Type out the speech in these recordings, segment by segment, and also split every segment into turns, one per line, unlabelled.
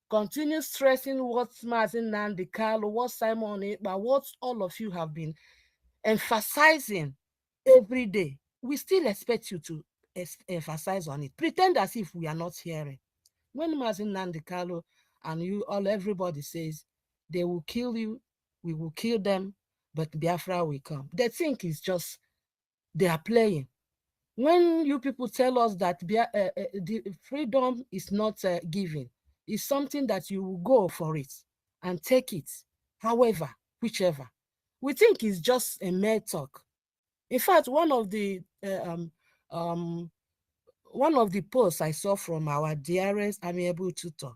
continue stressing what Nnamdi Kanu, what Simon Ekpa, what all of you have been emphasizing every day. We still expect you to emphasize on it. Pretend as if we are not hearing. When Nnamdi Kanu and you all, everybody says they will kill you, we will kill them, but Biafra will come. They think it's just they are playing. When you people tell us that the freedom is not given, it's something that you will go for it and take it, however, whichever. We think it's just a mere talk. In fact, one of the posts I saw from our dearest amiable tutor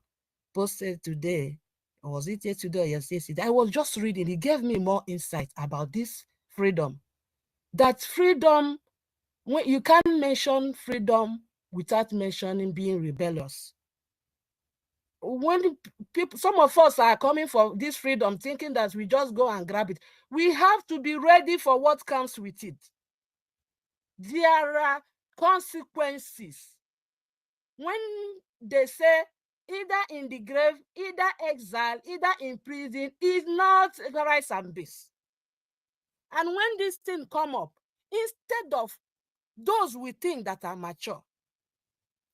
posted today, or was it yesterday or yesterday? I was just reading. He gave me more insight about this freedom. That freedom, when you can't mention freedom without mentioning being rebellious. When people, some of us are coming for this freedom thinking that we just go and grab it. We have to be ready for what comes with it. There are consequences. When they say either in the grave, either exile, either in prison, is not rice and beans. And when this thing come up, instead of those we think that are mature,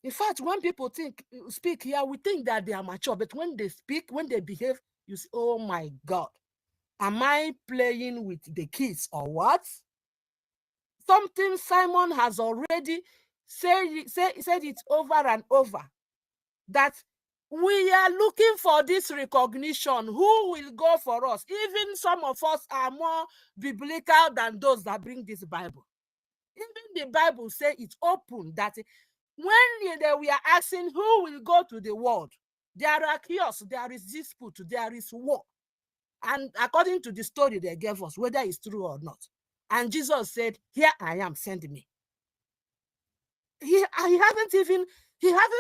in fact, when people speak here, we think that they are mature, but when they speak, when they behave, you say, oh my God, am I playing with the kids or what? Something Simon has already said it over and over, that we are looking for this recognition. Who will go for us? Even some of us are more biblical than those that bring this Bible. Even the Bible says it's open that when we are asking who will go to the world, there are chaos, there is dispute, there is war. And according to the story they gave us, whether it's true or not. And Jesus said, here I am, send me. He hasn't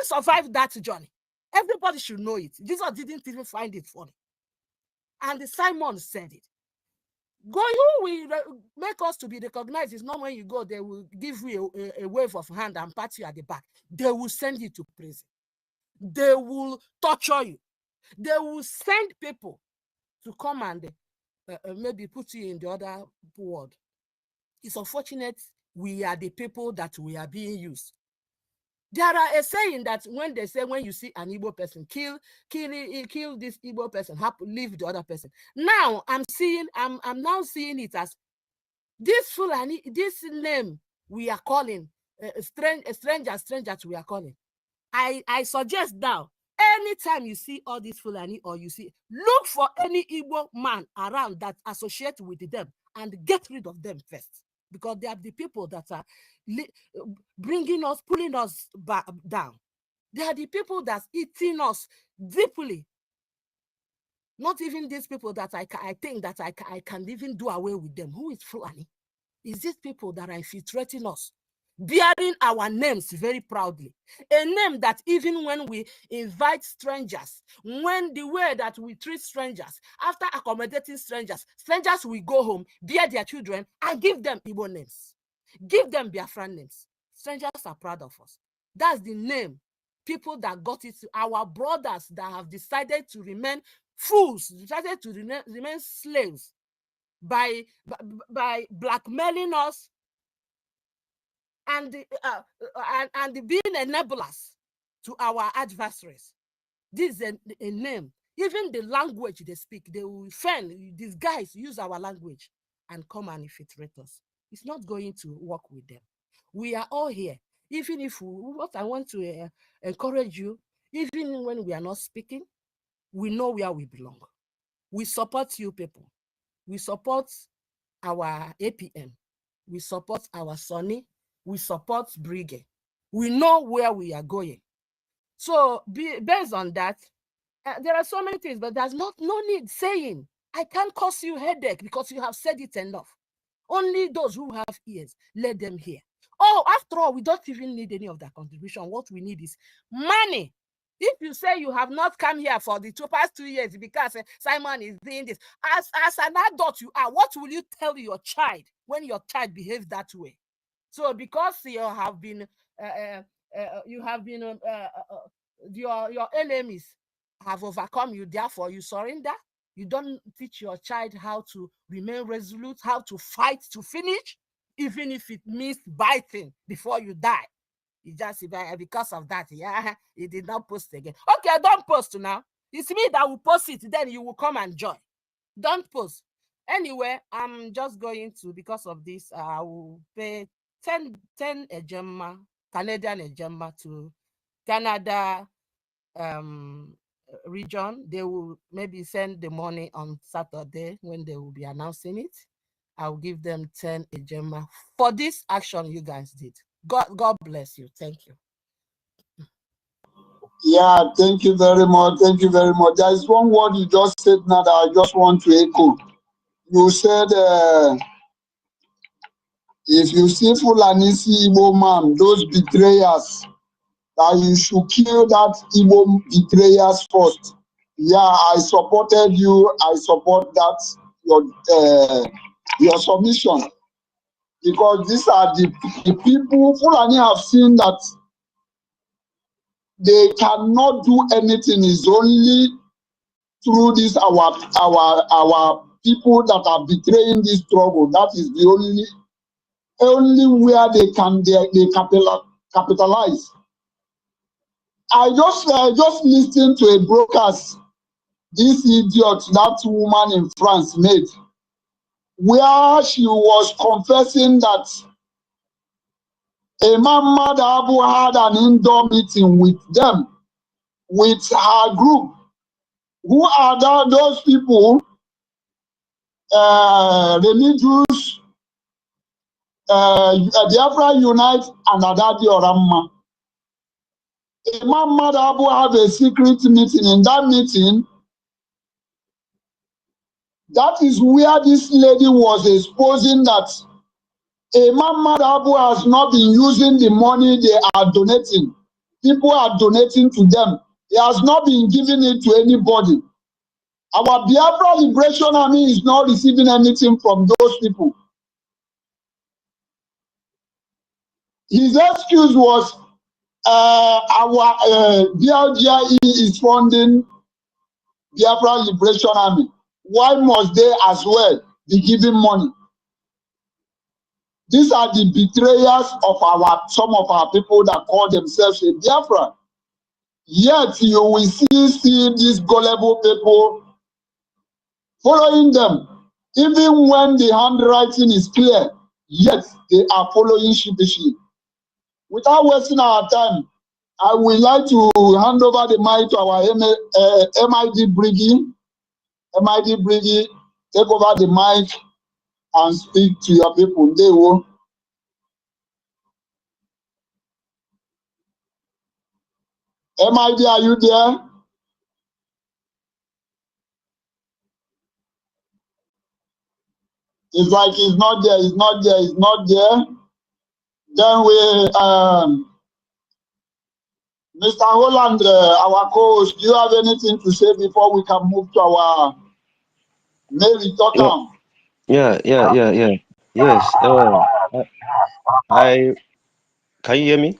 survived that journey. Everybody should know it. Jesus didn't even find it funny. And Simon said it. Go, who will make us to be recognized is not when you go, they will give you a wave of hand and pat you at the back. They will send you to prison. They will torture you. They will send people to come and maybe put you in the other world. It's unfortunate we are the people that we are being used. There are a saying that when they say, when you see an Igbo person, kill this Igbo person, leave the other person. Now I'm now seeing it as this Fulani, this name we are calling strangers we are calling. I suggest now, anytime you see all these Fulani, or you see, look for any Igbo man around that associate with them and get rid of them first. Because they are the people that are bringing us, pulling us back down. They are the people that's eating us deeply. Not even these people that I think that I can even do away with them. Who is Fulani? Is these people that are infiltrating us, bearing our names very proudly. A name that even when we invite strangers, when the way that we treat strangers, after accommodating strangers will go home, bear their children, and give them Igbo names. Give them Biafran names. Strangers are proud of us. That's the name. People that got it, our brothers that have decided to remain fools, decided to remain slaves by blackmailing us, and being enablers to our adversaries. This is a name. Even the language they speak, they will these guys use our language and come and infiltrate us. It's not going to work with them. We are all here. Even if what I want to encourage you, even when we are not speaking, we know where we belong. We support you people. We support our APM. We support our Sonny. We support Brgie. We know where we are going. So based on that, there are so many things, but there's no need saying, I can't cause you headache because you have said it enough. Only those who have ears, let them hear. Oh, after all, we don't even need any of that contribution. What we need is money. If you say you have not come here for the past 2 years because Simon is doing this, as an adult you are, what will you tell your child when your child behaves that way? So because you have been your enemies have overcome you, therefore you surrender. You don't teach your child how to remain resolute, how to fight to finish, even if it means biting before you die. You just, because of that, yeah, he did not post again. Okay, don't post now. It's me that will post it, then you will come and join. Don't post. Anyway, I'm just going to, because of this, I will pay 10 ejema, Canadian ejema to Canada region. They will maybe send the money on Saturday when they will be announcing it. I'll give them 10 ejema for this action you guys did. God bless you. Thank you.
Yeah, thank you very much. Thank you very much. There is one word you just said now that I just want to echo. You said, if you see Fulani Igbo man, those betrayers, that you should kill that Igbo betrayers first. Yeah, I supported you. I support that, your submission. Because these are the people, Fulani have seen that they cannot do anything. It's only through this our people that are betraying this struggle. That is the only where they capitalize. I just listened to a broadcast this idiot, that woman in France made, where she was confessing that Imam Abu had an indoor meeting with them, with her group. Who are those people? Religious, Biafra Unite and Adadi Oramma. Imam Abu have a secret meeting. In that meeting, that is where this lady was exposing that Imam Abu has not been using the money they are donating. People are donating to them. He has not been giving it to anybody. Our Biafra Liberation Army is not receiving anything from those people. His excuse was our BLGIE is funding Biafra Liberation Army. Why must they as well be giving money? These are the betrayers of some of our people that call themselves a Biafra. Yet you will see these gullible people following them. Even when the handwriting is clear, yet they are following sheepishly. Without wasting our time, I would like to hand over the mic to our MID Brgie. MID Brgie, take over the mic and speak to your people. They will. MID, are you there? It's like he's not there, he's not there, he's not there. Then we, Mr. Holland, our co-host, do you have anything to say before we can move to our Mary Totam?
Yeah. Yes. Can you hear me?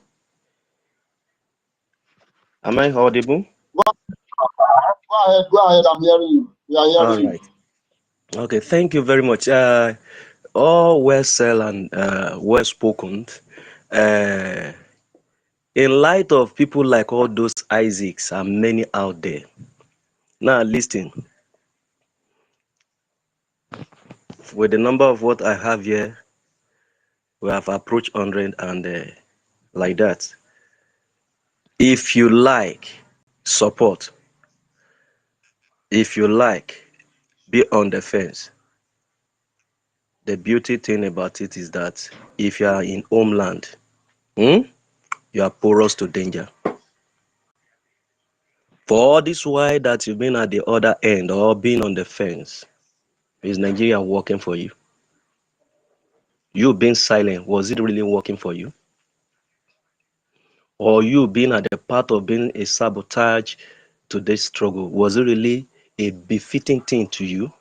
Am I audible?
Go ahead, I'm hearing you. We are hearing you.
All right. Okay, thank you very much. All well said and well spoken. In light of people like all those Isaacs and many out there. Now listen. With the number of what I have here, we have approached 100 and like that. If you like support, if you like be on the fence, the beauty thing about it is that if you are in homeland, you are porous to danger. For all this while that you've been at the other end or being on the fence, is Nigeria working for you? You being silent, was it really working for you? Or you being at the part of being a sabotage to this struggle, was it really a befitting thing to you?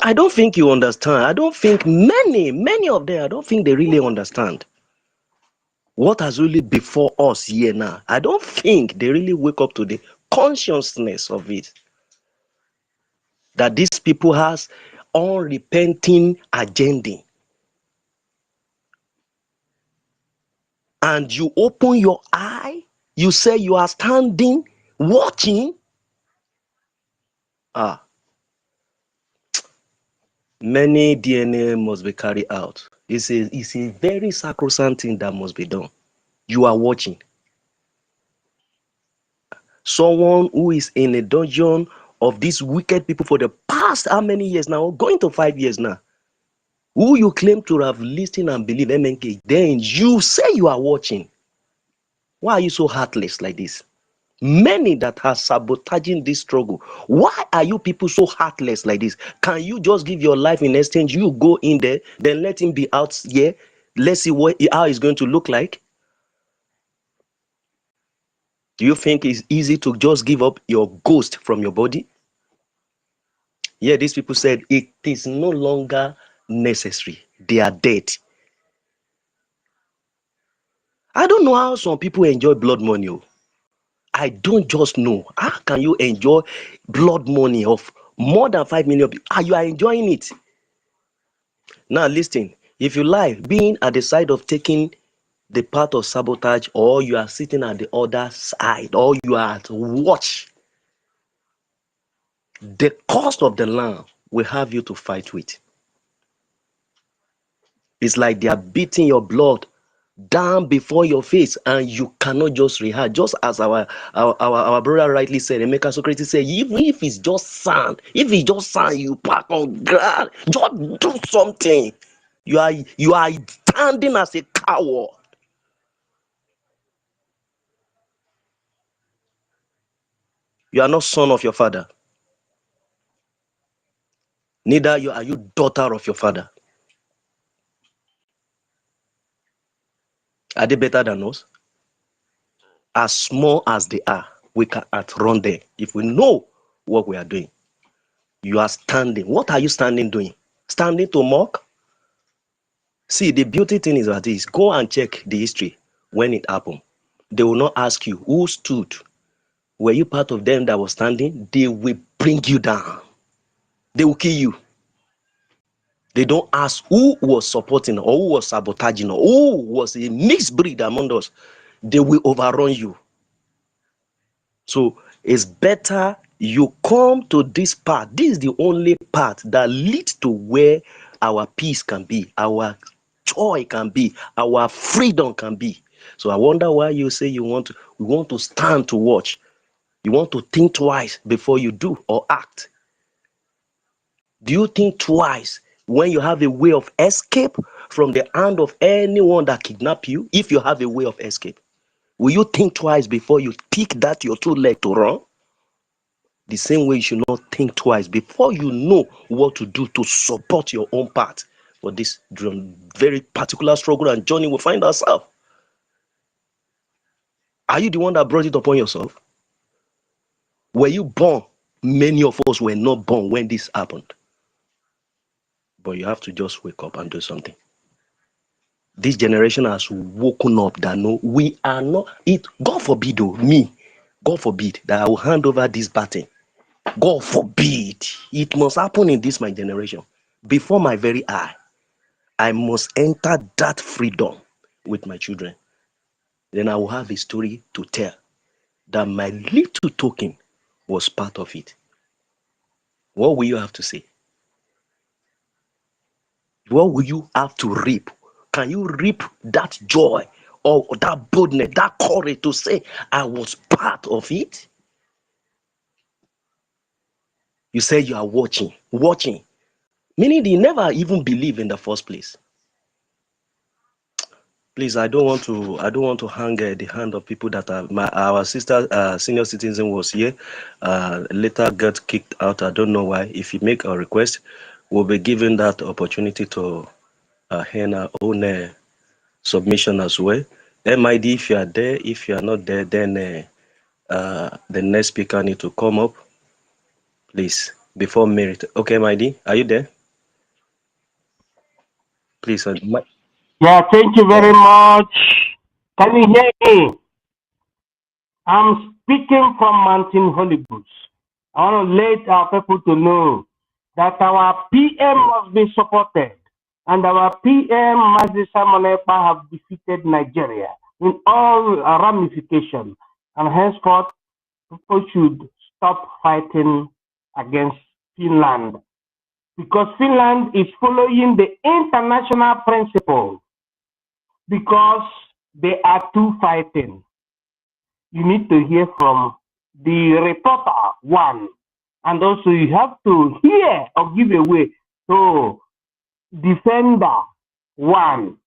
I don't think you understand. I don't think many of them, I don't think they really understand what has really before us here now. I don't think they really wake up to the consciousness of it. That these people has unrepenting agenda. And you open your eye, you say you are standing, watching. Many DNA must be carried out. It's a very sacrosanct thing that must be done. You are watching. Someone who is in a dungeon of these wicked people for the past how many years now? Going to 5 years now. Who you claim to have listened and believe MNK, then you say you are watching. Why are you so heartless like this? Many that are sabotaging this struggle. Why are you people so heartless like this? Can you just give your life in exchange? You go in there, then let him be out here. Let's see how it's going to look like. Do you think it's easy to just give up your ghost from your body? Yeah, these people said it is no longer necessary. They are dead. I don't know how some people enjoy blood money. I don't just know. How can you enjoy blood money of more than 5 million people? You are enjoying it. Now listen, if you like being at the side of taking the part of sabotage, or you are sitting at the other side, or you are at watch, the cost of the land will have you to fight with. It's like they are beating your blood down before your face, and you cannot just react. Just as our brother rightly said, Emeka Socrates said, even if it's just sand, you park on ground, just do something. You are standing as a coward. You are not son of your father. Neither are you daughter of your father. Are they better than us? As small as they are, we can outrun them if we know what we are doing. You are standing. What are you standing doing? Standing to mock? See, the beauty thing is that this. Go and check the history when it happened. They will not ask you who stood. Were you part of them that was standing? They will bring you down. They will kill you. They don't ask who was supporting or who was sabotaging or who was a mixed breed among us. They will overrun you. So it's better you come to this path. This is the only path that leads to where our peace can be, our joy can be, our freedom can be. So I wonder why you say we want to stand to watch. You want to think twice before you do or act. Do you think twice when you have a way of escape from the hand of anyone that kidnap you? If you have a way of escape, will you think twice before you pick that your two leg to run? The same way you should not think twice before you know what to do to support your own part for this very particular struggle and journey we find ourselves. Are you the one that brought it upon yourself? Were you born? Many of us were not born when this happened. But you have to just wake up and do something. This generation has woken up that no, we are not it. God forbid, God forbid that I will hand over this baton. God forbid it must happen in this my generation. Before my very eye, I must enter that freedom with my children. Then I will have a story to tell that my little token was part of it. What will you have to say? What will you have to reap? Can you reap that joy or that boldness, that courage to say, I was part of it? You say you are watching, meaning they never even believe in the first place. Please, I don't want to hang the hand of people that are our sister senior citizen was here, later got kicked out. I don't know why. If you make a request, we'll be given that opportunity to hand our own submission as well. MID, if you are there, if you are not there, then the next speaker need to come up, please, before merit. Okay, MID, are you there? Please.
Yeah, thank you very much. Can you hear me? I'm speaking from Mountain Hollywood. I want to let our people to know that our PM must be supported, and our PM, Mazi Simon Ekpa, have defeated Nigeria in all ramifications, and henceforth, people should stop fighting against Finland, because Finland is following the international principle, because they are two fighting. You need to hear from the reporter, one, and also you have to hear or give away to defender, one.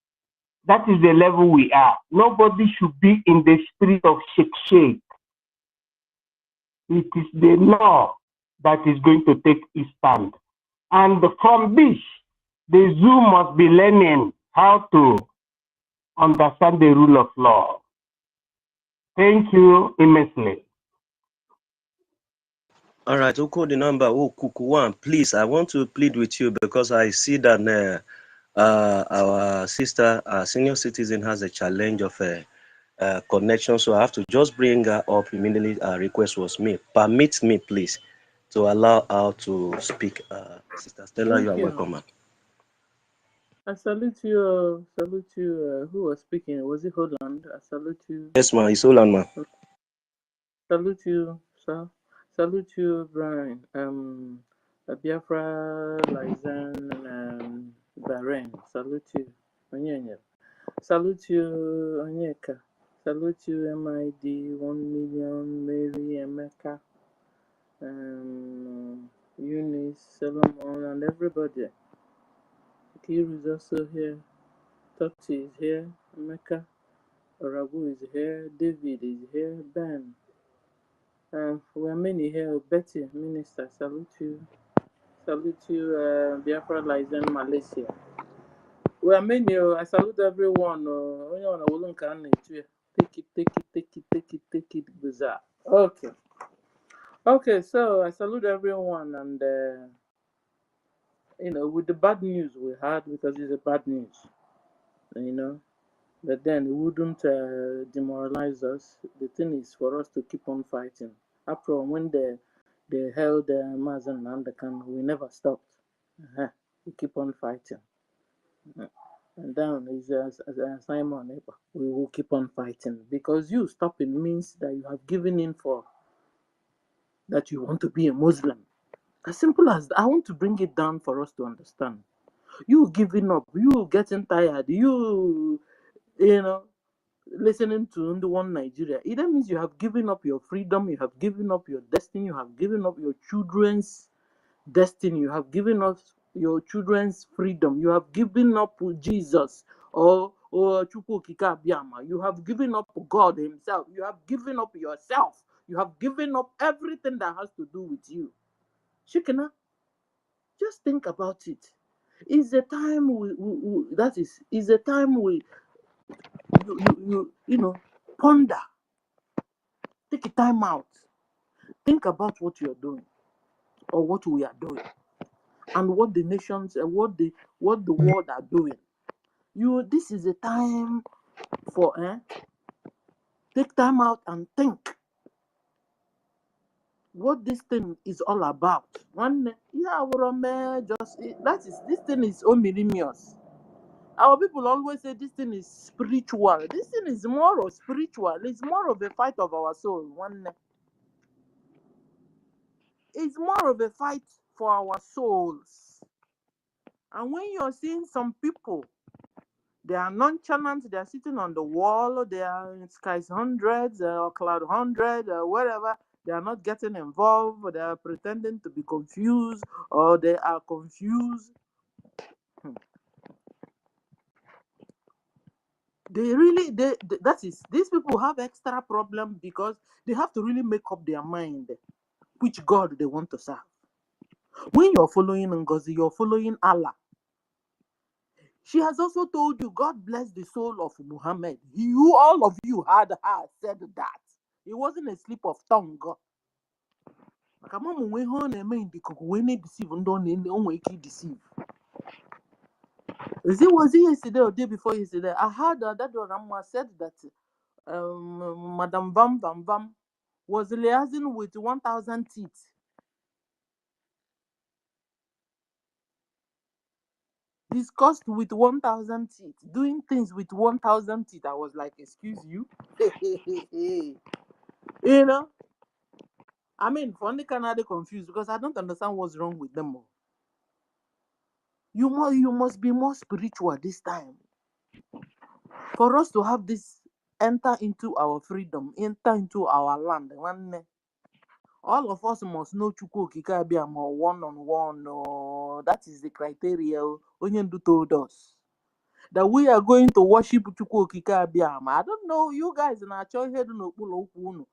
That is the level we are. Nobody should be in the spirit of shake. It is the law that is going to take its stand. And from this, the zoo must be learning how to understand the rule of law. Thank you immensely.
All right, who called the number? Oh, Kuku1, please, I want to plead with you because I see that our sister, senior citizen, has a challenge of connection, so I have to just bring her up immediately. Her request was made. Permit me, please, to allow her to speak. Sister Stella, you are welcome, ma'am.
I salute you. Who was speaking? Was it Holland? I salute you.
Yes, ma'am. It's Holland, ma'am.
Salute you, sir. Salute you, Brian. Biafra, Lizen, Bahrain. Salute you. Onyenya. Salute you, Onyeka. Salute you, MID, 1 million, Mary, Emeka, Eunice, Solomon, and everybody. Kiru is also here. Toti is here. Emeka. Orabu is here. David is here. Ben. We are many here. Betty, Minister, salute you. Salute you, Biafra Lizen, Malaysia. We are many. I salute everyone. Take it, bizarre. Okay, so I salute everyone, and with the bad news we had, because it's a bad news, but then it wouldn't demoralize us. The thing is for us to keep on fighting. After all, when they held Mazen and the Kanu, we never stopped. We keep on fighting. And then is Simon Ekpa. We will keep on fighting, because you stopping means that you have given in for that you want to be a Muslim. As simple as that. I want to bring it down for us to understand. You giving up, you getting tired, you listening to the one Nigeria. It means you have given up your freedom, you have given up your destiny, you have given up your children's destiny, you have given up your children's freedom, you have given up Jesus or Chukwu Okike Abiyama, you have given up God Himself, you have given up yourself, you have given up everything that has to do with you. Shikena, just think about it. Is the time is the time you ponder. Take a time out. Think about what you're doing, or what we are doing, and what the nations and what the world are doing. This is a time for take time out and think what this thing is all about. This thing is ominous. Our people always say this thing is spiritual. This thing is more of spiritual. It's more of a fight of our soul. It's more of a fight for our souls. And when you're seeing some people, they are nonchalant, they are sitting on the wall, they are in skies hundreds or cloud 100 or whatever, they are not getting involved, they are pretending to be confused, or they are confused. These people have extra problem, because they have to really make up their mind which God they want to serve. When you're following NGOZI, you're following Allah. She has also told you, God bless the soul of Muhammad. All of you had her said that. It wasn't a slip of tongue. Was it yesterday or day before yesterday? I heard that one said that Madam Bam Bam Bam was liaising with 1,000 teeth. Discussed with 1,000 teeth, doing things with 1,000 teeth. I was like, excuse you? You know? I mean, for the Canada confused because I don't understand what's wrong with them all. You must be more spiritual this time. For us to have this enter into our freedom, enter into our land. All of us must know Chukwu Okike-Abịama one-on-one. No, that is the criteria Onyendu told us. That we are going to worship Chukwu Okike-Abịama. I don't know, you guys na-achọ ihe dị n'okpuru okwu unu.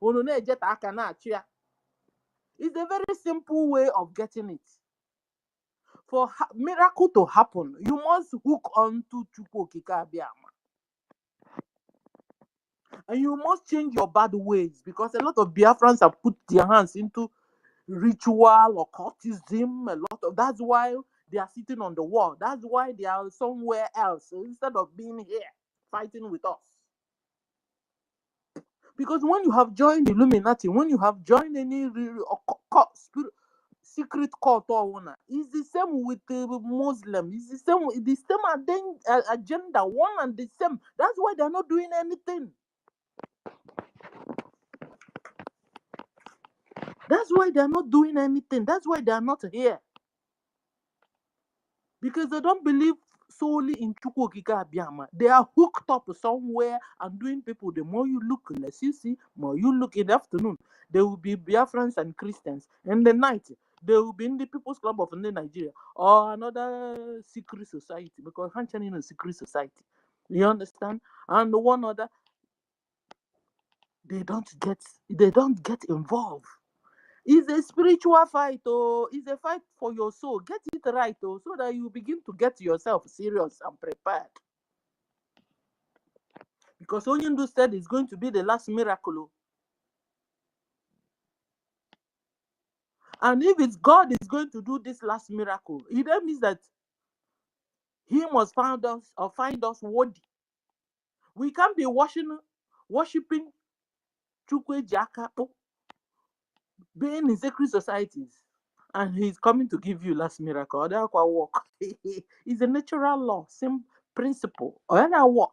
Unu na-ejeta aka na-achị ya. It's a very simple way of getting it. For miracle to happen, you must hook onto Chukwu Okike-Abịama. And you must change your bad ways, because a lot of Biafrans have put their hands into ritual, occultism, that's why they are sitting on the wall. That's why they are somewhere else instead of being here fighting with us. Because when you have joined Illuminati, when you have joined any secret cult or one, it's the same with the Muslim. It's the same agenda, one and the same. That's why they're not doing anything. That's why they're not doing anything. That's why they're not here. Because they don't believe solely in Chukwu Okike-Abịama. They are hooked up somewhere and doing people. The more you look, less you see. More you look in the afternoon, there will be Biafrans and Christians. In the night, they will be in the People's Club of Nigeria or another secret society, because Hanchan is a secret society. You understand? And one other, they don't get involved. It's a spiritual fight, oh. It's a fight for your soul. Get it right, oh, so that you begin to get yourself serious and prepared. Because Onyendu said it's going to be the last miracle. Oh. And if it's God is going to do this last miracle, it then means that He must find us worthy. We can't be worshiping Chukwu Jakapo, being in sacred societies, and He's coming to give you last miracle. That will work. It's a natural law, same principle. Or that work.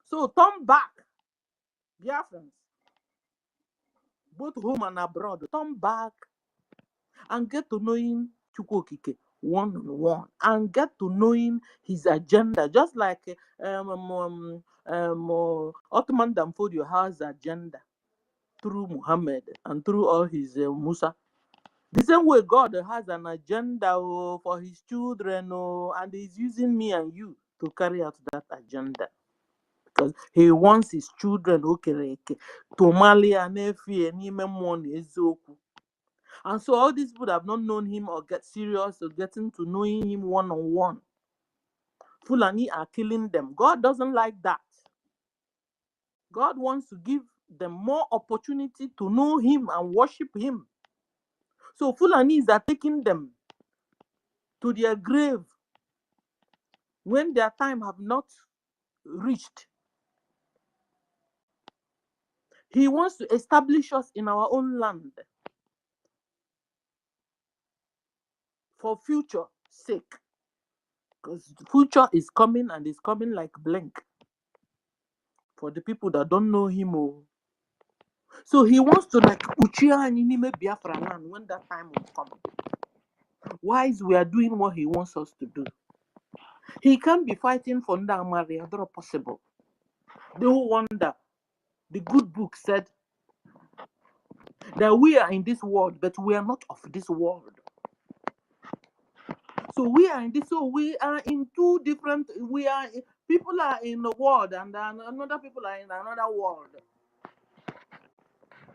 So turn back, Biafrans, both home and abroad. Turn back and get to knowing Chukwu Okike one-on-one, and get to knowing his agenda. Just like Ottoman Danfodio has agenda through Muhammad and through all his Musa. The same way God has an agenda for his children, and he's using me and you to carry out that agenda. Because he wants his children to marry and and so all these people have not known him or get serious or getting to knowing him one-on-one. Fulani are killing them. God doesn't like that. God wants to give them more opportunity to know him and worship him. So Fulanis are taking them to their grave when their time have not reached. He wants to establish us in our own land for future sake, because the future is coming, and it's coming like blink for the people that don't know him. So he wants to like Uchia and Inime Biafra land when that time will come. Whilst we are doing what he wants us to do, he can't be fighting for Ndamari. That's not possible. They will wonder. The good book said that we are in this world, but we are not of this world. So we are in this. So we are in two different. People are in the world, and another people are in another world.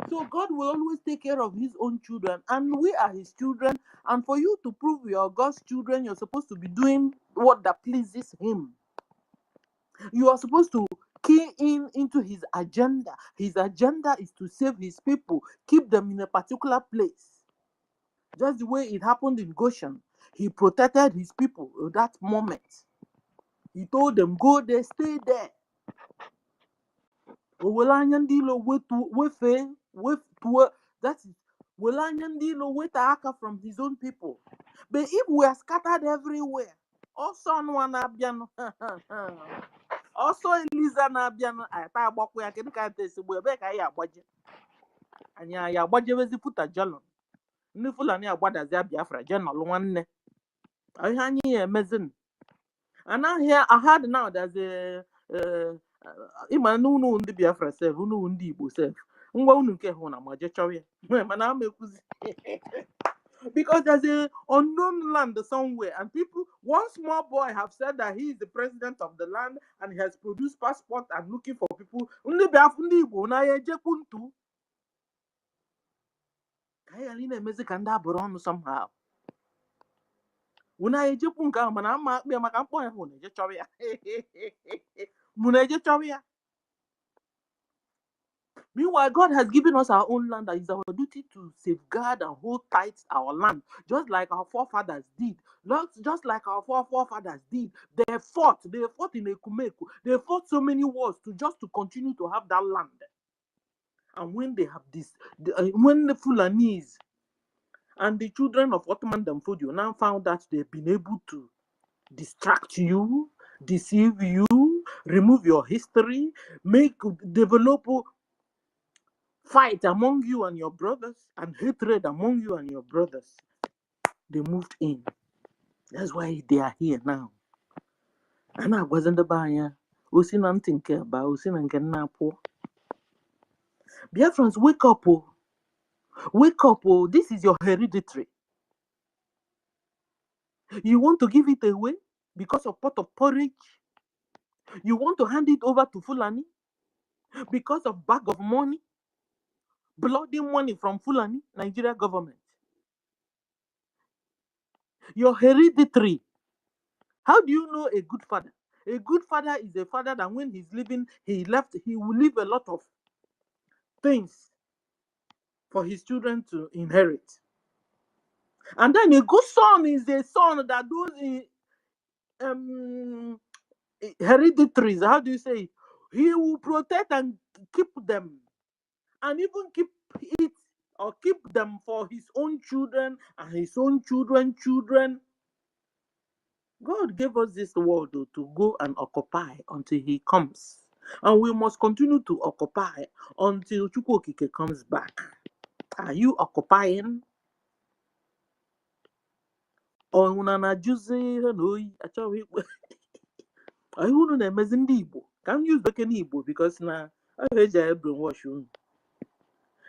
So God will always take care of his own children, and we are his children. And for you to prove you're God's children, you're supposed to be doing what that pleases him. You are supposed to key into his agenda. His agenda is to save his people, keep them in a particular place. Just the way it happened in Goshen. He protected his people at that moment. He told them, go there, stay there. Owelanyandilo that is Welanyandilo with aka from his own people. But if we are scattered everywhere, also on one abiano, also Eliza Nabiano, I thought about where I can get this back. I have budget. And ya budget was put a jalon. Nifulani abada Biafra general one. I hang here mezzin. And now here I heard now there's a Imanu no the Biafra self, who know the Igbo self. Because there's a unknown land somewhere, and people, one small boy have said that he is the president of the land and he has produced passport and looking for people. Somehow. Meanwhile, God has given us our own land, that is our duty to safeguard and hold tight our land, just like our forefathers did. Just like our forefathers did. They fought in Ekumeku. They fought so many wars to continue to have that land. And when they have this, when the Fulanese and the children of Ottoman Damfodio now found that they've been able to distract you, deceive you, remove your history, develop fight among you and your brothers, and hatred among you and your brothers, they moved in. That's why they are here now. And I wasn't the buyer. Usi nothing care about Usi and Kenapo. Biafrans, wake up, oh. Wake up, oh. This is your hereditary. You want to give it away because of pot of porridge? You want to hand it over to Fulani because of bag of money? Bloody money from Fulani, Nigeria government. Your hereditary. How do you know a good father? A good father is a father that when he's living, he will leave a lot of things for his children to inherit. And then a good son is a son that those hereditaries, how do you say it? He will protect and keep them, and even keep it or keep them for his own children and his own children. God gave us this world to go and occupy until he comes. And we must continue to occupy until Chukwokike comes back. Are you occupying? Or unana juicy I wouldn't amazing Igbo. Can't use back in Igbo because now I heard I brainwash you.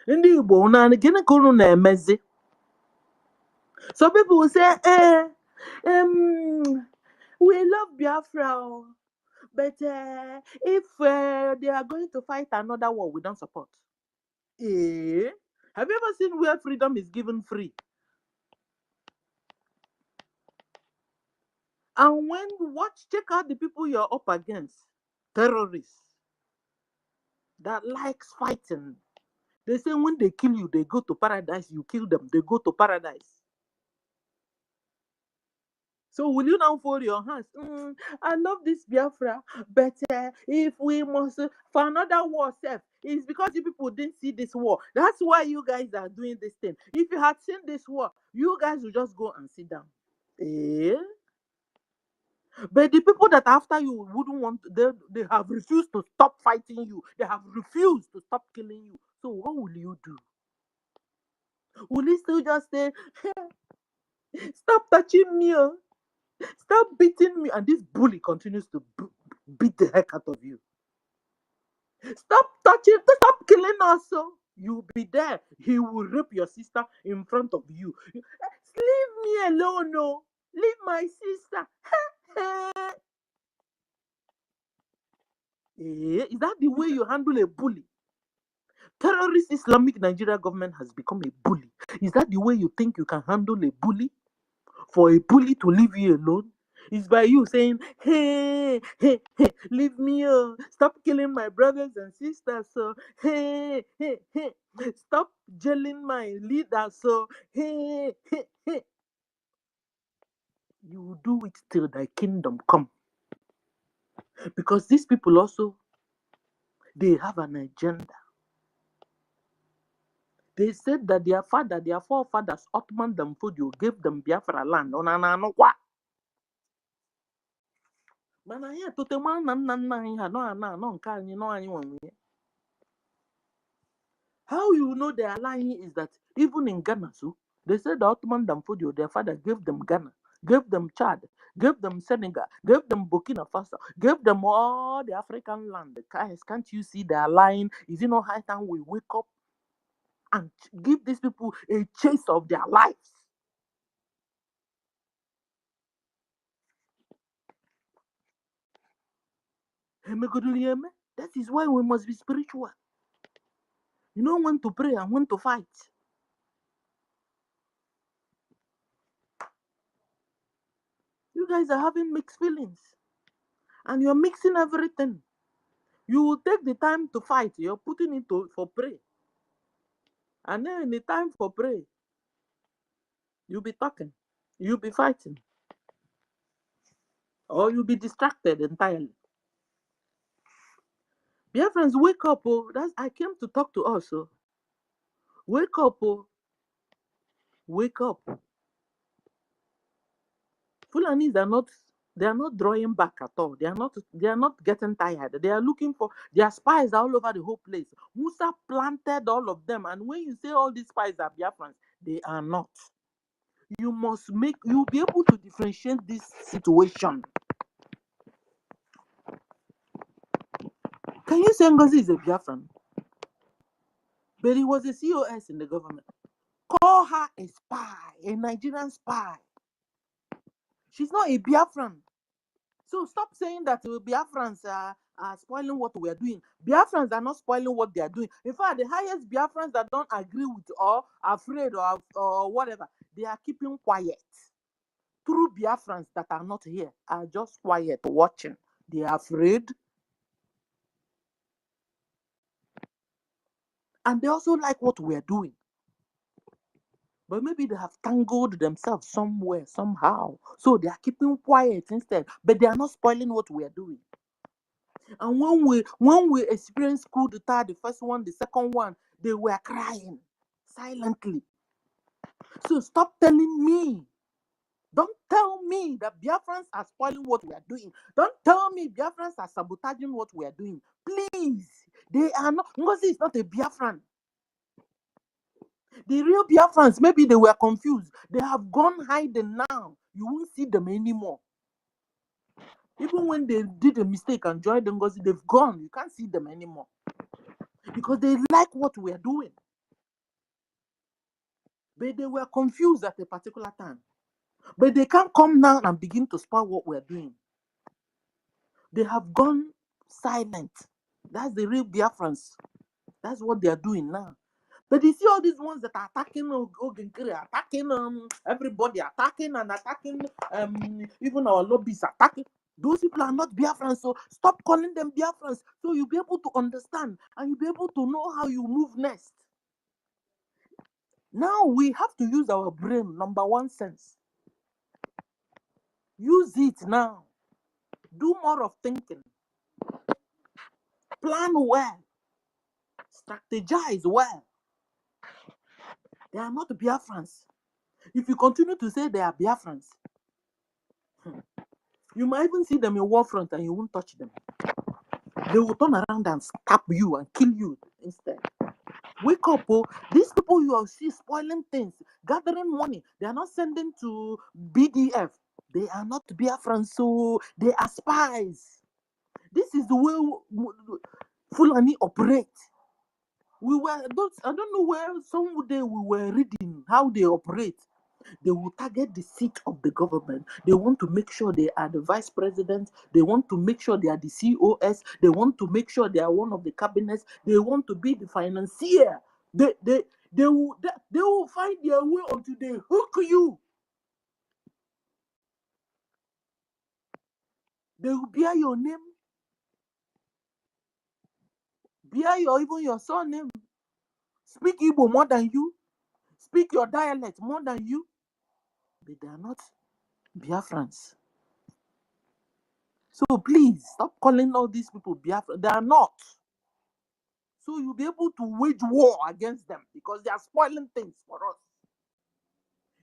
In the Igbo, unana gonna go na amazing. Some people will say, we love Biafra. But if they are going to fight another war, we don't support. Have you ever seen where freedom is given free? And check out the people you're up against. Terrorists that likes fighting. They say when they kill you, they go to paradise. You kill them, they go to paradise. So will you now fold your hands? I love this Biafra, but if we must for another war, it's because you people didn't see this war. That's why you guys are doing this thing. If you had seen this war, you guys would just go and sit down. But the people that after you wouldn't want, they have refused to stop fighting you. They have refused to stop killing you. So what will you do? Will you still just say, stop touching me? Stop beating me, and this bully continues to beat the heck out of you. Stop touching, stop killing us. So you'll be there. He will rape your sister in front of you. Leave me alone, no. Leave my sister. Is that the way you handle a bully? Terrorist Islamic Nigeria government has become a bully. Is that the way you think you can handle a bully? For a bully to leave you alone? It's by you saying, hey, leave me, stop killing my brothers and sisters, so hey, stop jailing my leaders, so hey. You do it till thy kingdom come. Because these people also, they have an agenda. They said that their forefathers, Ottoman Damfodio, gave them Biafra land. Mana here to the man no. How you know they are lying is that even in Ghana, so they said the Ottoman Damfodio, their father gave them Ghana, gave them Chad, gave them Senegal, gave them Burkina Faso, gave them all the African land. Guys, can't you see they are lying? Is it not high time we wake up and give these people a chase of their lives? That is why we must be spiritual. You know when to pray and when to fight. You guys are having mixed feelings. And you're mixing everything. You will take the time to fight. You're putting it for pray. And then in the time for pray, you'll be talking. You'll be fighting. Or you'll be distracted entirely. Dear friends, wake up. Oh. I came to talk to us. Oh. Wake up. Oh. Wake up. Fulanis they are not drawing back at all. They are not getting tired. They are looking for their spies all over the whole place. Musa planted all of them. And when you say all these spies are Biafrans, they are not. You'll be able to differentiate this situation. Can you say NGOZI is a Biafran? But he was a COS in the government. Call her a spy, a Nigerian spy. She's not a Biafran. So stop saying that Biafrans are spoiling what we are doing. Biafrans are not spoiling what they are doing. In fact, the highest Biafrans that don't agree with or afraid or whatever, they are keeping quiet. True Biafrans that are not here are just quiet, watching. They are afraid. And they also like what we are doing. But maybe they have tangled themselves somewhere, somehow. So they are keeping quiet instead. But they are not spoiling what we are doing. And when we experienced coup d'etat, the first one, the second one, they were crying silently. So stop telling me. Don't tell me that Biafrans are spoiling what we are doing. Don't tell me Biafrans are sabotaging what we are doing. Please. They are not. NGOZI is not a Biafran. The real Biafrans, maybe they were confused. They have gone hiding now. You won't see them anymore. Even when they did a mistake and joined NGOZI, they've gone. You can't see them anymore. Because they like what we are doing. But they were confused at a particular time. But they can't come now and begin to spoil what we're doing. They have gone silent. That's the real Biafrans. That's what they are doing now. But you see all these ones that are attacking Ogenkere, attacking everybody, attacking and attacking even our lobbies, attacking. Those people are not Biafrans, so stop calling them Biafrans. So you'll be able to understand and you'll be able to know how you move next. Now we have to use our brain, number one sense. Use it now. Do more of thinking. Plan well. Strategize well. They are not Biafrans. If you continue to say they are Biafrans, you might even see them in war front and you won't touch them. They will turn around and stab you and kill you instead. Wake up, oh. These people you are see spoiling things, gathering money. They are not sending to BDF. They are not Biafrans, so they are spies. This is the way Fulani operate. I don't know where some day we were reading how they operate. They will target the seat of the government. They want to make sure they are the vice president. They want to make sure they are the COS. They want to make sure they are one of the cabinets. They want to be the financier. They will find their way until they hook you. They will bear your name, bear even your surname. Speak Igbo more than you. Speak your dialect more than you. But they are not Biafrans. So please stop calling all these people Biafra. They are not. So you'll be able to wage war against them because they are spoiling things for us.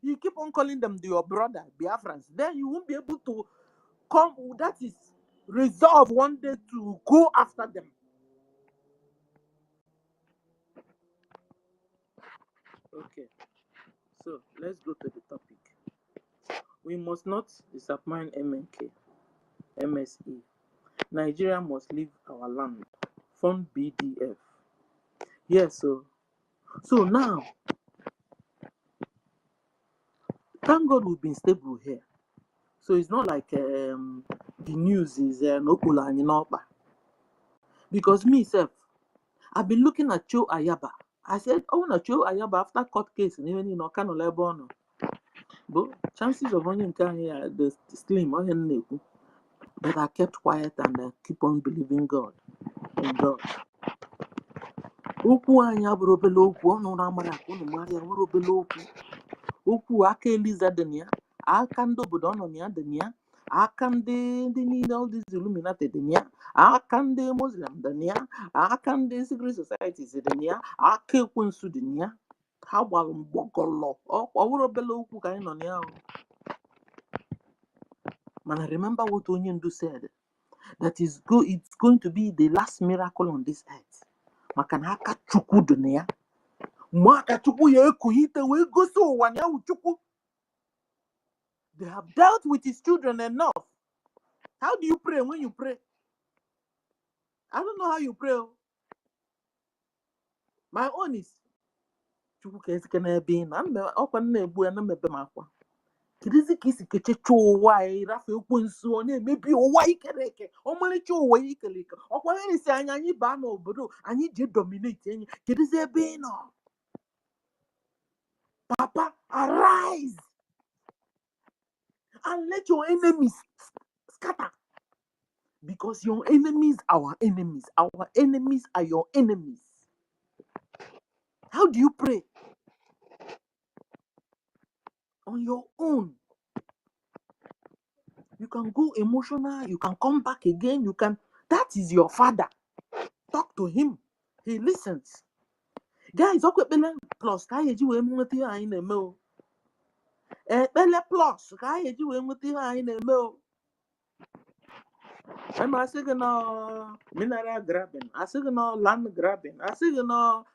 You keep on calling them your brother, Biafrans, then you won't be able to come. That is resolve one day to go after them. Okay, so let's go to the topic. We must not disappoint MNK, MSE. Nigeria must leave our land. Fund BDF. Yes, so now, thank God we've been stable here. So it's not like the news is Nokula and Yinoba. Because me, self, I've been looking at Cho Ayaba. I said, oh, no, Cho Ayaba after court case, and even in Okano Lebono. But chances of running here, the slim, but I kept quiet and I keep on believing God. In God. Okwu anyị abụrụbela okwu ọnụ na-amara akụ ụnụ mara ya bụrụbela okwu okwu aka Eliza dị na ya aka ndị obodo ọ nọ na ya dị na ya aka ndị niile all these Illuminati dị na ya aka ndị Muslim dị na ya aka ndị secret societies dị na ya aka ekwensu dị na ya ha gbara mgbọgọlọ ọ bụrụbela okwu ka anyị nọ na ya mana remember what onye ndu said that it's going to be the last miracle on this earth maka na aka Chukwu dị na ya maka Chukwu ya ekuhite wee gosi ụwa na ya wụ Chukwu. They have dealt with his children enough. How do you pray when you pray? I don't know how you pray. My own is Chukwu ka esi kana ebe ị na ọkwa na-egbu ya na mmebe m akwa kedizi ka isi kechecha ụwa anyị rafe ekwensu ọ na-emebi ụwa ikere eke ọmarịcha ụwa ikere eke ọkwa ya isi anyị baa n'obodo anyị ji dominate enyi kedizi ebe ị nọ. Papa, arise and let your enemies scatter. Because your enemies are our enemies. Our enemies are your enemies. How do you pray? On your own. You can go emotional. You can come back again. You can. That is your father. Talk to him. He listens. Guys, okay, plus. Bele plus. I'm saying no mineral grabbing. I say no land grabbing. I say no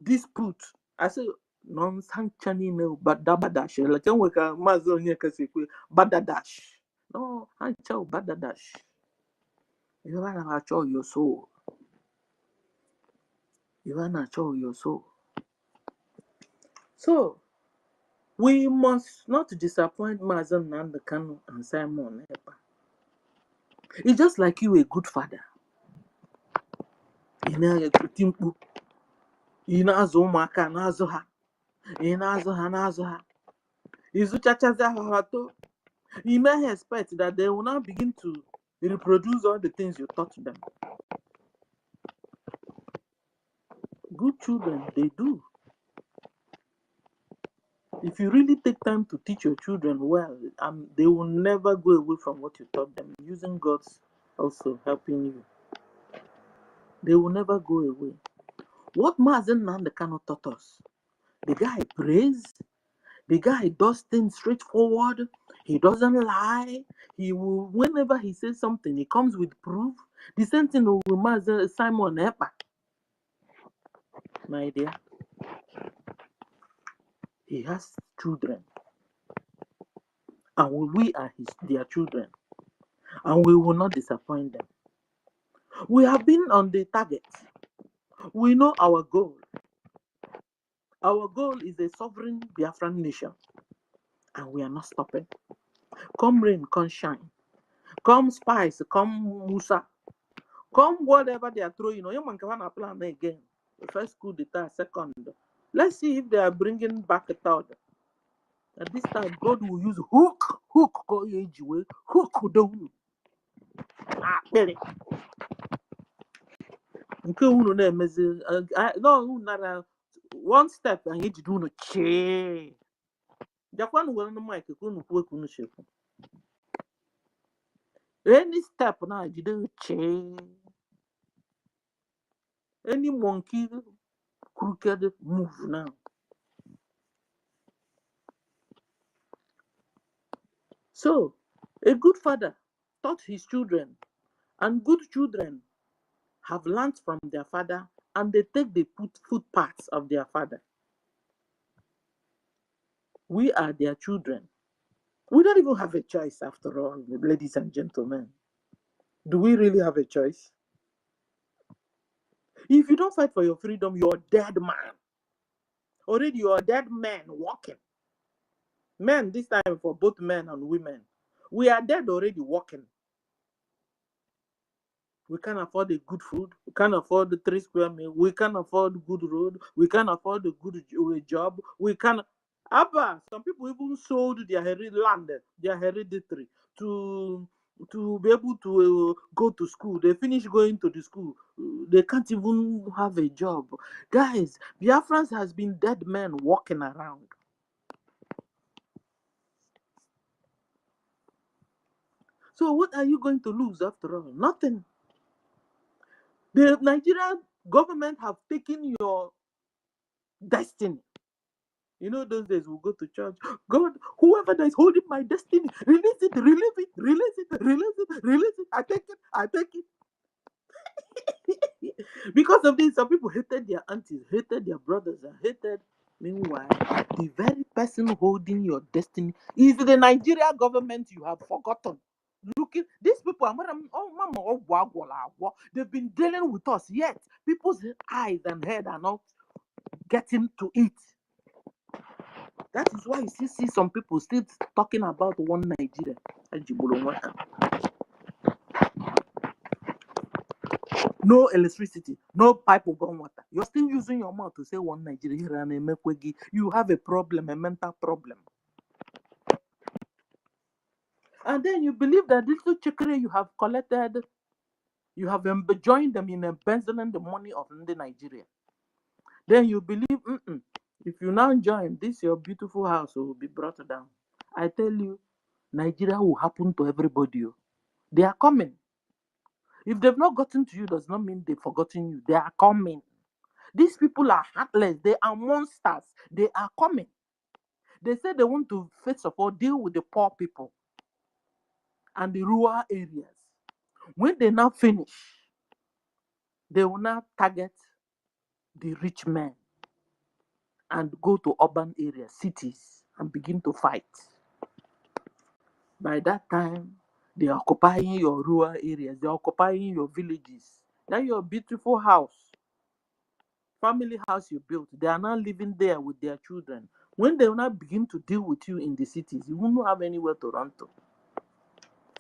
dispute. I say non-sanctioning no badadash. Like we can mazonia kasi badadash. No, I chow badadash. You wanna chow your soul. You wanna chow your soul. So we must not disappoint Mazen and the Kanu and Simon Ekpa. It's just like you a good father. You know, ị na-azụ ụmụaka na-azụ ha ị na-azụ ha na-azụ ha ịzụchachazi ha to you may expect that they will now begin to reproduce all the things you taught them. Good children, they do. If you really take time to teach your children well, they will never go away from what you taught them, using God's also helping you. They will never go away. What Mazen Nnamdi cannot taught us, the guy prays. The guy does things straightforward. He doesn't lie. He will, whenever he says something, he comes with proof. The same thing with Simon Ekpa. My dear, he has children, and we are their children, and we will not disappoint them. We have been on the target. We know our goal. Our goal is a sovereign Biafran nation, and we are not stopping. Come rain, come shine. Come spice, come Musa. Come whatever they are throwing, you man can plan again. The first coup d'etat, second. Let's see if they are bringing back a third. At this time, God will use hook go age way, hook down. Really. No, one step and you do no che. Japan will no mic, Any step now, you do change. Any monkey crooked move now. So, a good father taught his children, and good children have learned from their father, and they take the footpaths of their father. We are their children. We don't even have a choice after all, ladies and gentlemen. Do we really have a choice? If you don't fight for your freedom, you're a dead man. Already you're a dead man walking. Men, this time for both men and women. We are dead already walking. We can't afford a good food. We can't afford the 3 square meal. We can't afford good road. We can't afford a good job. We can't. Abba, some people even sold their land, their hereditary, to be able to go to school. They finish going to the school. They can't even have a job. Guys, Biafrans has been dead men walking around. So what are you going to lose after all? Nothing. The Nigerian government have taken your destiny. You know, those days we'll go to church. God, whoever that is holding my destiny, release it, release it, release it, release it, release it. I take it, I take it. Because of this, some people hated their aunties, hated their brothers, and hated. Meanwhile, the very person holding your destiny is the Nigeria government you have forgotten. Looking, these people are they've been dealing with us, yet people's eyes and head are not getting to it. That is why you see some people still talking about one Nigeria. No electricity, no pipe of water. You're still using your mouth to say one Nigeria. You have a problem, a mental problem. And then you believe that little chikere you have collected, you have joined them in embezzling the money of the Nigeria. Then you believe, if you now join, this your beautiful house will be brought down. I tell you, Nigeria will happen to everybody. They are coming. If they've not gotten to you, does not mean they've forgotten you. They are coming. These people are heartless. They are monsters. They are coming. They say they want to, first of all, deal with the poor people and the rural areas. When they now finish, they will now target the rich men and go to urban areas, cities, and begin to fight. By that time, they are occupying your rural areas. They are occupying your villages. Now your beautiful house, family house you built, they are now living there with their children. When they will now begin to deal with you in the cities, you won't have anywhere to run to.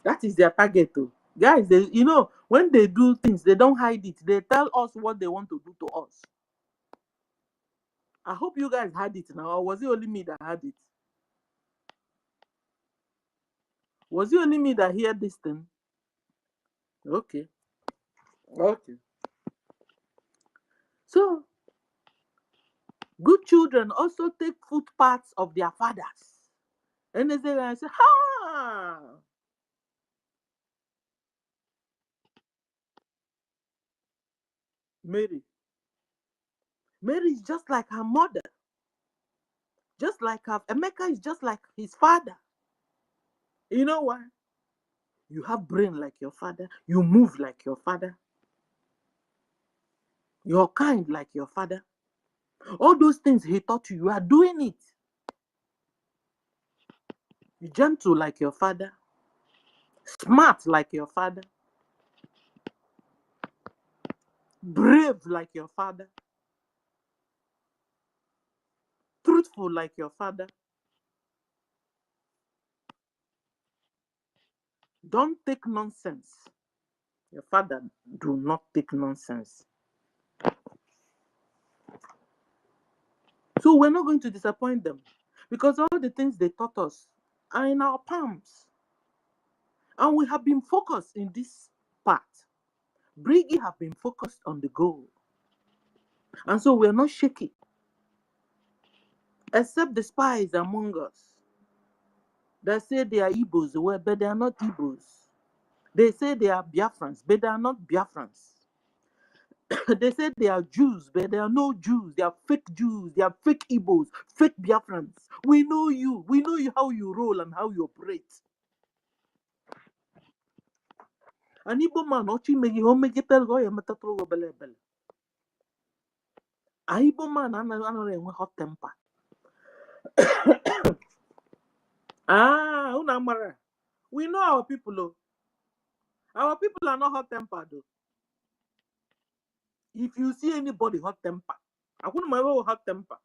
That is their target too. Guys, they, when they do things, they don't hide it. They tell us what they want to do to us. I hope you guys had it now, or was it only me that had it? Was it only me that heard this thing? Okay. Okay. So, good children also take footpaths of their fathers. And they say, ha! Mary is just like her mother. Just like her. Emeka is just like his father. You know why? You have brain like your father. You move like your father. You're kind like your father. All those things he taught you, you are doing it. You're gentle like your father. Smart like your father. Brave like your father. Truthful like your father. Don't take nonsense. Your father do not take nonsense. So we're not going to disappoint them, because all the things they taught us are in our palms. And we have been focused in this part. Brgie have been focused on the goal. And so we're not shaky. Except the spies among us that say they are Igbos, but they are not Igbos. They say they are Biafrans, but they are not Biafrans. They say they are Jews, but they are no Jews. They are fake Jews. They are fake Igbos, fake Biafrans. We know you. We know you how you roll and how you operate. An Igbo man, ochi megi home megetel go yemetatro go bele bele. A Igbo man anore enwe hot temper. Unamara. We know our people, oh. Our people are not hot tempered, though. If you see anybody hot temper, I wouldn't mind hot temper.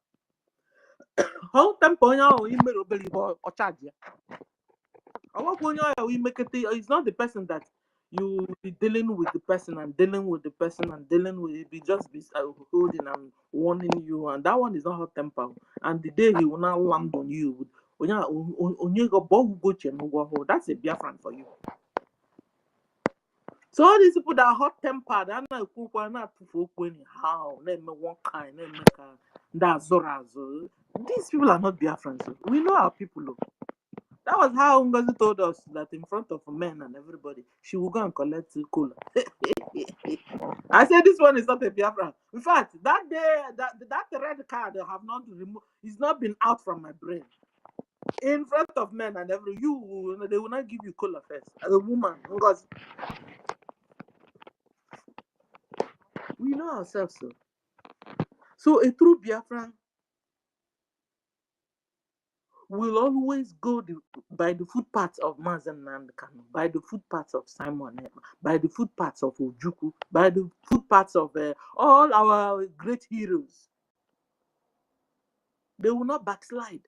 Hot temper, or charge. It's not the person that you be dealing with the person and dealing with the person and dealing with it, be just be holding and warning you, and that one is not hot temper. And the day he will not land on you, that's a Biafran for you. So all these people that are hot tempered, they're not how let me one kind, let me that's these people are not Biafrans. We know our people. Look. That was how NGOZI told us that in front of men and everybody, she will go and collect cola. I said this one is not a Biafran. In fact, that day, that red card have not removed, it's not been out from my brain. In front of men and every they will not give you cola first. As a woman, because we know ourselves. So a true Biafran will always go by the footpaths of Mazen and Kanu, by the footpaths of Simon, by the footpaths of Ojuku, by the footpaths of all our great heroes. They will not backslide.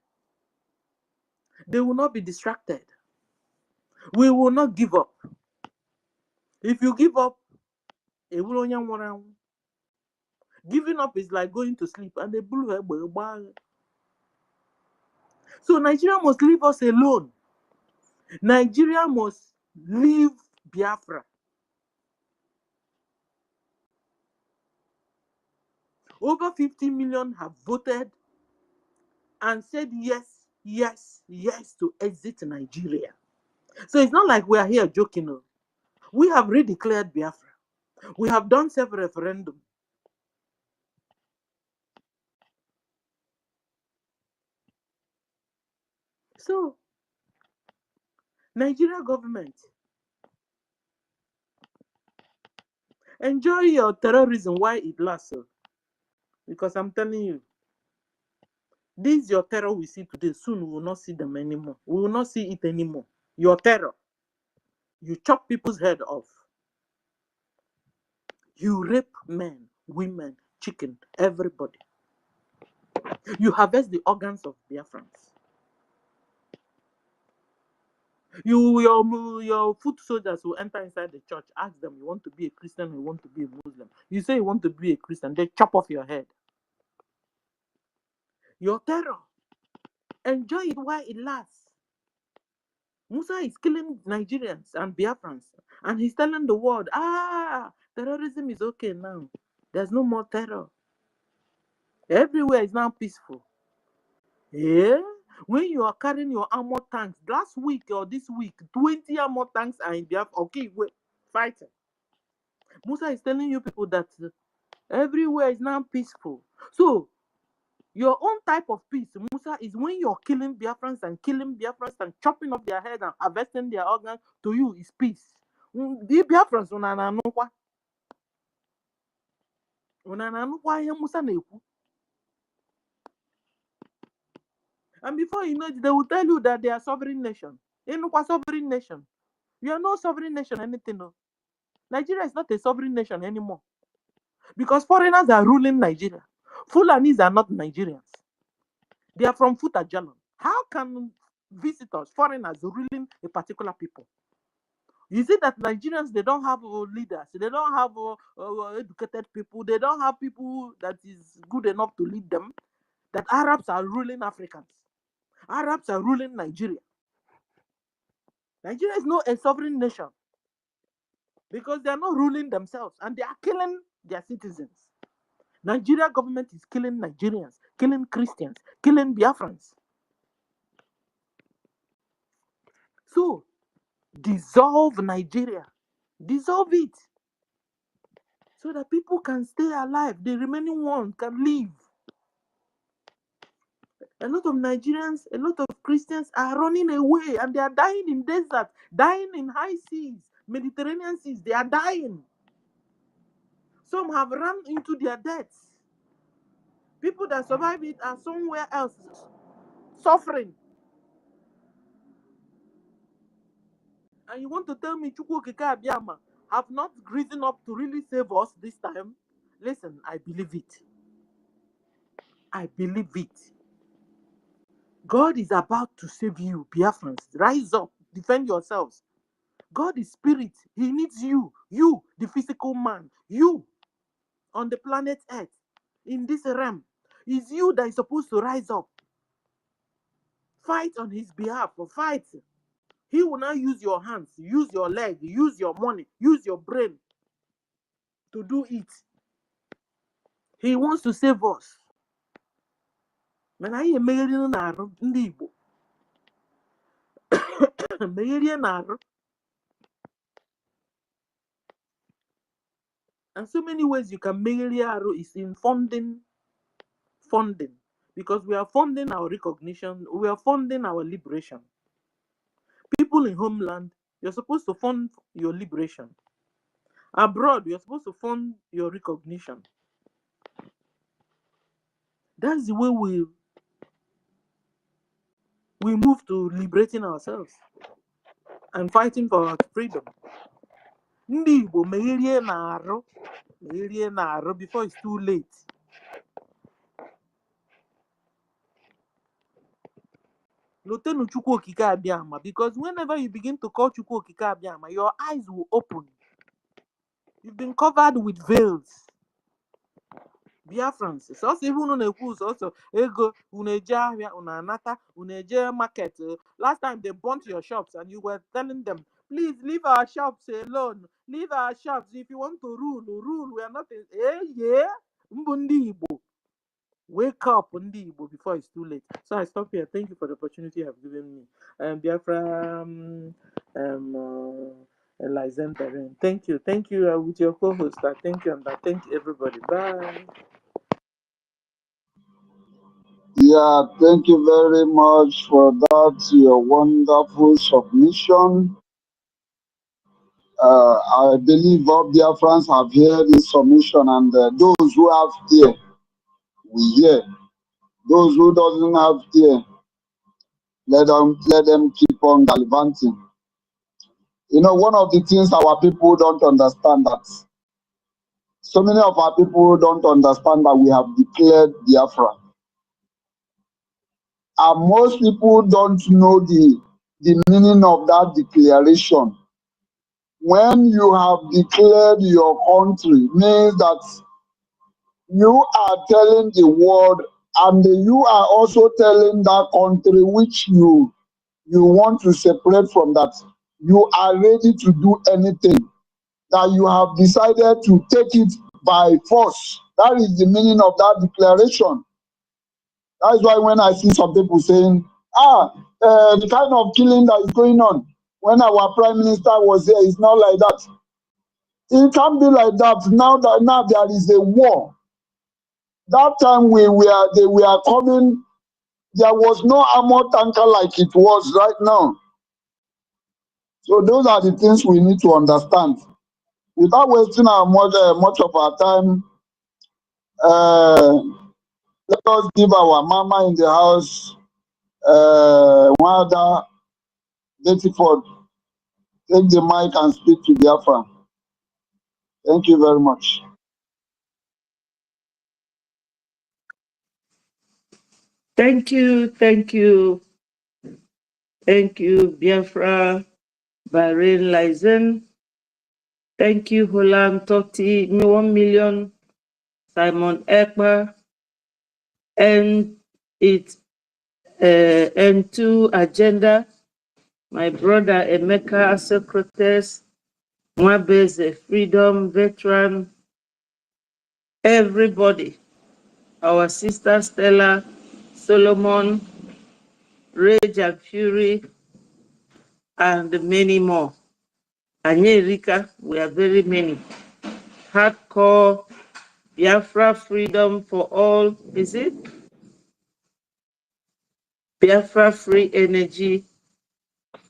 They will not be distracted. We will not give up. If you give up, giving up is like going to sleep and they blew her. So Nigeria must leave us alone. Nigeria must leave Biafra. Over 50 million have voted and said yes to exit Nigeria. So it's not like we are here joking. No. We have redeclared Biafra. We have done several referendums. So, Nigeria government, enjoy your terrorism while it lasts. Because I'm telling you, this your terror we see today. Soon we will not see them anymore. We will not see it anymore. Your terror. You chop people's head off. You rape men, women, chicken, everybody. You harvest the organs of Biafrans. Your foot soldiers will enter inside the church. Ask them, you want to be a Christian or you want to be a Muslim? You say you want to be a Christian, they chop off your head. Your terror. Enjoy it while it lasts. Musa is killing Nigerians and Biafrans. And he's telling the world, terrorism is okay now. There's no more terror. Everywhere is now peaceful. Yeah? When you are carrying your armor tanks, last week or this week, 20 armor tanks are in Biafra. Okay, wait, fighting. Musa is telling you people that everywhere is now peaceful. So, your own type of peace, Musa, is when you're killing Biafrans and chopping off their head and harvesting their organs. To you is peace. The Biafrans, Musa na-ekwu. And before you know it, they will tell you that they are sovereign nation. Sovereign nation. You are no sovereign nation, anything. No. Nigeria is not a sovereign nation anymore. Because foreigners are ruling Nigeria. Fulanis are not Nigerians. They are from Futajalon. How can visitors, foreigners, ruling a particular people? You see that Nigerians, they don't have leaders. They don't have educated people. They don't have people that is good enough to lead them. That Arabs are ruling Africans. Arabs are ruling Nigeria. Nigeria is not a sovereign nation because they are not ruling themselves and they are killing their citizens. Nigeria government is killing Nigerians, killing Christians, killing Biafrans. So, Dissolve Nigeria. Dissolve it. So that people can stay alive. The remaining ones can live. A lot of Nigerians, a lot of Christians are running away and they are dying in deserts, dying in high seas, Mediterranean seas. They are dying. Some have run into their deaths. People that survive it are somewhere else suffering. And you want to tell me Chukwu Okike Abiyama have not risen up to really save us this time? Listen, I believe it. I believe it. God is about to save you, Biafrans. Rise up, defend yourselves. God is spirit. He needs you, the physical man, you on the planet Earth, in this realm. It's you that is supposed to rise up. Fight on his behalf, or fight. He will now use your hands, use your leg, use your money, use your brain to do it. He wants to save us. Mana anyị emegherịrị n'arụ ndị Igbo. Megherie n'arụ. And so many ways you can megherie arụ is in funding. Because we are funding our recognition, we are funding our liberation. People in homeland, you're supposed to fund your liberation. Abroad, you're supposed to fund your recognition. That's the way we move to liberating ourselves and fighting for our freedom. Ndị Igbo megherie n'arụ before it's too late. Lotenu Chukwu Okike Abiyama, because whenever you begin to call Chukwu Okike Abiyama, your eyes will open. You've been covered with veils. Biafrans, so even on a cruise, also ego unejahia unanata uneje market. Last time they burnt your shops and you were telling them, please leave our shops alone. Leave our shops. If you want to rule. We are not in Mbundi Igbo. Wake up, Ndi Igbo, before it's too late. So I stop here. Thank you for the opportunity you have given me. Biafra Lizen Perrin. Thank you. Thank you with your co-host. Thank you, and thank you everybody. Bye.
Yeah, thank you very much for that, your wonderful submission. I believe all Biafrans have heard this submission, and those who have ear, we hear. Those who doesn't have ear, let them keep on gallivanting. You know, one of the things our people don't understand, that so many of our people don't understand that we have declared Biafra. And most people don't know the meaning of that declaration. When you have declared your country, means that you are telling the world, and you are also telling that country which you want to separate from, that you are ready to do anything, that you have decided to take it by force. That is the meaning of that declaration. That's why when I see some people saying, the kind of killing that is going on when our prime minister was there is not like that. It can't be like that. Now there is a war. That time they were coming, there was no armored tanker like it was right now. So those are the things we need to understand. Without wasting much of our time, let us give our mama in the house, Wada Bettyford, take the mic and speak to Biafra. Thank you very much.
Thank you, Biafra, Bahrain Lizen. Thank you, Holam Toti, 1 million, Simon Ekpa, and it's N2 agenda. My brother Emeka Socrates, Mwabeze Freedom Veteran, everybody. Our sister Stella, Solomon, Rage and Fury,
and many more. Anyerika, we are very many. Hardcore, Biafra Freedom for All, is it? Biafra Free Energy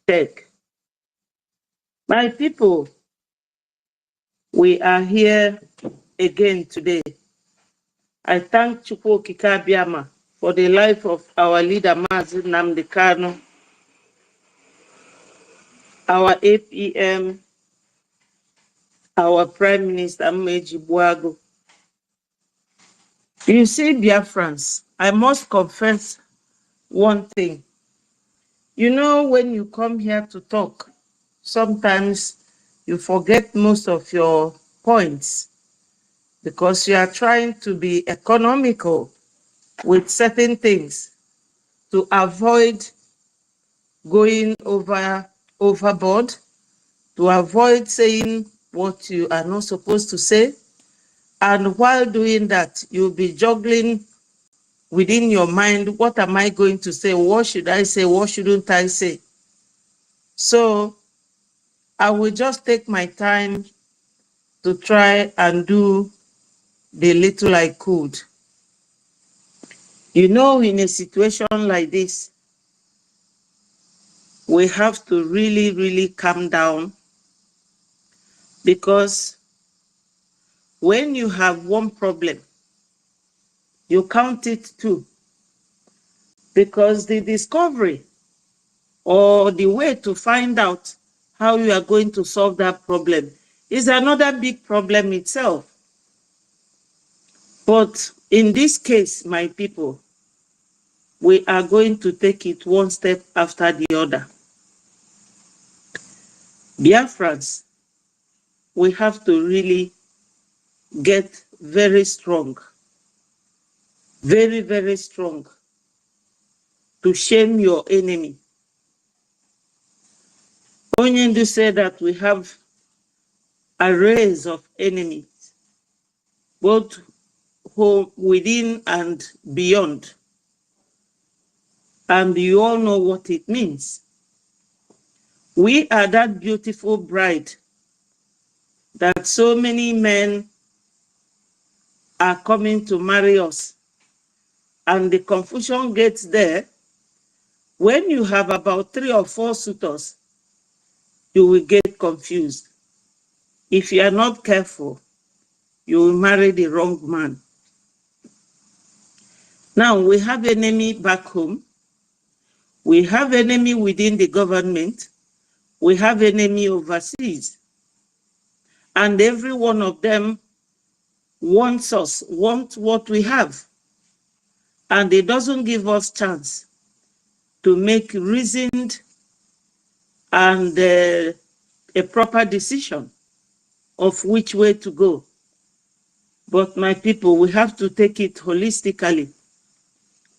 Tech. My people, we are here again today. I thank Chukwu Okike-Abịama for the life of our leader, Mazi Nnamdi Kanu, our APM, our Prime Minister, Mmeji Buago. You see, Biafrans, I must confess one thing. You know, when you come here to talk, sometimes you forget most of your points because you are trying to be economical with certain things to avoid going overboard, to avoid saying what you are not supposed to say. And while doing that, you'll be juggling within your mind, what am I going to say? What should I say? What shouldn't I say? So I will just take my time to try and do the little I could. You know, in a situation like this, we have to really, really calm down, because when you have one problem, you count it two, because the discovery or the way to find out how you are going to solve that problem is another big problem itself. But in this case, my people, we are going to take it one step after the other. Biafrans, we have to really get very strong, very, very strong, to shame your enemy. Onyendu said that we have arrays of enemies, both home, within and beyond. And you all know what it means. We are that beautiful bride that so many men are coming to marry us. And the confusion gets there when you have about 3 or 4 suitors, you will get confused. If you are not careful, you will marry the wrong man. Now, we have enemy back home. We have enemy within the government. We have enemy overseas. And every one of them wants us, wants what we have. And it doesn't give us chance to make reasoned and a proper decision of which way to go. But my people, we have to take it holistically.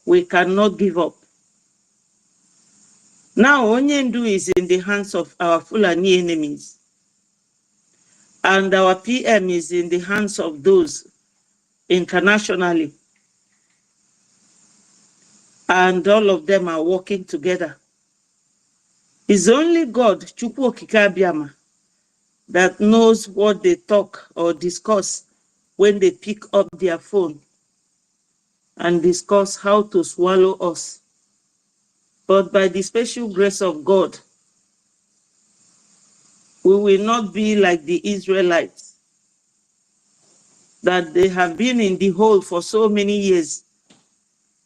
We cannot give up. Now, Onyendu is in the hands of our Fulani enemies. And our PM is in the hands of those internationally. And all of them are working together. It's only God, Chukwu Okike-Abịama, that knows what they talk or discuss when they pick up their phone and discuss how to swallow us. But by the special grace of God, we will not be like the Israelites, that they have been in the hole for so many years.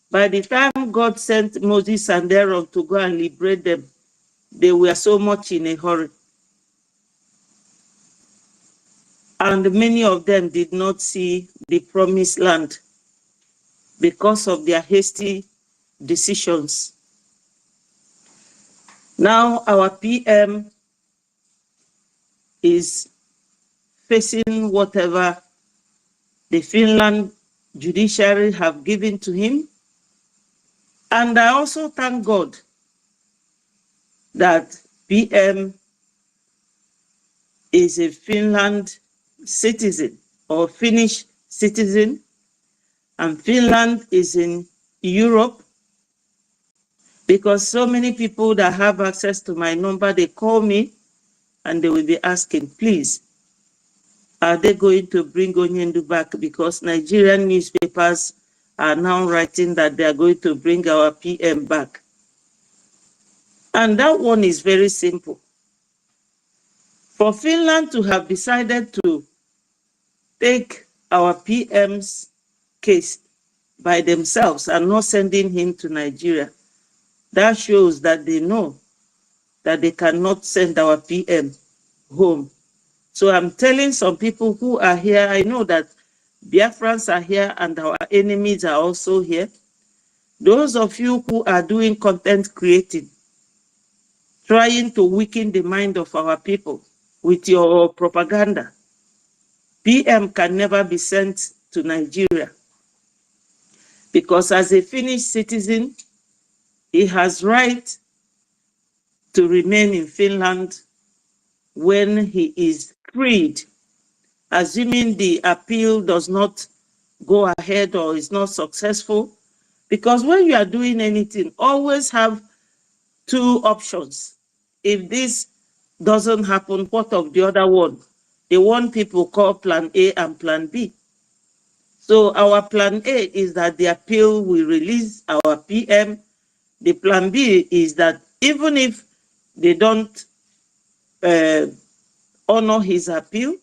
By the time God sent Moses and Aaron to go and liberate them, they were so much in a hurry. And many of them did not see the promised land because of their hasty decisions. Now our PM is facing whatever the Finland judiciary have given to him. And I also thank God that PM is a Finland citizen or Finnish citizen, and Finland is in Europe, Because so many people that have access to my number, they call me and they will be asking, please, are they going to bring Onyendu back? Because Nigerian newspapers are now writing that they are going to bring our PM back. And that one is very simple. For Finland to have decided to take our PM's case by themselves and not sending him to Nigeria, that shows that they know that they cannot send our PM home. So I'm telling some people who are here, I know that Biafrans are here and our enemies are also here. Those of you who are doing content creating, trying to weaken the mind of our people with your propaganda, PM can never be sent to Nigeria. Because as a Finnish citizen, he has right to remain in Finland when he is freed, assuming the appeal does not go ahead or is not successful. Because when you are doing anything, always have two options. If this doesn't happen, what of the other one? The one people call plan A and plan B. So our plan A is that the appeal will release our PM. The plan B is that even if they don't honor his appeal,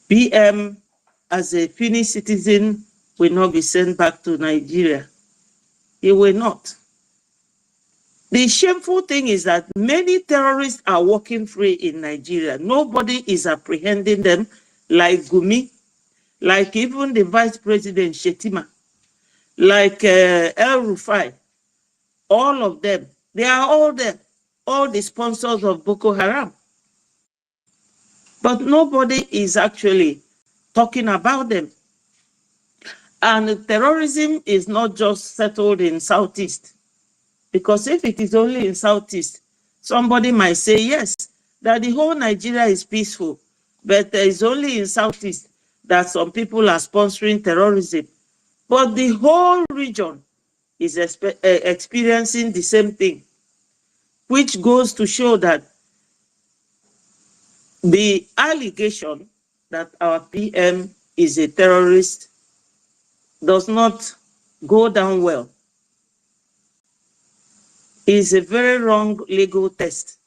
PM as a Finnish citizen will not be sent back to Nigeria. He will not. The shameful thing is that many terrorists are walking free in Nigeria. Nobody is apprehending them, like Gumi, like even the Vice President Shetima, like El Rufai. All of them, they are all there, all the sponsors of Boko Haram. But nobody is actually talking about them. And terrorism is not just settled in Southeast. Because if it is only in Southeast, somebody might say, yes, that the whole Nigeria is peaceful, but there is only in Southeast that some people are sponsoring terrorism. But the whole region is experiencing the same thing, which goes to show that the allegation that our PM is a terrorist does not go down well. It's a very wrong legal test.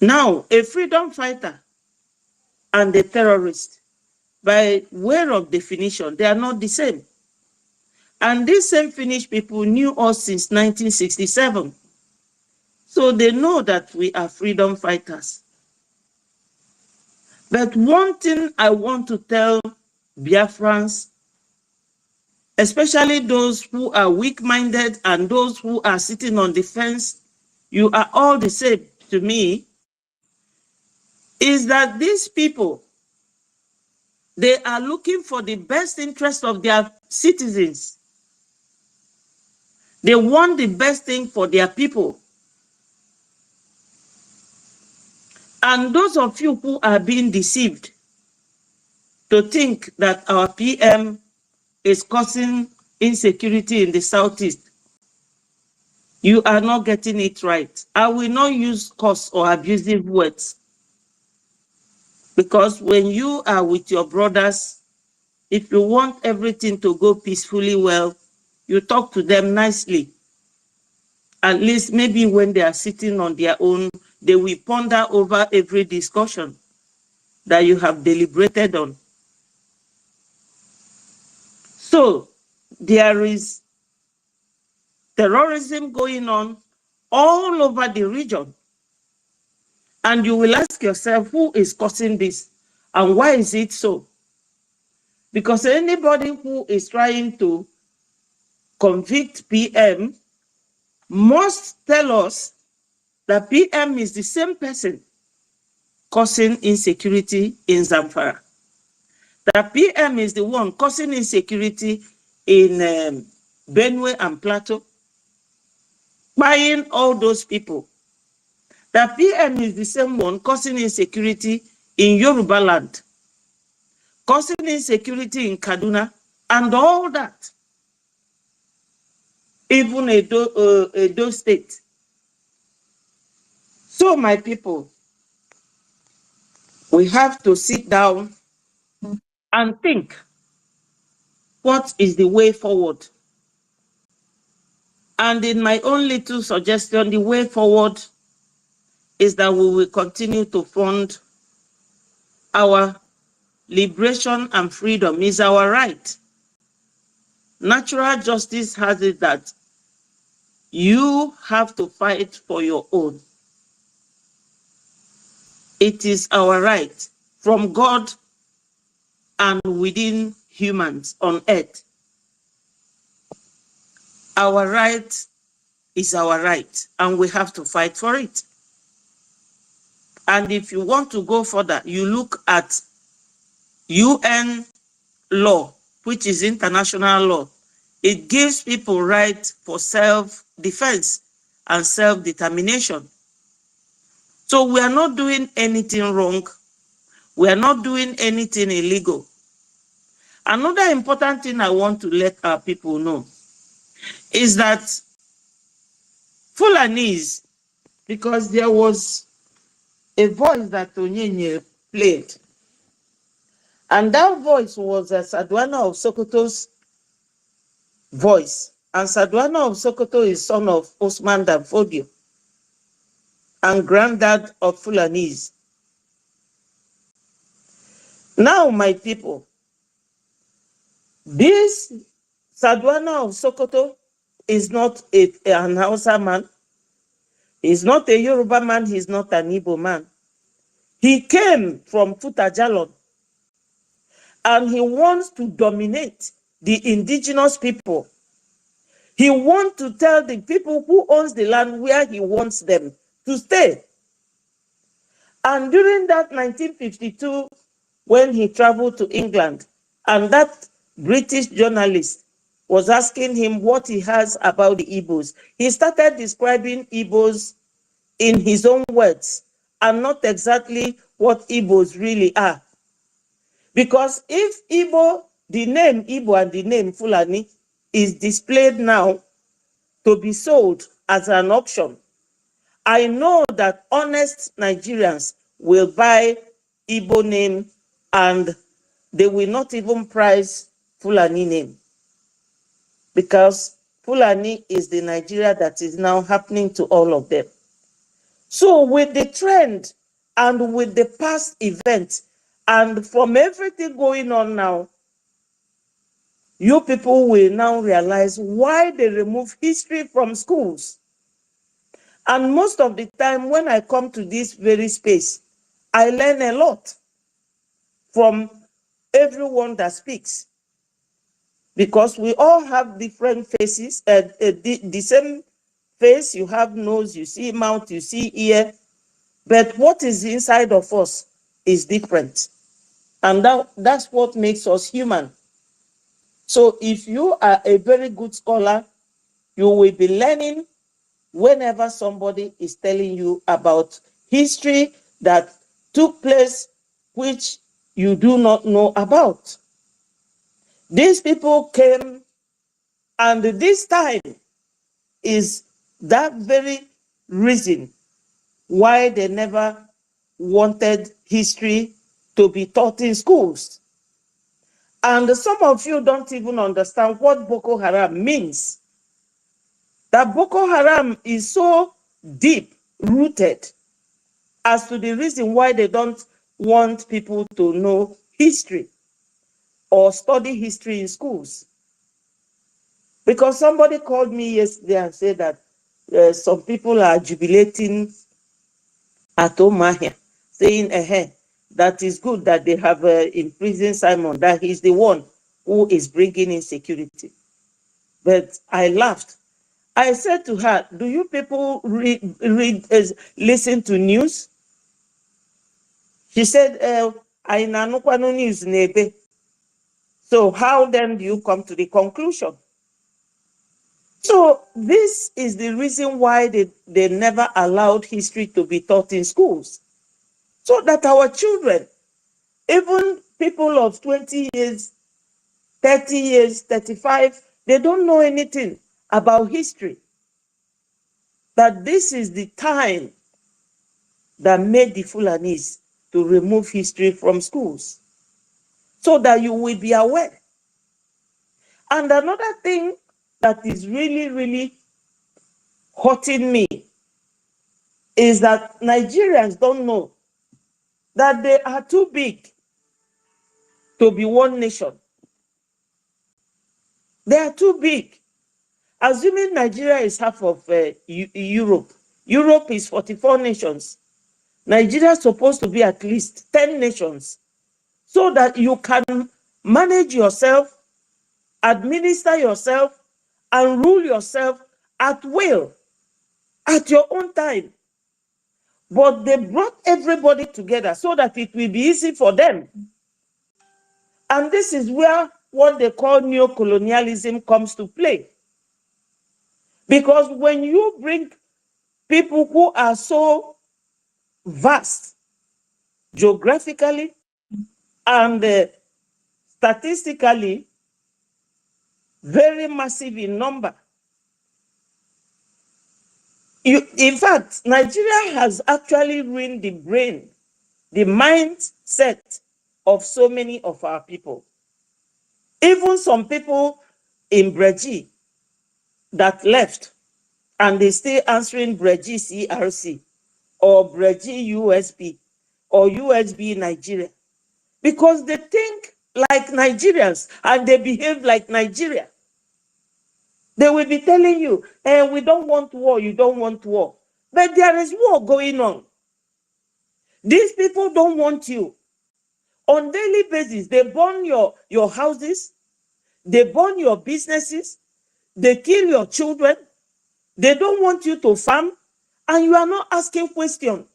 Now, a freedom fighter and a terrorist, by way of definition, they are not the same. And these same Finnish people knew us since 1967. So they know that we are freedom fighters. But one thing I want to tell Biafrans, especially those who are weak-minded and those who are sitting on the fence, you are all the same to me, is that these people, they are looking for the best interest of their citizens. They want the best thing for their people. And those of you who are being deceived to think that our PM is causing insecurity in the Southeast, you are not getting it right. I will not use coarse or abusive words. Because when you are with your brothers, if you want everything to go peacefully well, you talk to them nicely. At least maybe when they are sitting on their own, they will ponder over every discussion that you have deliberated on. So there is terrorism going on all over the region. And you will ask yourself, who is causing this? And why is it so? Because anybody who is trying to convict PM must tell us that PM is the same person causing insecurity in Zamfara. That PM is the one causing insecurity in Benue and Plateau, buying all those people. That PM is the same one causing insecurity in Yoruba land, causing insecurity in Kaduna, and all that. even Edo State. So, my people, we have to sit down and think, what is the way forward? And in my own little suggestion, the way forward is that we will continue to fund our liberation and freedom. Is our right. Natural justice has it that you have to fight for your own. It is our right from God and within humans on earth. Our right is our right, and we have to fight for it. And if you want to go further, you look at UN law, which is international law. It gives people right for self-defense and self-determination. So we are not doing anything wrong. We are not doing anything illegal. Another important thing I want to let our people know is that Fulanese, because there was a voice that Onyenye played, and that voice was Sadwana of Sokoto's voice. And Sadwana of Sokoto is son of Osman Danfodio and granddad of Fulanese. Now, my people, this Sadwana of Sokoto is not an Hausa man. He's not a Yoruba man. He's not an Igbo man. He came from Futajalon, and he wants to dominate the indigenous people. He wants to tell the people who owns the land where he wants them to stay. And during that 1952, when he traveled to England, and that British journalist was asking him what he has about the Igbos, he started describing Igbos in his own words and not exactly what Igbos really are. Because if Igbo, the name Igbo and the name Fulani is displayed now to be sold as an auction, I know that honest Nigerians will buy Igbo name and they will not even price Fulani name, because Fulani is the Nigeria that is now happening to all of them. So with the trend and with the past events and from everything going on now, you people will now realize why they remove history from schools. And most of the time when I come to this very space, I learn a lot from everyone that speaks, because we all have different faces, the same face. You have nose, you see mouth, you see ear, but what is inside of us is different. And that's what makes us human. So if you are a very good scholar, you will be learning whenever somebody is telling you about history that took place which you do not know about. These people came, and this time is that very reason why they never wanted history to be taught in schools. And some of you don't even understand what Boko Haram means. That Boko Haram is so deep rooted as to the reason why they don't want people to know history or study history in schools. Because somebody called me yesterday and said that some people are jubilating at Omahia, saying, that is good that they have imprisoned Simon, that he's the one who is bringing insecurity. But I laughed. I said to her, do you people listen to news? She said, I no news nebe. So how then do you come to the conclusion? So this is the reason why they never allowed history to be taught in schools. So that our children, even people of 20 years, 30 years, 35, they don't know anything about history, that this is the time that made the Fulanis to remove history from schools, so that you will be aware. And another thing that is really, really hurting me is that Nigerians don't know that they are too big to be one nation. They are too big. Assuming Nigeria is half of Europe, Europe is 44 nations. Nigeria is supposed to be at least 10 nations, so that you can manage yourself, administer yourself, and rule yourself at will, at your own time. But they brought everybody together so that it will be easy for them. And this is where what they call neocolonialism comes to play. Because when you bring people who are so vast geographically and statistically very massive in number, in fact, Nigeria has actually ruined the brain, the mindset of so many of our people. Even some people in Brgie that left, and they still answering Brgie CRC or Brgie USB or USB Nigeria, because they think like Nigerians and they behave like Nigeria. They will be telling you, we don't want war, you don't want war. But there is war going on. These people don't want you. On daily basis, they burn your houses, they burn your businesses, they kill your children, they don't want you to farm, and you are not asking questions.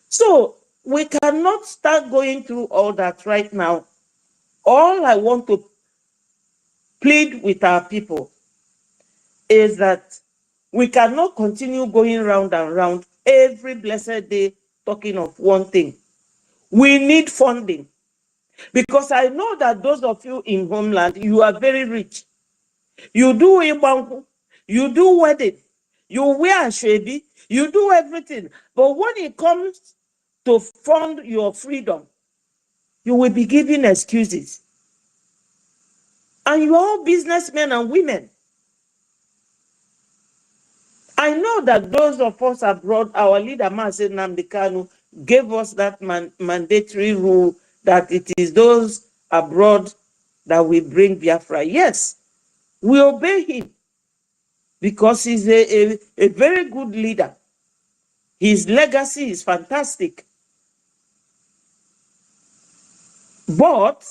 So we cannot start going through all that right now. All I want to plead with our people is that we cannot continue going round and round every blessed day talking of one thing. We need funding, because I know that those of you in homeland, you are very rich. You do ibanku, you do wedding, you wear ashwebi, you do everything. But when it comes to fund your freedom, you will be giving excuses. And you are all businessmen and women. I know that those of us abroad, our leader, Nnamdi Kanu, gave us that mandatory rule that it is those abroad that will bring Biafra. Yes, we obey him because he's a very good leader. His legacy is fantastic. But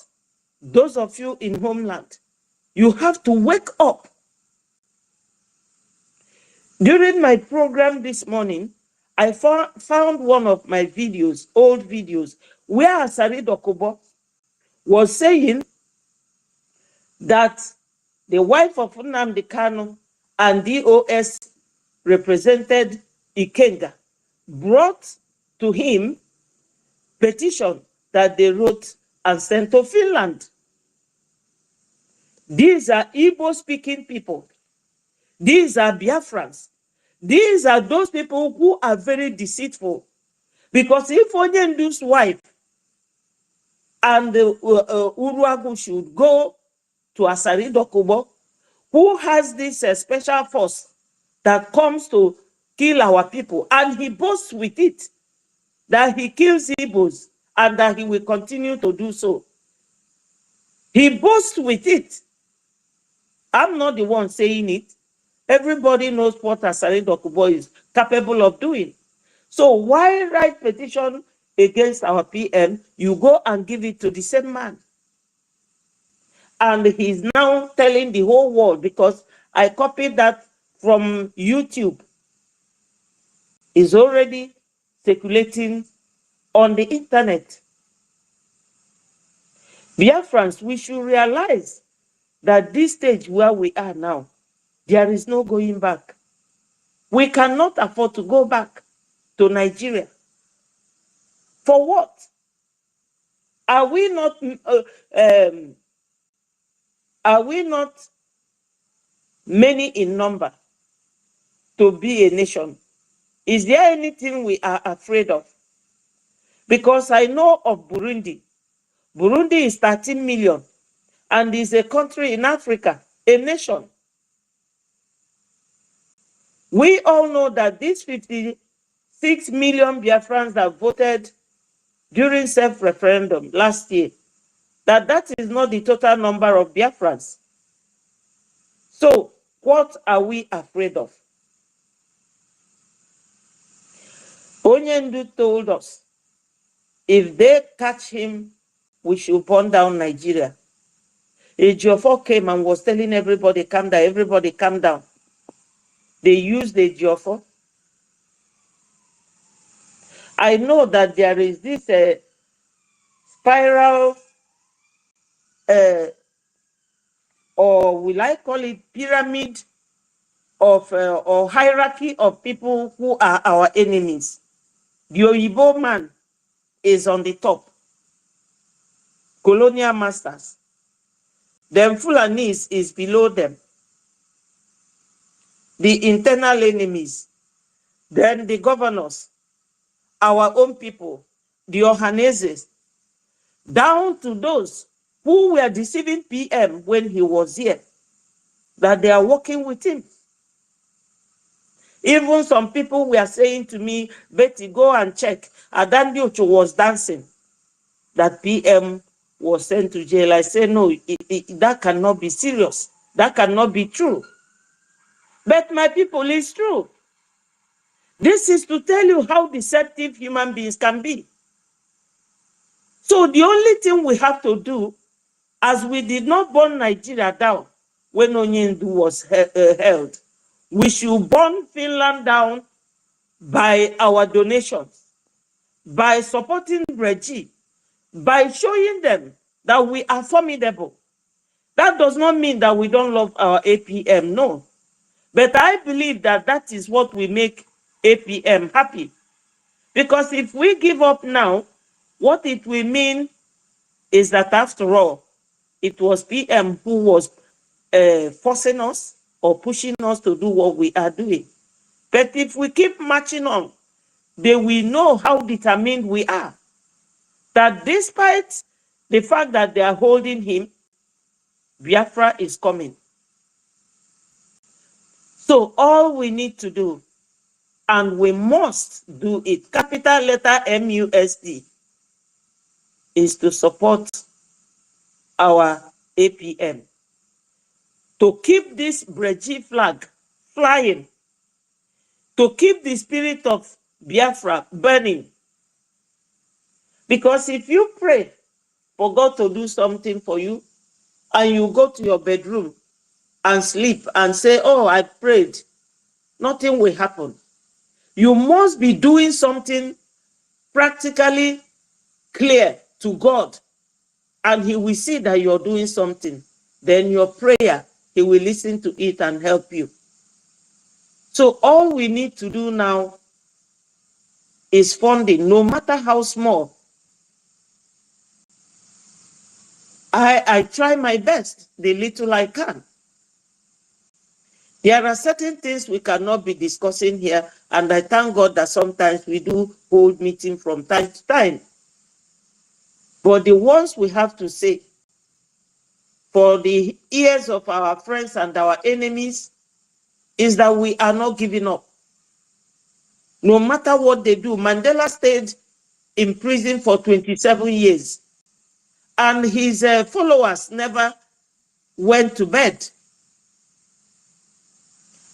those of you in homeland, you have to wake up. During my program this morning, I found one of my videos, old videos, where Asari Dokubo was saying that the wife of Nnamdi Kanu and DOS represented Ikenga brought to him petition that they wrote and sent to Finland. These are Igbo-speaking people. These are Biafrans. These are those people who are very deceitful. Because if Onyendu's wife and Uruagu should go to Asari Dokubo, who has this special force that comes to kill our people, and he boasts with it that he kills Igbos and that he will continue to do so. He boasts with it. I'm not the one saying it. Everybody knows what Asari Dokubo is capable of doing. So why write petition against our PM? You go and give it to the same man. And he's now telling the whole world, because I copied that from YouTube. It's already circulating on the internet. Biafrans, we should realize that this stage where we are now, there is no going back. We cannot afford to go back to Nigeria. For what? Are we not many in number, to be a nation. Is there anything we are afraid of? Because I know of Burundi. Burundi is 13 million and is a country in Africa, a nation. We all know that these 56 million Biafrans that voted during self-referendum last year, that is not the total number of Biafrans. So what are we afraid of? Onyendu told us, if they catch him, we should burn down Nigeria. Ejiofor came and was telling everybody, calm down, everybody calm down. They used Ejiofor. I know that there is this spiral, or will I call it pyramid of, or hierarchy of people who are our enemies. The Oyibo man is on the top. Colonial masters. Then Fulanis is below them. The internal enemies. Then the governors, our own people, the Ohaneses, down to those who were deceiving PM when he was here, that they are working with him. Even some people were saying to me, Betty, go and check. Adandi Ocho was dancing, that PM was sent to jail. I said, no, that cannot be serious. That cannot be true. But my people, it's true. This is to tell you how deceptive human beings can be. So the only thing we have to do, as we did not burn Nigeria down when Onyendu was held, we should burn Finland down by our donations, by supporting Brgie, by showing them that we are formidable. That does not mean that we don't love our APM, no. But I believe that that is what will make APM happy. Because if we give up now, what it will mean is that after all, it was PM who was forcing us or pushing us to do what we are doing. But if we keep marching on, they will know how determined we are. That despite the fact that they are holding him, Biafra is coming. So all we need to do, and we must do it, capital letter MUSD, is to support our APM. To keep this Brgie flag flying, to keep the spirit of Biafra burning. Because if you pray for God to do something for you, and you go to your bedroom and sleep and say, oh, I prayed, nothing will happen. You must be doing something practically clear to God, and he will see that you're doing something. Then your prayer, he will listen to it and help you. So all we need to do now is funding, no matter how small. I try my best, the little I can. There are certain things we cannot be discussing here, and I thank God that sometimes we do hold meetings from time to time. But the ones we have to say, for the ears of our friends and our enemies, is that we are not giving up. No matter what they do, Mandela stayed in prison for 27 years, and his followers never went to bed.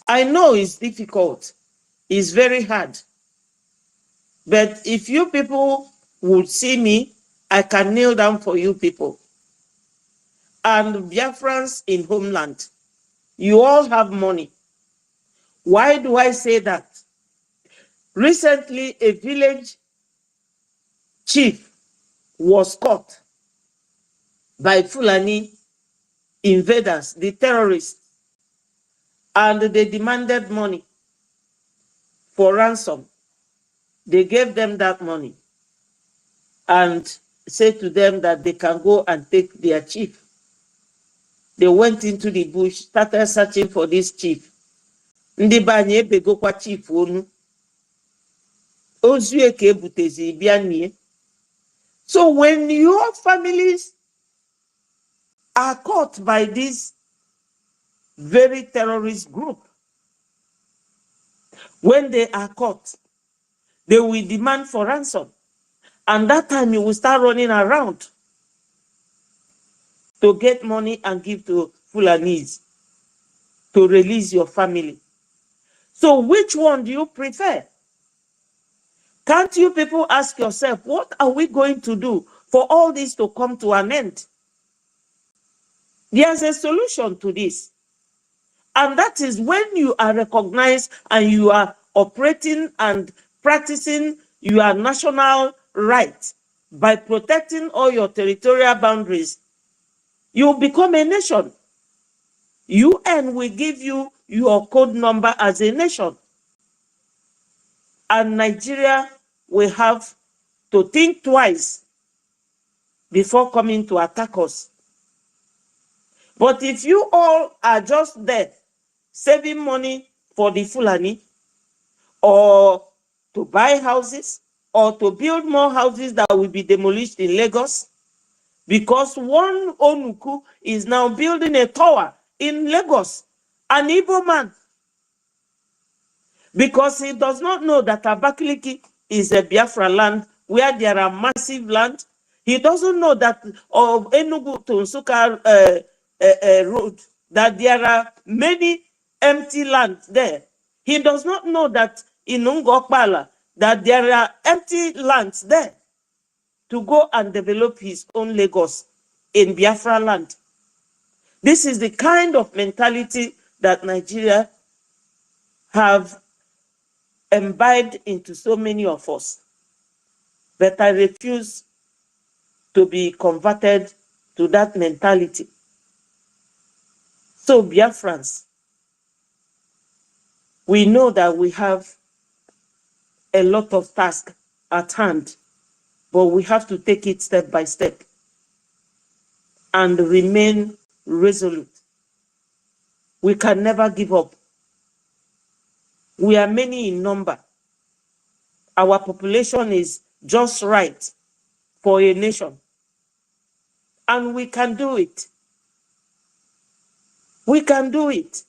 I know it's difficult, it's very hard, but if you people would see me, I can kneel down for you people. And Biafrans in homeland, you all have money. Why do I say that? Recently, a village chief was caught by Fulani invaders, the terrorists, and they demanded money for ransom. They gave them that money and said to them that they can go and take their chief. they went into the bush, started searching for this chief. Ndị banye begokwa chief onu. Ozu eke butezi bianie. So when your families are caught by this very terrorist group, when they are caught, they will demand for ransom. And that time you will start running around to get money and give to Fulanis to release your family. So which one do you prefer? Can't you people ask yourself, what are we going to do for all this to come to an end? There's a solution to this. And that is when you are recognized and you are operating and practicing your national rights by protecting all your territorial boundaries, you become a nation. UN will give you your code number as a nation. And Nigeria will have to think twice before coming to attack us. But if you all are just there saving money for the Fulani, or to buy houses, or to build more houses that will be demolished in Lagos, because one Onuku is now building a tower in Lagos, an Igbo man, because he does not know that Abakaliki is a Biafra land where there are massive land. He doesn't know that of Enugu to Nsukka road, that there are many empty lands there. He does not know that in Ngokpala, that there are empty lands there to go and develop his own Lagos in Biafra land. This is the kind of mentality that Nigeria have imbibed into so many of us. But I refuse to be converted to that mentality. So Biafrans, we know that we have a lot of tasks at hand, but we have to take it step by step and remain resolute. We can never give up. We are many in number. Our population is just right for a nation. And we can do it. We can do it.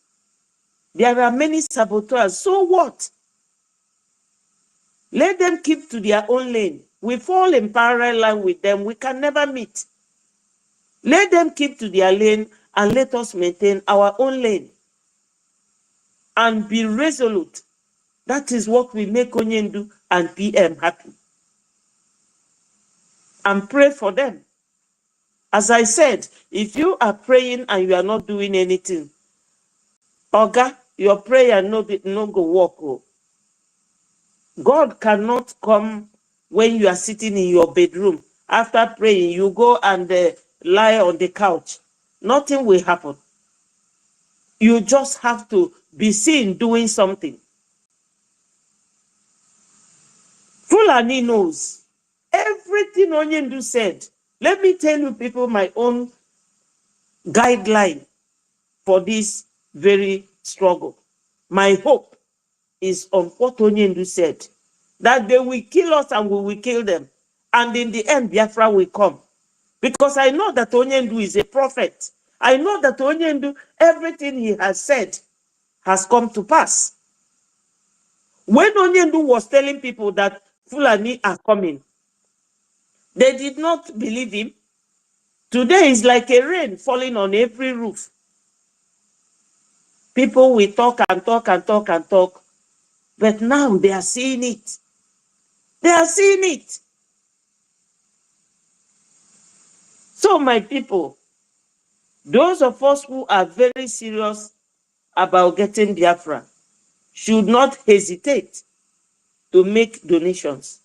There are many saboteurs. So what? Let them keep to their own lane. We fall in parallel line with them. We can never meet. Let them keep to their lane and let us maintain our own lane. And be resolute. That is what will make Onyendu and PM happy. And pray for them. As I said, if you are praying and you are not doing anything, Oga, your prayer no go work. Oh. God cannot come when you are sitting in your bedroom. After praying, you go and lie on the couch. Nothing will happen. You just have to be seen doing something. Fulani knows everything Onyendu said. Let me tell you people my own guideline for this very struggle. My hope is on what Onyendu said, that they will kill us and we will kill them. And in the end, Biafra will come. Because I know that Onyendu is a prophet. I know that Onyendu, everything he has said has come to pass. When Onyendu was telling people that Fulani are coming, they did not believe him. Today is like a rain falling on every roof. People will talk and talk and talk and talk, but now they are seeing it. They are seeing it. So my people, those of us who are very serious about getting Biafra should not hesitate to make donations,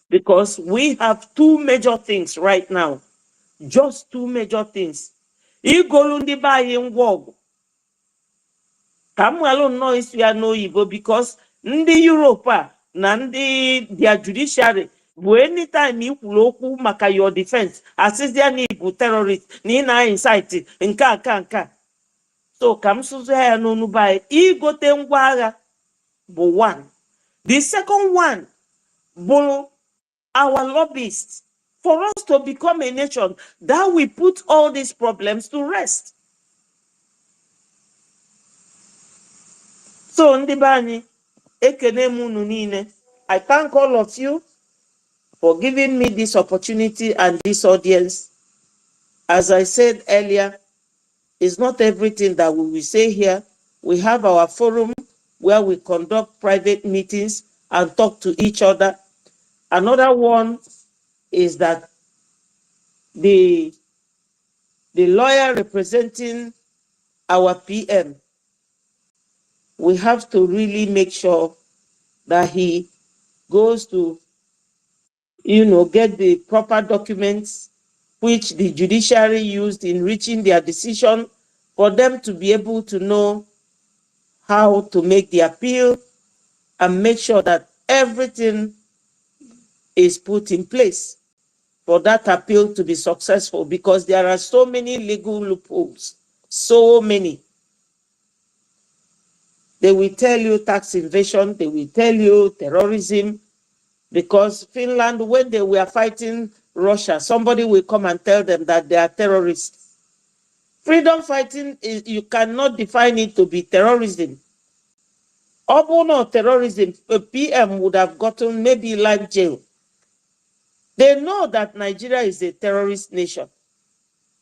because we have two major things right now. Just two major things. Igolundi buying wog. Kamwalo no is we are no Igbo, because ndi Europa na ndi their judiciary bu anytime you maka your defense, assist their Igbo terrorists, ni na incite nka. So kamsuzo ya n'onu by igote ngwa agha bụ one. The second one bụ our lobbyists, for us to become a nation that will put all these problems to rest. So ndị be anyị, ekene m unu niile. I thank all of you for giving me this opportunity and this audience. As I said earlier, it's not everything that we will say here. We have our forum where we conduct private meetings and talk to each other. Another one is that the lawyer representing our PM, we have to really make sure that he goes to, get the proper documents which the judiciary used in reaching their decision for them to be able to know how to make the appeal and make sure that everything is put in place for that appeal to be successful, because there are so many legal loopholes, so many. They will tell you tax invasion, they will tell you terrorism, because Finland, when they were fighting Russia, somebody will come and tell them that they are terrorists. Freedom fighting, you cannot define it to be terrorism. Although not terrorism, a PM would have gotten maybe life jail. They know that Nigeria is a terrorist nation.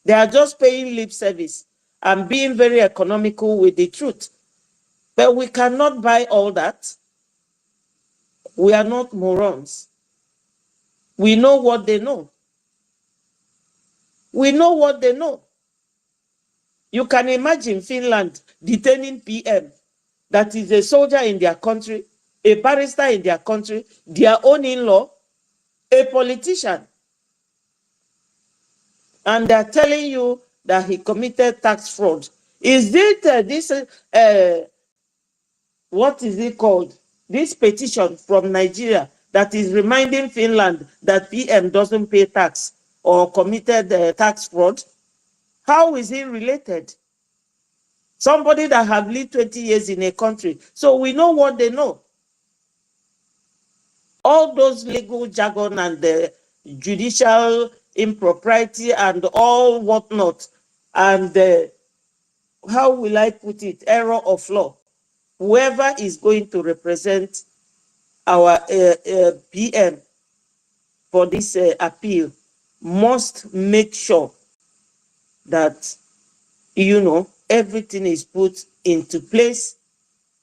They are just paying lip service and being very economical with the truth. But we cannot buy all that. We are not morons. We know what they know. We know what they know. You can imagine Finland detaining PM that is a soldier in their country, a barrister in their country, their own in-law, a politician. And they're telling you that he committed tax fraud. Is it what is it called? This petition from Nigeria that is reminding Finland that PM doesn't pay tax or committed tax fraud? How is it related? Somebody that have lived 20 years in a country. So we know what they know. All those legal jargon and the judicial impropriety and all whatnot, and how will I put it, error of law. Whoever is going to represent our PM for this appeal must make sure that, everything is put into place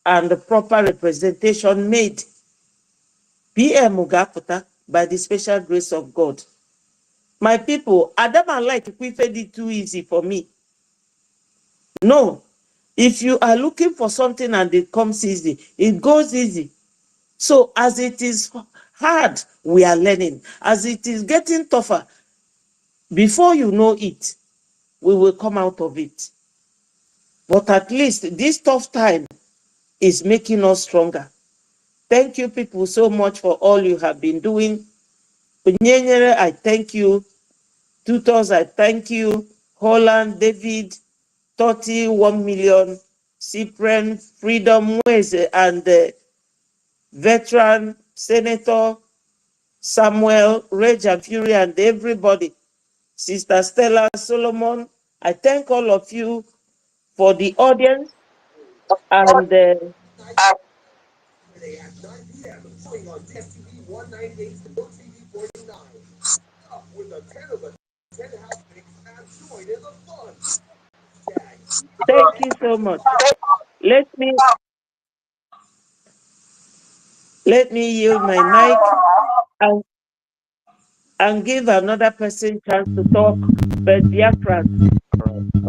and the proper representation made. PM Mugaputa, by the special grace of God. My people, Adam and like if we fed it too easy for me. No. If you are looking for something and it comes easy, it goes easy. So as it is hard, we are learning. As it is getting tougher, before you know it, we will come out of it. But at least this tough time is making us stronger. Thank you people so much for all you have been doing. Unyenyere, I thank you. Tutors, I thank you. Holland, David, 31 million. Cyprian, Freedom, Mweze, and Veteran, Senator, Samuel, Rage and Fury, and everybody. Sister Stella, Solomon, I thank all of you for the audience. And thank you so much. Let me yield my mic and give another person chance to talk. But Biafra,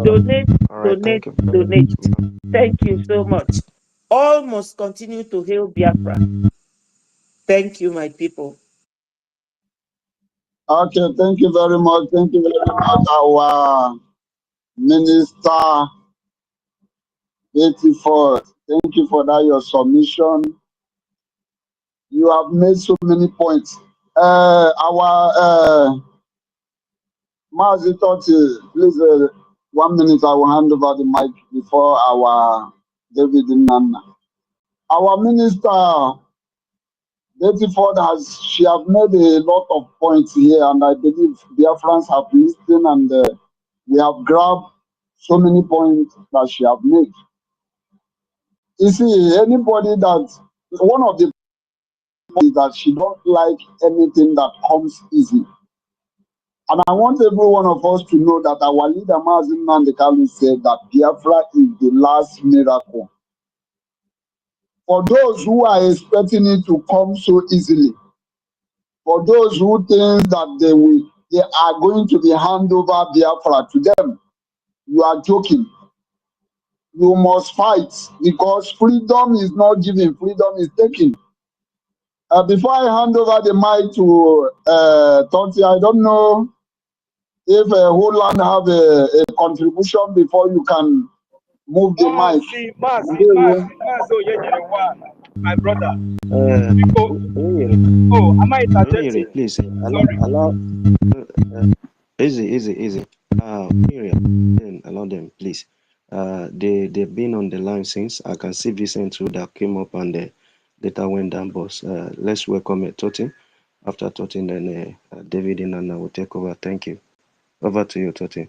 donate. Thank you so much. All must continue to hail Biafra. Thank you, my people.
Okay, thank you very much. Thank you very much, our Minister 84. Thank you for that, your submission. You have made so many points. Our Mazi Toti, please, 1 minute, I will hand over the mic before our David Nana. Our minister, Betty Ford, she have made a lot of points here, and I believe Biafrans have listened, and we have grabbed so many points that she have made. You see, anybody that, one of the points is that she don't like anything that comes easy. And I want every one of us to know that our leader, Mazi Nnamdi Kanu, said that Biafra is the last miracle. For those who are expecting it to come so easily, for those who think that they are going to be hand over Biafra to them, you are joking. You must fight, because freedom is not given, freedom is taken. Before I hand over the mic to Tonti, I don't know if Holland have a contribution before you can move the mic.
See, my brother. Oh, am I interjecting?
Please
Sorry.
allow easy. Allow them, please. They've been on the line since. I can see Vincent too that came up and later went down, boss. Let's welcome Totin. After Totin, then David and Anna will take over. Thank you. Over to you, Totin.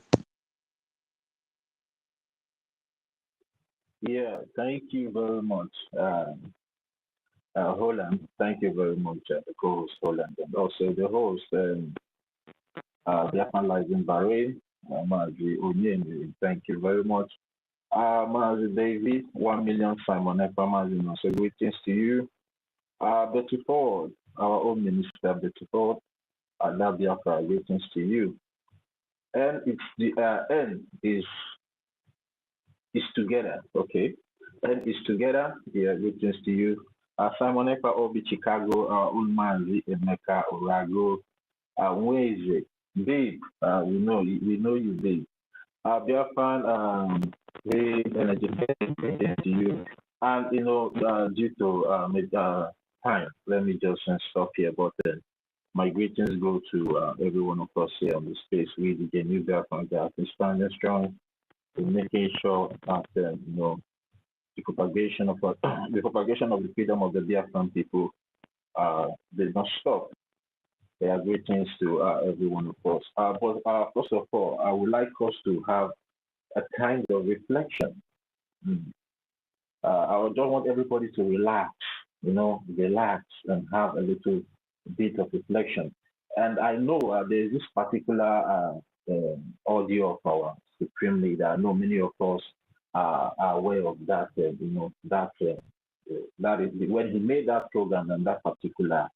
Yeah, thank you very much, Holland. Thank you very much, the co-host Holland, and also the host, Biafran Live in Bahrain, Mazi Onyeni. Thank you very much. Mazi David, 1 million Simon Ekpa, Mazi, so greetings to you. Betty Ford, our own minister, Betty Ford, Biafra, greetings to you. And it's the N is together, okay? N is together, yeah, greetings to you. Simon Ekpa, Obi Chicago, Ulmanzi, Emeka, Orago, Weze, Babe, we know you, Babe. Biafran, very energetic to you. And, due to time, let me just stop here. But my greetings go to every one of us here on the space. We, the new Biafran, that is standing strong in making sure that, the propagation of the freedom of the Biafran people did not stop. There are greetings to every one of us. But first of all, I would like us to have a kind of reflection. I just want everybody to relax, relax and have a little bit of reflection. And I know there's this particular audio of our Supreme Leader. I know many of us are aware of that, that is when he made that program and that particular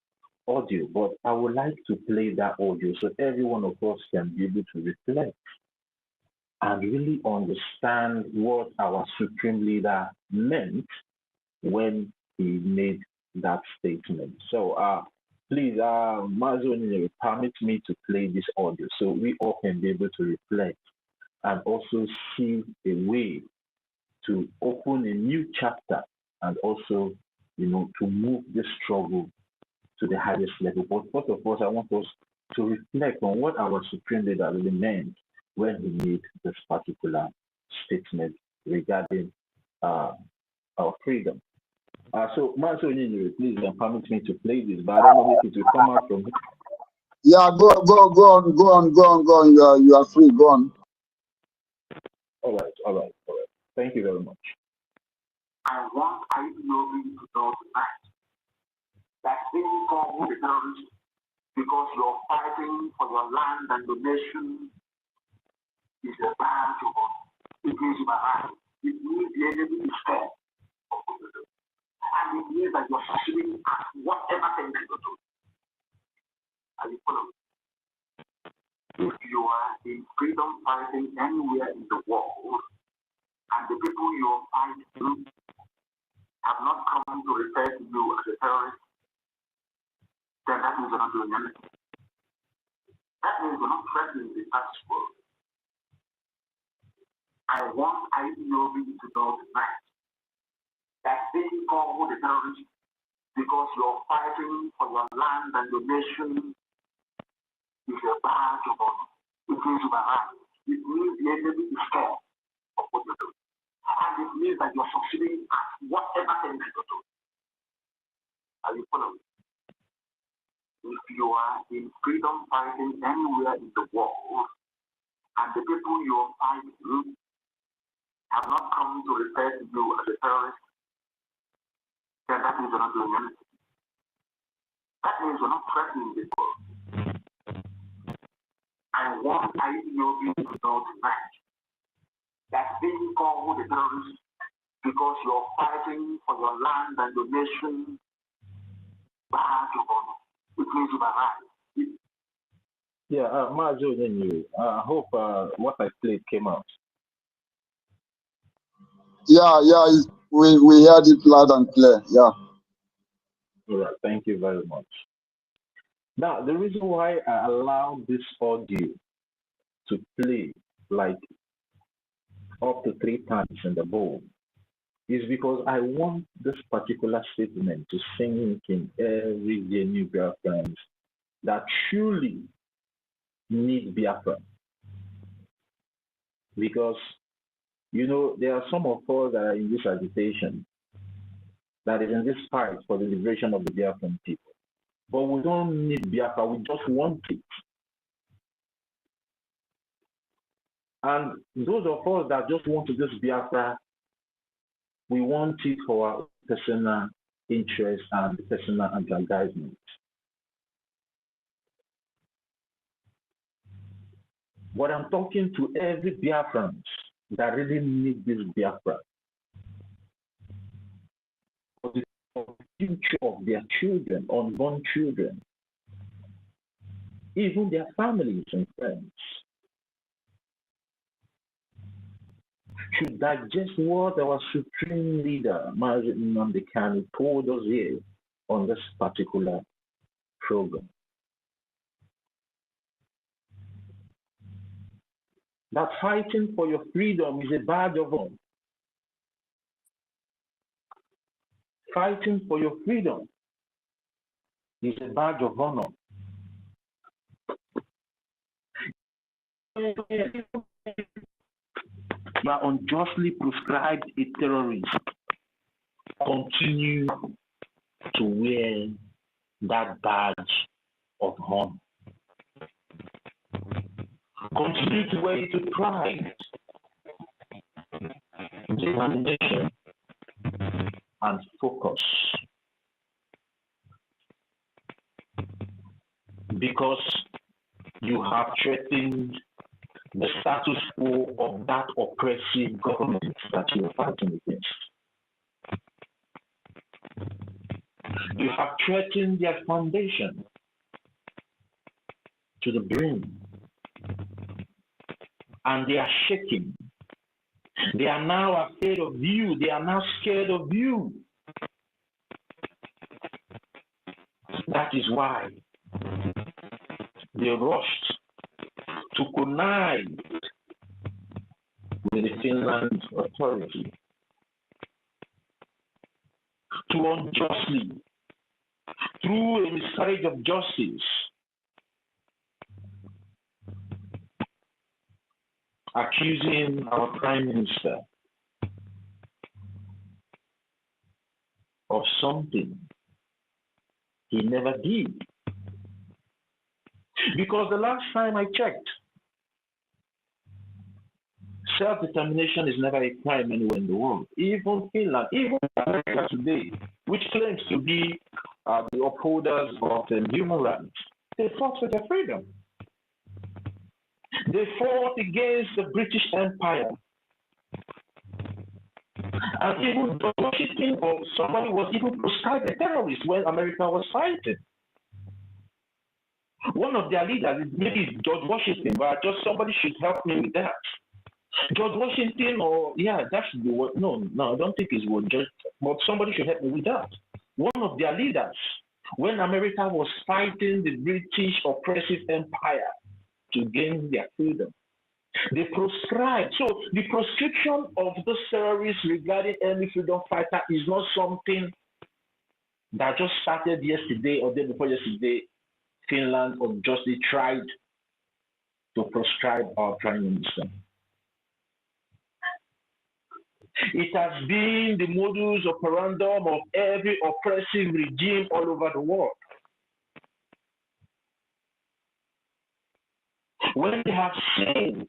audio. But I would like to play that audio so every one of us can be able to reflect and really understand what our Supreme Leader meant when he made that statement. So please, Mazoni, permit me to play this audio so we all can be able to reflect and also see a way to open a new chapter and also, to move this struggle to the highest level. But first of all, I want us to reflect on what our Supreme Leader really meant when he made this particular statement regarding our freedom. So, Mazoni, please permit me to play this, but I don't know if it will come out from here.
Yeah, go on. You are free. Go on.
All right. Thank you very much.
I want IBIBIO to know tonight that they come with the terrorists because you're fighting for your land and your nation is a bad job. It means you are right. It means the enemy is scared. And it means that you're succeeding at whatever thing you do. Are you following? If you are in freedom fighting anywhere in the world, and the people you are fighting have not come to refer to you as a terrorist, then that means you're not doing anything. That means you're not threatening the status quo. I want IBIBIO to know tonight that they come with the terrorists because you're fighting for your land and your nation is a badge of honor. It means you are right. it means the enemy is scared of what you're doing. And it means that you're succeeding at whatever thing that you're doing. Are you following? If you are in freedom fighting anywhere in the world, and the people you're fighting have not come to refer to you as a terrorist, then that means you're not doing anything. That means you're not threatening people. I want IPOB to know tonight that being called a terrorist because you're fighting for your land and your nation, bad your honor. It means you are right.
Yeah, Majo, I hope what I played came out.
Yeah, we heard it loud and clear. Yeah.
All right, thank you very much. Now, the reason why I allowed this audio to play like up to 3 times in the bowl is because I want this particular statement to sink in every new Biafrans that truly need Biafra. Because, you know, there are some of us that are in this agitation, that is in this fight for the liberation of the Biafran people. But we don't need Biafra, we just want it. And those of us that just want to just Biafra, we want it for our personal interest and personal aggrandizement. But I'm talking to every Biafrans that really need this Biafra for the future of their children, unborn children, even their families and friends, should digest what our supreme leader, Nnamdi Kanu, told us here on this particular program. That fighting for your freedom is a badge of honor. Fighting for your freedom is a badge of honor. You are unjustly prescribed a terrorist. Continue to wear that badge of honor. Continue to wear it with pride, determination, and focus. Because you have threatened the status quo of that oppressive government that you are fighting against. You have threatened their foundation to the brim, and they are shaking. They are now afraid of you. They are now scared of you. That is why they rushed to connive with the Finland authority to unjustly, through a miscarriage of justice, accusing our Prime Minister of something he never did. Because the last time I checked, self-determination is never a crime anywhere in the world. Even Finland, even America today, which claims to be the upholders of human rights, they fought for their freedom. They fought against the British Empire. And even Washington or somebody was even prescribed a terrorist when America was fighting. One of their leaders, maybe George Washington, but just somebody should help me with that. George Washington, or yeah, that should be what. No, I don't think it's what. Just, but somebody should help me with that. One of their leaders, when America was fighting the British oppressive empire to gain their freedom, they prescribed. So the proscription of those terrorists regarding any freedom fighter is not something that just started yesterday or day before yesterday. Finland unjustly tried to proscribe our Prime Minister. It has been the modus operandum of every oppressive regime all over the world. When they have seen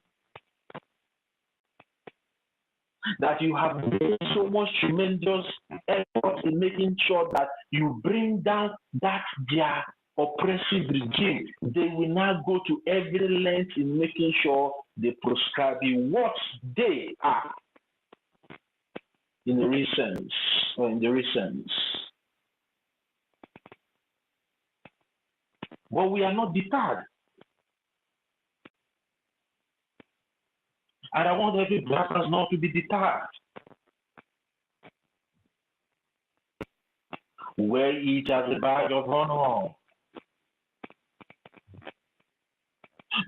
that you have made so much tremendous effort in making sure that you bring down that their oppressive regime, they will now go to every length in making sure they proscribe you what they are in the recent or in the recent. But we are not deterred. And I want every Biafrans not to be deterred. Wear it as a badge of honor.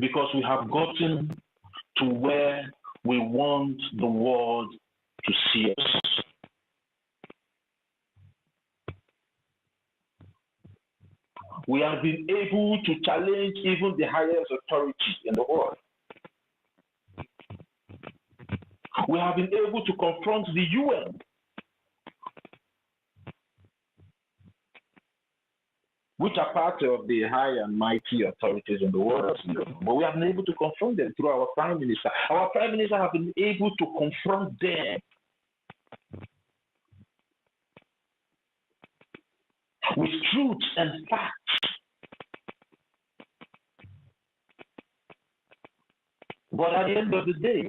Because we have gotten to where we want the world to see us. We have been able to challenge even the highest authority in the world. We have been able to confront the UN, which are part of the high and mighty authorities in the world. But we have been able to confront them through our Prime Minister. Our Prime Minister have been able to confront them with truth and facts. But at the end of the day,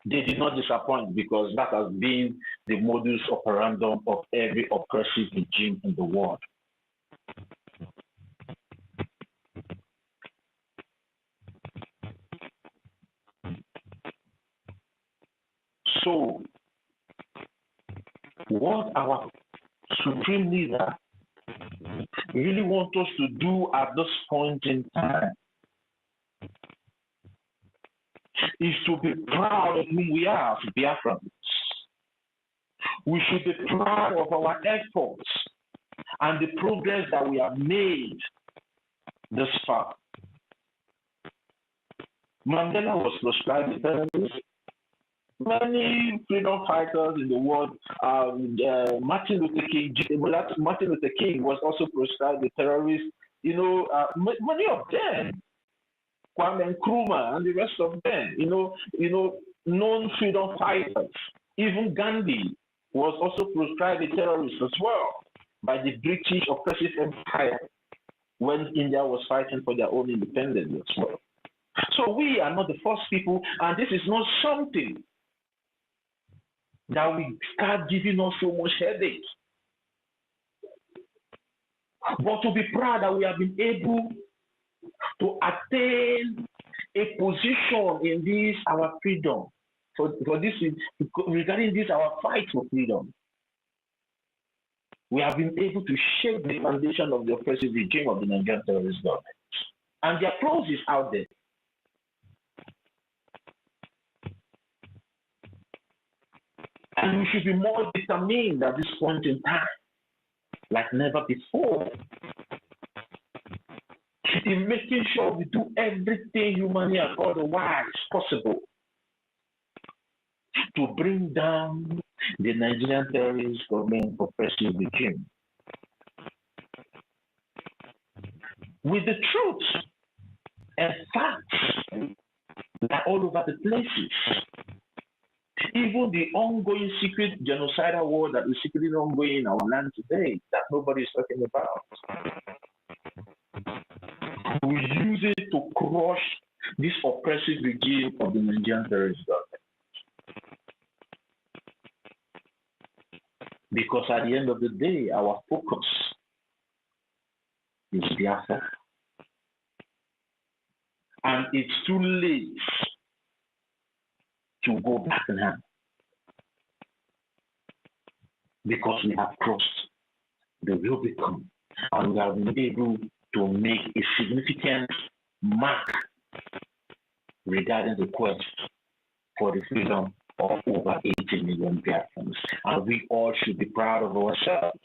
they did not disappoint, because that has been the modus operandum of every oppressive regime in the world. So, what our supreme leader really wants us to do at this point in time is to be proud of who we are as Biafrans. We should be proud of our efforts and the progress that we have made this far. Mandela was proscribed a terrorist. Many freedom fighters in the world, Martin Luther King was also proscribed a terrorist. You know, many of them, Kwame Nkrumah and the rest of them, known freedom fighters. Even Gandhi was also proscribed a terrorist as well by the British oppressive empire when India was fighting for their own independence as well. So we are not the first people, and this is not something that will start giving us so much headache. But to be proud that we have been able to attain a position in this our freedom, for this regarding this our fight for freedom. We have been able to shake the foundation of the oppressive regime of the Nigerian terrorist government. And their applause is out there. And we should be more determined at this point in time, like never before, in making sure we do everything humanly and otherwise possible to bring down the Nigerian terrorist government oppressive regime. With the truth and facts that are all over the places. Even the ongoing secret genocidal war that is secretly ongoing in our land today that nobody is talking about. We use it to crush this oppressive regime of the Nigerian terrorist government. Because at the end of the day, our focus is Biafra. And it's too late to go back now, because we have crossed the Rubicon and we have been able to make a significant mark regarding the quest for the freedom of over 80 million Biafrans. And we all should be proud of ourselves.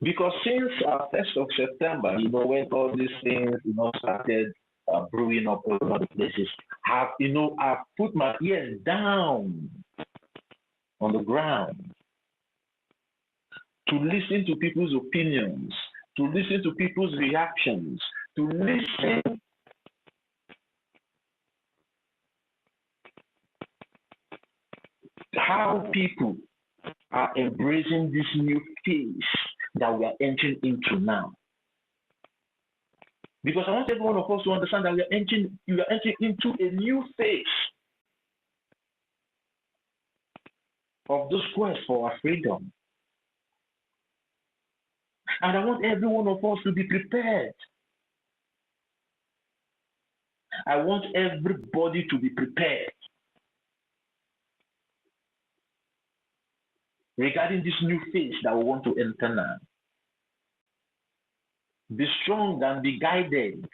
Because since 1st of September, when all these things, started brewing up all over the places, I've put my ears down on the ground to listen to people's opinions, to listen to people's reactions, to listen how people are embracing this new phase that we are entering into now. Because I want every one of us to understand that we are entering into a new phase of this quest for our freedom. And I want every one of us to be prepared. I want everybody to be prepared regarding this new phase that we want to enter now. Be strong and be guided.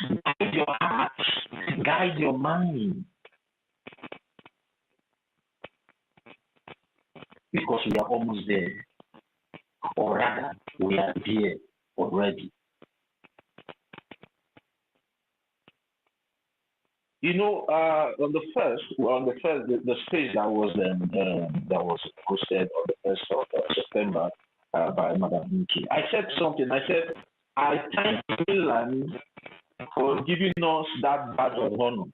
Guide your heart, guide your mind. Because we are almost there. Or rather, we are there already. On the first, the stage that was posted on the 1st of September by Madam Niki, I said something. I said, I thank Finland for giving us that badge of honor,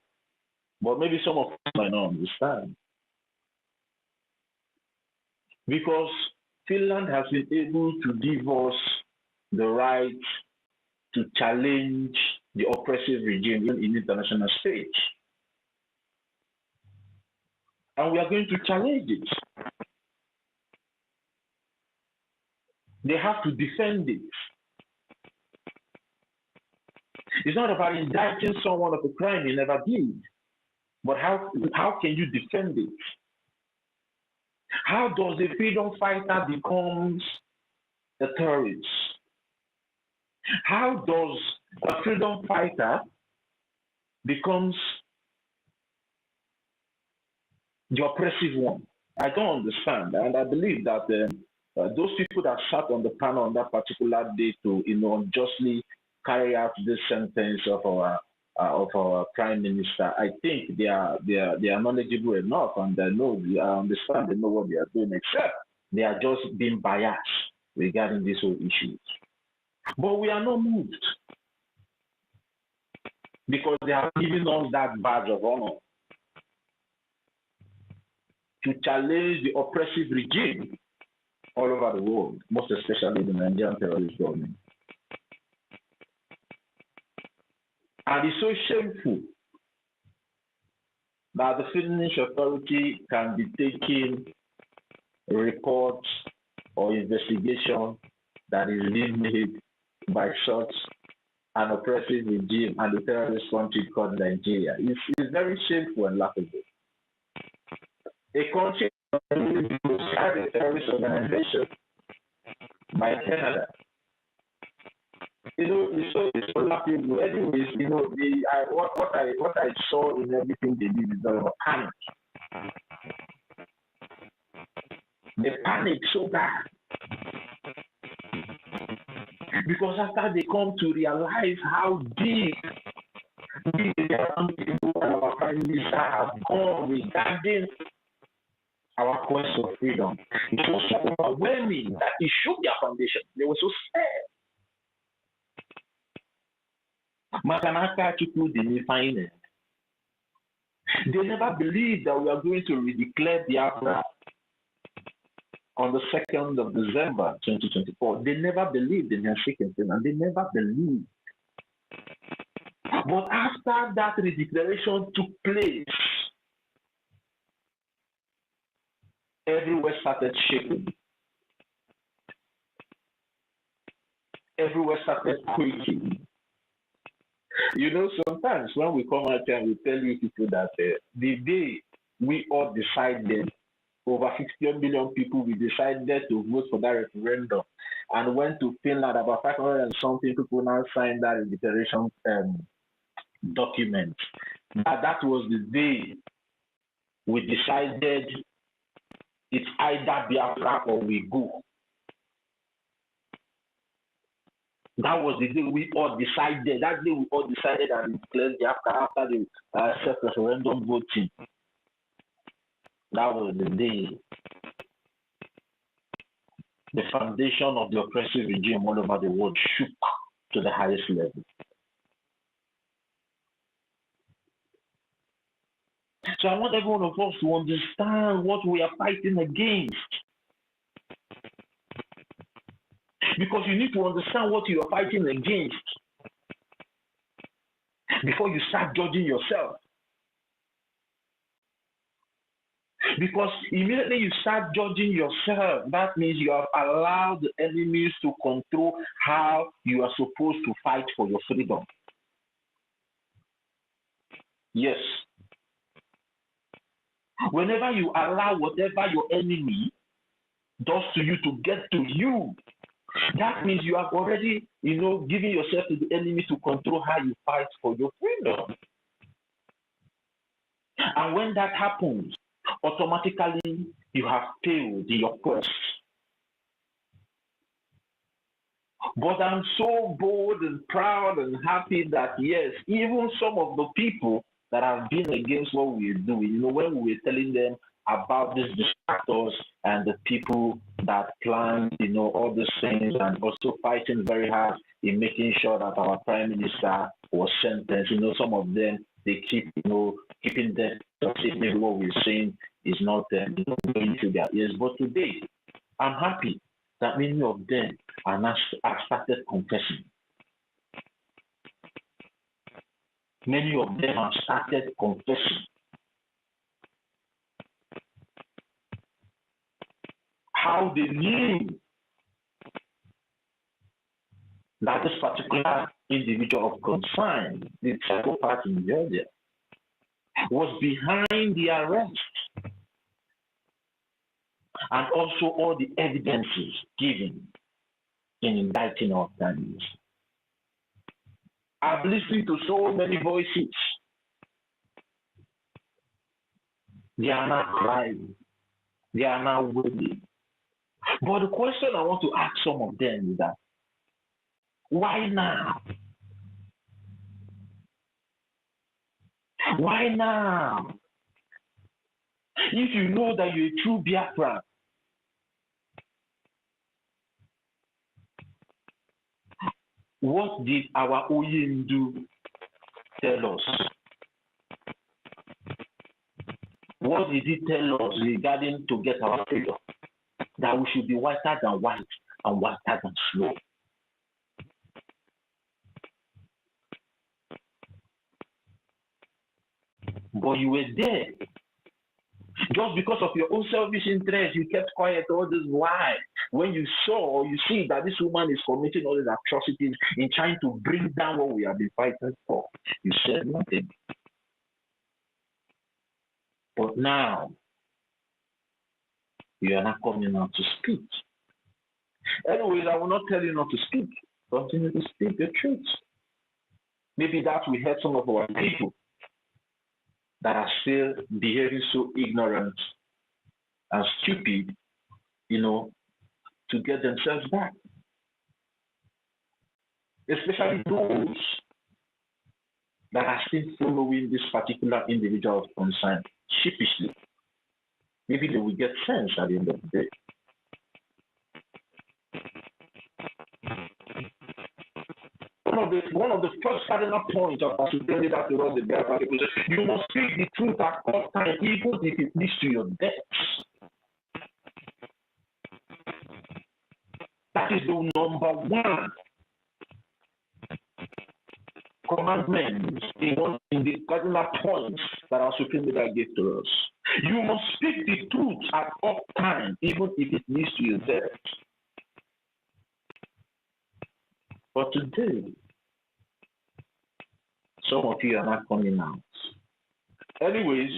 but maybe some of us might not understand, because Finland has been able to give us the right to challenge the oppressive regime in the international stage. And we are going to challenge it. They have to defend it. It's not about indicting someone of a crime he never did, but how can you defend it? How does a freedom fighter become a terrorist? How does a freedom fighter becomes the oppressive one? I don't understand, and I believe that those people that sat on the panel on that particular day to unjustly carry out this sentence of our prime minister, I think they are knowledgeable enough, and I understand they know what they are doing, except they are just being biased regarding these whole issues. But we are not moved because they have given us that badge of honor to challenge the oppressive regime all over the world, most especially the Nigerian terrorist government. And it's so shameful that the Finnish authority can be taking reports or investigation that is being made by such an oppressive regime and the terrorist country called Nigeria. It's very shameful and laughable. A country had a terrorist organization by Canada. It's so laughable. Anyways, what I saw in everything they did is about panic. They panicked so bad. Because after they come to realize how deep our prime minister have gone regarding our quest for freedom, it was so overwhelming that it shook their foundation. They were so scared. Makanaka Chukwu Dini. They never believed that we are going to redeclare Biafra on the 2nd of December 2024. They never believed in their second thing, and they never believed. But after that redeclaration took place, everywhere started shaking. Everywhere started quaking. Sometimes when we come out here and we tell you people that the day we all decided, over 60 million people, we decided to vote for that referendum and went to Finland, about 500 and something people now signed that declaration document. That was the day we decided it's either Biafra or we go. That was the day we all decided. That day we all decided and declared after the self-referendum voting. That was the day the foundation of the oppressive regime all over the world shook to the highest level. So I want every one of us to understand what we are fighting against. Because you need to understand what you are fighting against before you start judging yourself. Because immediately you start judging yourself, that means you have allowed the enemies to control how you are supposed to fight for your freedom. Yes. Whenever you allow whatever your enemy does to you to get to you, that means you have already, given yourself to the enemy to control how you fight for your freedom. And when that happens, automatically you have failed in your quest. But I'm so bold and proud and happy that, yes, even some of the people that have been against what we're doing, when we were telling them about these distractors and the people that plan, all these things, and also fighting very hard in making sure that our prime minister was sentenced, some of them, they keep, keeping them, maybe what we're saying is not going to their ears. But today, I'm happy that many of them have started confessing. Many of them have started confessing how they knew that this particular individual of concern, the psychopath in Georgia, was behind the arrest, and also all the evidences given in indicting our families. I've listened to so many voices. They are not crying. They are not wailing. But the question I want to ask some of them is that, why now? Why now? If you know that you're a true Biafran, what did our Oyindu tell us? What did he tell us regarding to get our freedom? That we should be whiter than white and whiter than snow. But you were there. Just because of your own selfish interest, you kept quiet all this while. When you saw or you see that this woman is committing all these atrocities in trying to bring down what we have been fighting for, you said nothing. But now, you are not coming out to speak. Anyways, I will not tell you not to speak. Continue to speak the truth. Maybe that will help some of our people that are still behaving so ignorant and stupid, to get themselves back. Especially those that are still following this particular individual of concern sheepishly. Maybe they will get sense at the end of the day. One of the first cardinal points of associating that to us the Biafra people is you must speak the truth at all times, even if it leads to your death. That is the number one commandment in the cardinal points that our Supreme Leader gave to us. You must speak the truth at all times, even if it leads to your death. But today, some of you are not coming out. Anyways,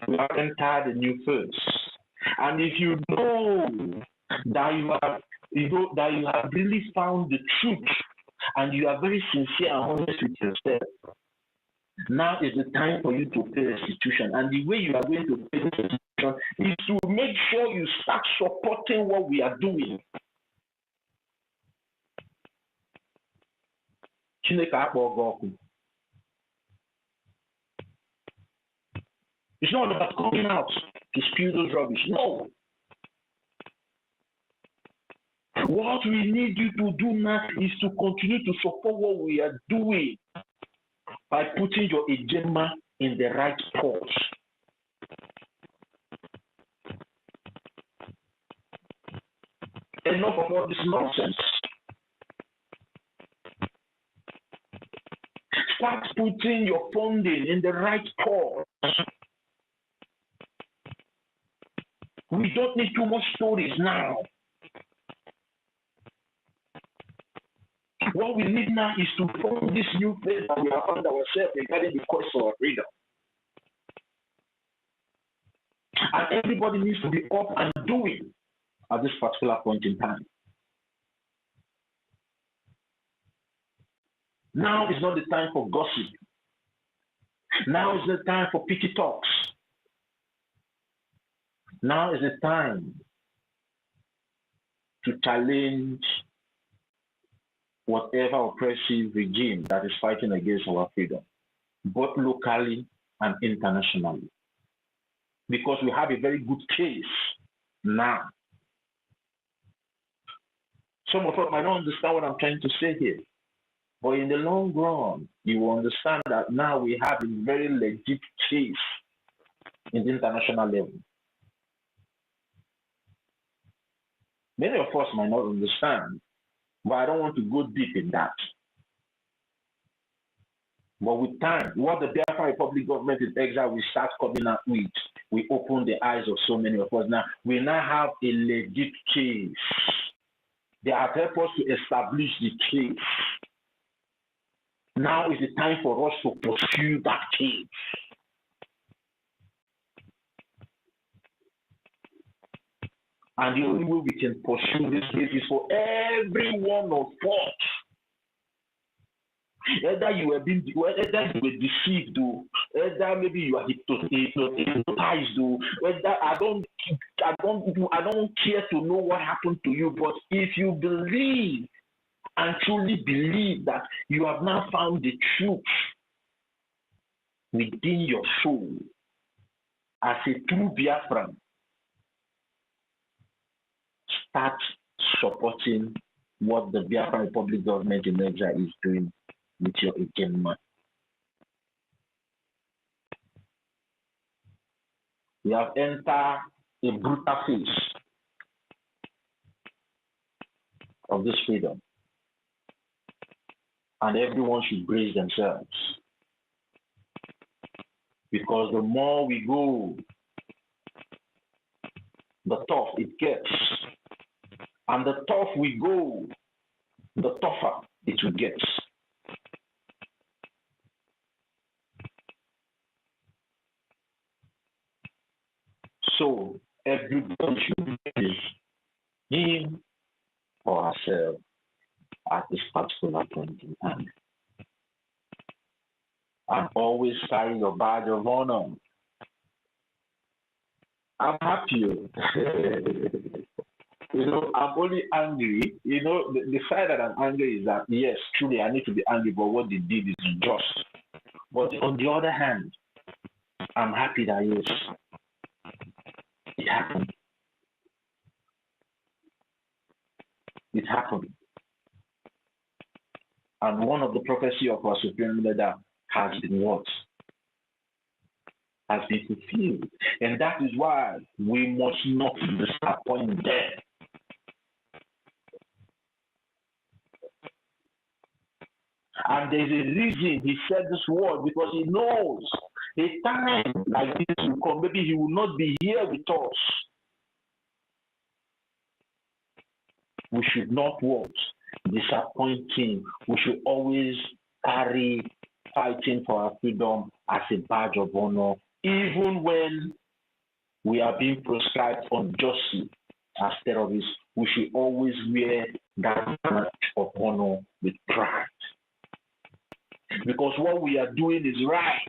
we have entered a new phase. And if you know that you have really found the truth and you are very sincere and honest with yourself, now is the time for you to pay restitution. And the way you are going to pay restitution is to make sure you start supporting what we are doing. Chineke akpọgo ọkụ. It's not about coming out to spew those rubbish. No. What we need you to do now is to continue to support what we are doing by putting your agenda in the right course. Enough of all this nonsense. Start putting your funding in the right course. We don't need too much stories now. What we need now is to fund this new phase that we have found ourselves regarding the quest for freedom. And everybody needs to be up and doing at this particular point in time. Now is not the time for gossip. Now is the time for pity talks. Now is the time to challenge whatever oppressive regime that is fighting against our freedom, both locally and internationally. Because we have a very good case now. Some of us might not understand what I'm trying to say here, but in the long run, you will understand that now we have a very legit case in the international level. Many of us might not understand, but I don't want to go deep in that. But with time, what the Biafra Republic government in exile will start coming out with, we open the eyes of so many of us. Now, we now have a legit case. They have helped us to establish the case. Now is the time for us to pursue that case. And the only way we can pursue this case is for every one of us. Either you were deceived, or either maybe you are hypnotized, or whether I don't care to know what happened to you. But if you believe and truly believe that you have now found the truth within your soul as a true Biafran, start supporting what the Biafra Republic government in exile is doing with your agenda. We have entered a brutal phase of this freedom, and everyone should brace themselves, because the more we go, the tough it gets. And the tough we go, the tougher it will get. So everybody should be him or herself at this particular point in time. And always carry your badge of honor. I'm happy. You know, I'm only angry. You know, the side that I'm angry is that, yes, truly I need to be angry, but what they did is just. But on the other hand, I'm happy that, yes, it happened. It happened. And one of the prophecy of our Supreme Leader has been what? Has been fulfilled. And that is why we must not disappoint them. And there's a reason he said this word, because he knows a time like this will come. Maybe he will not be here with us. We should not want disappoint him. We should always carry fighting for our freedom as a badge of honor, even when we are being proscribed unjustly as terrorists. We should always wear that badge of honor with pride. Because what we are doing is right.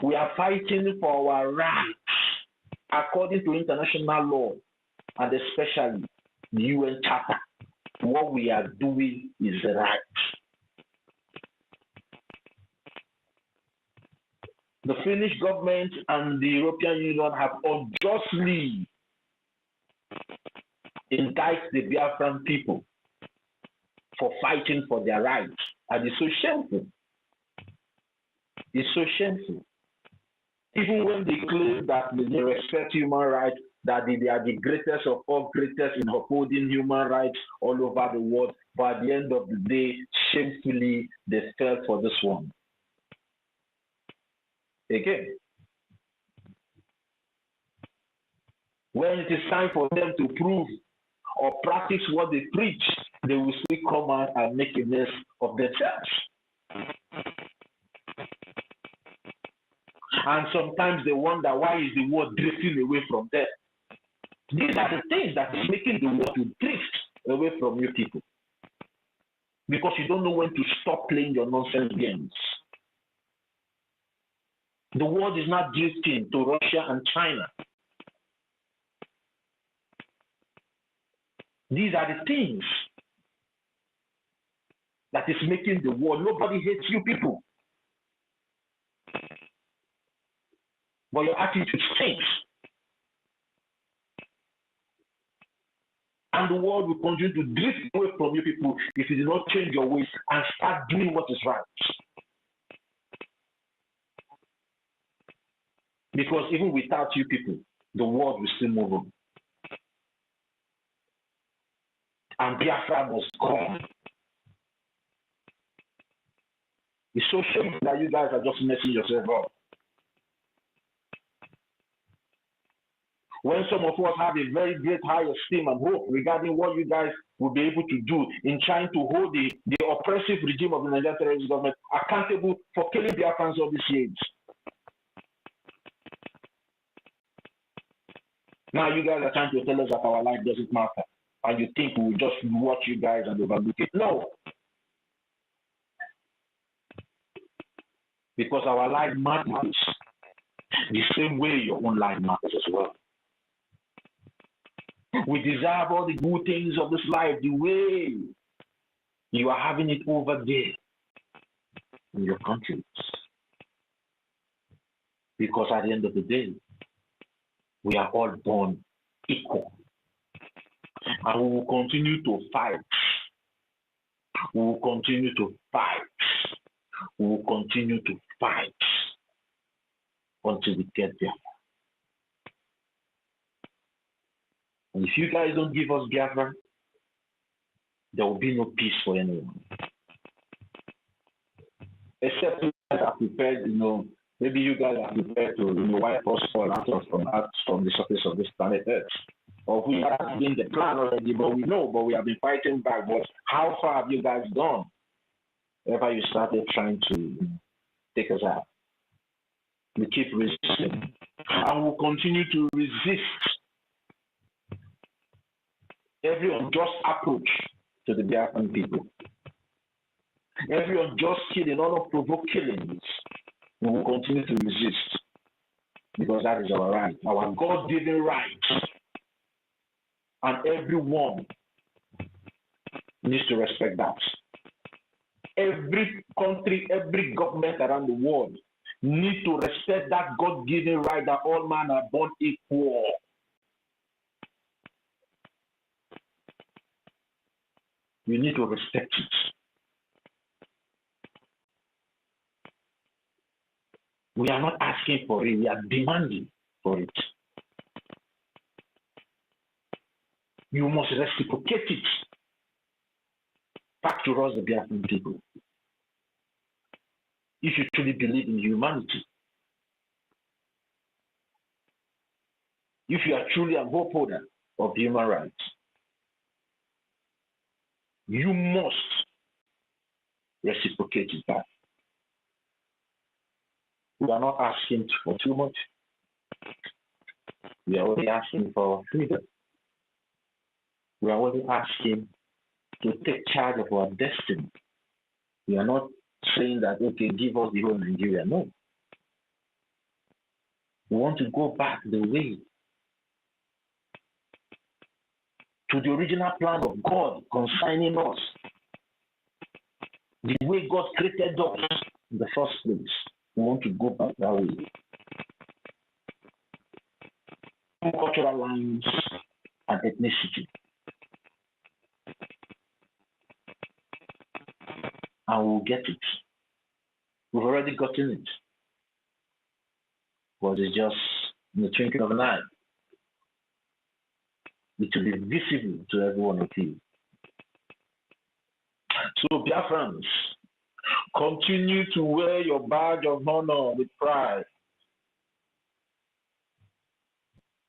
We are fighting for our rights according to international law, and especially the UN Charter. what we are doing is right. The Finnish government and the European Union have unjustly indicted the Biafran people for fighting for their rights. And it's so shameful. It's so shameful. Even when they claim that they respect human rights, that they are the greatest of all greatest in upholding human rights all over the world, but at the end of the day, shamefully, they fell for this one. Again, when it is time for them to prove or practice what they preach, they will still come out and make a mess of themselves. And sometimes they wonder, why is the world drifting away from them? These are the things that is making the world to drift away from you people. Because you don't know when to stop playing your nonsense games. The world is not drifting to Russia and China. These are the things that is making the world. Nobody hates you people. But your attitude stinks. And the world will continue to drift away from you people if you do not change your ways and start doing what is right. Because even without you people, the world will still move on. And Biafra must go. It's so shameful that you guys are just messing yourself up. When some of us have a very great high esteem and hope regarding what you guys will be able to do in trying to hold the oppressive regime of the Nigerian terrorist government accountable for killing Biafrans all these years. Now you guys are trying to tell us that our life doesn't matter, and you think we will just watch you guys and overlook it. No. Because our life matters the same way your own life matters as well. We deserve all the good things of this life the way you are having it over there in your countries. Because at the end of the day, we are all born equal. And we will continue to fight. We will continue to fight. We will continue to fight until we get there. And if you guys don't give us Biafra, there will be no peace for anyone. Except you guys are prepared, maybe you guys are prepared to wipe us all out from the surface of this planet Earth. Or we have been the plan already, but we have been fighting back. But how far have you guys gone? Ever you started trying to take us out? We keep resisting. And we'll continue to resist every unjust approach to the Biafran people. Every unjust killing, unprovoked killings, we will continue to resist. Because that is our right, our God-given right. And everyone needs to respect that. Every country, every government around the world needs to respect that God-given right that all men are born equal. You need to respect it. We are not asking for it, we are demanding for it. You must reciprocate it back to us, the Biafran people. If you truly believe in humanity, if you are truly an upholder of human rights, you must reciprocate it back. We are not asking for too much. We are only asking for freedom. We are only asking to take charge of our destiny. We are not saying that, okay, give us the whole Nigeria. No. We want to go back the way to the original plan of God concerning us. The way God created us in the first place. We want to go back that way. Cultural lines and ethnicity. And we'll get it. We've already gotten it. But it's just in the twinkling of an eye. It will be visible to everyone of you. So, Biafrans, continue to wear your badge of honor with pride.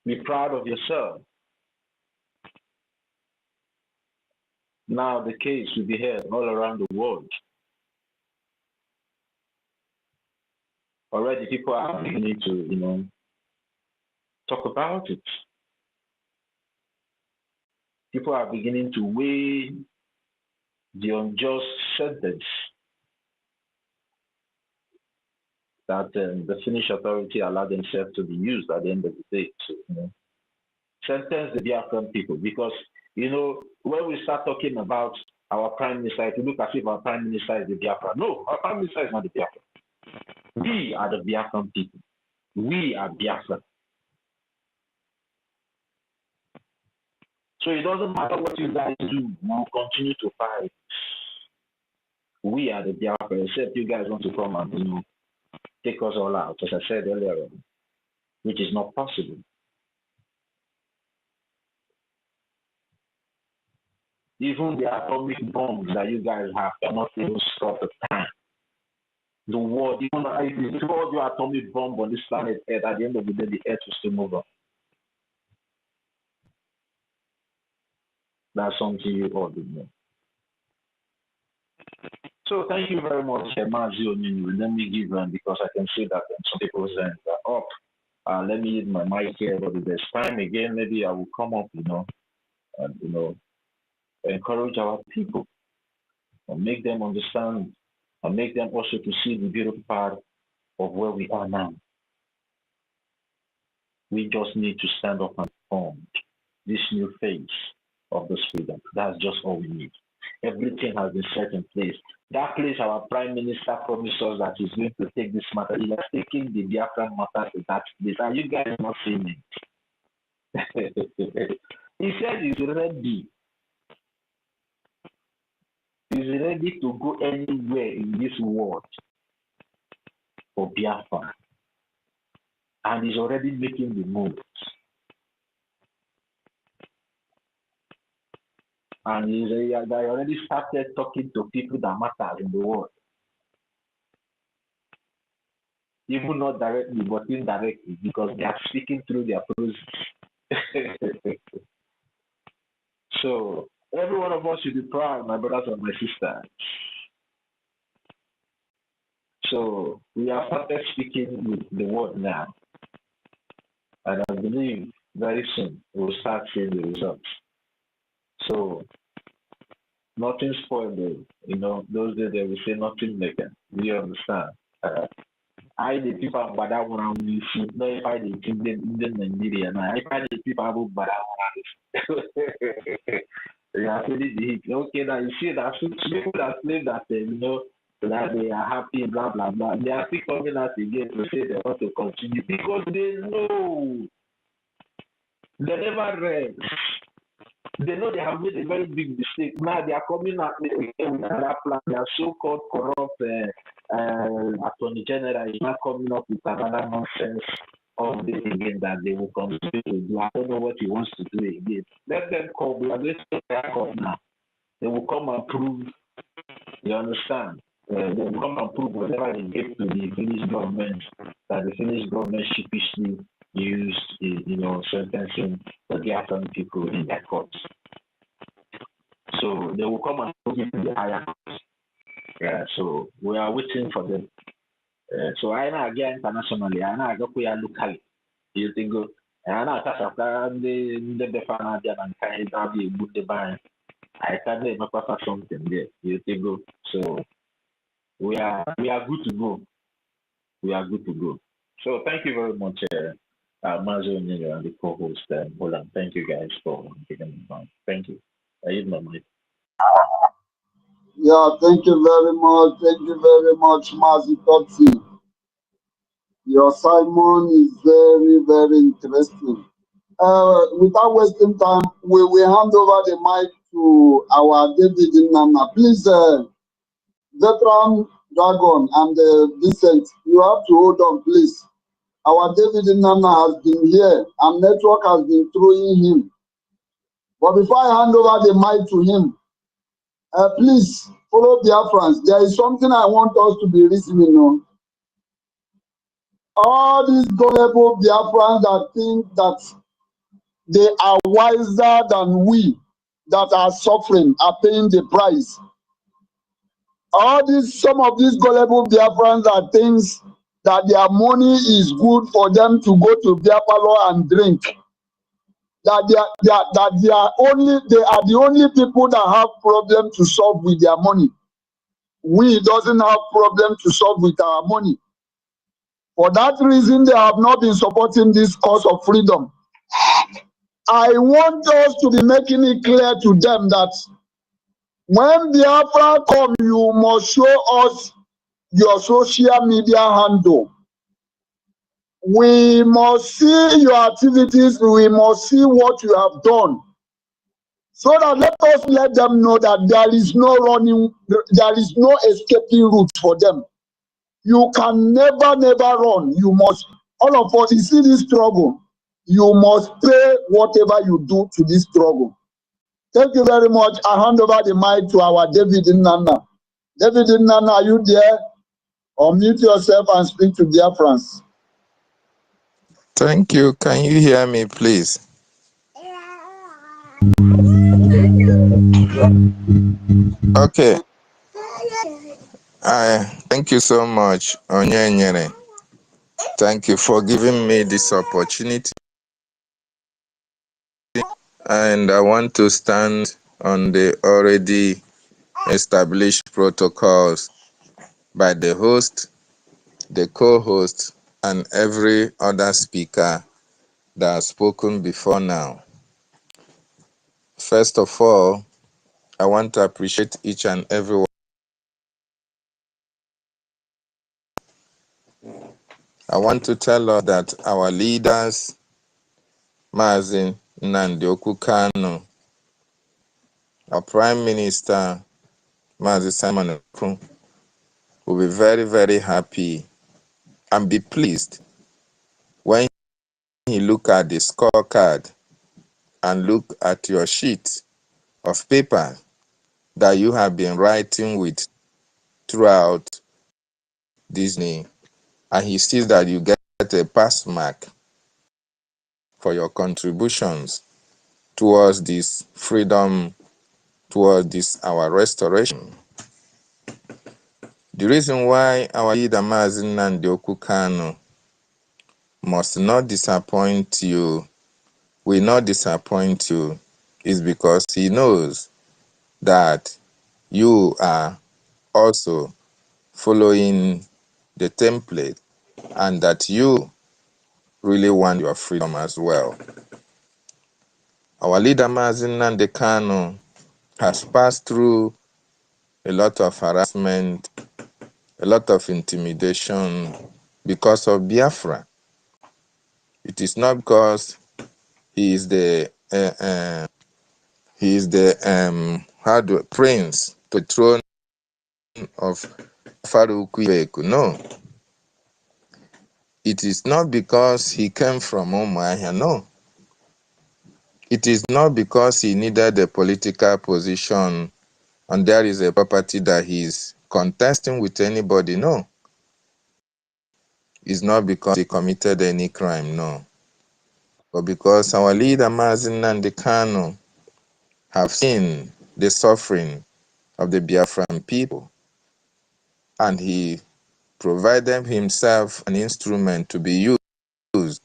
Be proud of yourself. Now the case will be heard all around the world. Already people are beginning to, talk about it. People are beginning to weigh the unjust sentence that the Finnish authority allowed themselves to be used at the end of the day to, sentence the Biafran people. Because, when we start talking about our prime minister, if you look as if our prime minister is the Biafra. No, our prime minister is not the Biafra. We are the Biafran people. We are Biafra. So it doesn't matter what you guys do, we'll continue to fight. We are the Biafra, except you guys want to come and, take us all out, as I said earlier on, which is not possible. Even the atomic bombs that you guys have cannot even stop the time. The world, even if you throw your atomic bomb on this planet Earth, at the end of the day, the Earth will still move on. That's something you all do know. So thank you very much, Mazi Onyinyu. Let me give because I can see that some people's hands are up. Let me use my mic here, but if there's time again, maybe I will come up, and encourage our people and make them understand and make them also to see the beautiful part of where we are now. We just need to stand up and form this new phase of this freedom. That's just all we need. Everything has been set in place. That place our prime minister promised us that he's going to take this matter. He has taken the Biafran matter to that place. Are you guys not seeing it? He said he's ready. He's ready to go anywhere in this world for Biafra. And he's already making the moves. And they already started talking to people that matter in the world. Even not directly, but indirectly, because they are speaking through their process. So, every one of us should be proud, my brothers and my sisters. So, we have started speaking with the word now. And I believe very soon we will start seeing the results. So, nothing spoiled, those days they will say nothing making. We understand. I the people but I want to shoot no if I the Nigeria now. If I the people but I want to okay, now you see that people that claim that that they are happy, blah blah blah. They are still coming out again to say they want to continue because they know they never read. They know they have made a very big mistake. Now they are coming out with another plan. Their so-called corrupt attorney general is not coming up with another nonsense of this again that they will continue to do. I don't know what he wants to do again. Let them come. We are going to back up now. They will come and prove. You understand? They will come and prove whatever they give to the Finnish government that the Finnish government sheepishly used, sentencing the Biafran people in their courts. So they will come and put it in the higher courts. Yeah, so we are waiting for them. So I know again internationally, I know we are locally. You think go? I know the Biafran and can be good the buy. I can make something there. You think go? So we are good to go. We are good to go. So thank you very much, Mazi Onyinyo and the co-host, Bolan. Thank you guys for taking the time. Thank you. I use my mic.
Yeah, thank you very much. Thank you very much, Mazi Totsi. Your Simon is very, very interesting. Without wasting time, we will hand over the mic to our David Nnamdi. Please, Veteran Dragon and Vincent, you have to hold on, please. Our David Nnamdi has been here and network has been throwing him. But before I hand over the mic to him, please follow Biafrans. There is something I want us to be listening on. All these gullible Biafrans that think that they are wiser than we that are suffering, are paying the price. Some of these gullible Biafrans are things that their money is good for them to go to beer parlor and drink. That they are the only people that have problem to solve with their money. We doesn't have problem to solve with our money. For that reason, they have not been supporting this cause of freedom. I want us to be making it clear to them that when Biafra come, you must show us your social media handle. We must see your activities. We must see what you have done. So that let them know that there is no escaping route for them. You can never run. You must, all of us, you see this struggle, you must pay whatever you do to this struggle. Thank you very much. I hand over the mic to our David Nnamdi. David Nnamdi, are you there? Unmute yourself and speak to Biafrans.
Thank you. Can you hear me, please? Okay. Thank you so much, Onyenyere. Thank you for giving me this opportunity. And I want to stand on the already established protocols by the host, the co-host, and every other speaker that has spoken before now. First of all, I want to appreciate each and every one. I want to tell us that our leaders, Mazi Nnamdi Kanu, our Prime Minister, Mazi Simon Ekpa, will be very, very happy and be pleased when he look at the scorecard and look at your sheet of paper that you have been writing with throughout Disney, and he sees that you get a pass mark for your contributions towards this freedom, towards this our restoration. The reason why our leader Mazi Nnamdi Kanu must not disappoint you, will not disappoint you, is because he knows that you are also following the template and that you really want your freedom as well. Our leader Mazi Nnamdi Kanu has passed through a lot of harassment, a lot of intimidation because of Biafra. It is not because he is the prince to the throne of EFIK-IBIBIO. No. It is not because he came from Umuahia. No. It is not because he needed a political position and there is a property that he is contesting with anybody. No. It's not because he committed any crime. No. But because our leader Mazi Nnamdi Kanu have seen the suffering of the Biafran people, and he provided himself an instrument to be used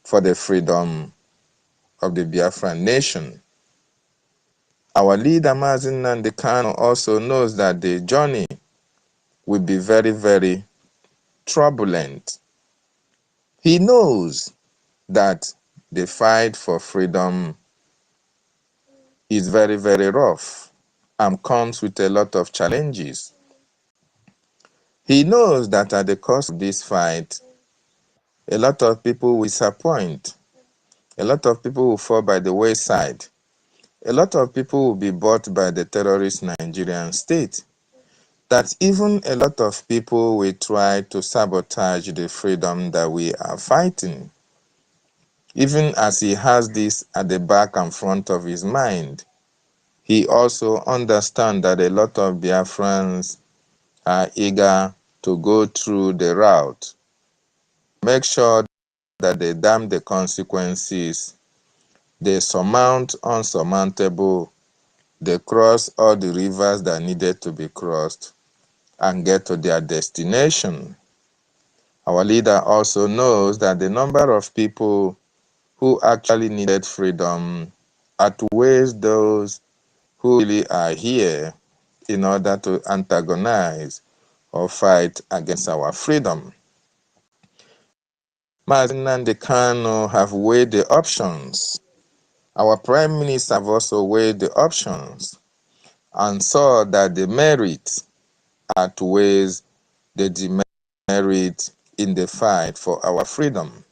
for the freedom of the Biafran nation. Our leader Mazi Nnamdi Kanu also knows that the journey will be very, very turbulent. He knows that the fight for freedom is very, very rough and comes with a lot of challenges. He knows that at the cost of this fight, a lot of people will disappoint. A lot of people will fall by the wayside. A lot of people will be bought by the terrorist Nigerian state. That even a lot of people will try to sabotage the freedom that we are fighting. Even as he has this at the back and front of his mind, he also understands that a lot of Biafrans are eager to go through the route. Make sure that they damn the consequences, they surmount unsurmountable, they cross all the rivers that needed to be crossed and get to their destination. Our leader also knows that the number of people who actually needed freedom outweighs those who really are here in order to antagonize or fight against our freedom. Nnamdi Kanu have weighed the options. Our Prime Minister have also weighed the options and saw that the merit outweighs the demerit in the fight for our freedom.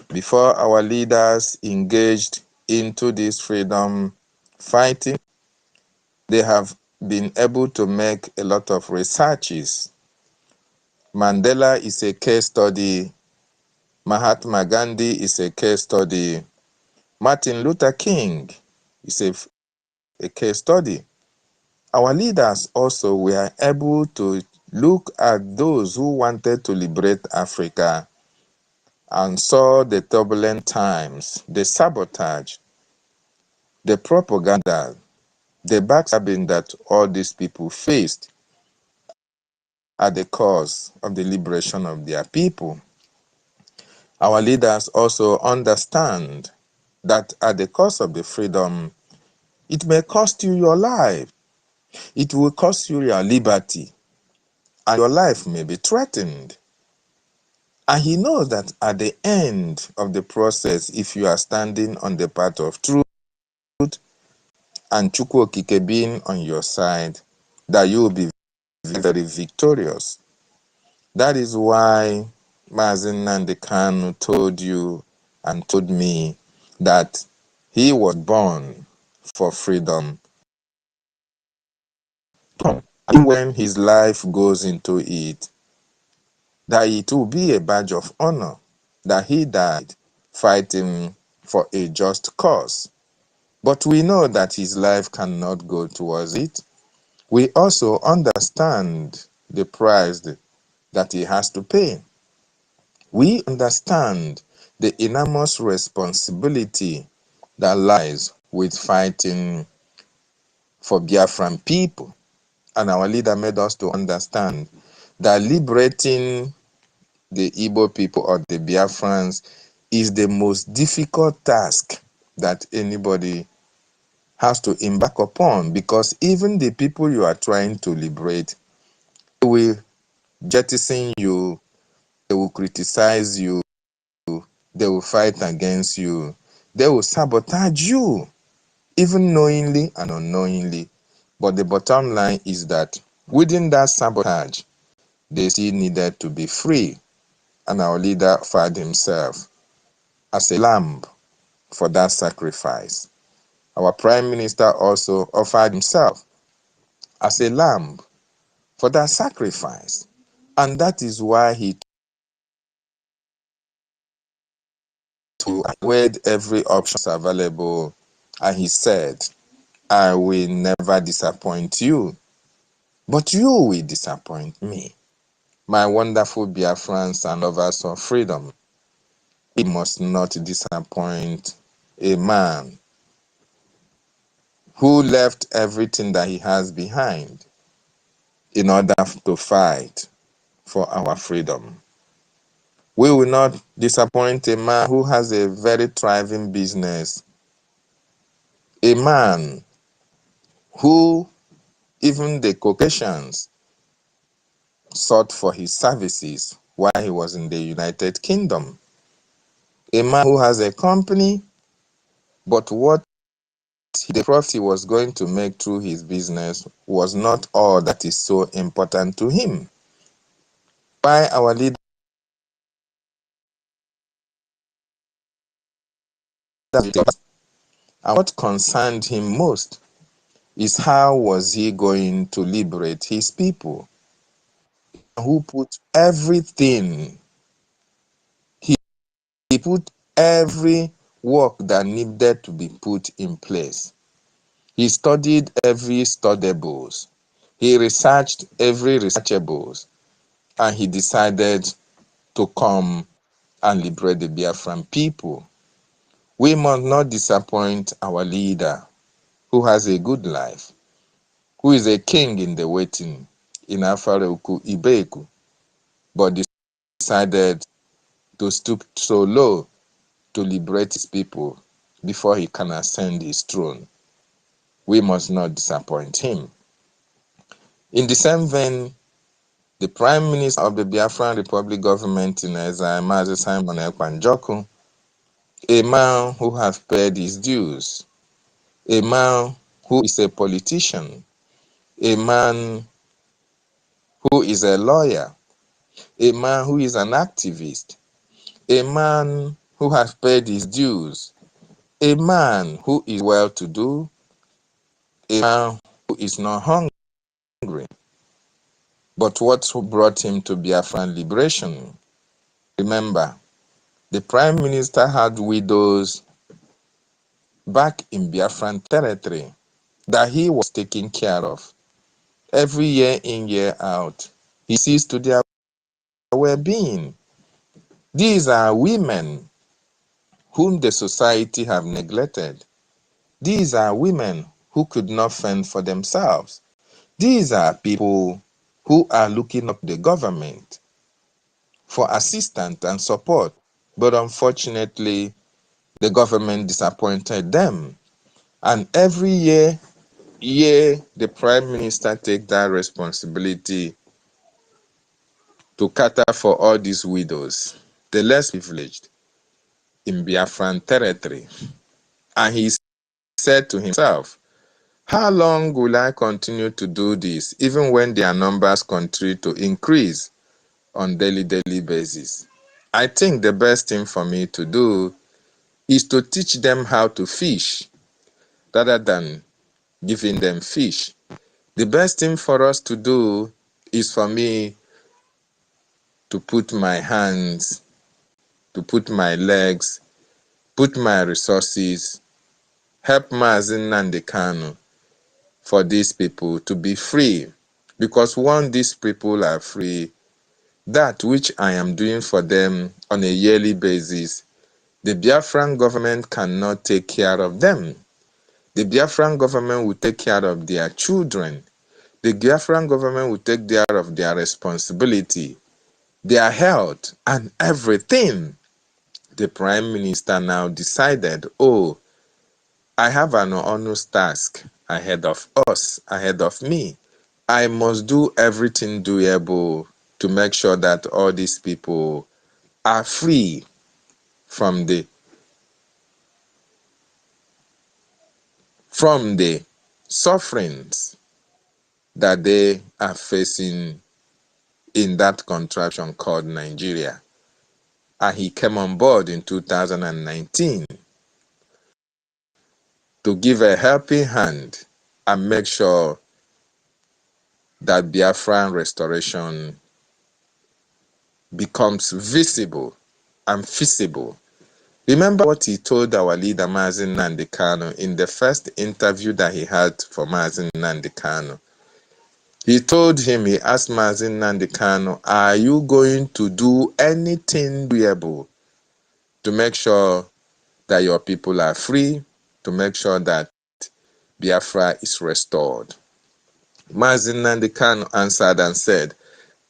Before our leaders engaged into this freedom fighting, they have been able to make a lot of researches. Mandela is a case study. Mahatma Gandhi is a case study. Martin Luther King is a case study. Our leaders also were able to look at those who wanted to liberate Africa and saw the turbulent times, the sabotage, the propaganda, the backstabbing that all these people faced at the cause of the liberation of their people. Our leaders also understand that at the cost of the freedom, it may cost you your life. It will cost you your liberty, and your life may be threatened. And he knows that at the end of the process, if you are standing on the path of truth and Chukwu Okike being on your side, that you will be very victorious. That is why Mazen Nnamdi Kanu told you and told me that he was born for freedom. And when his life goes into it, that it will be a badge of honor that he died fighting for a just cause. But we know that his life cannot go towards it. We also understand the price that he has to pay. We understand the enormous responsibility that lies with fighting for Biafran people. And our leader made us to understand that liberating the Igbo people or the Biafrans is the most difficult task that anybody has to embark upon, because even the people you are trying to liberate, they will jettison you, they will criticize you, they will fight against you, they will sabotage you, even knowingly and unknowingly. But the bottom line is that within that sabotage, they still needed to be free. And our leader offered himself as a lamb for that sacrifice. Our Prime Minister also offered himself as a lamb for that sacrifice. And that is why he weighed every option available, and he said, I will never disappoint you, but you will disappoint me. My wonderful Biafrans and lovers of freedom, we must not disappoint a man who left everything that he has behind in order to fight for our freedom. We will not disappoint a man who has a very thriving business, a man who even the Caucasians sought for his services while he was in the United Kingdom. a man who has a company, but what the profit he was going to make through his business was not all that is so important to him. Why our leader and what concerned him most is how was he going to liberate his people, who put everything, he put every work that needed to be put in place. He studied every studiables. He researched every researchables, and he decided to come and liberate the Biafran people. We must not disappoint our leader, who has a good life, who is a king in the waiting in EFIK-IBIBIO, but decided to stoop so low to liberate his people before he can ascend his throne. We must not disappoint him. In the same vein, the Prime Minister of the Biafran Republic government in exile, Mazi Simon Ekpa, a man who has paid his dues, a man who is a politician, a man who is a lawyer, a man who is an activist, a man who has paid his dues, a man who is well-to-do, a man who is not hungry. But what brought him to Biafran liberation? Remember, the Prime Minister had widows back in Biafran territory that he was taking care of. Every year in, year out, he sees to their well-being. These are women whom the society have neglected. These are women who could not fend for themselves. These are people who are looking up the government for assistance and support. But unfortunately, the government disappointed them. And every year, the Prime Minister takes that responsibility to cater for all these widows, the less privileged in Biafran territory. And he said to himself, how long will I continue to do this, even when their numbers continue to increase on daily basis? I think the best thing for me to do is to teach them how to fish rather than giving them fish. The best thing for us to do is for me to put my hands, to put my legs, put my resources, help Mazi Nnamdi Kanu for these people to be free. Because once these people are free, that which I am doing for them on a yearly basis, the Biafran government cannot take care of them. The Biafran government will take care of their children. The Biafran government will take care of their responsibility, their health, and everything. The Prime Minister now decided, oh, I have an honest task ahead of us, ahead of me. I must do everything doable to make sure that all these people are free from the sufferings that they are facing in that contraption called Nigeria. And he came on board in 2019 to give a helping hand and make sure that Biafran restoration becomes visible and feasible. Remember what he told our leader Mazi Nnamdi Kanu in the first interview that he had for Mazi Nnamdi Kanu. He told him, he asked Mazi Nnamdi Kanu, are you going to do anything doable to make sure that your people are free, to make sure that Biafra is restored? Mazi Nnamdi Kanu answered and said,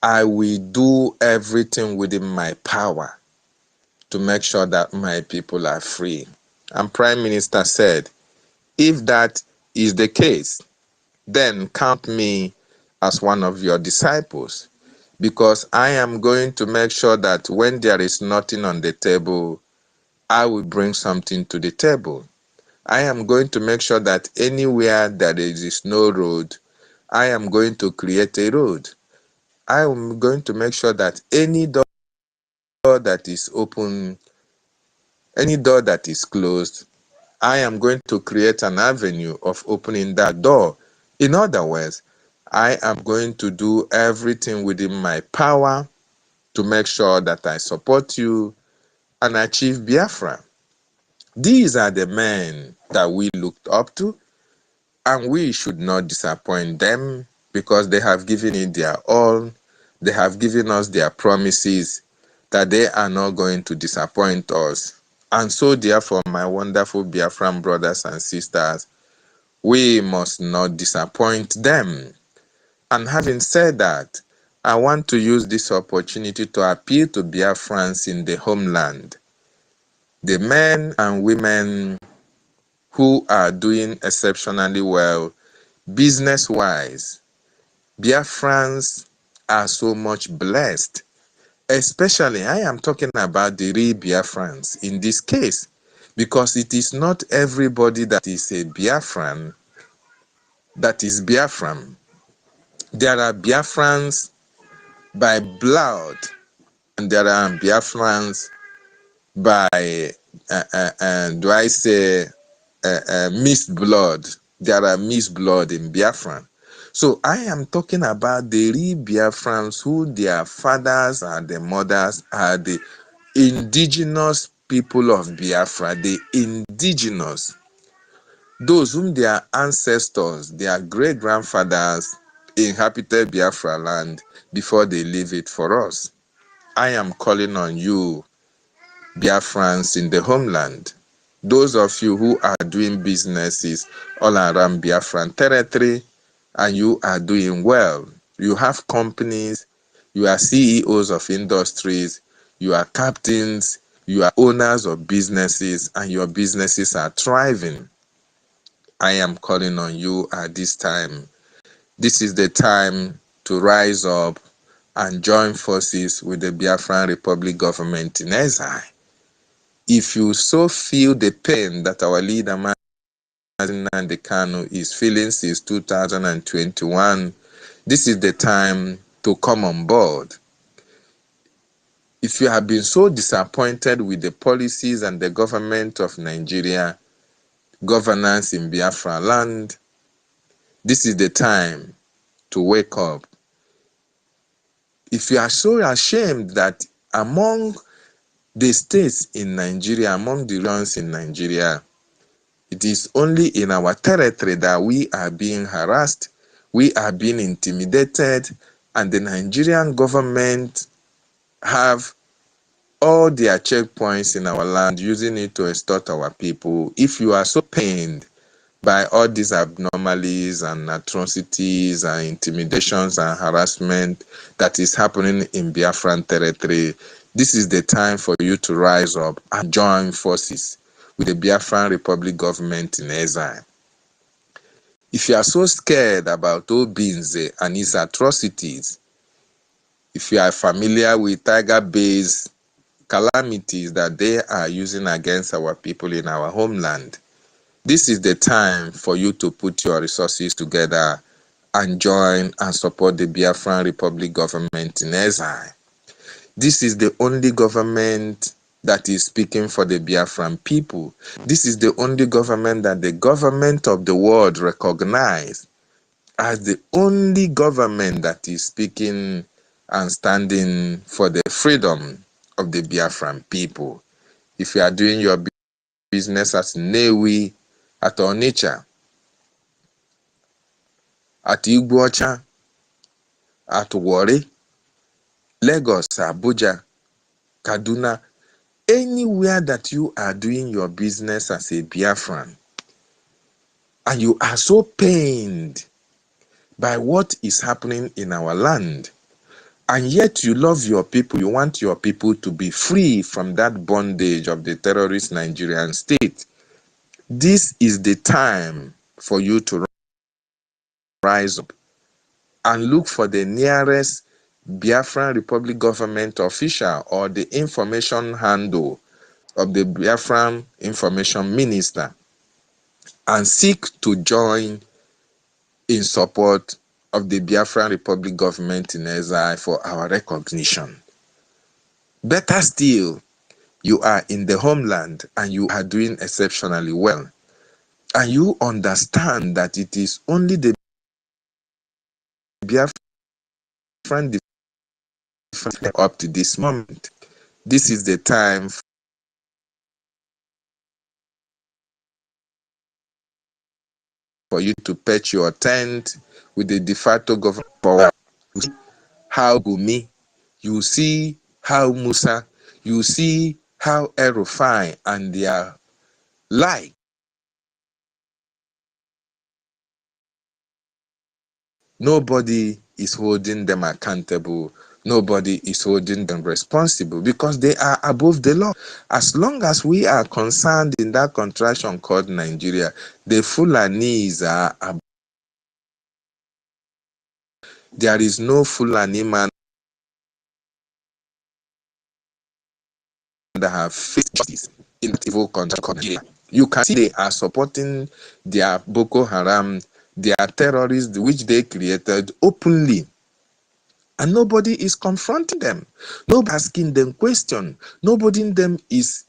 I will do everything within my power to make sure that my people are free. And Prime Minister said, if that is the case, then count me as one of your disciples, because I am going to make sure that when there is nothing on the table, I will bring something to the table. I am going to make sure that anywhere that there is no road, I am going to create a road. I am going to make sure that any door that is open, any door that is closed, I am going to create an avenue of opening that door. In other words, I am going to do everything within my power to make sure that I support you and achieve Biafra. These are the men that we looked up to, and we should not disappoint them because they have given it their all. They have given us their promises that they are not going to disappoint us. And so therefore, my wonderful Biafran brothers and sisters, we must not disappoint them. And having said that, I want to use this opportunity to appeal to Biafrans in the homeland, the men and women who are doing exceptionally well business-wise. Biafrans are so much blessed. Especially, I am talking about the real Biafrans in this case, because it is not everybody that is a Biafran that is Biafran. There are Biafrans by blood, and there are Biafrans by, do I say, mixed blood. There are mixed blood in Biafran. So I am talking about the real Biafrans who their fathers and their mothers are the indigenous people of Biafra, the indigenous, those whom their ancestors, their great-grandfathers inhabited Biafra land before they leave it for us. I am calling on you, Biafrans in the homeland, those of you who are doing businesses all around Biafran territory, and you are doing well. You have companies, you are CEOs of industries, you are captains, you are owners of businesses, and your businesses are thriving. I am calling on you at this time. This is the time to rise up and join forces with the Biafran Republic government in exile. If you so feel the pain that our leader, Nnamdi Kanu, is feeling since 2021, this is the time to come on board. If you have been so disappointed with the policies and the government of Nigeria, governance in Biafra land, this is the time to wake up. If you are so ashamed that among the states in Nigeria, among the regions in Nigeria, it is only in our territory that we are being harassed, we are being intimidated, and the Nigerian government have all their checkpoints in our land, using it to extort our people. If you are so pained by all these abnormalities and atrocities and intimidations and harassment that is happening in Biafran territory, this is the time for you to rise up and join forces with the Biafran Republic government in exile. If you are so scared about Obinze and his atrocities, if you are familiar with tiger-based calamities that they are using against our people in our homeland, this is the time for you to put your resources together and join and support the Biafran Republic government in exile. This is the only government that is speaking for the Biafran people. This is the only government that the government of the world recognize as the only government that is speaking and standing for the freedom of the Biafran people. If you are doing your business at Newi, at Onitsha, at Iguacha, at Warri, Lagos, Abuja, Kaduna, anywhere that you are doing your business as a Biafran, and you are so pained by what is happening in our land, and yet you love your people, you want your people to be free from that bondage of the terrorist Nigerian state, this is the time for you to rise up and look for the nearest Biafran Republic government official or the information handle of the Biafran Information Minister and seek to join in support of the Biafran Republic government in exile for our recognition. Better still, you are in the homeland and you are doing exceptionally well. And you understand that it is only the Biafran defense up to this moment. This is the time for you to pitch your tent with the de facto government power. You see how Gumi, you see how Musa, you see how Erufai and their like. Nobody is holding them accountable. Nobody is holding them responsible because they are above the law. As long as we are concerned in that contraction called Nigeria, the Fulanis are above. There is no Fulani man that have faced justice in that evil country called Nigeria. You can see they are supporting their Boko Haram, their terrorists, which they created openly. And nobody is confronting them. Nobody asking them question. Nobody is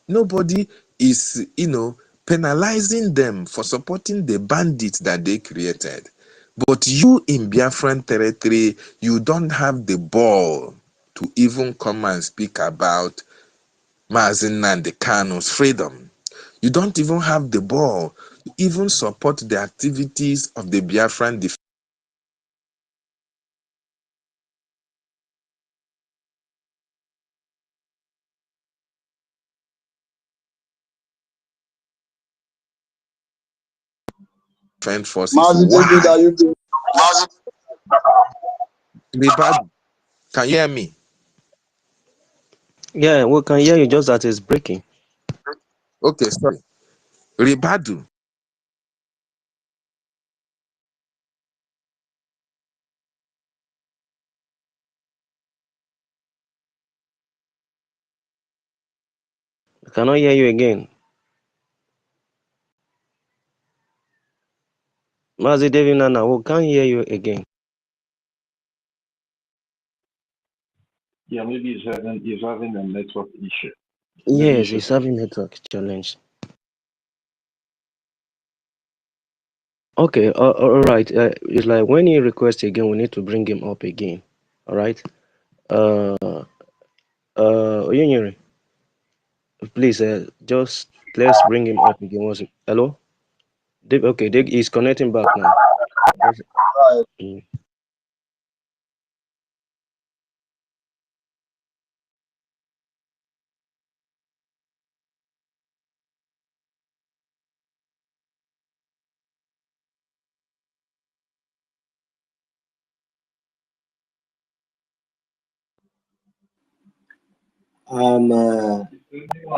penalizing them for supporting the bandits that they created. But you in Biafran territory, you don't have the ball to even come and speak about Nnamdi Kanu's freedom. You don't even have the ball to even support the activities of the Biafran defense. Forces. Why? Can you hear me?
Yeah, we can hear you, just that it's breaking.
Okay, sorry. Ribadu.
I cannot hear you again. Mazi David Nana, we can't hear you again.
Yeah, maybe he's having a network issue.
Yes, he's having network challenge. Okay, all right. It's like when he requests again, we need to bring him up again. All right. Oyunyere, please, just let's bring him up again. Hello? Okay, he's connecting back now. Mm.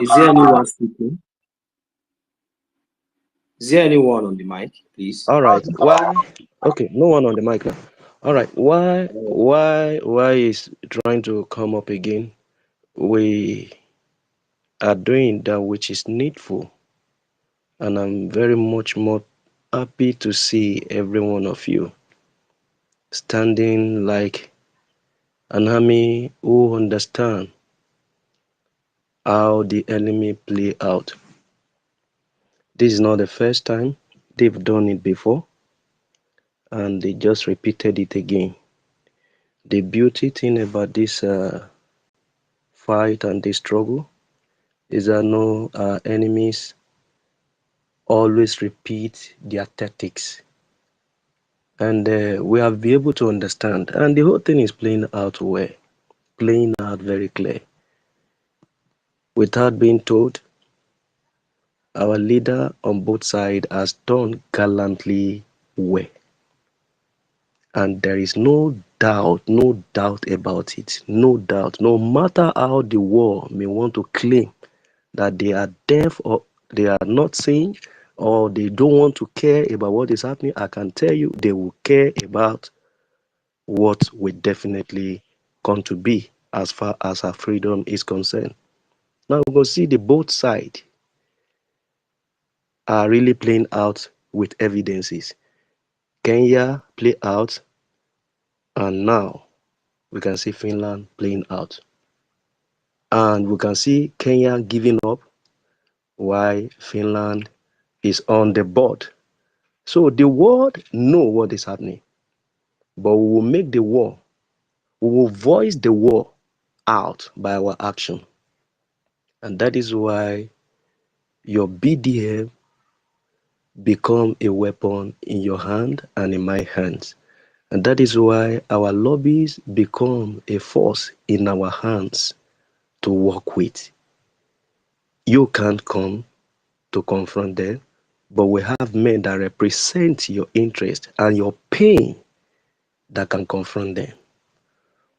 Is there anyone speaking? Is there anyone on the mic, please?
All right. Why? Okay, no one on the mic now. All right. Why is trying to come up again? We are doing that which is needful, and I'm very much more happy to see every one of you standing like an army who understand how the enemy play out. This is not the first time. They've done it before, and they just repeated it again. The beauty thing about this fight and this struggle is that no enemies always repeat their tactics, and we have been able to understand, and the whole thing is playing out well, playing out very clear. Without being told, our leader on both sides has done gallantly well, and there is no doubt about it. No doubt. No matter how the war may want to claim that they are deaf or they are not seeing or they don't want to care about what is happening, I can tell you they will care about what will definitely come to be as far as our freedom is concerned. Now we're going to see the both sides are really playing out with evidences. Kenya play out, and now we can see Finland playing out. And we can see Kenya giving up while Finland is on the board. So the world know what is happening, but we will make the war, we will voice the war out by our action. And that is why your BDM become a weapon in your hand and in my hands. And that is why our lobbies become a force in our hands to work with. You can't come to confront them, but we have men that represent your interest and your pain that can confront them.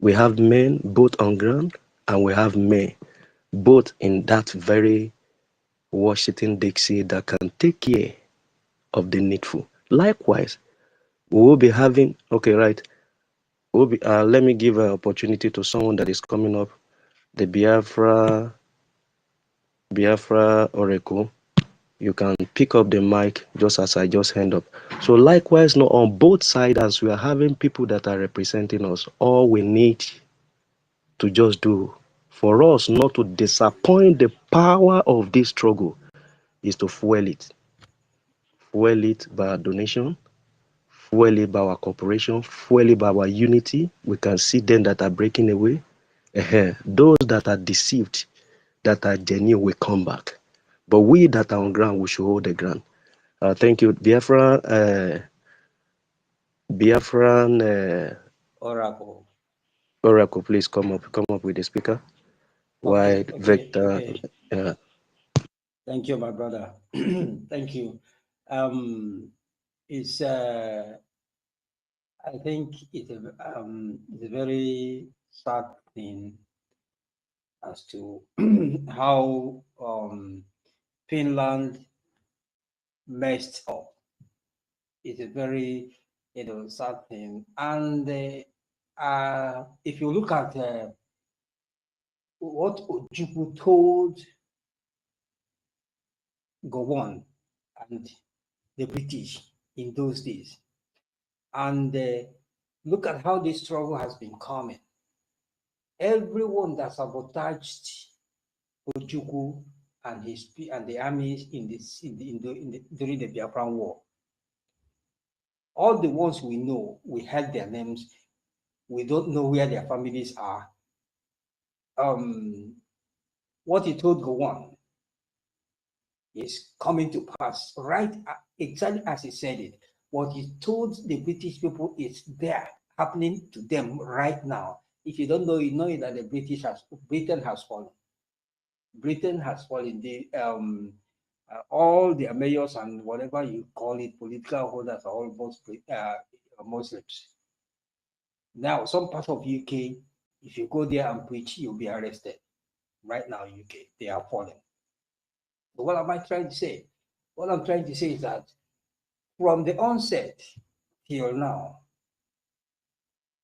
We have men both on ground and we have men both in that very Washington, D.C. that can take care of the needful. Likewise, we will be having, okay, right, we'll be, let me give an opportunity to someone that is coming up, the Biafra Oracle. You can pick up the mic just as I just hand up. So likewise, no, on both sides, as we are having people that are representing us, all we need to just do for us not to disappoint the power of this struggle is to fuel it. Fuel it by our donation, fuel it by our cooperation, fuel it by our unity. We can see them that are breaking away. Those that are deceived, that are genuine, will come back. But we that are on ground, we should hold the ground. Thank you. Biafran, Oracle, please come up with the speaker.
Okay,
White, Vector,
Thank you, my brother. Thank you. It's I think it's a very sad thing as to how Finland messed up. It's a very sad thing, and if you look at what Ojukwu told Gowon and the British in those days, and look at how this struggle has been coming. Everyone that sabotaged Ojukwu and the armies during the Biafran War, all the ones we know, we heard their names. We don't know where their families are. What he told Gowon is coming to pass, right? Exactly as he said it. What he told the British people is there, happening to them right now. If you don't know, you know that Britain has fallen. Britain has fallen. All their mayors and whatever you call it, political holders are all Muslims. Now, some part of UK, if you go there and preach, you'll be arrested. Right now, UK, they are falling. So what am I trying to say? What I'm trying to say is that from the onset till now,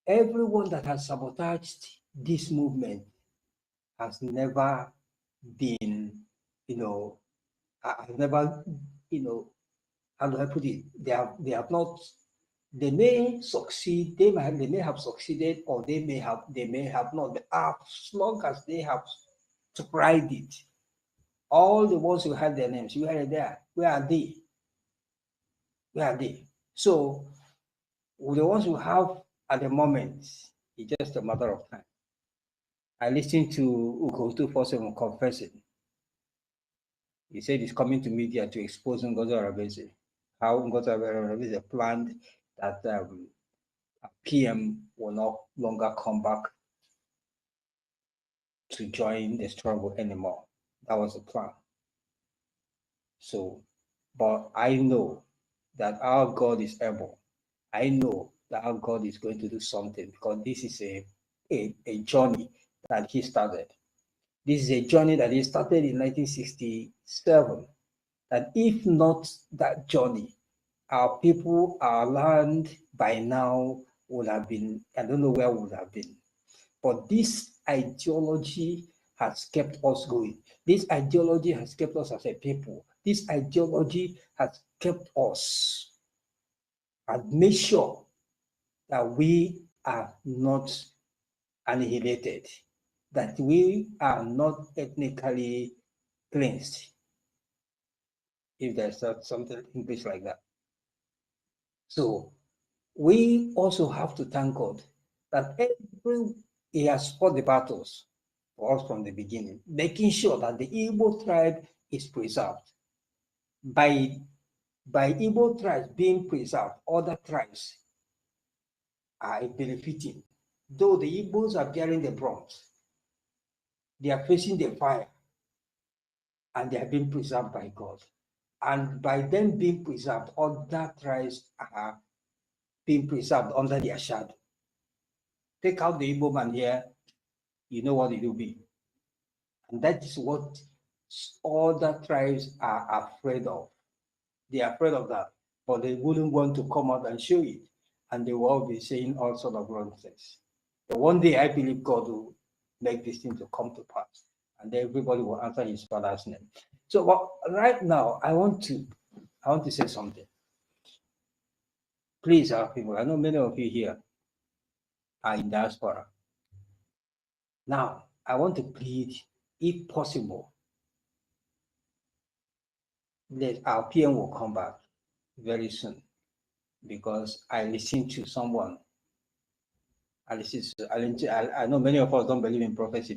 everyone that has sabotaged this movement has never been, has never, how do I put it? They have not. They may succeed. They may have succeeded, or they may have not. But as long as they have tried it, all the ones who had their names, where are they? Where are they? Where are they? So the ones who have at the moment, it's just a matter of time. I listened to Ugo 247 confessing. He said he's coming to media to expose NGOZI Arabese. How NGOZI Arabese planned that PM will no longer come back to join the struggle anymore. That was the plan. So, but I know that our God is able. I know that our God is going to do something, because this is a journey that he started. This is a journey that he started in 1967. That if not that journey, our people, our land by now would have been, I don't know where would have been. But this ideology has kept us going. This ideology has kept us as a people. This ideology has kept us and made sure that we are not annihilated, that we are not ethnically cleansed, if there's something English like that. So we also have to thank God that He has fought the battles for us from the beginning, making sure that the Igbo tribe is preserved. By Igbo tribes being preserved, other tribes are benefiting. Though the Igbos are bearing the brunt, they are facing the fire, and they are being preserved by God. And by them being preserved, other tribes are being preserved under their shadow. Take out the Igbo man here, you know what it will be. And that is what other tribes are afraid of. They are afraid of that, but they wouldn't want to come out and show it. And they will all be saying all sorts of nonsense. But one day I believe God will make this thing to come to pass, and then everybody will answer his Father's name. So right now, I want to say something. Please, our people, I know many of you here are in diaspora. Now, I want to plead, if possible, that our PM will come back very soon, because I listened to someone. I know many of us don't believe in prophecy,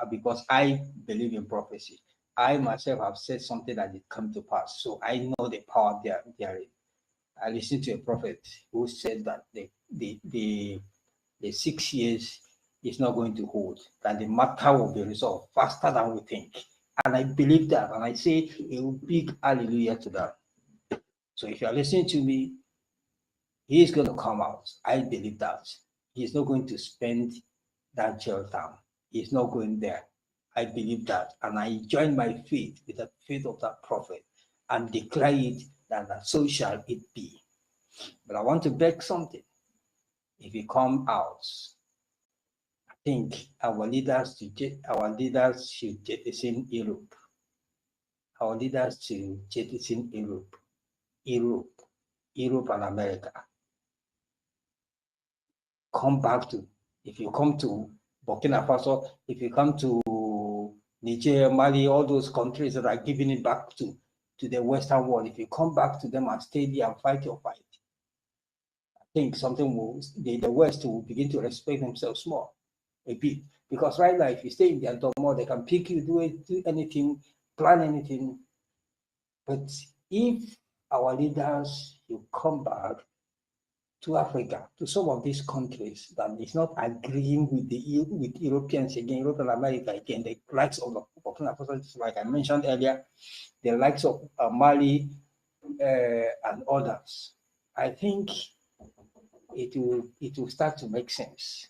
because I believe in prophecy. I myself have said something that it come to pass, so I know the power therein. I listened to a prophet who said that the 6 years is not going to hold, that the matter will be resolved faster than we think. And I believe that, and I say a big hallelujah to that. So if you are listening to me, he is going to come out. I believe that. He's not going to spend that jail time. He's not going there. I believe that. And I join my faith with the faith of that prophet and declare it that so shall it be. But I want to beg something. If you come out, I think our leaders should jettison Europe. Our leaders should jettison Europe and America. Come back to, if you come to Burkina Faso, if you come to Niger, Mali, all those countries that are giving it back to the Western world, if you come back to them and stay there and fight your fight, I think something will, the West will begin to respect themselves more, a bit. Because right now, if you stay in their dorm, they can pick you, do anything, plan anything. But if our leaders will come back to Africa, to some of these countries that is not agreeing with Europeans again, Europe and America again, the likes of Burkina Faso, like I mentioned earlier, the likes of Mali and others, I think it will start to make sense.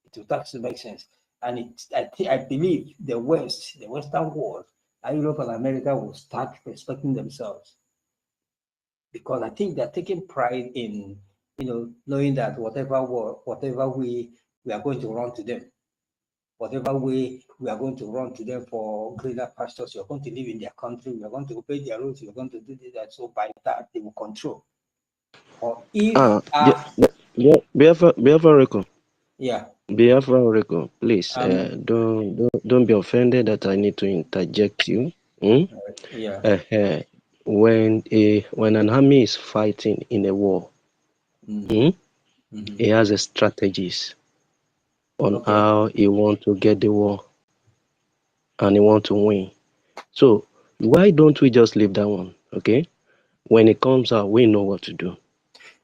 It will start to make sense, and I believe the Western world, and Europe and America will start respecting themselves, because I think they're taking pride in, knowing that whatever way we are going to run to them, whatever way we are going to run to them for greener pastures, you're going to live in their country, we are going to obey their rules, you're going to do that. So by that, they will control. Or if
Biafra record.
Yeah.
Biafra record, please. Don't be offended that I need to interject you.
Yeah.
When an army is fighting in a war, he has a strategies on how he want to get the war and he want to win. So why don't we just leave that one? Okay, when it comes out, we know what to do.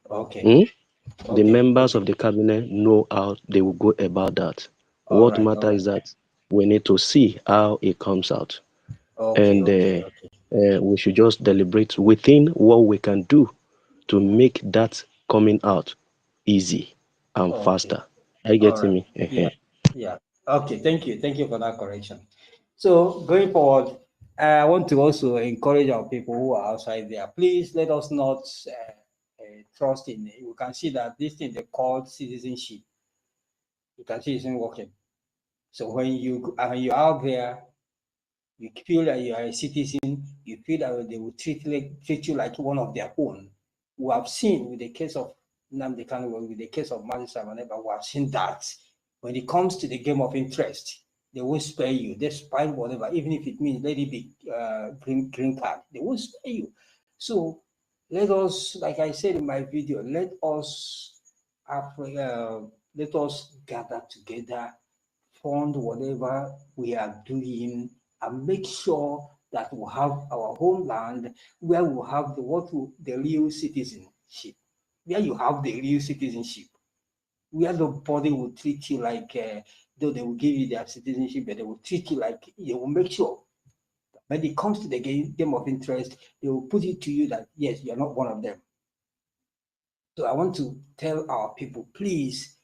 The members of the cabinet know how they will go about that. What matters is that we need to see how it comes out. We should just deliberate within what we can do to make that coming out easy and faster. Are you getting me?
Yeah. Okay, thank you for that correction. So going forward, I want to also encourage our people who are outside there, please let us not trust in it. You can see that this thing they call citizenship, you can see it's not working. So when you're out there, you feel that you are a citizen, you feel that they will treat you like one of their own. We have seen with the case of Nnamdi Kanu, with the case of Mazi Samaneba, we have seen that when it comes to the game of interest, they won't spare you, despite whatever, even if it means let it be green card, they won't spare you. So let us, like I said in my video, let us gather together, fund whatever we are doing, and make sure that we have our homeland where we have the real citizenship, where you have the real citizenship, where nobody will treat you like, though they will give you their citizenship, but they will treat you like, they will make sure when it comes to the game of interest, they will put it to you that, yes, you're not one of them. So I want to tell our people, please,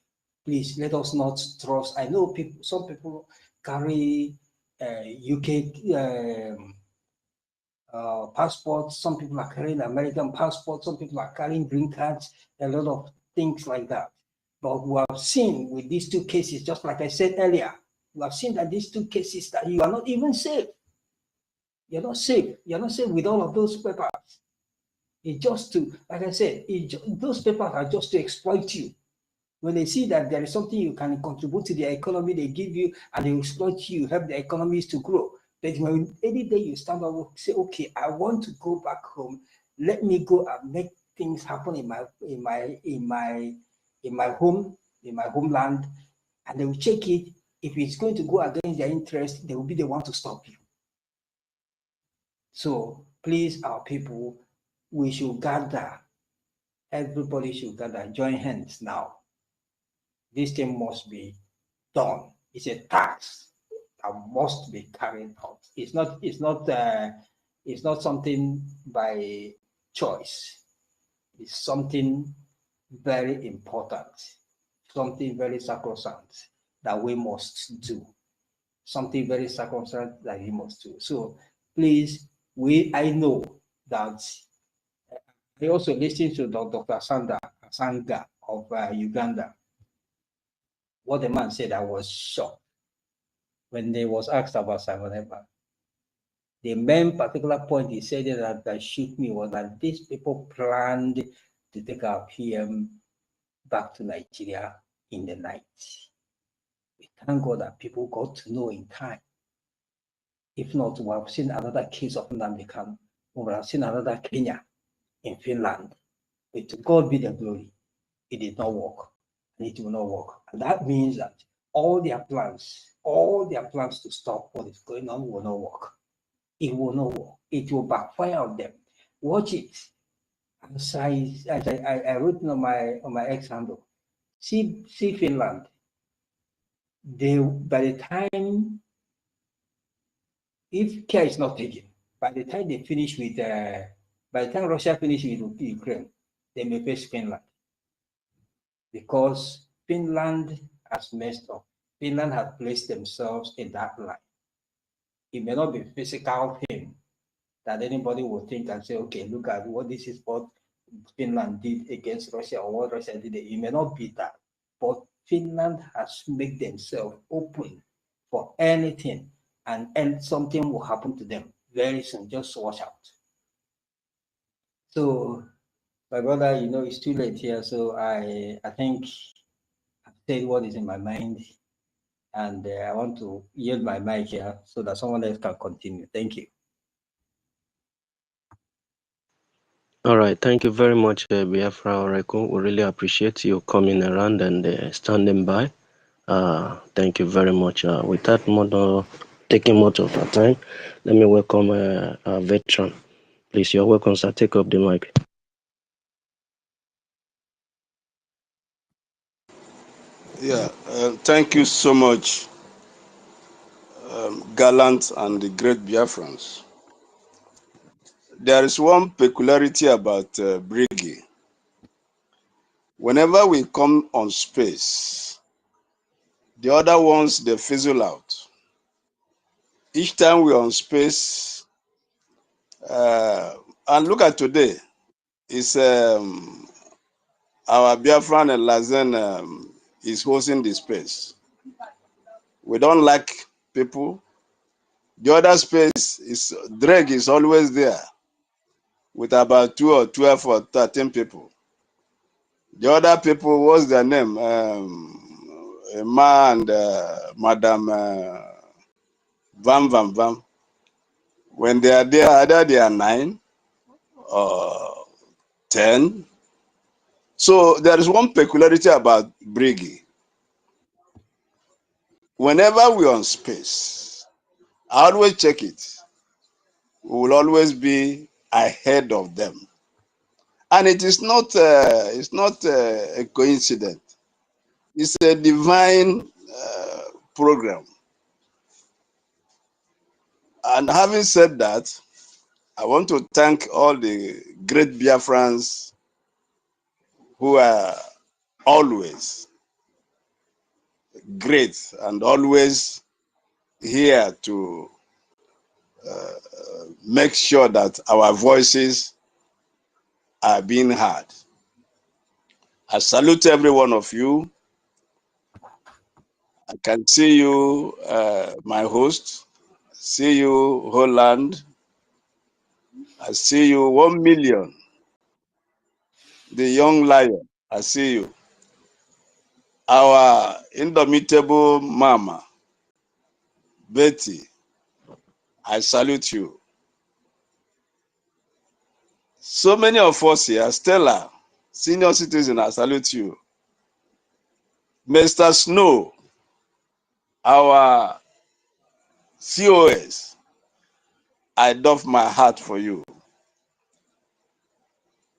let us not trust. I know some people carry UK passports, some people are carrying American passports, some people are carrying green cards, a lot of things like that. But we have seen with these two cases, just like I said earlier, we have seen that these two cases that you are not even safe. You're not safe. You're not safe with all of those papers. It's just to, like I said, those papers are just to exploit you. When they see that there is something you can contribute to the economy, they give you and they exploit you, help the economies to grow. But when any day you stand up and say, okay, I want to go back home, let me go and make things happen in my homeland, and they will check it. If it's going to go against their interest, they will be the one to stop you. So please, our people, we should gather. Everybody should gather, join hands now. This thing must be done. It's a task that must be carried out. It's not something by choice. It's something very important, something very sacrosanct that we must do. Something very sacrosanct that we must do. So please, I know that I also listened to Dr. Sanga of Uganda. What the man said, I was shocked when they was asked about Simon Ekpa. The main particular point he said that shook me was that these people planned to take our PM back to Nigeria in the night. We thank God that people got to know in time. If not, we have seen another case of Nnamdi Kanu. We have seen another Kenya in Finland. But to God be the glory. It did not work. And it will not work. And that means that all their plans to stop what is going on will not work. It will not work. It will backfire on them. Watch it. As I wrote on my X handle. See Finland. By the time, if care is not taken, by the time they finish with, by the time Russia finishes with Ukraine, they may face Finland. Because Finland has messed up. Finland has placed themselves in that line. It may not be a physical thing that anybody will think and say, okay, look at this is what Finland did against Russia or what Russia did. It may not be that. But Finland has made themselves open for anything, and something will happen to them very soon. Just watch out. So, my brother, it's too late here. So I think I've said what is in my mind, and I want to yield my mic here so that someone else can continue. Thank you.
All right, thank you very much, Biafra Oreko. We really appreciate you coming around and standing by. Thank you very much. Without taking much of our time, let me welcome our veteran. Please, you're welcome, sir. Take up the mic.
Yeah, thank you so much, gallant and the great Biafrans. There is one peculiarity about Brgie. Whenever we come on space, the other ones, they fizzle out. Each time we're on space, and look at today, it's our Biafran and Lazen is hosting the space. We don't like people. The other space is Drake is always there with about 2 or 12 or 13 people. The other people, what's their name? Emma and Madam Vam. When they are there, either they are 9 or 10. So there is one peculiarity about Brgie. Whenever we're on space, I always check it. We will always be ahead of them. And it is not a coincidence. It's a divine program. And having said that, I want to thank all the great Biafrans who are always great and always here to make sure that our voices are being heard. I salute every one of you. I can see you, my host. See you, Holland. I see you, 1 million. The young lion. I see you. Our indomitable mama, Betty. I salute you. So many of us here, Stella, senior citizen, I salute you. Mr. Snow, our COS, I doff my heart for you.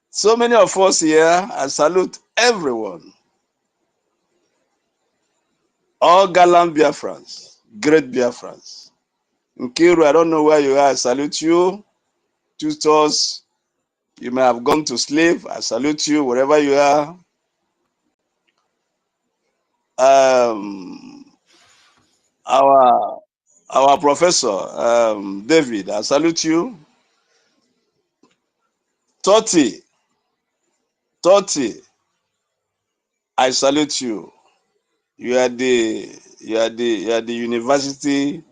So many of us here, I salute everyone. All gallant Biafrans, great Biafrans. Nkiru, I don't know where you are, I salute you. Tutors, you may have gone to sleep, I salute you wherever you are. Our professor, David, I salute you. Totti, I salute you. You are the university,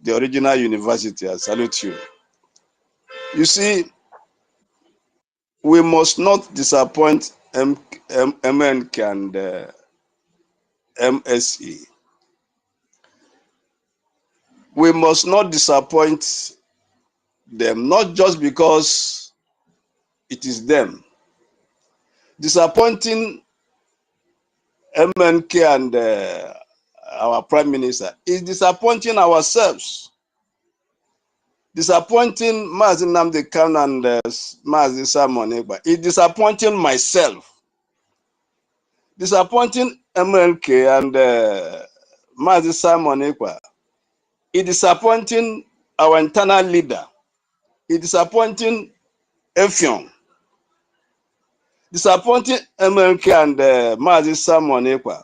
the original university. I salute you. You see, we must not disappoint MNK and MSE. We must not disappoint them, not just because it is them. Disappointing MNK and our Prime Minister is disappointing ourselves. Disappointing Nnamdi Kanu and Mazi Simon Ekpa is disappointing myself. Disappointing MNK and Mazi Simon Ekpa is disappointing our internal leader. It's disappointing Effiong. Disappointing MNK and Mazi Simon Ekpa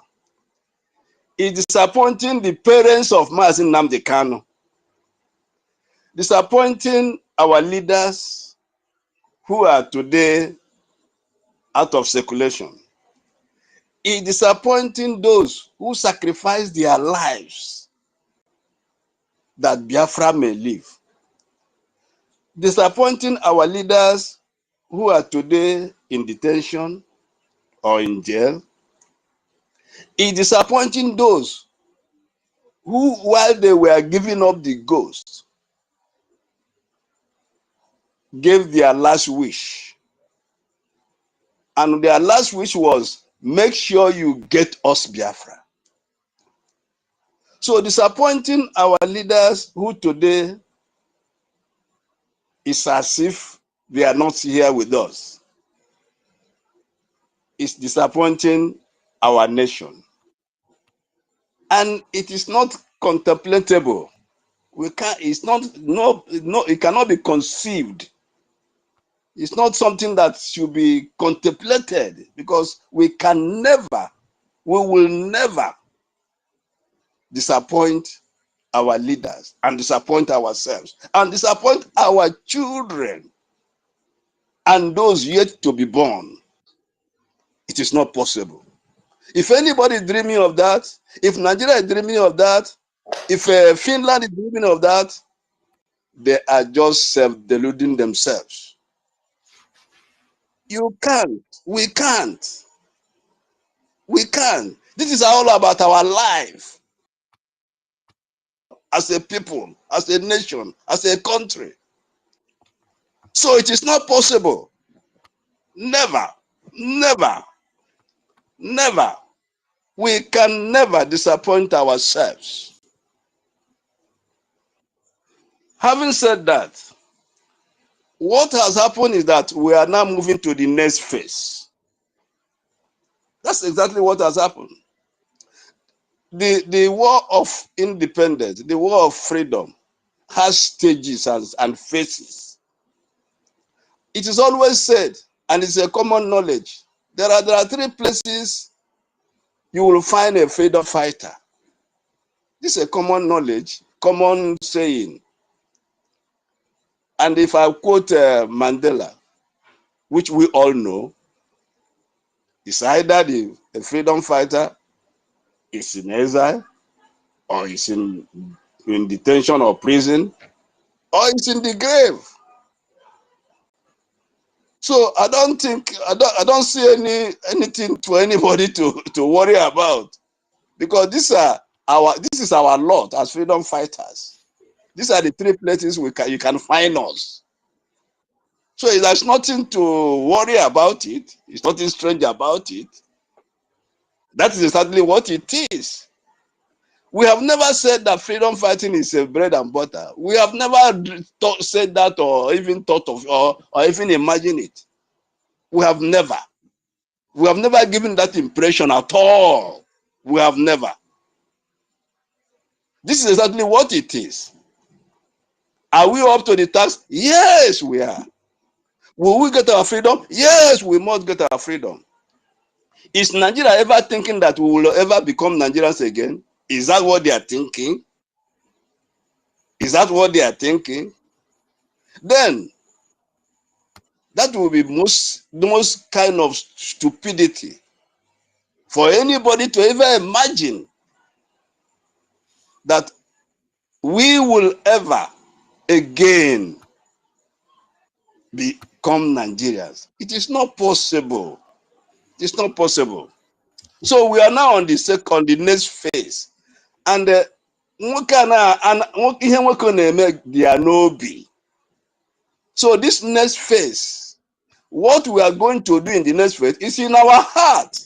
is disappointing the parents of Mazi Nnamdi Kanu. Disappointing our leaders who are today out of circulation. Is disappointing those who sacrifice their lives that Biafra may live. Disappointing our leaders who are today in detention or in jail. Is disappointing those who, while they were giving up the ghost, gave their last wish. And their last wish was, make sure you get us Biafra. So disappointing our leaders who today is as if they are not here with us. It's disappointing our nation. And it is not contemplatable. We can't, it's not, no, it cannot be conceived. It's not something that should be contemplated because we will never disappoint our leaders and disappoint ourselves and disappoint our children and those yet to be born. It is not possible. If anybody is dreaming of that, if Nigeria is dreaming of that, if Finland is dreaming of that, they are just self-deluding themselves. You can't. We can't. We can't. This is all about our life as a people, as a nation, as a country. So it is not possible. Never, never, never. We can never disappoint ourselves. Having said that, what has happened is that we are now moving to the next phase. That's exactly what has happened. The war of independence, the war of freedom, has stages and phases. It is always said, and it's a common knowledge, there are 3 places you will find a freedom fighter. This is a common knowledge, common saying. And if I quote Mandela, which we all know, it's either the freedom fighter is in exile, or is in detention or prison, or it's in the grave. So I don't think I don't see anything for anybody to worry about, because this is our lot as freedom fighters. These are the 3 places you can find us. So there's nothing to worry about it. It's nothing strange about it. That is exactly what it is. We have never said that freedom fighting is a bread and butter. We have never said that, or even thought of, or even imagined it. We have never. We have never given that impression at all. We have never. This is exactly what it is. Are we up to the task? Yes, we are. Will we get our freedom? Yes, we must get our freedom. Is Nigeria ever thinking that we will ever become Nigerians again? Is that what they are thinking? Is that what they are thinking? Then that will be the most kind of stupidity for anybody to ever imagine that we will ever again become Nigerians. It is not possible. It's not possible. So we are now on the next phase, and so this next phase, what we are going to do in the next phase is in our heart.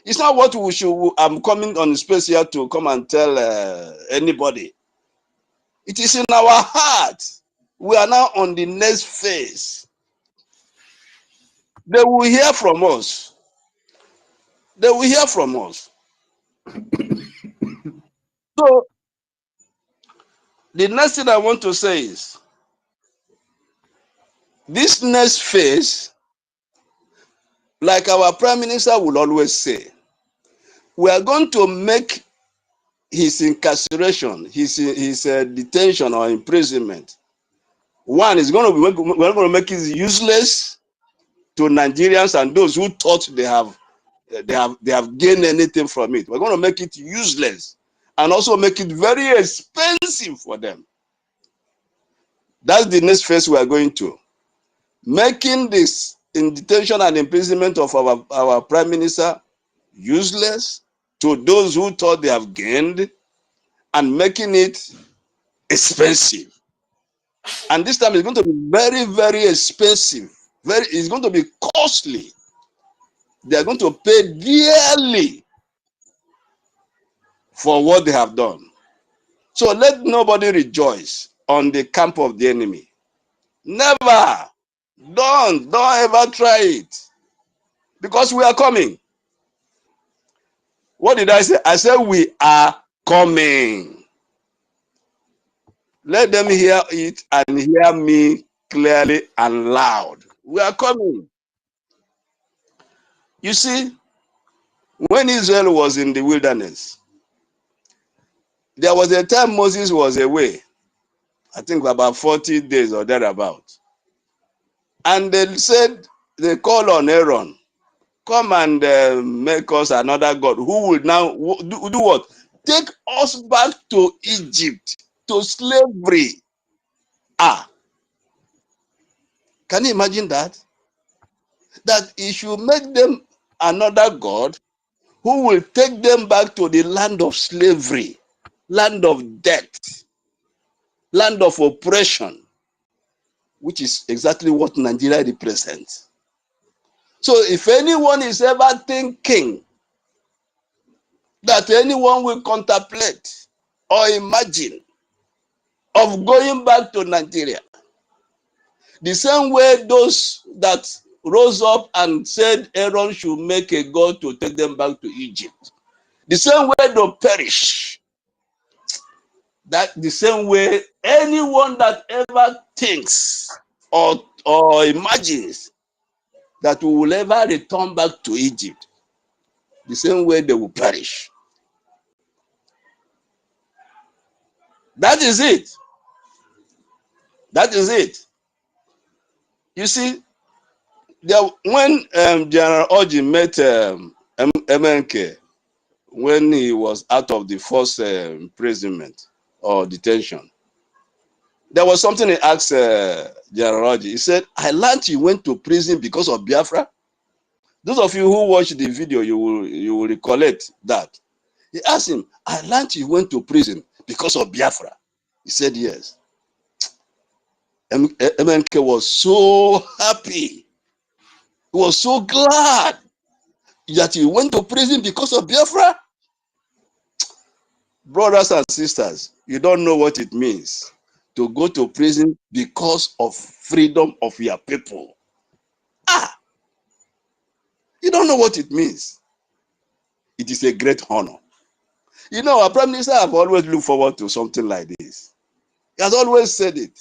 It's not what we should. I'm coming on space here to come and tell anybody. It is in our heart. We are now on the next phase. They will hear from us. They will hear from us. So the next thing I want to say is, this next phase, like our Prime Minister will always say, we are going to make his incarceration, his detention or imprisonment. One is going to be, we're going to make it useless to Nigerians and those who thought they have gained anything from it. We're going to make it useless and also make it very expensive for them. That's the next phase we are going to. Making this detention and imprisonment of our Prime Minister useless to those who thought they have gained, and making it expensive. And this time it's going to be very, very expensive. It's going to be costly. They are going to pay dearly for what they have done. So let nobody rejoice on the camp of the enemy. Never. Don't ever try it. Because we are coming. What did I say? I said we are coming. Let them hear it and hear me clearly and loud. We are coming. You see, when Israel was in the wilderness, there was a time Moses was away. I think about 40 days or thereabout. And they said, they called on Aaron come and make us another God who will now do what? Take us back to Egypt, to slavery. Ah, can you imagine that? That he should make them another God who will take them back to the land of slavery, land of death, land of oppression, which is exactly what Nigeria represents. So if anyone is ever thinking that anyone will contemplate or imagine of going back to Nigeria, the same way those that rose up and said Aaron should make a God to take them back to Egypt, the same way they'll perish. That the same way anyone that ever thinks or imagines that we will ever return back to Egypt, the same way they will perish. That is it. That is it. You see, when General Oji met MNK, when he was out of the first imprisonment or detention, there was something he asked General Oji. He said, I learned you went to prison because of Biafra. Those of you who watched the video, you will recollect that. He asked him, I learned you went to prison because of Biafra. He said, yes. MNK was so happy. He was so glad that he went to prison because of Biafra. Brothers and sisters, you don't know what it means to go to prison because of freedom of your people. Ah, you don't know what it means. It is a great honor. You know, our Prime Minister have always looked forward to something like this. He has always said it.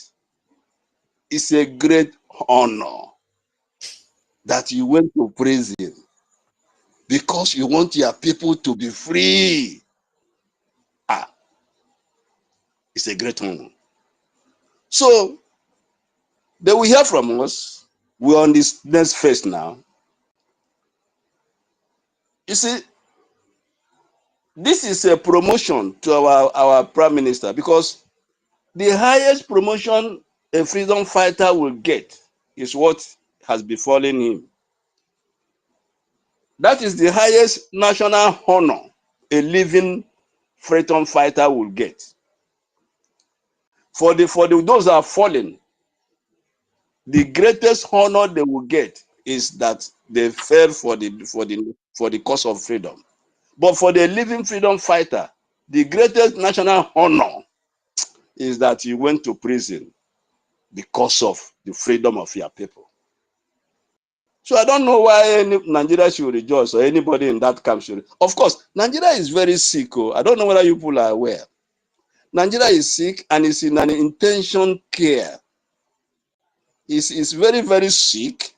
It's a great honor that you went to prison because you want your people to be free. Ah, it's a great honor. So, they will hear from us. We're on this next phase now. You see, this is a promotion to our Prime Minister, because the highest promotion a freedom fighter will get is what has befallen him. That is the highest national honor a living freedom fighter will get. For those that are fallen, the greatest honor they will get is that they fell for the cause of freedom. But for the living freedom fighter, the greatest national honor is that you went to prison because of the freedom of your people. So I don't know why Nigeria should rejoice, or anybody in that camp should. Of course, Nigeria is very sick. Oh. I don't know whether you people are aware. Nigeria is sick and is in an intention care. It's very, very sick.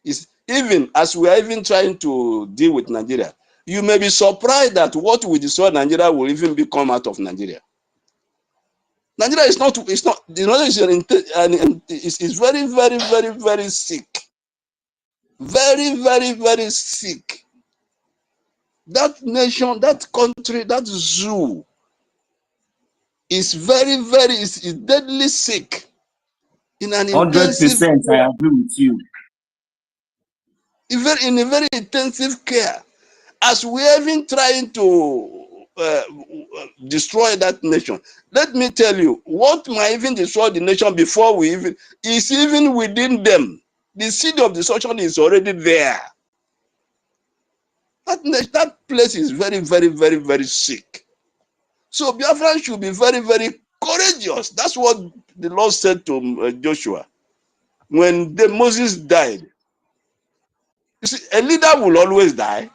It's, even as we are even trying to deal with Nigeria, you may be surprised that what we destroy Nigeria will even come out of Nigeria. Nigeria is not, it's very, very, very, very sick. Very, very, very sick. That nation, that country, that zoo is very, very, is deadly sick. In an
100%, I agree with you.
In a very intensive care. As we are even trying to destroy that nation, let me tell you, what might even destroy the nation before we even, is even within them. The seed of destruction is already there. That place is very, very, very, very sick. So Biafrans should be very, very courageous. That's what the Lord said to Joshua. When Moses died, you see, a leader will always die,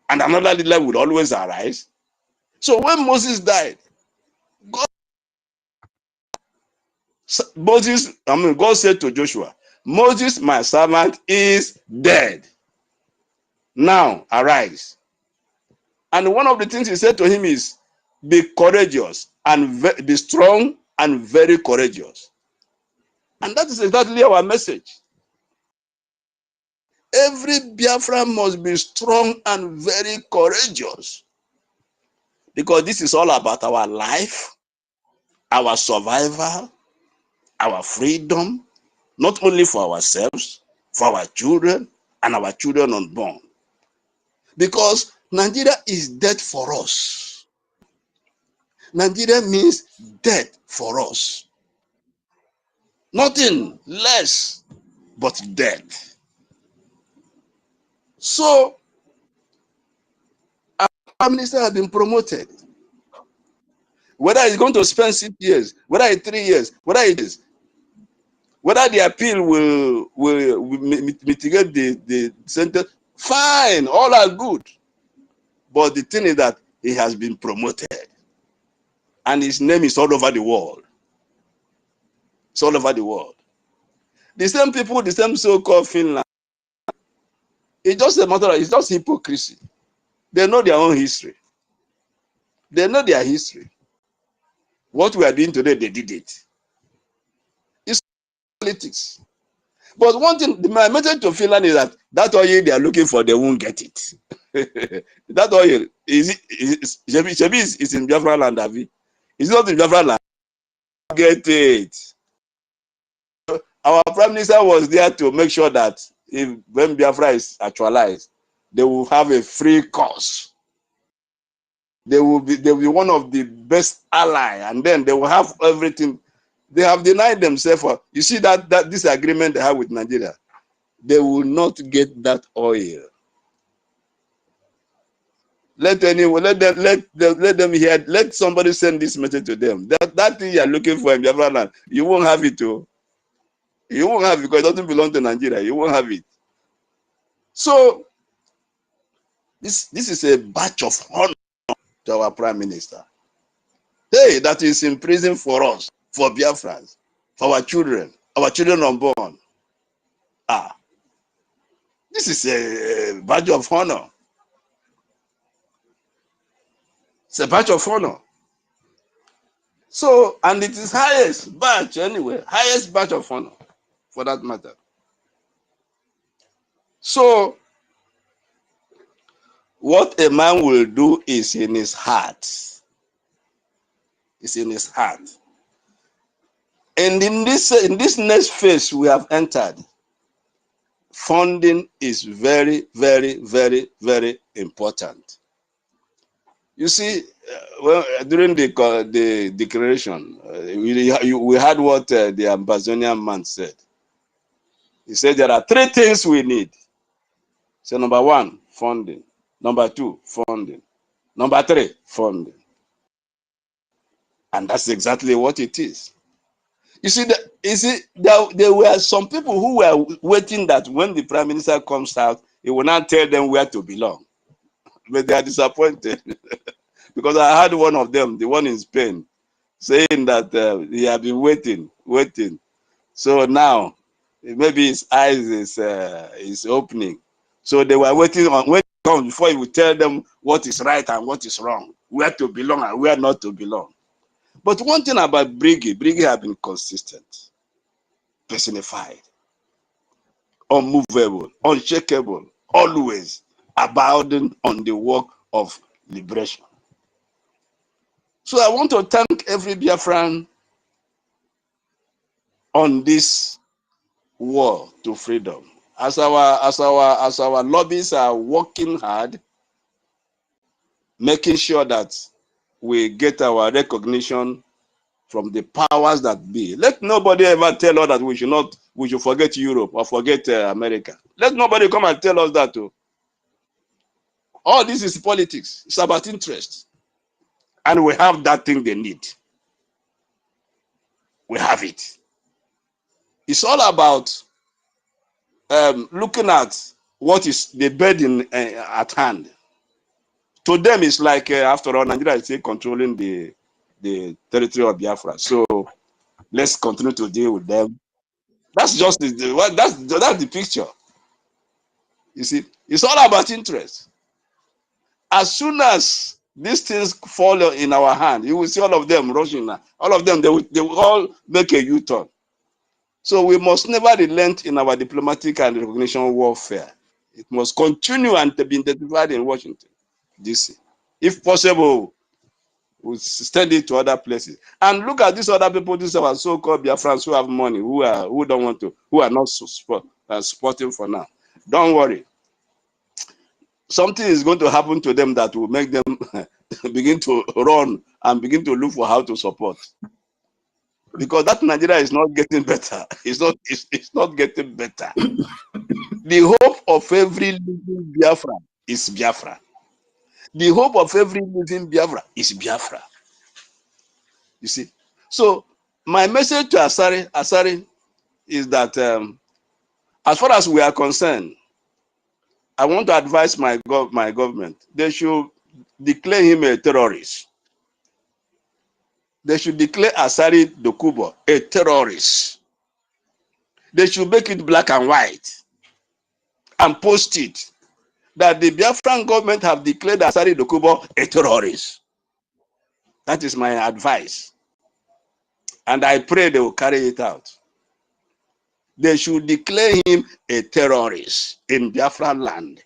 and another leader will always arise. So when Moses died, God said to Joshua, Moses, my servant, is dead. Now arise. And one of the things he said to him is, be courageous and be strong and very courageous. And that is exactly our message. every Biafran must be strong and very courageous, because this is all about our life, our survival, our freedom, not only for ourselves, for our children and our children unborn. Because Nigeria is dead for us. Nigeria means death for us. Nothing less but death. So, our Prime Minister has been promoted. Whether he's going to spend 6 years, whether it's 3 years, whether it is, whether the appeal will mitigate the sentence, fine, all are good. But the thing is that he has been promoted. And his name is all over the world. It's all over the world. The same people, the same so-called Finland, it's just a matter of, it's just hypocrisy. They know their own history. They know their history. What we are doing today, they did it. It's politics. But one thing, my message to Finland is that oil they are looking for, they won't get it. That oil is in Biafra land, Avi. It's not in Biafra land. Get it. Our Prime Minister was there to make sure that when Biafra is actualized, they will have a free course. They will be one of the best ally, and then they will have everything. They have denied themselves. You see that this agreement they have with Nigeria, they will not get that oil. Let them hear. Let somebody send this message to them. That thing you are looking for in Biafra land, you won't have it too. You won't have it because it doesn't belong to Nigeria. You won't have it. So this is a badge of honor to our Prime Minister. Hey, that is in prison for us, for Biafrans, for our children unborn. This is a badge of honor. It's a badge of honor. So, and it is highest badge anyway, highest badge of honor, for that matter. So, what a man will do is in his heart. It's in his heart. And in this next phase we have entered, funding is very, very, very, very important. You see, during the declaration, we had what the Amazonian man said. He said there are 3 things we need. So number 1, funding. Number 2, funding. Number 3, funding. And that's exactly what it is. You see, there were some people who were waiting that when the Prime Minister comes out, he will not tell them where to belong. But they are disappointed. Because I had one of them, the one in Spain, saying that he had been waiting. So now, maybe his eyes is opening. So they were waiting on when he comes before he would tell them what is right and what is wrong, where to belong and where not to belong. But one thing about Brgie has been consistent, personified, unmovable, unshakable, always abounding on the work of liberation. So I want to thank every Biafran on this war to freedom. As our lobbies are working hard, making sure that we get our recognition from the powers that be. Let nobody ever tell us that we should forget Europe or forget America. Let nobody come and tell us that too. All this is politics. It's about interest. And we have that thing they need. We have it. It's all about looking at what is the burden at hand. To them, it's like, after all, Nigeria is still controlling the territory of Biafra. So let's continue to deal with them. That's just that's the picture. You see, it's all about interest. As soon as these things fall in our hand, you will see all of them rushing. All of them, they will all make a U-turn. So we must never relent in our diplomatic and recognition warfare. It must continue and to be intensified in Washington, D.C. If possible, we'll extend it to other places. And look at these other people, these are so-called Biafrans who have money, who don't want to, who are not supporting for now. Don't worry. Something is going to happen to them that will make them begin to run and begin to look for how to support. Because that Nigeria is not getting better. It's not getting better. The hope of every living Biafra is Biafra. The hope of every living Biafra is Biafra. You see? So my message to Asari is that as far as we are concerned, I want to advise my government. They should declare him a terrorist. They should declare Asari Dokubo a terrorist. They should make it black and white and post it that the Biafran government have declared Asari Dokubo a terrorist. That is my advice. And I pray they will carry it out. They should declare him a terrorist in Biafran land.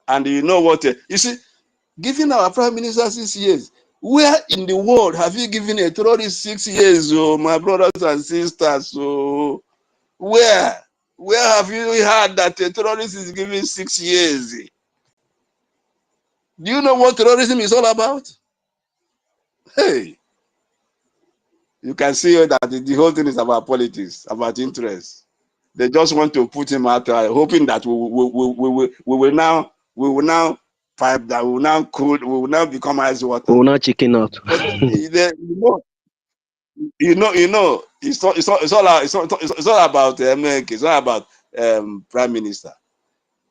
And you know what? You see, giving our prime minister 6 years, where in the world have you given a terrorist 6 years, oh, my brothers and sisters? Oh, where have you heard that a terrorist is given 6 years? Do you know what terrorism is all about? Hey, you can see that the whole thing is about politics, about interest. They just want to put him out, hoping that we will now pipe that, we will now cool, we will now become ice water.
We will not chicken out.
But you know, it's all about MNK. It's not about Prime Minister.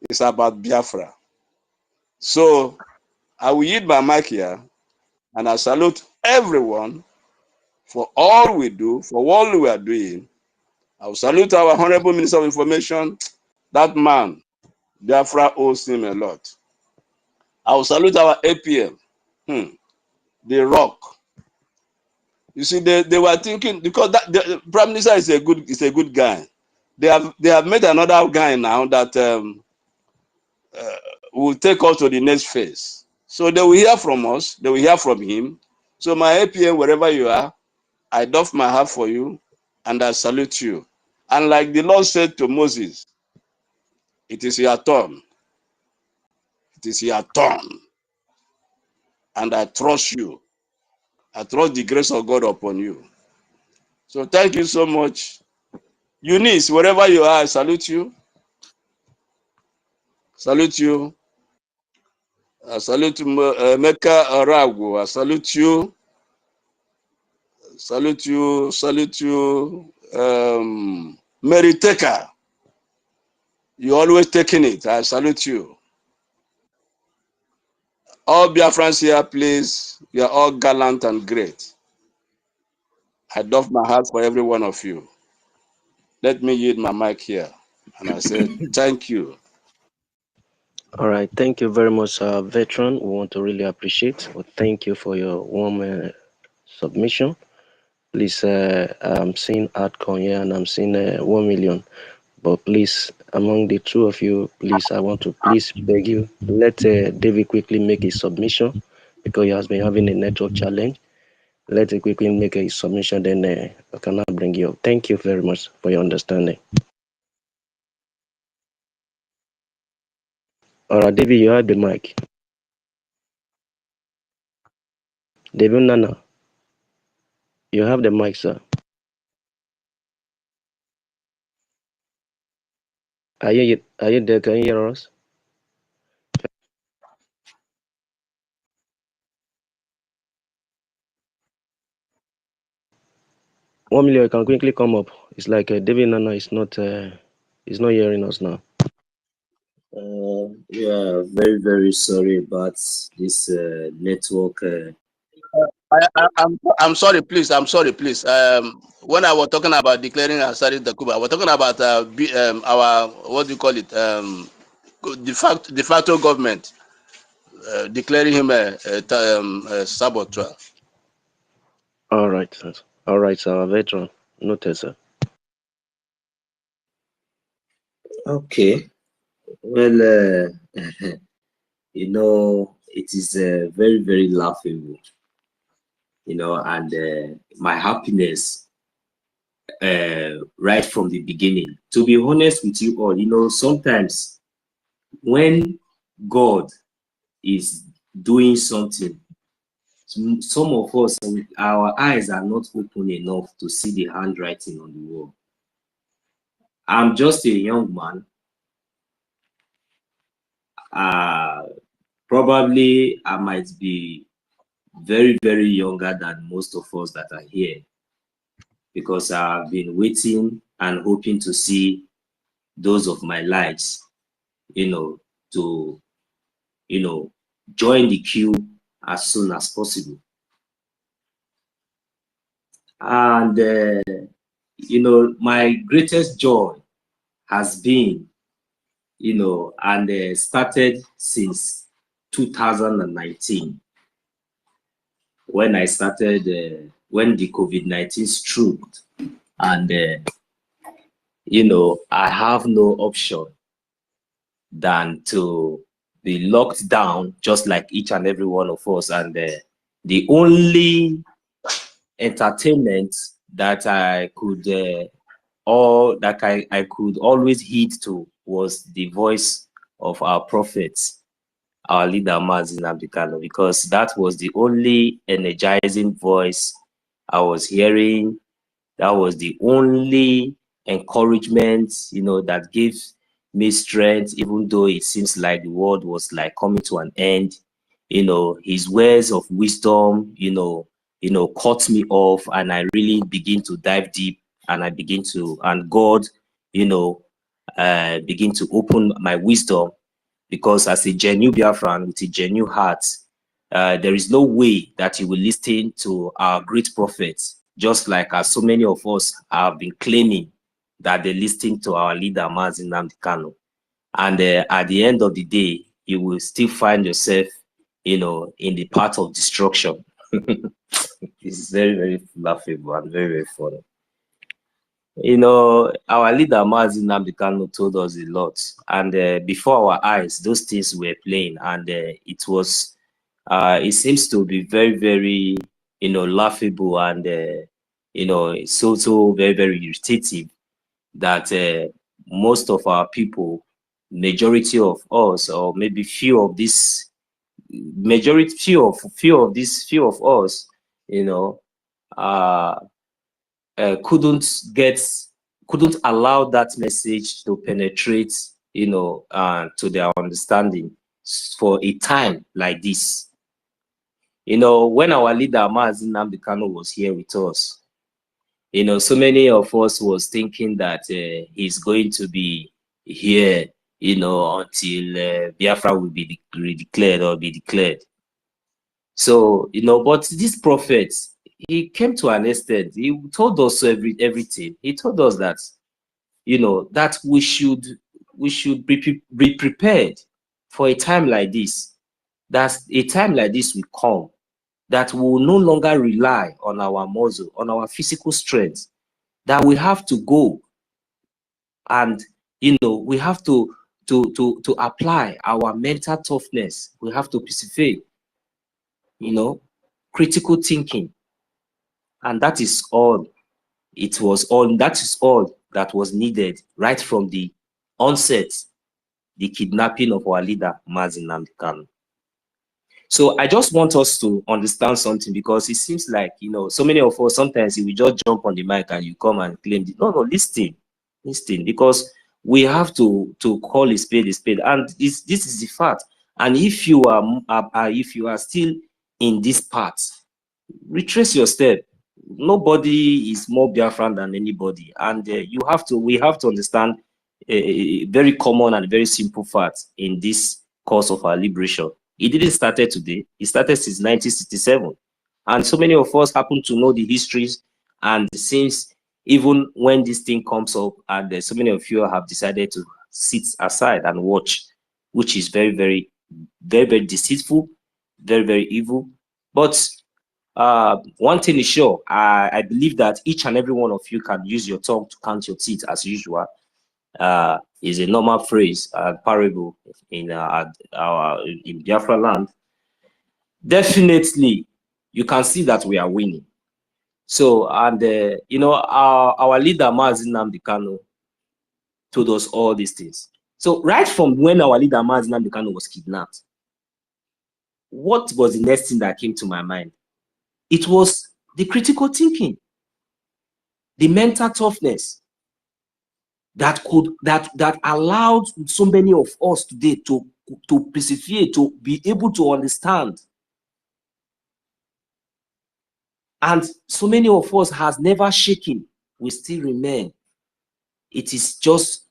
It's about Biafra. So I will yield my mic here, and I salute everyone for all we do, for all we are doing. I will salute our Honorable Minister of Information. That man, Biafra owes him a lot. I will salute our APM, the rock. You see, they were thinking, because the Prime Minister is a good guy. They have made another guy now that will take us to the next phase. So they will hear from us. They will hear from him. So my APM, wherever you are, I doff my hat for you, and I salute you. And like the Lord said to Moses, it is your turn. It is your turn. And I trust you. I trust the grace of God upon you. So thank you so much. Eunice, wherever you are, I salute you. Salute you. I salute Mecca Aragu. I salute you. Salute you. Salute you. Mary Taker. You always taking it. I salute you. All Biafrans here, please. You are all gallant and great. I doff my heart for every one of you. Let me yield my mic here. And I say thank you.
All right. Thank you very much, veteran. We want to really appreciate. Well, thank you for your warm submission. Please, I'm seeing Adcon here and I'm seeing 1 million. But please, among the two of you, please, I want to please beg you, let David quickly make his submission because he has been having a network challenge. Let him quickly make a submission, then I cannot bring you up. Thank you very much for your understanding. All right, David, you have the mic. David Nana, you have the mic, sir. Are you there? Can you hear us? $1 million, you can quickly come up. It's like David Nana is not hearing us now.
Yeah, very, very sorry about this network.
I'm sorry, please. I'm sorry, please. When I was talking about declaring Asari Dakuba, I was talking about our, what do you call it? De facto government declaring him a saboteur.
All right, sir. All right, sir. Veteran, noted, sir.
Okay. Well, you know, it is very, very laughable, you know, and my happiness right from the beginning. To be honest with you all, you know, sometimes when God is doing something, some of us, our eyes are not open enough to see the handwriting on the wall. I'm just a young man. Probably I might be very, very younger than most of us that are here, because I've been waiting and hoping to see those of my lives, you know, to, you know, join the queue as soon as possible. And, you know, my greatest joy has been, you know, and started since 2019, when I started, when the COVID-19 struck, and, you know, I have no option than to be locked down, just like each and every one of us. And the only entertainment that I could, or that I could always heed to, was the voice of our prophets, our leader Nnamdi Kanu, because that was the only energizing voice I was hearing. That was the only encouragement, you know, that gave me strength, even though it seems like the world was like coming to an end. You know, his words of wisdom, you know, caught me off, and I really begin to dive deep, and I begin to, and God, you know, begin to open my wisdom, because as a genuine Biafran with a genuine heart, there is no way that you will listen to our great prophets, just like as so many of us have been claiming that they listen to our leader Nnamdi Kanu. And at the end of the day, you will still find yourself, you know, in the path of destruction. It's very, very laughable and very, very funny. You know, our leader Nnamdi Kanu told us a lot, and before our eyes, those things were playing, and it was, it seems to be very, very, you know, laughable, and you know, it's also very, very irritating that most of our people, majority of us, or maybe few of this, majority, few of us, you know, couldn't allow that message to penetrate, you know, to their understanding for a time like this. You know, when our leader Nnamdi Kanu was here with us, you know, so many of us was thinking that he's going to be here, you know, until Biafra will be declared or be declared. So, you know, but this prophet, he came to an extent. He told us everything. He told us that, you know, that we should be prepared for a time like this. That a time like this will come, that we will no longer rely on our muscle, on our physical strength, that we have to go and, you know, we have to apply our mental toughness. We have to persevere, you know, critical thinking. And that is all. It was all, that is all that was needed right from the onset, the kidnapping of our leader, Nnamdi Kanu. So I just want us to understand something, because it seems like, you know, so many of us, sometimes we just jump on the mic and you come and claim it. No, listen, because we have to call a spade, and this is the fact. And if you are still in this path, retrace your step. Nobody is more Biafran than anybody, and we have to understand a very common and very simple fact in this course of our liberation. It didn't start today. It started since 1967, and so many of us happen to know the histories. And since even when this thing comes up, and so many of you have decided to sit aside and watch, which is very, very, very, very deceitful, very, very evil. But one thing is sure, I believe that each and every one of you can use your tongue to count your teeth as usual. is a normal phrase, parable in in Biafra land. Definitely, you can see that we are winning. So, and you know, our leader Nnamdi Kanu told us all these things. So, right from when our leader Nnamdi Kanu was kidnapped, what was the next thing that came to my mind? It was the critical thinking, the mental toughness that allowed so many of us today to persevere, to be able to understand. And so many of us has never shaken. We still remain. It is just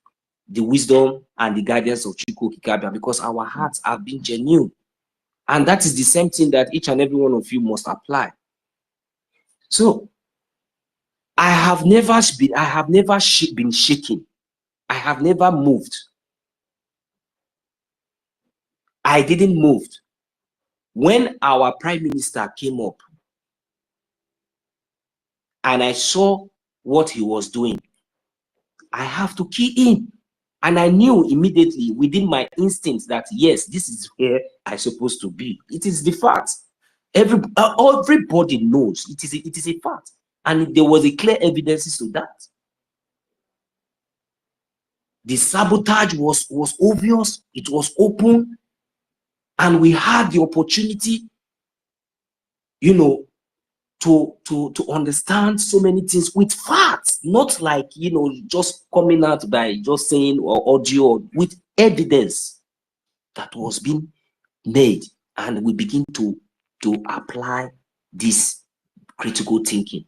the wisdom and the guidance of Chukwu Okike, because our hearts have been genuine. And that is the same thing that each and every one of you must apply. So I have never been shaken. I have never moved. I didn't move. When our prime minister came up and I saw what he was doing, I have to key in. And I knew immediately within my instincts that yes, this is where I'm supposed to be. It is the fact. Everybody knows it is a fact. And there was a clear evidence to that. The sabotage was obvious, it was open, and we had the opportunity, you know, to understand so many things with facts, not like, you know, just coming out by just saying or audio, with evidence that was being made, and we begin to apply this critical thinking.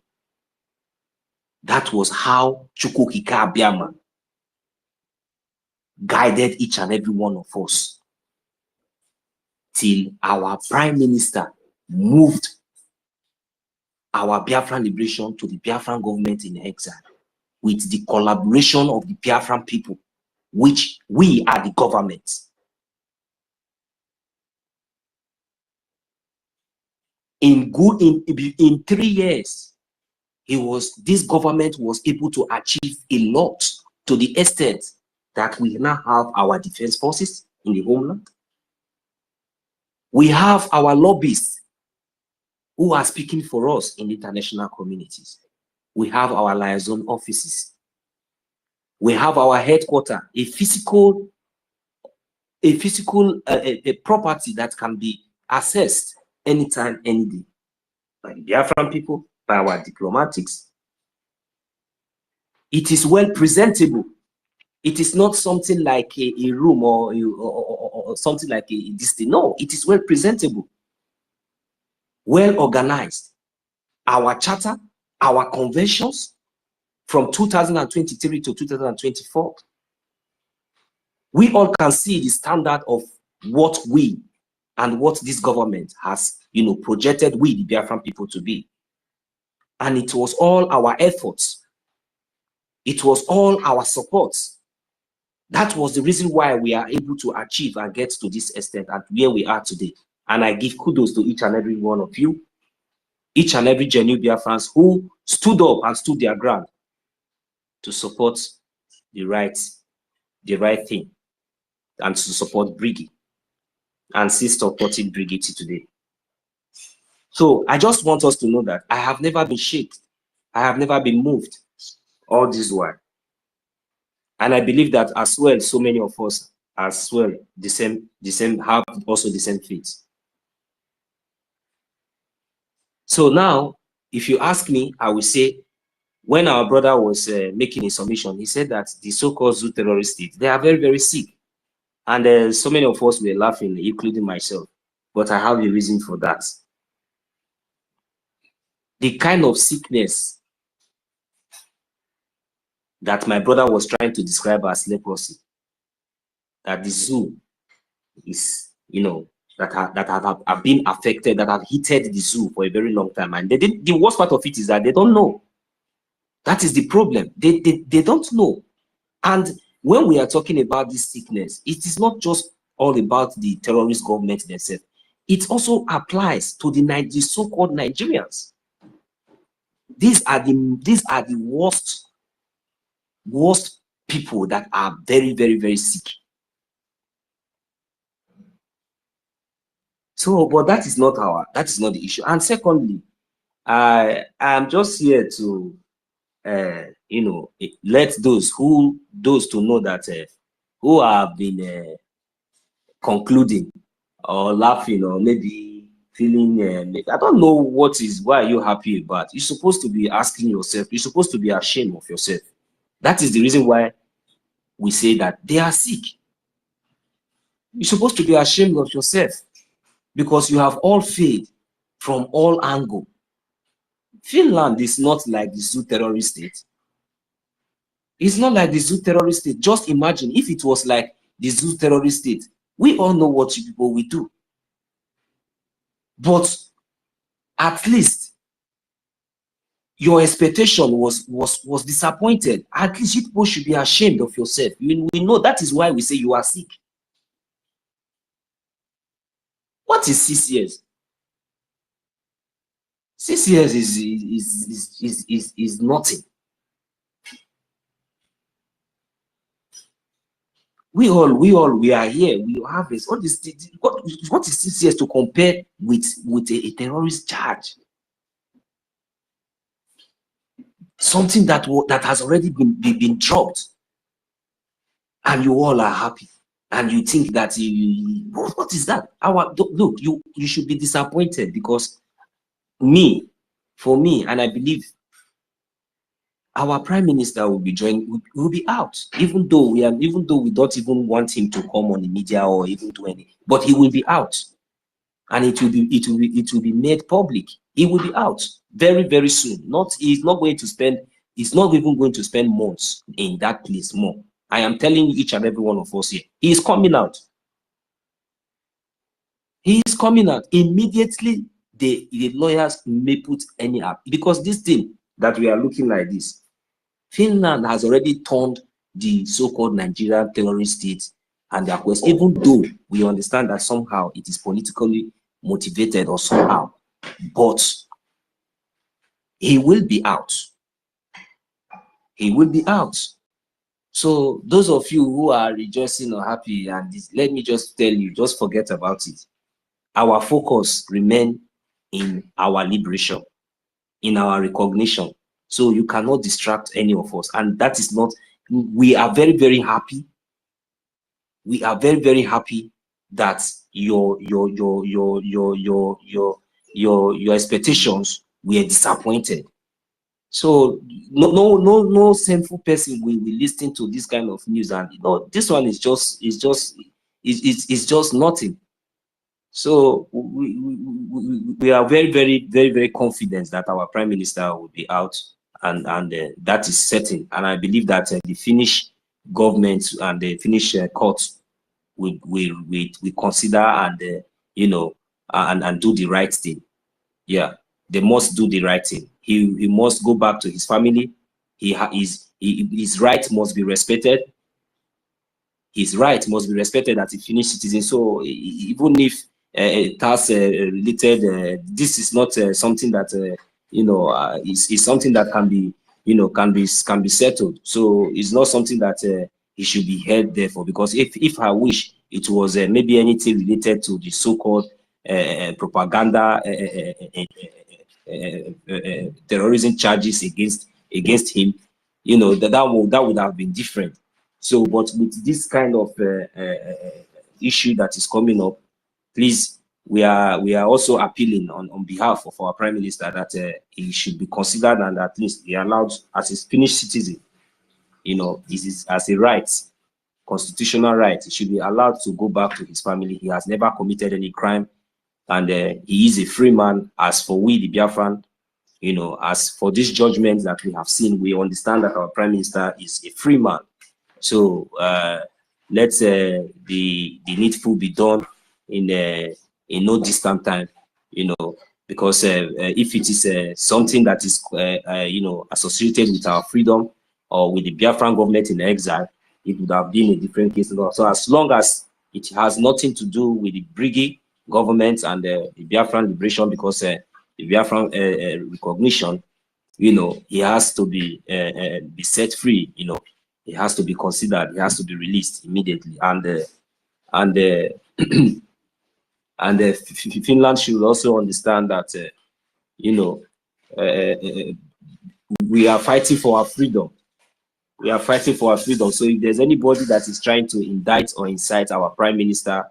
That was how Chukwu Okike Abiama guided each and every one of us till our prime minister moved our Biafran liberation to the Biafran government in exile with the collaboration of the Biafran people, which we are the government. In 3 years, this government was able to achieve a lot, to the extent that we now have our defense forces in the homeland. We have our lobbyists who are speaking for us in international communities. We have our liaison offices. We have our headquarters, a physical property that can be accessed anytime, any day, by the Biafran people, by our diplomatics. It is well presentable. It is not something like a room or something like this thing. No, it is well presentable, well organized. Our charter, our conventions from 2023 to 2024, we all can see the standard of what we and what this government has, you know, projected we, the Biafran people, to be. And it was all our efforts. It was all our supports. That was the reason why we are able to achieve and get to this extent and where we are today. And I give kudos to each and every one of you, each and every genuine Biafrans who stood up and stood their ground to support the right thing, and to support Brgie, and still supporting Brgie today. So I just want us to know that I have never been shaken. I have never been moved all this while. And I believe that as well, so many of us as well, the same have also the same faith. So now, if you ask me, I will say, when our brother was making a submission, he said that the so-called Zoo terrorist state, they are very, very sick. And so many of us were laughing, including myself. But I have a reason for that. The kind of sickness that my brother was trying to describe as leprosy, that the zoo is, you know, that have been affected, that have heated the zoo for a very long time. And the worst part of it is that they don't know. That is the problem. They don't know. And when we are talking about this sickness, it is not just all about the terrorist government themselves. It also applies to the so-called Nigerians. These are the worst people that are very, very, very sick. So, but that is not the issue. And secondly, I am just here to you know, let those to know that who have been concluding or laughing or maybe feeling I don't know what are you happy about. You're supposed to be asking yourself, you're supposed to be ashamed of yourself. That is the reason why we say that they are sick. You're supposed to be ashamed of yourself because you have all failed from all angles. Finland is not like the zoo terrorist state. It's not like the zoo terrorist state. Just imagine if it was like the zoo terrorist state. We all know what you people will do. But at least your expectation was disappointed. At least you people should be ashamed of yourself. We know that is why we say you are sick. What is 6 years? 6 years is nothing. We are here. We have this. What is 6 years to compare with a terrorist charge? Something that has already been dropped, and you all are happy, and you think that what is that? Look, you should be disappointed because for me, and I believe our prime minister will be out, even though we don't even want him to come on the media or even do anything, but he will be out, and it will be made public. He will be out very, very soon. He's not even going to spend months in that place more. I am telling each and every one of us here, he is coming out. He is coming out immediately. The lawyers may put any up, because this thing that we are looking like this, Finland has already turned the so-called Nigerian terrorist state and their quest, even though we understand that somehow it is politically motivated or somehow, but he will be out. He will be out. So those of you who are rejoicing or happy, and let me just tell you, just forget about it. Our focus remains in our liberation, in our recognition. So you cannot distract any of us, and that is not. We are very, very happy. We are very, very happy that your expectations were disappointed. So no sinful person will listen to this kind of news, and this one is just nothing. So we are very, very, very, very confident that our prime minister will be out, and that is certain. And I believe that the Finnish government and the Finnish courts will consider and and do the right thing. Yeah, they must do the right thing. He must go back to his family. His right must be respected. His right must be respected as a Finnish citizen. So even if tax related, this is not something that is something that can be settled. So it's not something that he should be held there for. Because if I wish it was maybe anything related to the so-called propaganda, terrorism charges against him, that would have been different. So, but with this kind of issue that is coming up, please, we are also appealing on behalf of our prime minister that he should be considered and at least be allowed as a Finnish citizen. This is as a right, constitutional right. He should be allowed to go back to his family. He has never committed any crime, and he is a free man. As for we, the Biafran, as for this judgment that we have seen, we understand that our prime minister is a free man. So let the needful be done in no distant time, because if it is something that is associated with our freedom or with the Biafran government in exile, it would have been a different case. So as long as it has nothing to do with the Brgie government and the Biafran liberation, because the Biafran recognition, he has to be set free, he has to be considered. He has to be released immediately. And Finland should also understand that we are fighting for our freedom. We are fighting for our freedom. So if there's anybody that is trying to indict or incite our prime minister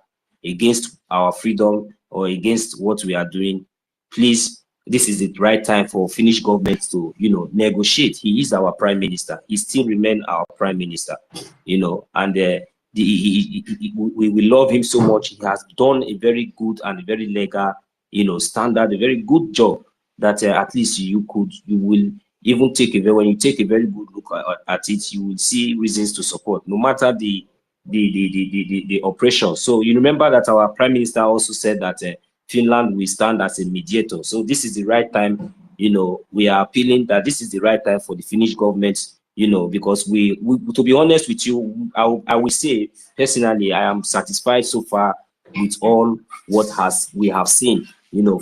against our freedom or against what we are doing, please, this is the right time for Finnish government to, negotiate. He is our prime minister. He still remains our prime minister, and we love him so much. He has done a very good and a very legal, standard, a very good job that at least you will even when you take a very good look at it, you will see reasons to support, no matter the operation. So you remember that our prime minister also said that Finland will stand as a mediator. So this is the right time. We are appealing that this is the right time for the Finnish government. Because we to be honest with you, I will say personally, I am satisfied so far with all what we have seen.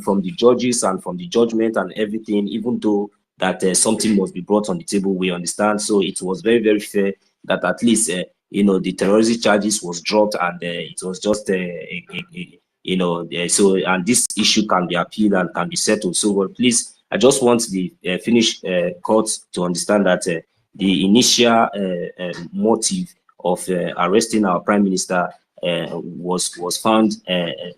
From the judges and from the judgment and everything. Even though that something must be brought on the table, we understand. So it was very, very fair that at least the terrorism charges was dropped, and it was just so, and this issue can be appealed and can be settled. So well, please, I just want the Finnish courts to understand that the initial motive of arresting our prime minister was found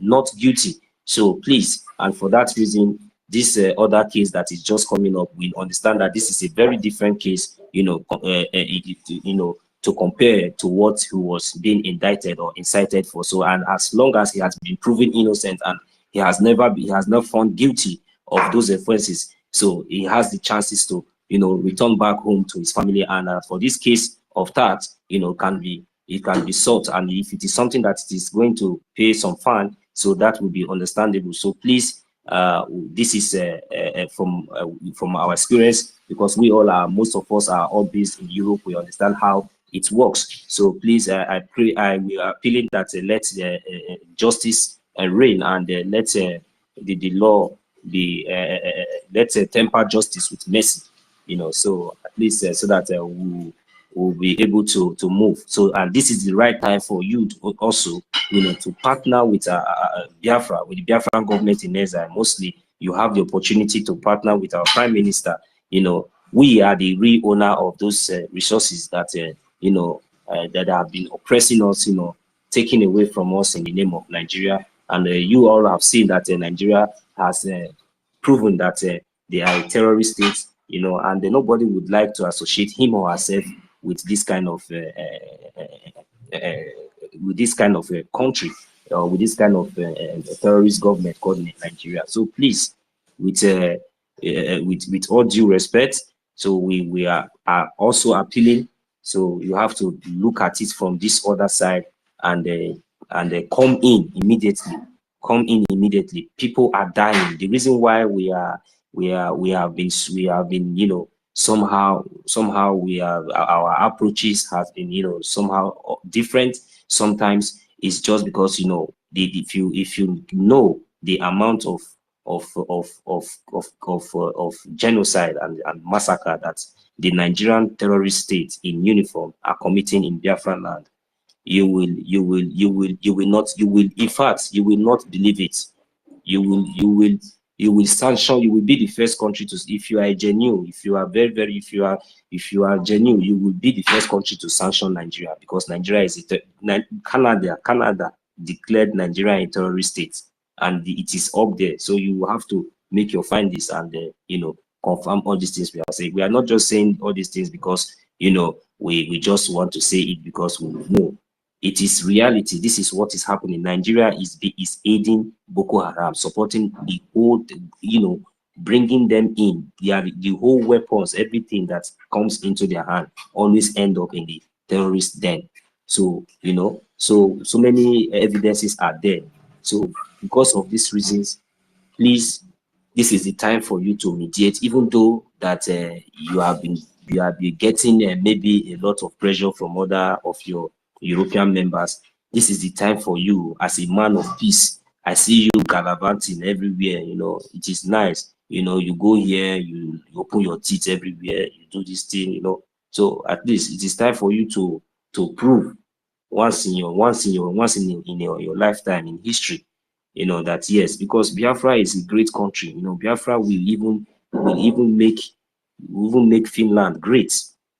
not guilty. So please, and for that reason, this other case that is just coming up, we understand that this is a very different case, to compare to what he was being indicted or incited for. So, and as long as he has been proven innocent and he has not found guilty of those offenses, so he has the chances to, return back home to his family. And for this case of that, it can be sought. And if it is something that is going to pay some fine, so that will be understandable. So please, this is from our experience, because most of us are all based in Europe. We understand how it works. So please, I pray, we are appealing that let justice reign, and let the law be let's temper justice with mercy. So at least so that we'll be able to move. So, and this is the right time for you to also, to partner with Biafra, with the Biafran government in exile. Mostly, you have the opportunity to partner with our prime minister. We are the real owner of those resources that that have been oppressing us, taken away from us in the name of Nigeria. And you all have seen that Nigeria has proven that they are a terrorist state, and nobody would like to associate him or herself with this kind of country, or with this kind of terrorist government called Nigeria. So please, with all due respect, so we are also appealing. So you have to look at it from this other side, and come in immediately. Come in immediately. People are dying. The reason why we have been somehow our approaches has been somehow different. Sometimes it's just because if you know the amount of genocide and massacre that the Nigerian terrorist state in uniform are committing in Biafran land, you will not believe it. You will sanction. You will be the first country to, if you are genuine, if you are genuine, you will be the first country to sanction Nigeria, because Nigeria is Canada declared Nigeria a terrorist state, and it is up there. So you have to make your findings and confirm all these things we are saying. We are not just saying all these things because we just want to say it because we know. It is reality. This is what is happening. Nigeria is aiding Boko Haram, supporting the whole, bringing them in. The whole weapons, everything that comes into their hand, always end up in the terrorist den. So, so many evidences are there. So because of these reasons, please, this is the time for you to mediate, even though that you have been getting maybe a lot of pressure from other of your European members. This is the time for you as a man of peace. I see you gallivanting everywhere. It is nice. You go here, you open your teeth everywhere, you do this thing, So at least it is time for you to prove once in your lifetime in history, you know, that yes, because Biafra is a great country. You know, Biafra will even make Finland great,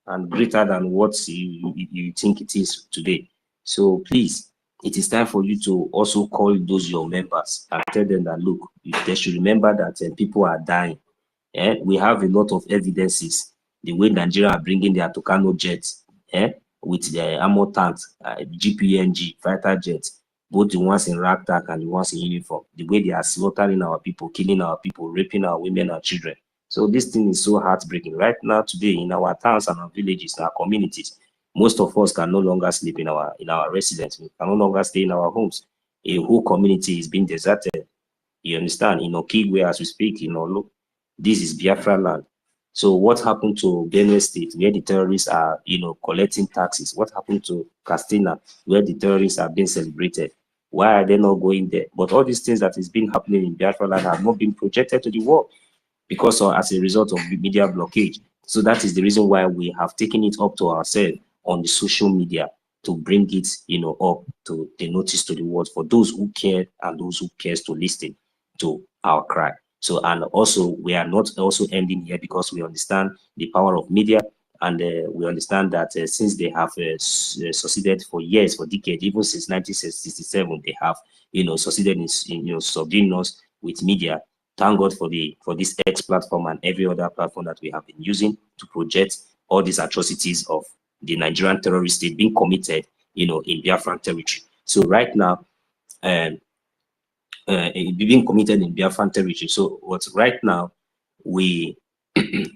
and greater than what you think it is today. So please, it is time for you to also call those your members and tell them that look, they should remember that people are dying. We have a lot of evidences. The way Nigeria are bringing their Kanu jets, with the armor tanks, GPNG fighter jets, both the ones in ragtag and the ones in uniform. The way they are slaughtering our people, killing our people, raping our women and children. So this thing is so heartbreaking. Right now, today, in our towns and our villages, in our communities, most of us can no longer sleep in our residence. We can no longer stay in our homes. A whole community is being deserted. You understand? In Okigwe, as we speak, you know, look, this is Biafra land. So what happened to Benue State, where the terrorists are, you know, collecting taxes? What happened to Castina, where the terrorists are being celebrated? Why are they not going there? But all these things that is been happening in Biafra land have not been projected to the world, because as a result of media blockage. So that is the reason why we have taken it up to ourselves on the social media to bring it, you know, up to the notice to the world for those who care and those who cares to listen to our cry. So, and also we are not also ending here, because we understand the power of media, and we understand that since they have succeeded for years, for decades, even since 1967, they have, you know, succeeded in you know, subduing us with media. Thank God for this X platform and every other platform that we have been using to project all these atrocities of the Nigerian terrorist state being committed, you know, in Biafran territory. So right now, being committed in Biafran territory. So what right now, we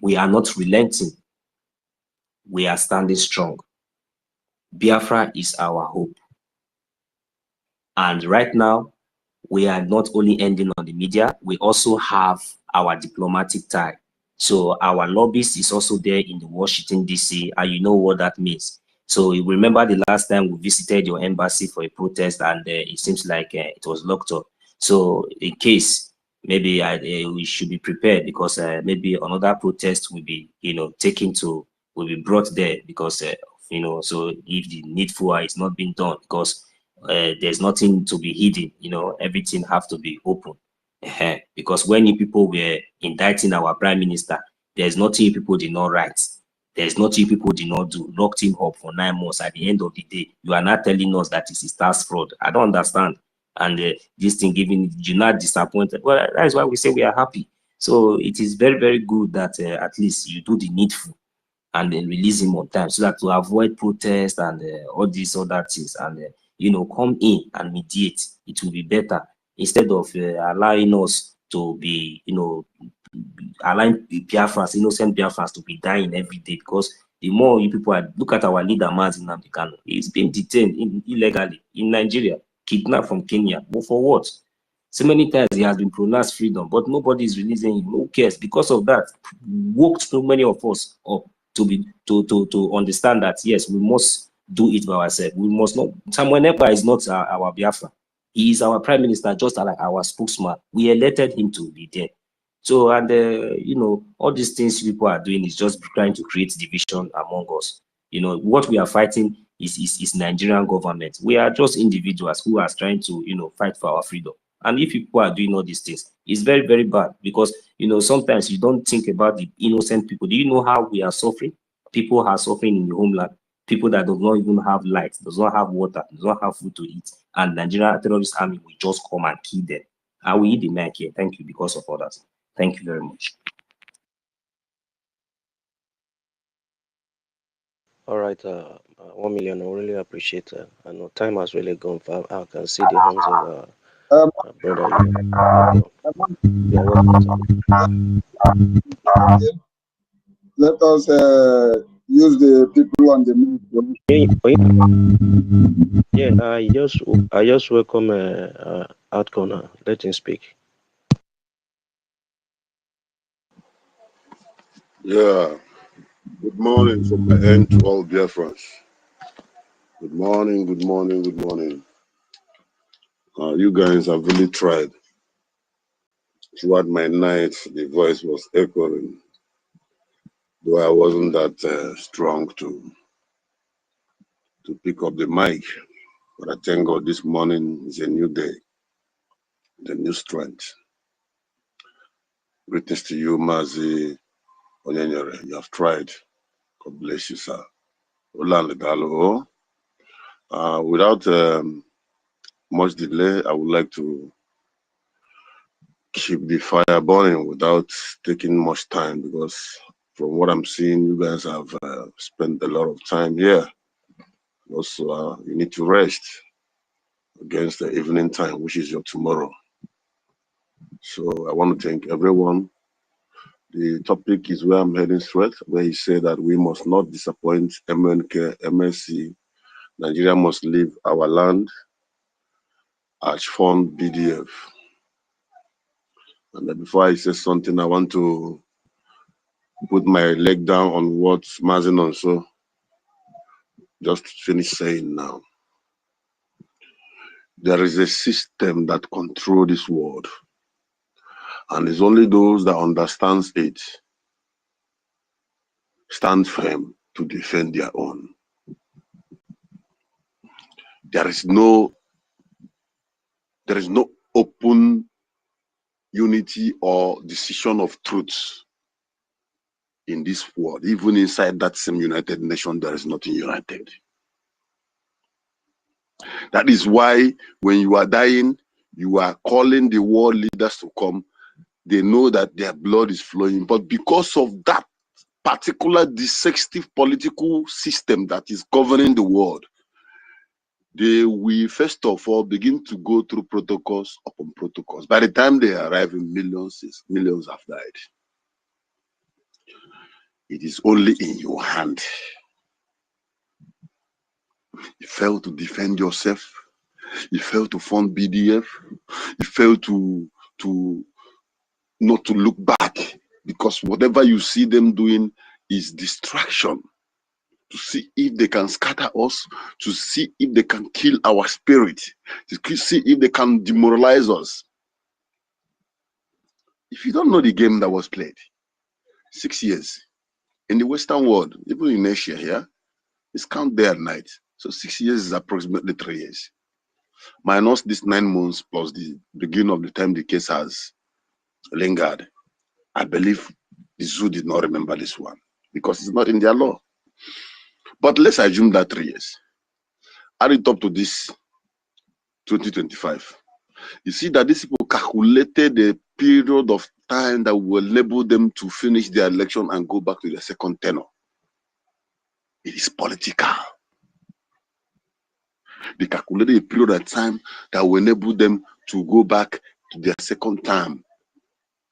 we are not relenting. We are standing strong. Biafra is our hope. And right now, we are not only ending on the media, we also have our diplomatic tie. So our lobbyist is also there in the Washington, D.C., and you know what that means. So you remember the last time we visited your embassy for a protest, and it seems like it was locked up. So in case, maybe we should be prepared, because maybe another protest will be, you know, will be brought there, because, you know, so if the needful is not being done, because there's nothing to be hidden, you know, everything have to be open. Because when you people were indicting our prime minister, there's nothing you people did not write. There's nothing you people did not do. Locked him up for 9 months. At the end of the day, you are not telling us that it's a tax fraud. I don't understand. And this thing giving you not disappointed. Well, that is why we say we are happy. So it is very, very good that at least you do the needful and then release him on time, so that to avoid protest and all these other things, and you know, come in and mediate. It will be better, instead of allowing us to be, you know, allowing Biafrans, innocent Biafrans, to be dying every day. Because the more you people are, look at our leader, Nnamdi Kanu. He's been detained illegally in Nigeria, kidnapped from Kenya. But for what? So many times he has been pronounced freedom, but nobody is releasing him. Who cares? Because of that, woke so many of us up to understand that yes, we must do it by ourselves. We must not. Samuel Ekpa is not our Biafra. He is our prime minister, just like our spokesman. We elected him to be there. So, and you know, all these things people are doing is just trying to create division among us. You know, what we are fighting is Nigerian government. We are just individuals who are trying to, you know, fight for our freedom. And if people are doing all these things, it's very, very bad, because, you know, sometimes you don't think about the innocent people. Do you know how we are suffering? People are suffering in the homeland. People that do not even have light, does not have water, does not have food to eat. And Nigerian terrorist army will just come and kill them. I will eat the mic here. Thank you, because of others. Thank you very much.
All right, 1 million. I really appreciate it. I know time has really gone far. I can see the hands of brother. You're welcome.
Let us use the people on the move.
Yeah, I just welcome Outcome. Let him speak.
Yeah. Good morning from my end to all Biafrans. Good morning, good morning, good morning. You guys have really tried. Throughout my night, the voice was echoing. though I wasn't that strong to pick up the mic. But I thank God this morning is a new day, the new strength. Greetings to you, Mazi Onyenyere. You have tried. God bless you, sir. Without much delay, I would like to keep the fire burning without taking much time, because from what I'm seeing, you guys have spent a lot of time here. Also, you need to rest against the evening time, which is your tomorrow. So I want to thank everyone. The topic is where I'm heading straight, where he said that we must not disappoint MNK, MSC. Nigeria must leave our land, Arch Fund, BDF. And then before I say something, I want to put my leg down on what Mazin also just finished saying now. There is a system that controls this world, and it's only those that understands it stand firm to defend their own. There is no open unity or decision of truth in this world. Even inside that same United Nations, there is nothing united. That is why when you are dying, you are calling the world leaders to come. They know that their blood is flowing, but because of that particular deceptive political system that is governing the world, they will first of all begin to go through protocols upon protocols. By the time they arrive, millions have died. It is only in your hand. You fail to defend yourself. You fail to fund BDF. You fail to not to look back, because whatever you see them doing is distraction, to see if they can scatter us, to see if they can kill our spirit, to see if they can demoralize us. If you don't know the game that was played, 6 years in the Western world, even in Asia here, it's count day and night. So 6 years is approximately 3 years. Minus this 9 months plus the beginning of the time the case has lingered. I believe the zoo did not remember this one because it's not in their law. But let's assume that 3 years. Add it up to this 2025. You see that these people calculated the period of time that will enable them to finish their election and go back to their second tenure. It is political. They calculated a period of time that will enable them to go back to their second term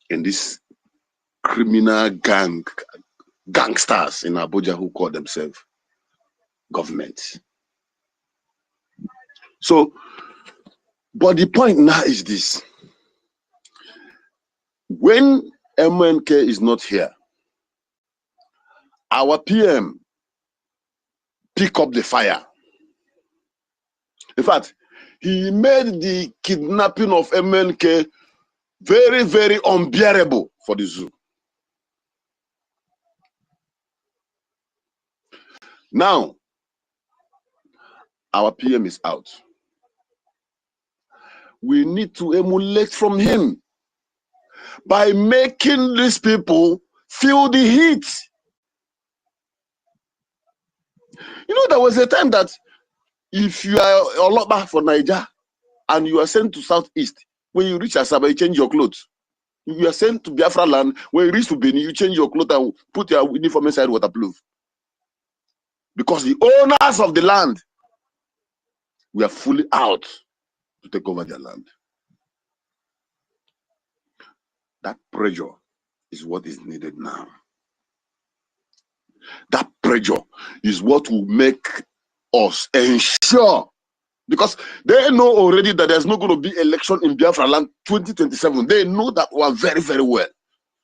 in this criminal gangsters in Abuja who call themselves government. So, but the point now is this. When MNK is not here, our PM pick up the fire. In fact, he made the kidnapping of MNK very, very unbearable for the zoo. Now, our PM is out. We need to emulate from him by making these people feel the heat. You know, there was a time that if you are a lot for Niger and you are sent to Southeast, when you reach Asaba, you change your clothes. You are sent to Biafra land, when you reach to Benin, you change your clothes and put your uniform inside waterproof. Because the owners of the land, we are fully out to take over their land. That pressure is what is needed now. That pressure is what will make us ensure, because they know already that there's not going to be election in Biafra land 2027. They know that one very, very well.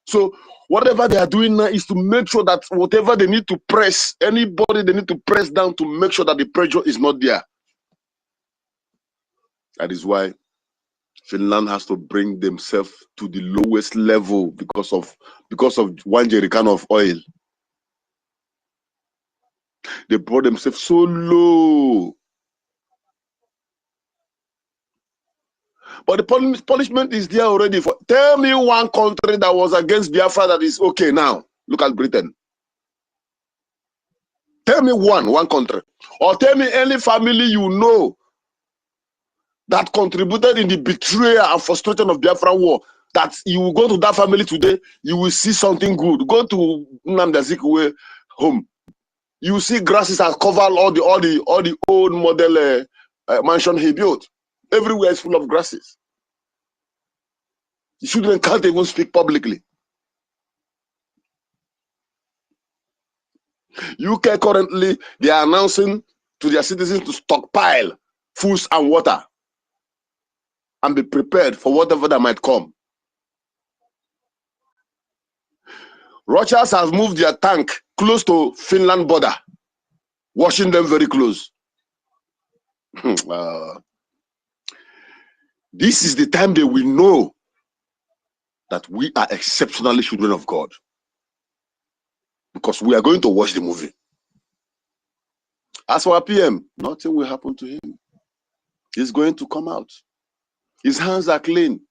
So whatever they are doing now is to make sure that whatever they need to press, anybody they need to press down to make sure that the pressure is not there. That is why Finland has to bring themselves to the lowest level because of 1 jerrycan of oil. They brought themselves so low. But the punishment is there already. Tell me one country that was against Biafra that is okay now. Look at Britain. Tell me one country. Or tell me any family you know that contributed in the betrayal and frustration of Biafra war. That you will go to that family today, you will see something good. Go to Nnamdi home. You will see grasses have covered all the old model mansion he built. Everywhere is full of grasses. The children can't even speak publicly. UK currently, they are announcing to their citizens to stockpile foods and water and be prepared for whatever that might come. Russians have moved their tank close to Finland border, watching them very close. This is the time they will know that we are exceptionally children of God, because we are going to watch the movie. As for our PM, nothing will happen to him. He's going to come out. His hands are clean.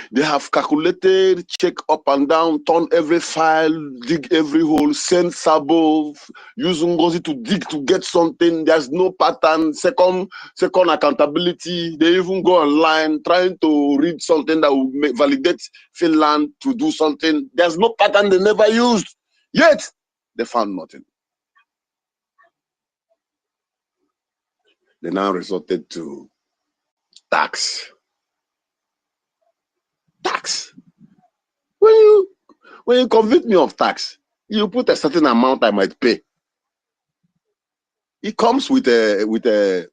They have calculated, check up and down, turn every file, dig every hole, send Sabo, use NGOZI to dig to get something. There's no pattern. Second accountability. They even go online trying to read something that will validate Finland to do something. There's no pattern they never used. Yet, they found nothing. They now resorted to tax. Tax. When you convict me of tax, you put a certain amount I might pay. It comes with a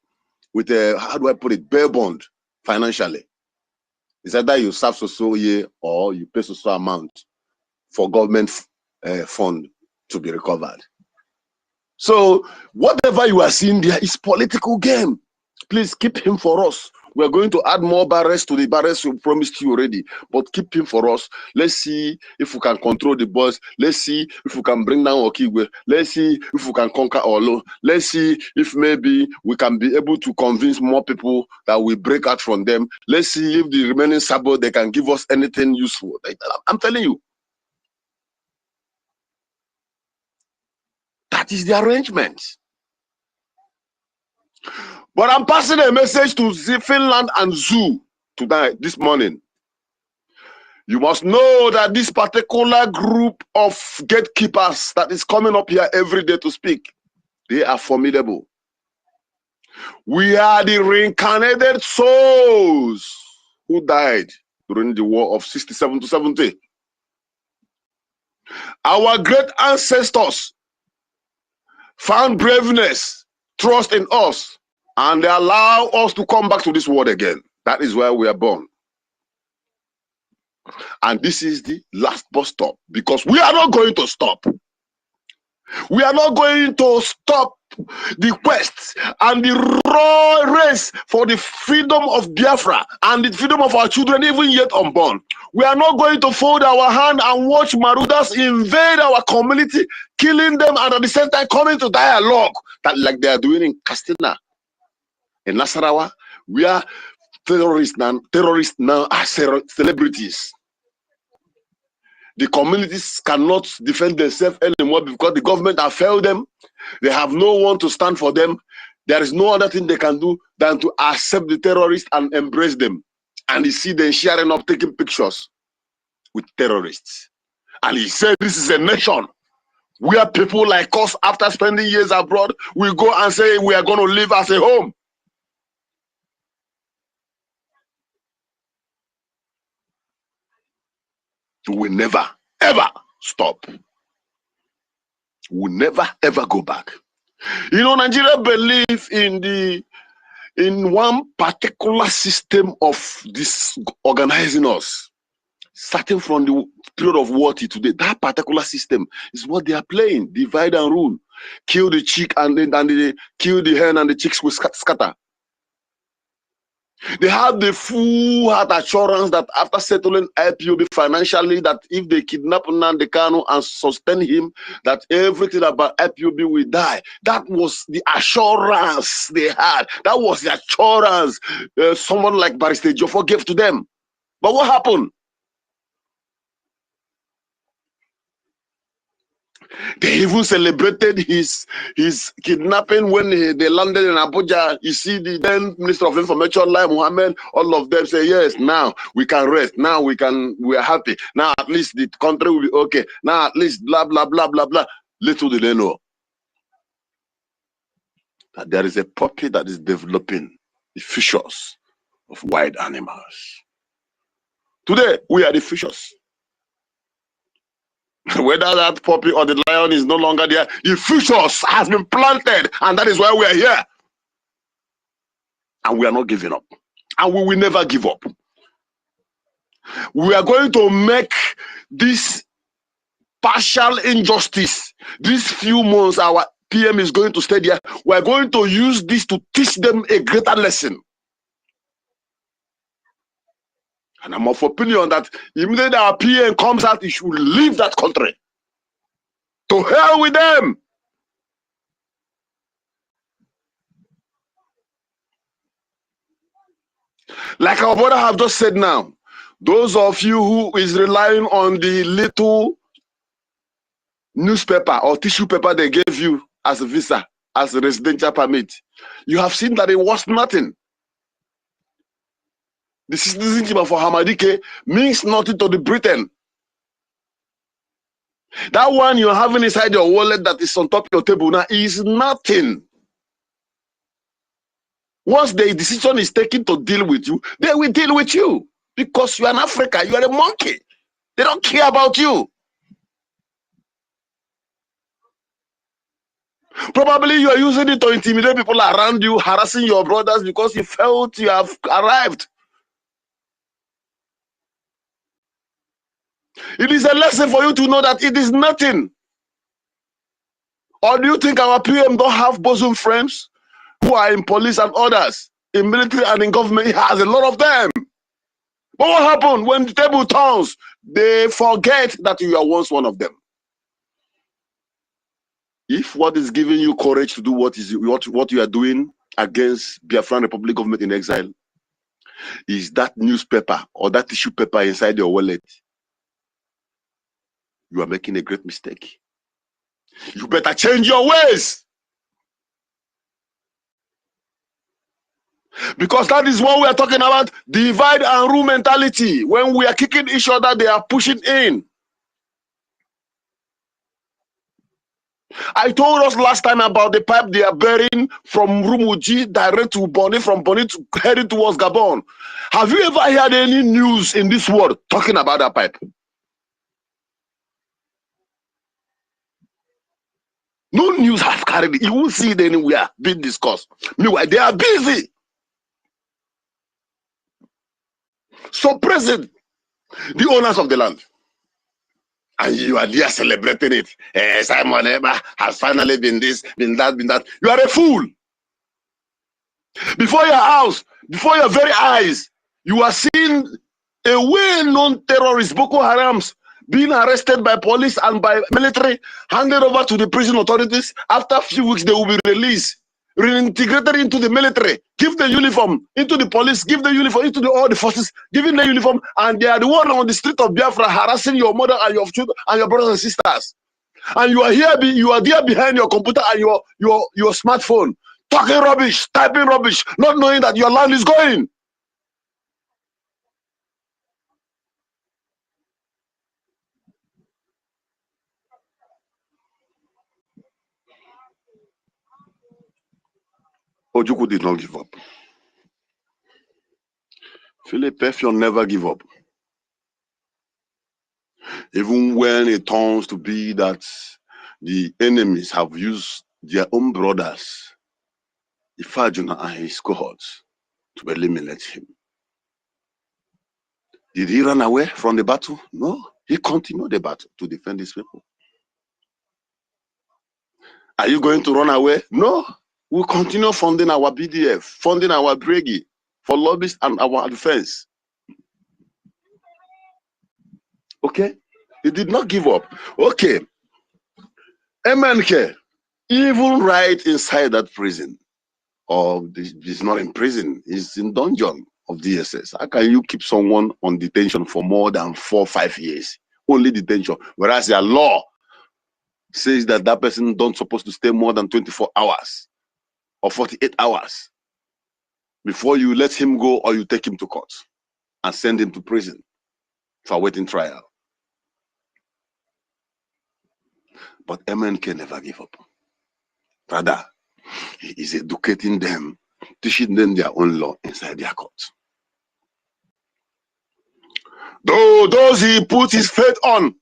how do I put it, bare bond financially. It's either you serve so year or you pay so amount for government fund to be recovered. So whatever you are seeing there is political game. Please keep him for us. We're going to add more barrels to the barrels we promised you already, but keep him for us. Let's see if we can control the boss. Let's see if we can bring down Okigwe. Let's see if we can conquer Olo. Let's see if maybe we can be able to convince more people that we break out from them. Let's see if the remaining Sabo, they can give us anything useful. I'm telling you. That is the arrangement. But I'm passing a message to Finland and Zoo tonight, this morning. You must know that this particular group of gatekeepers that is coming up here every day to speak, they are formidable. We are the reincarnated souls who died during the war of 67 to 70. Our great ancestors found braveness, trust in us, and they allow us to come back to this world again. That is where we are born. And this is the last bus stop, because we are not going to stop. We are not going to stop the quest and the raw race for the freedom of Biafra and the freedom of our children, even yet unborn. We are not going to fold our hand and watch marauders invade our community, killing them, and at the same time coming to dialogue, that like they are doing in Castina. In Nasarawa, we are terrorists now are celebrities. The communities cannot defend themselves anymore because the government has failed them. They have no one to stand for them. There is no other thing they can do than to accept the terrorists and embrace them. And you see them sharing up, taking pictures with terrorists. And he said this is a nation where people like us, after spending years abroad, will go and say we are going to live as a home. We will never, ever stop. We will never, ever go back. You know, Nigeria believe in one particular system of this organizing us, starting from the period of war to today. That particular system is what they are playing: divide and rule, kill the chick and then they kill the hen and the chicks will scatter. They have the full heart assurance that after settling IPOB financially, that if they kidnap Nnamdi Kanu and sustain him, that everything about IPOB will die. That was the assurance they had. That was the assurance someone like Barrister Jofo gave to them. But what happened? They even celebrated his kidnapping when they landed in Abuja. You see the then Minister of Information, Lai Mohammed, all of them say, yes, now we can rest. Now we are happy. Now at least the country will be okay. Now at least blah, blah, blah, blah, blah. Little did they know that there is a puppy that is developing the fishes of wild animals. Today, we are the fishes. Whether that puppy or the lion is no longer there, the futures has been planted, and that is why we are here. And we are not giving up. And we will never give up. We are going to make this partial injustice, these few months our PM is going to stay there, we are going to use this to teach them a greater lesson. And I'm of opinion that immediately our PM comes out, he should leave that country. To hell with them. Like our brother have just said now, those of you who is relying on the little newspaper or tissue paper they gave you as a visa, as a residential permit, you have seen that it was nothing. The citizenship of Hamadike means nothing to the Britain. That one you're having inside your wallet that is on top of your table now is nothing. Once the decision is taken to deal with you, they will deal with you. Because you are in Africa, you are a monkey. They don't care about you. Probably you are using it to intimidate people around you, harassing your brothers because you felt you have arrived. It is a lesson for you to know that it is nothing. Or do you think our PM don't have bosom friends who are in police and others, in military and in government? He has a lot of them. But what happened when the table turns? They forget that you are once one of them. If what is giving you courage to do what you are doing against Biafran Republic government in exile is that newspaper or that tissue paper inside your wallet, you are making a great mistake. You better change your ways. Because that is what we are talking about, divide and rule mentality. When we are kicking each other, they are pushing in. I told us last time about the pipe they are burying from Rumuji direct to Boni, from Boni to heading towards Gabon. Have you ever heard any news in this world talking about that pipe? No news has carried it. You won't see it anywhere being discussed. Meanwhile, they are busy suppressing the owners of the land. And you are there celebrating it. Simon Ekpa has finally been this, been that, been that. You are a fool. Before your house, before your very eyes, you are seeing a well-known terrorist, Boko Harams, being arrested by police and by military, handed over to the prison authorities. After a few weeks, they will be released, reintegrated into the military, give the uniform into the police, give the uniform into all the forces, giving the uniform, and they are the one on the street of Biafra harassing your mother and your children and your brothers and sisters. And you are here, you are there behind your computer and your smartphone, talking rubbish, typing rubbish, not knowing that your land is going. Ojukwu did not give up. Philip Effion never give up. Even when it turns to be that the enemies have used their own brothers, Ifajuna and his cohorts, to eliminate him. Did he run away from the battle? No. He continued the battle to defend his people. Are you going to run away? No. We'll continue funding our BDF, funding our Brgie, for lobbyists and our defense. Okay? He did not give up. Okay. MNK, even right inside that prison, or he's not in prison, he's in dungeon of DSS. How can you keep someone on detention for more than 4 or 5 years? Only detention. Whereas their law says that that person don't supposed to stay more than 24 hours or 48 hours before you let him go or you take him to court and send him to prison for awaiting trial. But MNK never give up. Rather, he is educating them, teaching them their own law inside their court. Though those he put his faith on,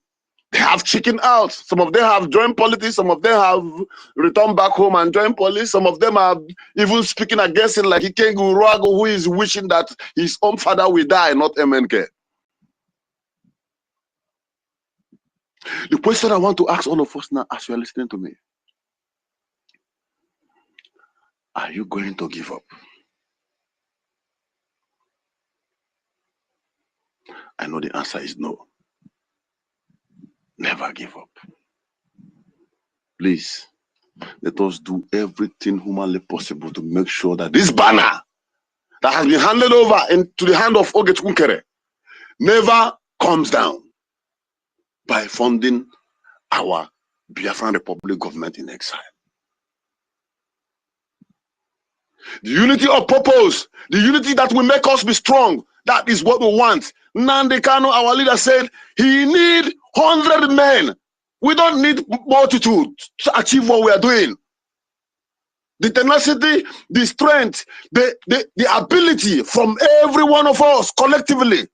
they have chickened out. Some of them have joined politics. Some of them have returned back home and joined police. Some of them are even speaking against it, like Ikengu Ruago, who is wishing that his own father will die, not MNK. The question I want to ask all of us now, as you are listening to me, are you going to give up? I know the answer is no. Never give up. Please, let us do everything humanly possible to make sure that this banner that has been handed over into the hand of Ogechunkere never comes down by funding our Biafran Republic government in exile. The unity of purpose, the unity that will make us be strong, that is what we want. Nnamdi Kanu, our leader, said he need 100 men. We don't need multitude to achieve what we are doing. The tenacity, the strength, the ability from every one of us collectively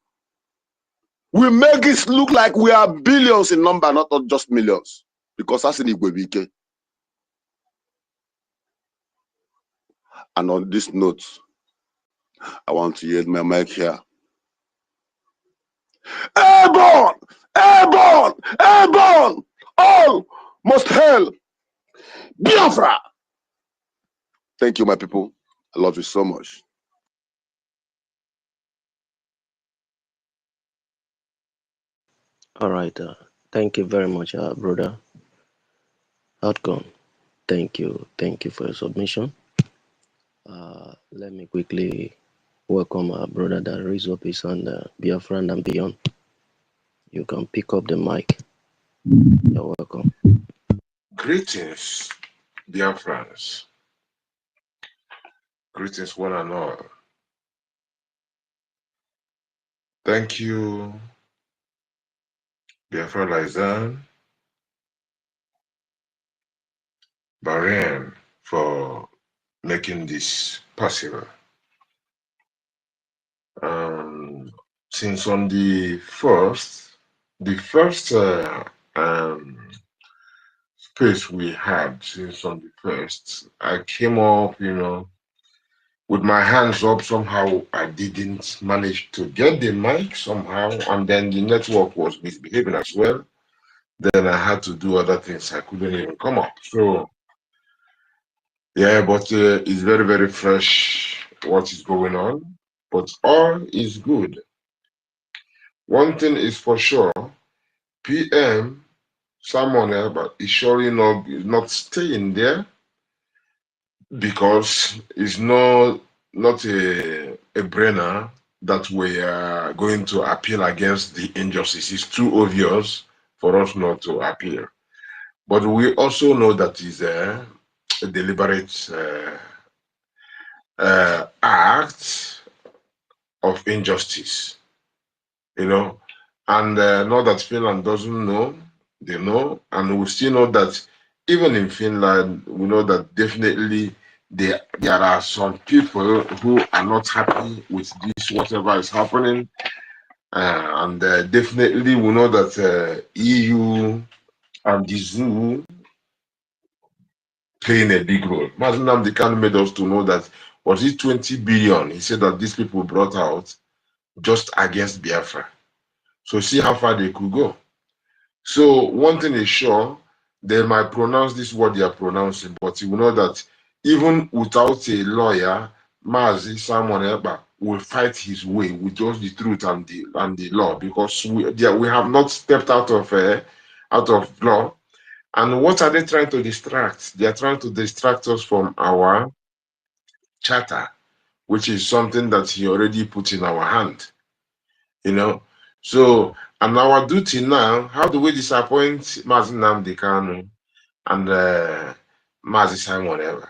will make it look like we are billions in number, not just millions. Because that's in Igwebike. And on this note, I want to yield my mic here. Airborne! Airborne! Airborne! All must hail Biafra! Thank you, my people. I love you so much.
All right. Thank you very much, brother Outcome. Thank you. Thank you for your submission. Let me quickly welcome our brother that raised up his hand, Biafran and beyond. You can pick up the mic. You're welcome.
Greetings, Biafrans. Greetings, one and all. Thank you, Biafra Lizan, Bahrain, for making this possible. Since on the first space we had, since on the first, I came up, with my hands up. Somehow I didn't manage to get the mic somehow, and then the network was misbehaving as well. Then I had to do other things. I couldn't even come up. So yeah, but it's very, very fresh what is going on. But all is good. One thing is for sure, PM Samuel but is surely not staying there, because it's not a brainer that we are going to appeal against the injustice. It's too obvious for us not to appeal. But we also know that is a deliberate act of injustice, and not that Finland doesn't know, they know, and we still know that even in Finland, we know that definitely there are some people who are not happy with this, whatever is happening, and definitely we know that EU and the zoo playing a big role. Nnamdi Kanu made us to know that, was it 20 billion? He said that these people brought out just against Biafra. So see how far they could go. So one thing is sure, they might pronounce this what they are pronouncing, but you know that even without a lawyer, Mazi Simon Ekpa will fight his way with just the truth and the law, because we have not stepped out of law. And what are they trying to distract? They are trying to distract us from our charter, which is something that he already put in our hand. You know, so and our duty now, how do we disappoint Mazi Nnamdi Kanu and Mazi Simon ever,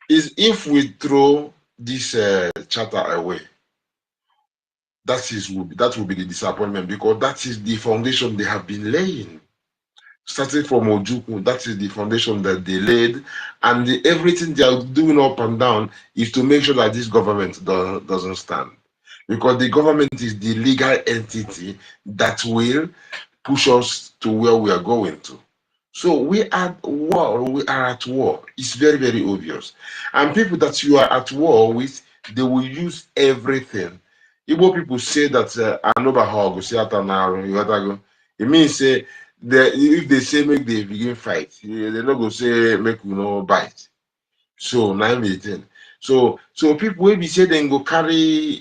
is if we throw this charter away. That will be the disappointment, because that is the foundation they have been laying. Starting from Ojukwu, that is the foundation that they laid, and everything they are doing up and down is to make sure that this government doesn't stand. Because the government is the legal entity that will push us to where we are going to. So we are at war. We are at war. It's very, very obvious. And people that you are at war with, they will use everything. Igbo people say that it means say if they say make they begin fight, they're not gonna say make we no bite. So 9-18. So people will be say they go carry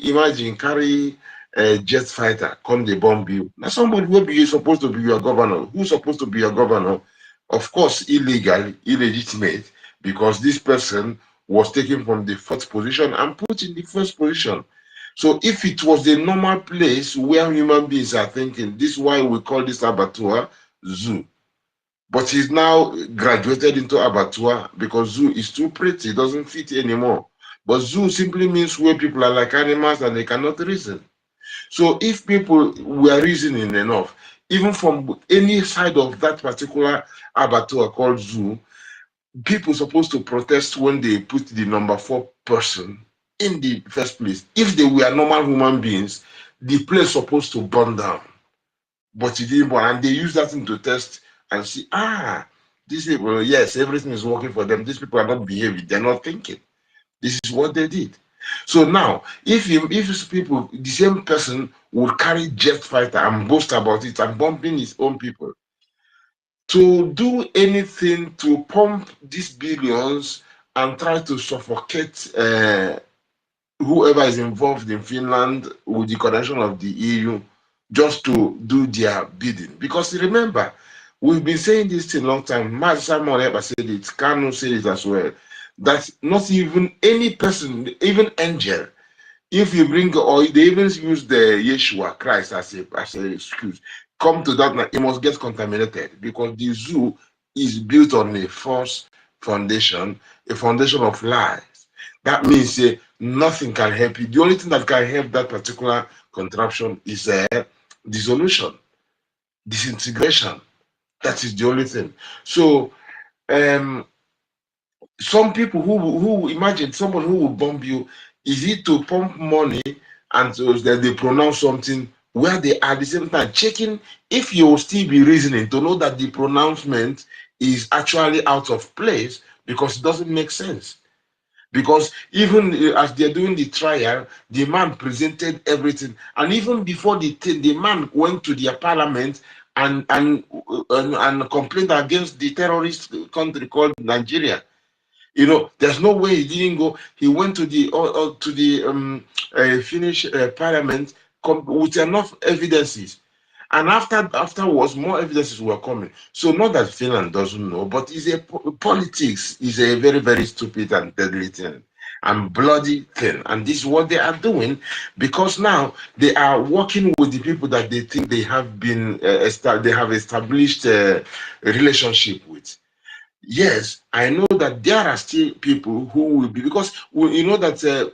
a jet fighter, come they bomb you. Now somebody will be supposed to be your governor. Who's supposed to be your governor? Of course, illegal, illegitimate, because this person was taken from the 4th position and put in the 1st position. So if it was the normal place where human beings are thinking, this is why we call this abattoir zoo. But he's now graduated into abattoir because zoo is too pretty, it doesn't fit anymore. But zoo simply means where people are like animals and they cannot reason. So if people were reasoning enough, even from any side of that particular abattoir called zoo, people supposed to protest when they put the number 4 person in the first place. If they were normal human beings, the place supposed to burn down. But it didn't burn, and they use that thing to test and see, these people, yes, everything is working for them. These people are not behaving, they're not thinking. This is what they did. So now, if people, the same person would carry jet fighter and boast about it and bombing his own people, to do anything to pump these billions and try to suffocate whoever is involved in Finland with the connection of the EU, just to do their bidding. Because remember, we've been saying this thing a long time. Simon Ekpa said it, Kanu said it as well, that not even any person, even angel, if you bring, or they even use the Yeshua, Christ, as an excuse, come to that, it must get contaminated, because the zoo is built on a false foundation, a foundation of lies. That means nothing can help you. The only thing that can help that particular contraption is dissolution, disintegration. That is the only thing. So some people who imagine someone who will bomb you, is it to pump money and so that they pronounce something where they are at the same time checking if you will still be reasoning to know that the pronouncement is actually out of place, because it doesn't make sense. Because even as they're doing the trial, the man presented everything, and even before the man went to their parliament and complained against the terrorist country called Nigeria. You know, there's no way he didn't go. He went to the Finnish parliament with enough evidences. And afterwards, more evidences were coming. So not that Finland doesn't know, but politics is a very, very stupid and deadly thing and bloody thing. And this is what they are doing, because now they are working with the people that they think they have been they have established a relationship with. Yes, I know that there are still people who will be, because you know that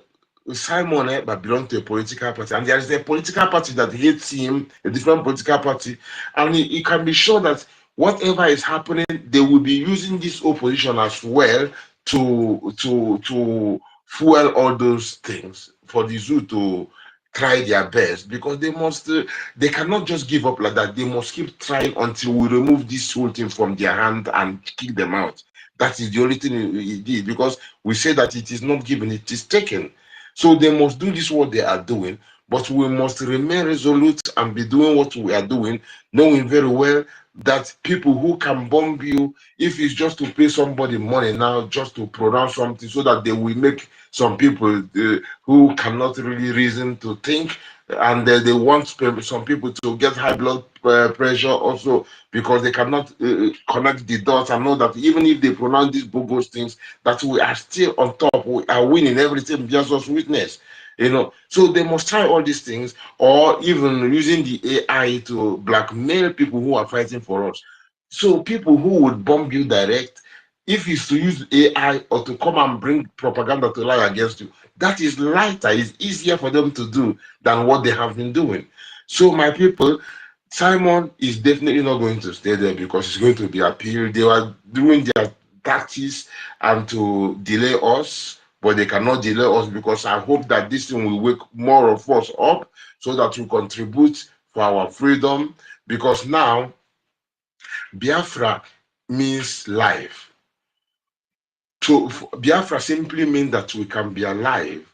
Simon Ekpa belongs to a political party, and there is a political party that hates him, a different political party, and he can be sure that whatever is happening, they will be using this opposition as well to fuel all those things for the zoo to try their best, because they cannot just give up like that. They must keep trying until we remove this whole thing from their hand and kick them out. That is the only thing he did, because we say that it is not given, it is taken. So they must do this what they are doing But we must remain resolute and be doing what we are doing, knowing very well that people who can bomb you, if it's just to pay somebody money now, just to pronounce something so that they will make some people who cannot really reason to think, and they want some people to get high blood pressure also because they cannot connect the dots and know that even if they pronounce these bogus things, that we are still on top, we are winning everything, just us witness. You know, so they must try all these things, or even using the AI to blackmail people who are fighting for us. So people who would bomb you direct, if it's to use AI or to come and bring propaganda to lie against you, that is lighter, it's easier for them to do than what they have been doing. So my people, Simon is definitely not going to stay there because it's going to be appealed. They are doing their tactics and to delay us, but they cannot delay us because I hope that this thing will wake more of us up so that we contribute for our freedom. Because now, Biafra means life. So Biafra simply means that we can be alive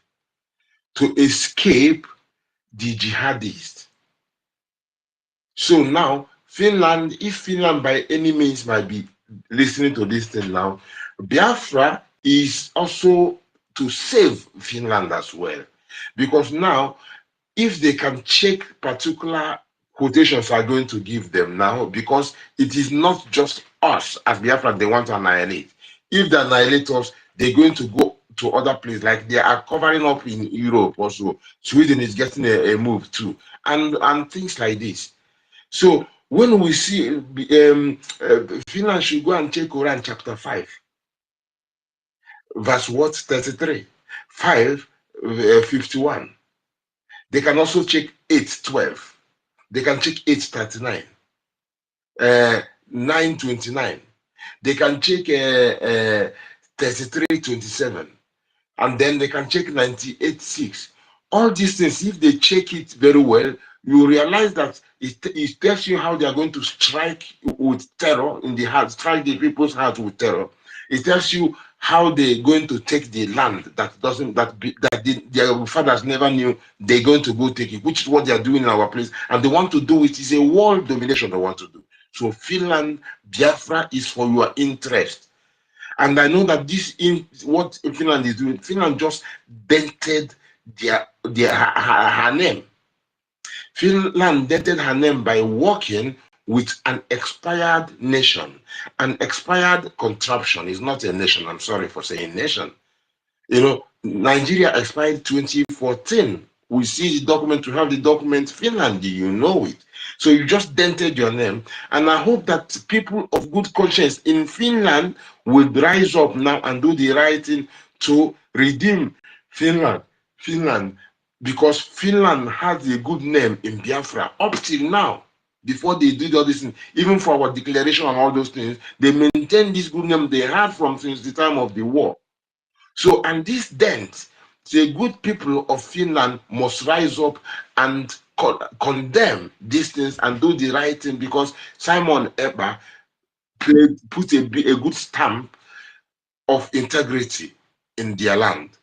to escape the jihadists. So now, Finland, if Finland by any means might be listening to this thing now, Biafra is also to save Finland as well. Because now, if they can check particular quotations are going to give them now, because it is not just us as Biafra they want to annihilate. If they annihilate us, they're going to go to other places, like they are covering up in Europe also. Sweden is getting a move too, and things like this. So when we see Finland should go and check Quran chapter 5, verse what 33, 5, 51. They can also check 8:12. They can check 8:39, 9:29. They can check 33:27, and then they can check 98:6. All these things, if they check it very well, you realize that it tells you how they are going to strike with terror in the heart, strike the people's heart with terror. It tells you how they're going to take the land their fathers never knew they're going to go take it, which is what they are doing in our place. And they want to do it is a world domination they want to do. So Finland, Biafra is for your interest. And I know that this in what Finland is doing, Finland just dented her name. Finland dented her name by working with an expired nation. An expired contraption is not a nation. I'm sorry for saying nation. You know, Nigeria expired 2014. We see the document, we have the document. Finland, you know it. So you just dented your name. And I hope that people of good conscience in Finland will rise up now and do the right thing to redeem Finland. Because Finland has a good name in Biafra up till now. Before they did all this thing, even for our declaration and all those things, they maintain this good name they had from since the time of the war. So, and this dent, the good people of Finland must rise up and condemn these things and do the right thing, because Simon Ekpa put a good stamp of integrity in their land.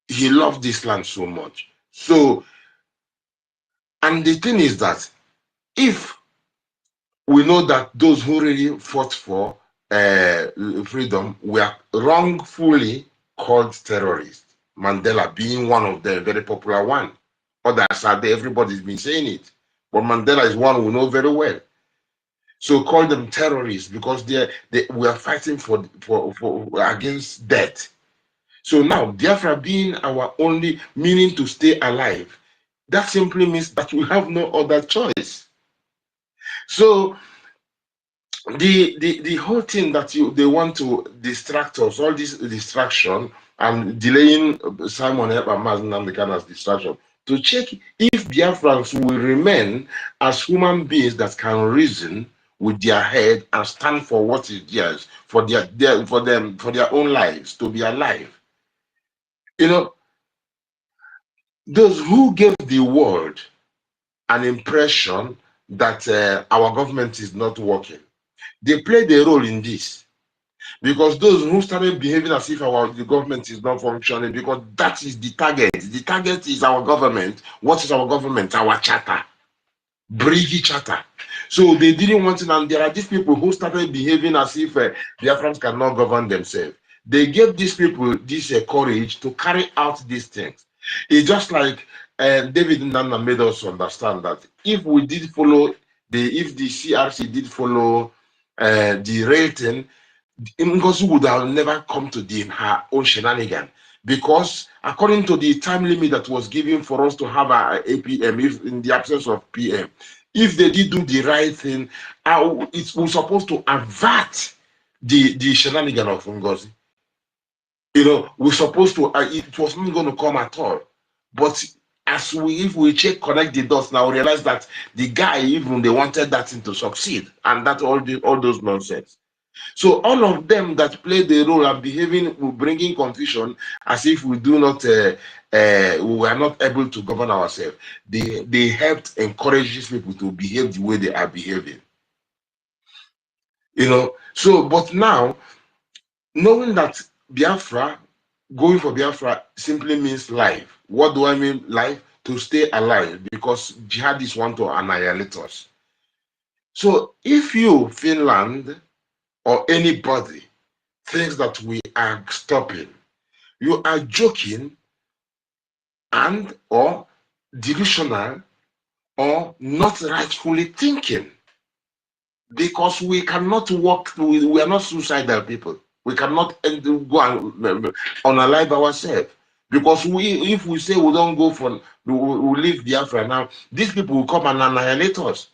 He loved this land so much. So, and the thing is that if we know that those who really fought for freedom were wrongfully called terrorists, Mandela being one of the very popular one. Others are there, everybody's been saying it. But Mandela is one we know very well. So call them terrorists because they were fighting for against death. So now, Biafra being our only meaning to stay alive, that simply means that we have no other choice. So the whole thing that they want to distract us, all this distraction and delaying Simon Ekpa and Nnamdi as distraction, to check if Biafrans will remain as human beings that can reason with their head and stand for what is theirs, for their own lives, to be alive. You know, those who gave the world an impression that our government is not working, they played a role in this. Because those who started behaving as if the government is not functioning, because that is the target. The target is our government. What is our government? Our charter. Brgie charter. So they didn't want it, and there are these people who started behaving as if Biafrans cannot govern themselves. They gave these people this courage to carry out these things. It's just like David Nnamdi made us understand that if we did follow if the CRC did follow the rating, NGOZI would have never come to her own shenanigan, because according to the time limit that was given for us to have our APM, if in the absence of PM, if they did do the right thing, it was supposed to avert the shenanigan of NGOZI. You know, we're supposed to, it was not going to come at all. But if we connect the dots now, we realize that the guy, even they wanted that thing to succeed, and that all those nonsense. So all of them that play the role are behaving, bringing confusion, as if we do not, we are not able to govern ourselves. They helped encourage these people to behave the way they are behaving. You know, so but now, knowing that Biafra, going for Biafra simply means life. What do I mean life? To stay alive, because jihadists want to annihilate us. So if you, Finland, or anybody thinks that we are stopping, you are joking and or delusional or not rightfully thinking, because we cannot walk, we are not suicidal people. We cannot go and unalive ourselves, because if we say we don't go for, we leave Biafra now, these people will come and annihilate us.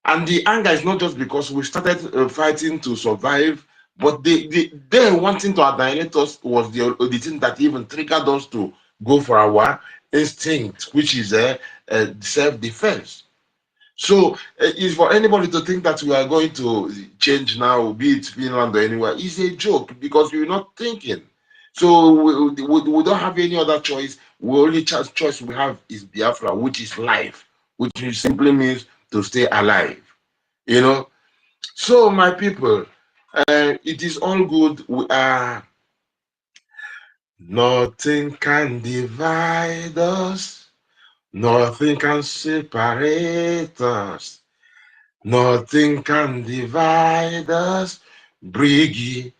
And the anger is not just because we started fighting to survive, but they wanting to annihilate us was the thing that even triggered us to go for our instinct, which is self-defense. So is for anybody to think that we are going to change now, be it Finland or anywhere, is a joke, because we're not thinking. So we don't have any other choice. The only choice we have is Biafra, which is life, which simply means to stay alive. You know, so my people, it is all good. We are, nothing can divide us, nothing can separate us, nothing can divide us. Brgie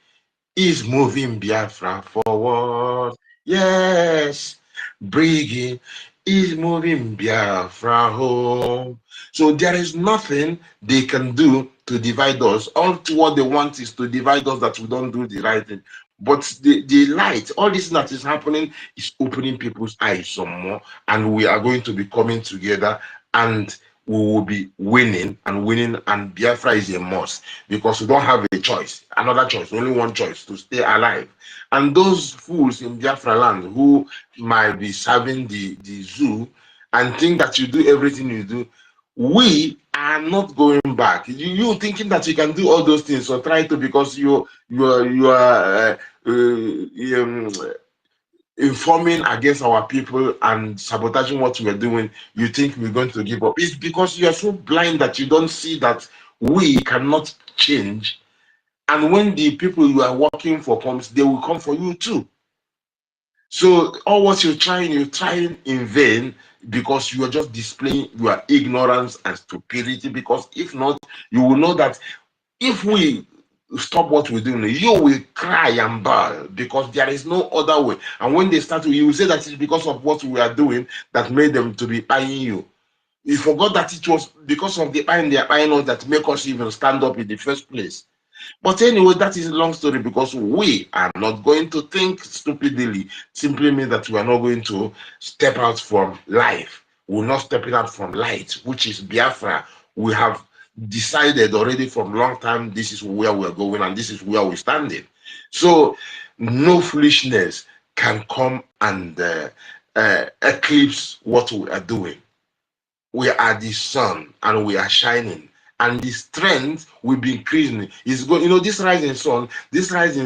is moving Biafra forward. Yes, Brgie is moving Biafra home. So there is nothing they can do to divide us. All what they want is to divide us, that we don't do the right thing. But the light, all this that is happening is opening people's eyes some more, and we are going to be coming together, and we will be winning, and Biafra is a must, because we don't have a choice, another choice, only one choice: to stay alive. And those fools in Biafra land who might be serving the zoo and think that you do everything you do, we are not going back. You thinking that you can do all those things, or try to, because you are informing against our people and sabotaging what we're doing, you think we're going to give up. It's because you are so blind that you don't see that we cannot change. And when the people you are working for comes, they will come for you too. So all what you're trying in vain, because you are just displaying your ignorance and stupidity. Because if not, you will know that if we stop what we're doing, you will cry and bawl, because there is no other way. And when they start to, you will say that it's because of what we are doing that made them to be buying you. You forgot that it was because of the buying they are buying us that make us even stand up in the first place. But anyway, that is a long story, because we are not going to think stupidly. Simply means that we are not going to step out from life. We're not stepping out from light, which is Biafra. We have decided already from long time, this is where we're going and this is where we're standing. So no foolishness can come and eclipse what we are doing. We are the sun and we are shining, and the strength will be increasing. It's going, this rising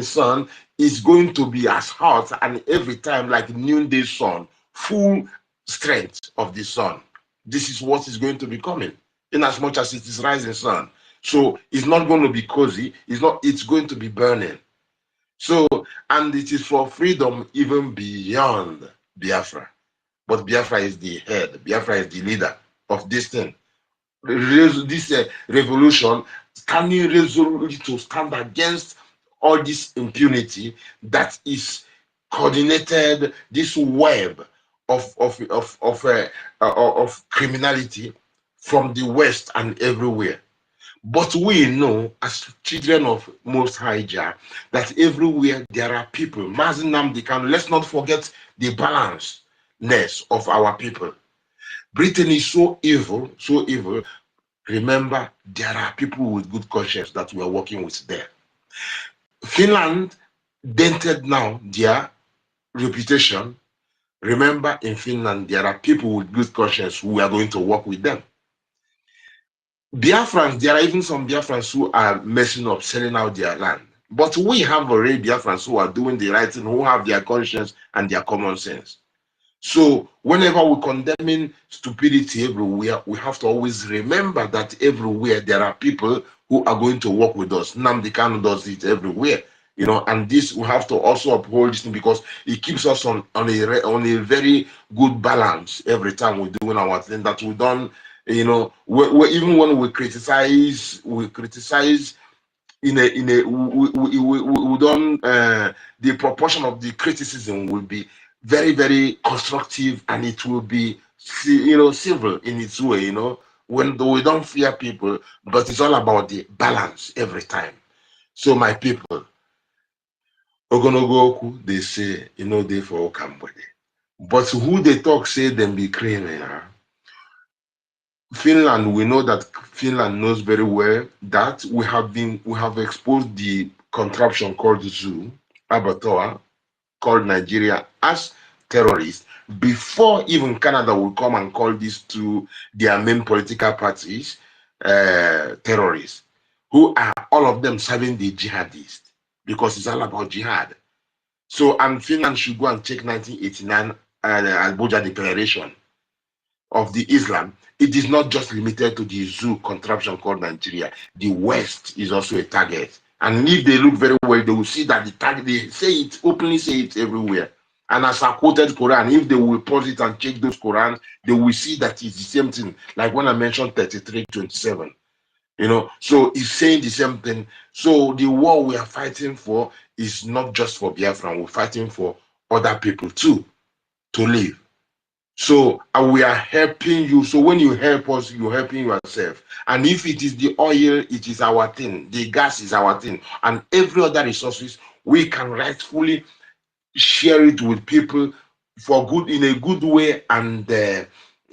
sun is going to be as hot, and every time like noonday sun, full strength of the sun. This is what is going to be coming, in as much as it is rising sun. So it's not going to be cozy. It's going to be burning. So, and it is for freedom even beyond Biafra. But Biafra is the head. Biafra is the leader of this thing. This revolution standing resolutely to stand against all this impunity that is coordinated, this web of criminality from the West and everywhere. But we know, as children of Most High Jah, that everywhere there are people. Nnamdi Kanu, let's not forget the balanceness of our people. Britain is so evil, so evil. Remember, there are people with good conscience that we are working with there. Finland dented now their reputation. Remember, in Finland, there are people with good conscience who are going to work with them. Biafrans, there are even some Biafrans who are messing up, selling out their land. But we have already Biafrans who are doing the right thing, who have their conscience and their common sense. So whenever we're condemning stupidity everywhere, we have to always remember that everywhere there are people who are going to work with us. Nnamdi Kanu does it everywhere, you know, and this we have to also uphold this thing because it keeps us on a very good balance every time we're doing our thing, that we don't, you know, even when we criticize we don't the proportion of the criticism will be very, very constructive, and it will be, you know, civil in its way, you know, when we don't fear people, but it's all about the balance every time. So my people, Ogonogoku, they say, you know, they for Okambode. But who they talk say them be criminal. Finland, we know that Finland knows very well that we have exposed the contraption called zoo, abattoir, called Nigeria as terrorists before even Canada will come and call these two their main political parties terrorists, who are all of them serving the jihadists because it's all about jihad. So, and Finland should go and check 1989 Abuja Declaration of the Islam. It is not just limited to the zoo contraption called Nigeria. The West is also a target. And if they look very well, they will see that the target, they say it, openly say it everywhere. And as I quoted Quran, if they will pause it and check those Quran, they will see that it's the same thing. Like when I mentioned 33:27, you know, so it's saying the same thing. So the war we are fighting for is not just for Biafra, we're fighting for other people too to live. So we are helping you. So when you help us, you're helping yourself. And if it is the oil, it is our thing. The gas is our thing. And every other resources, we can rightfully share it with people for good, in a good way. And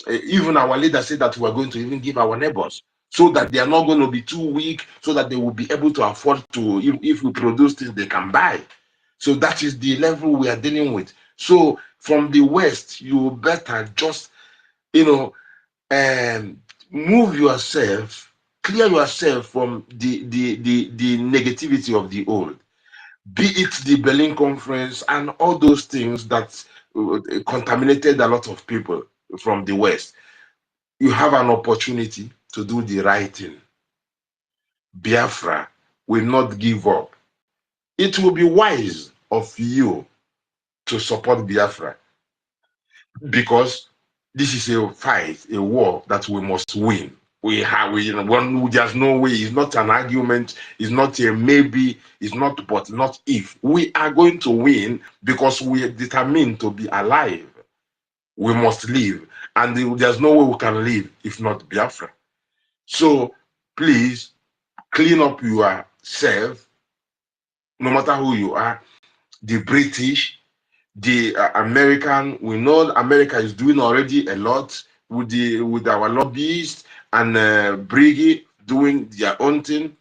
even our leaders say that we are going to even give our neighbors, so that they are not going to be too weak, so that they will be able to afford to, if we produce things they can buy. So that is the level we are dealing with. So from the West, you better just, you know, move yourself, clear yourself from the negativity of the old, be it the Berlin Conference and all those things that contaminated a lot of people from the West. You have an opportunity to do the right thing. Biafra will not give up. It will be wise of you to support Biafra, because this is a fight, a war that we must win. There's no way. It's not an argument. It's not a maybe. It's not but, not if. We are going to win because we are determined to be alive. We must live, and there's no way we can live if not Biafra. So please clean up yourself, no matter who you are. The British, the American, we know America is doing already a lot with our lobbyists, and Brgie doing their own thing.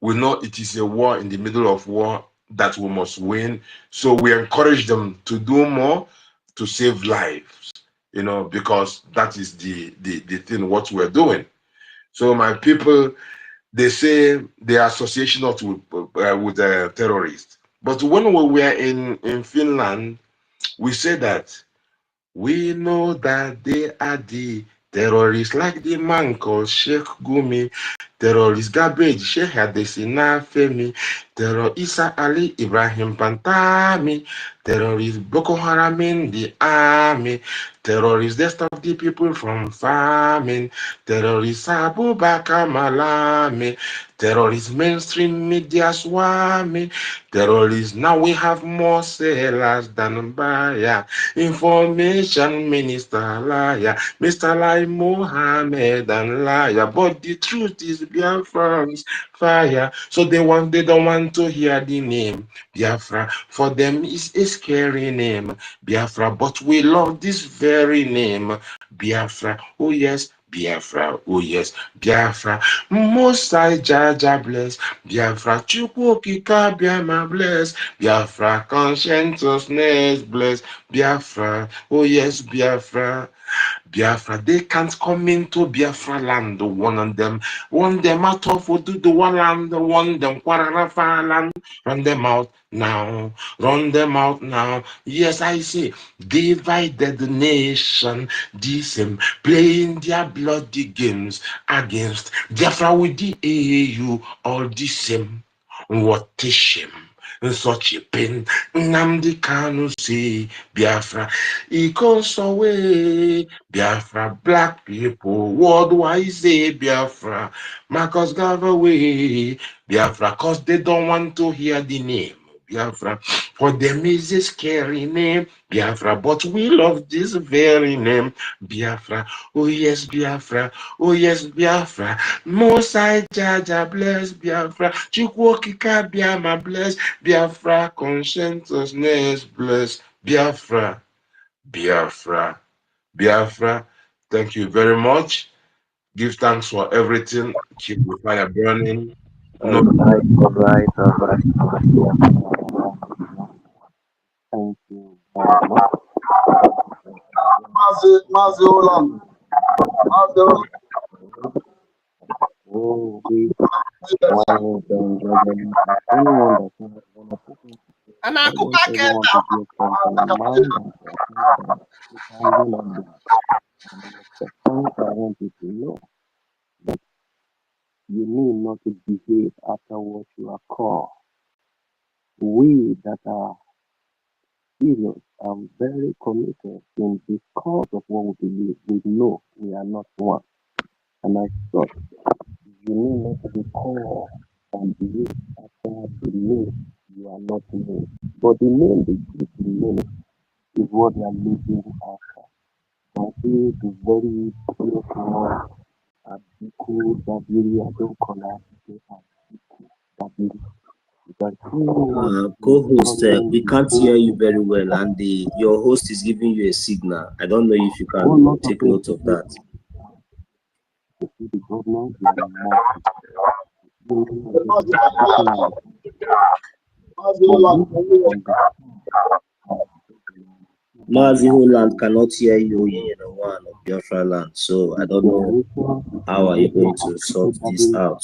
We know it is a war in the middle of war that we must win. So we encourage them to do more to save lives, you know, because that is the thing what we're doing. So my people, they say the association not with terrorists. But when we were in Finland, we say that we know that they are the Terrorists like the man called Sheikh Gumi. Terrorist garbage, Sheikh Hadesina Femi. Terrorist Isa Ali Ibrahim Pantami. Terrorist Boko Haram in the army. Terrorists they stop the people from farming. Terrorists Abu Bakar Malami. Terrorists mainstream media swarming. Terrorists now we have more sellers than buyer. Information minister liar. Mr. Lai Mohammed and liar. But the truth is Biafrans fire. So they don't want to hear the name Biafra. For them is a scary name Biafra. But we love this very name Biafra. Oh yes, Biafra. Oh yes, Biafra. Most I Jaja bless Biafra. Chukwu Okike Abiama bless Biafra. Conscientiousness bless Biafra. Oh yes, Biafra. Biafra, they can't come into Biafra land, one them out of Oduduwa land, one them Kwararafa land, run them out now, run them out now. Yes, I say, divided the nation, decent, playing their bloody games against Biafra with the AU, all the same. What a shame. Such a pain. Nnamdi Kanu say Biafra, he goes away. Biafra, black people, worldwide say Biafra. Marcus Gavaway, Biafra, cause they don't want to hear the name. Biafra, for them is a scary name, Biafra, but we love this very name, Biafra. Oh yes, Biafra. Oh yes, Biafra. Mosai Jaja bless Biafra. Chukwu Okike Abiama bless Biafra. Conscientiousness bless Biafra. Biafra. Biafra. Thank you very much. Give thanks for everything. Keep the fire burning. No.
All right. Thank you very much.
Mazi Ola. Mazi Ola.
Oh, we want to enjoy them. Anyone that want to put in, I want everyone to be from the mind and the standing of the point I want you to know that you need not to behave after what you are called. We that are serious are very committed in the cause of what we believe. We know we are not one. And I thought you need not to be called and believe after the name you are not known. But the name they give the name is what they are living after. Continue to very beautiful Abiku Dabiri Adokola Abiku Dabiri.
Co-host, we can't hear you very well, and your host is giving you a signal. I don't know if you can take note of that. Mazi Holland cannot hear you in one of Biafra land, so I don't know how are you going to sort this out.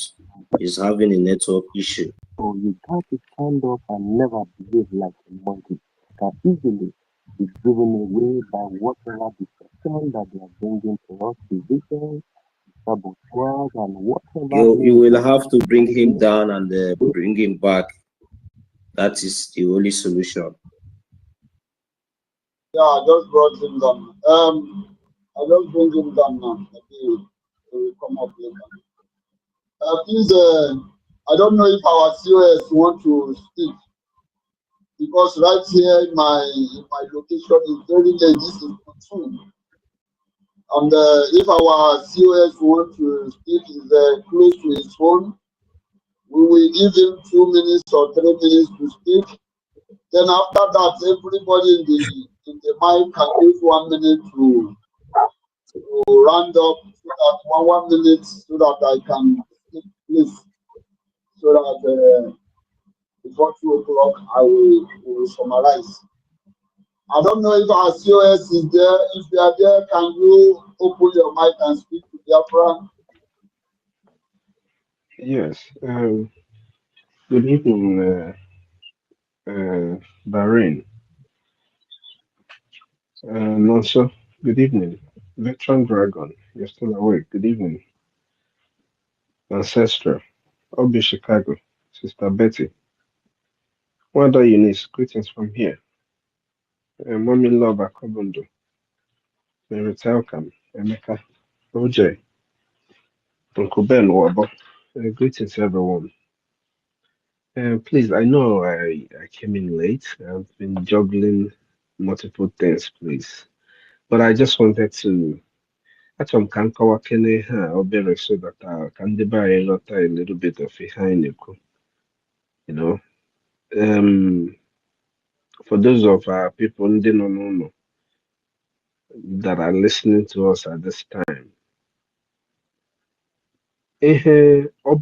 He's having a network issue.
So you got to stand up and never behave like a monkey. Can easily be driven away by whatever deception that they are bringing to us, division, sabotage, and whatever.
You will have to bring him down and bring him back. That is the only solution.
Yeah, I just brought him down. I just bring him down now. Maybe he will come up later. Please, I don't know if our COS want to speak because right here in my location is very late. This is two. And if our COS want to speak, is close to his phone, we will give him 2 minutes or 3 minutes to speak. Then after that, everybody in the mic can give 1 minute to round up so that 1 minute so that I can speak, please. So that before 2 o'clock I will summarize. I don't know if our COS is there. If you are there, can you open your mic and speak to Biafra?
Yes. Good evening, Bahrain. Also, good evening. Veteran Dragon, you're still awake. Good evening. Ancestor, Obi Chicago, Sister Betty. Wanda Eunice, greetings from here. Mommy Love Akobundo, Mary Telkam, Emeka, OJ, Uncle Ben Wabo. Greetings everyone. Please, I know I came in late. I've been juggling multiple things, please. But I just wanted to Achọrọ m ka m kọwakene ha obere so that ka ndị be anyị ghọta a little bit of ihe anyị na-ekwu. You know, for those of our people ndị nọ n'ụlọ that are listening to us at this time, ihe ọ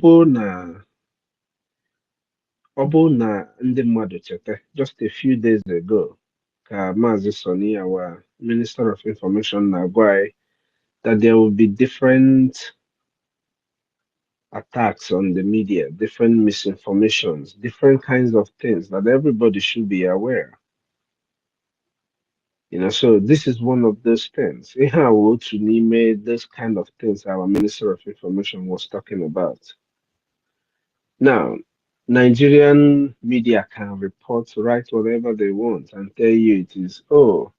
bụrụ na ndị mmadụ cheta, just a few days ago, ka Maazị Soni, our Minister of Information, na-agwa anyị that there will be different attacks on the media, different misinformations, different kinds of things that everybody should be aware. You know, so this is one of those things. Those kind of things our Minister of Information was talking about. Now, Nigerian media can report, write whatever they want and tell you it is, oh,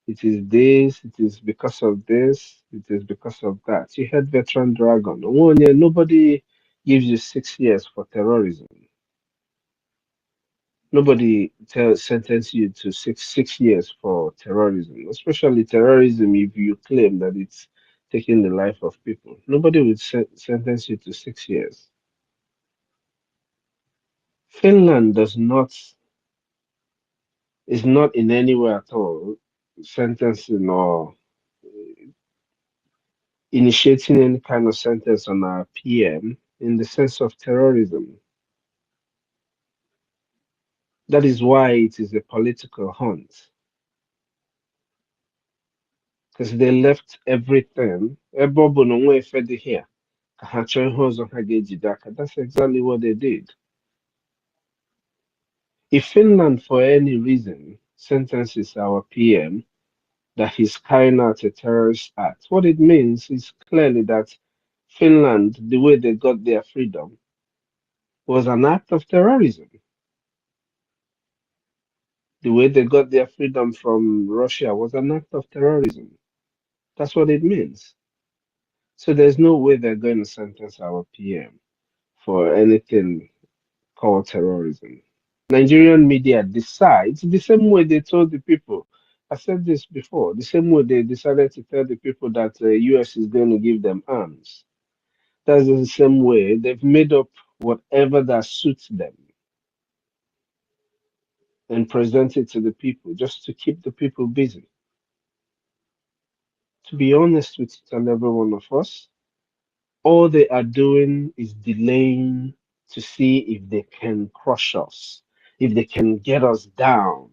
it is this, it is because of this, it is because of that. You had Veteran Dragon. Nobody gives you 6 years for terrorism. Nobody sentence you to six years for terrorism, especially terrorism if you claim that it's taking the life of people. Nobody would sentence you to 6 years. Finland is not in any way at all sentencing or initiating any kind of sentence on our PM in the sense of terrorism. That is why it is a political hunt. Because they left everything. Here. That's exactly what they did. If Finland, for any reason, sentences our PM that he's carrying out a terrorist act, what it means is clearly that Finland, the way they got their freedom, was an act of terrorism. The way they got their freedom from Russia was an act of terrorism. That's what it means. So there's no way they're going to sentence our PM for anything called terrorism. Nigerian media decides the same way they told the people. I said this before. The same way they decided to tell the people that the US is going to give them arms. That's the same way they've made up whatever that suits them and present it to the people just to keep the people busy. To be honest with each and every one of us, all they are doing is delaying to see if they can crush us, if they can get us down.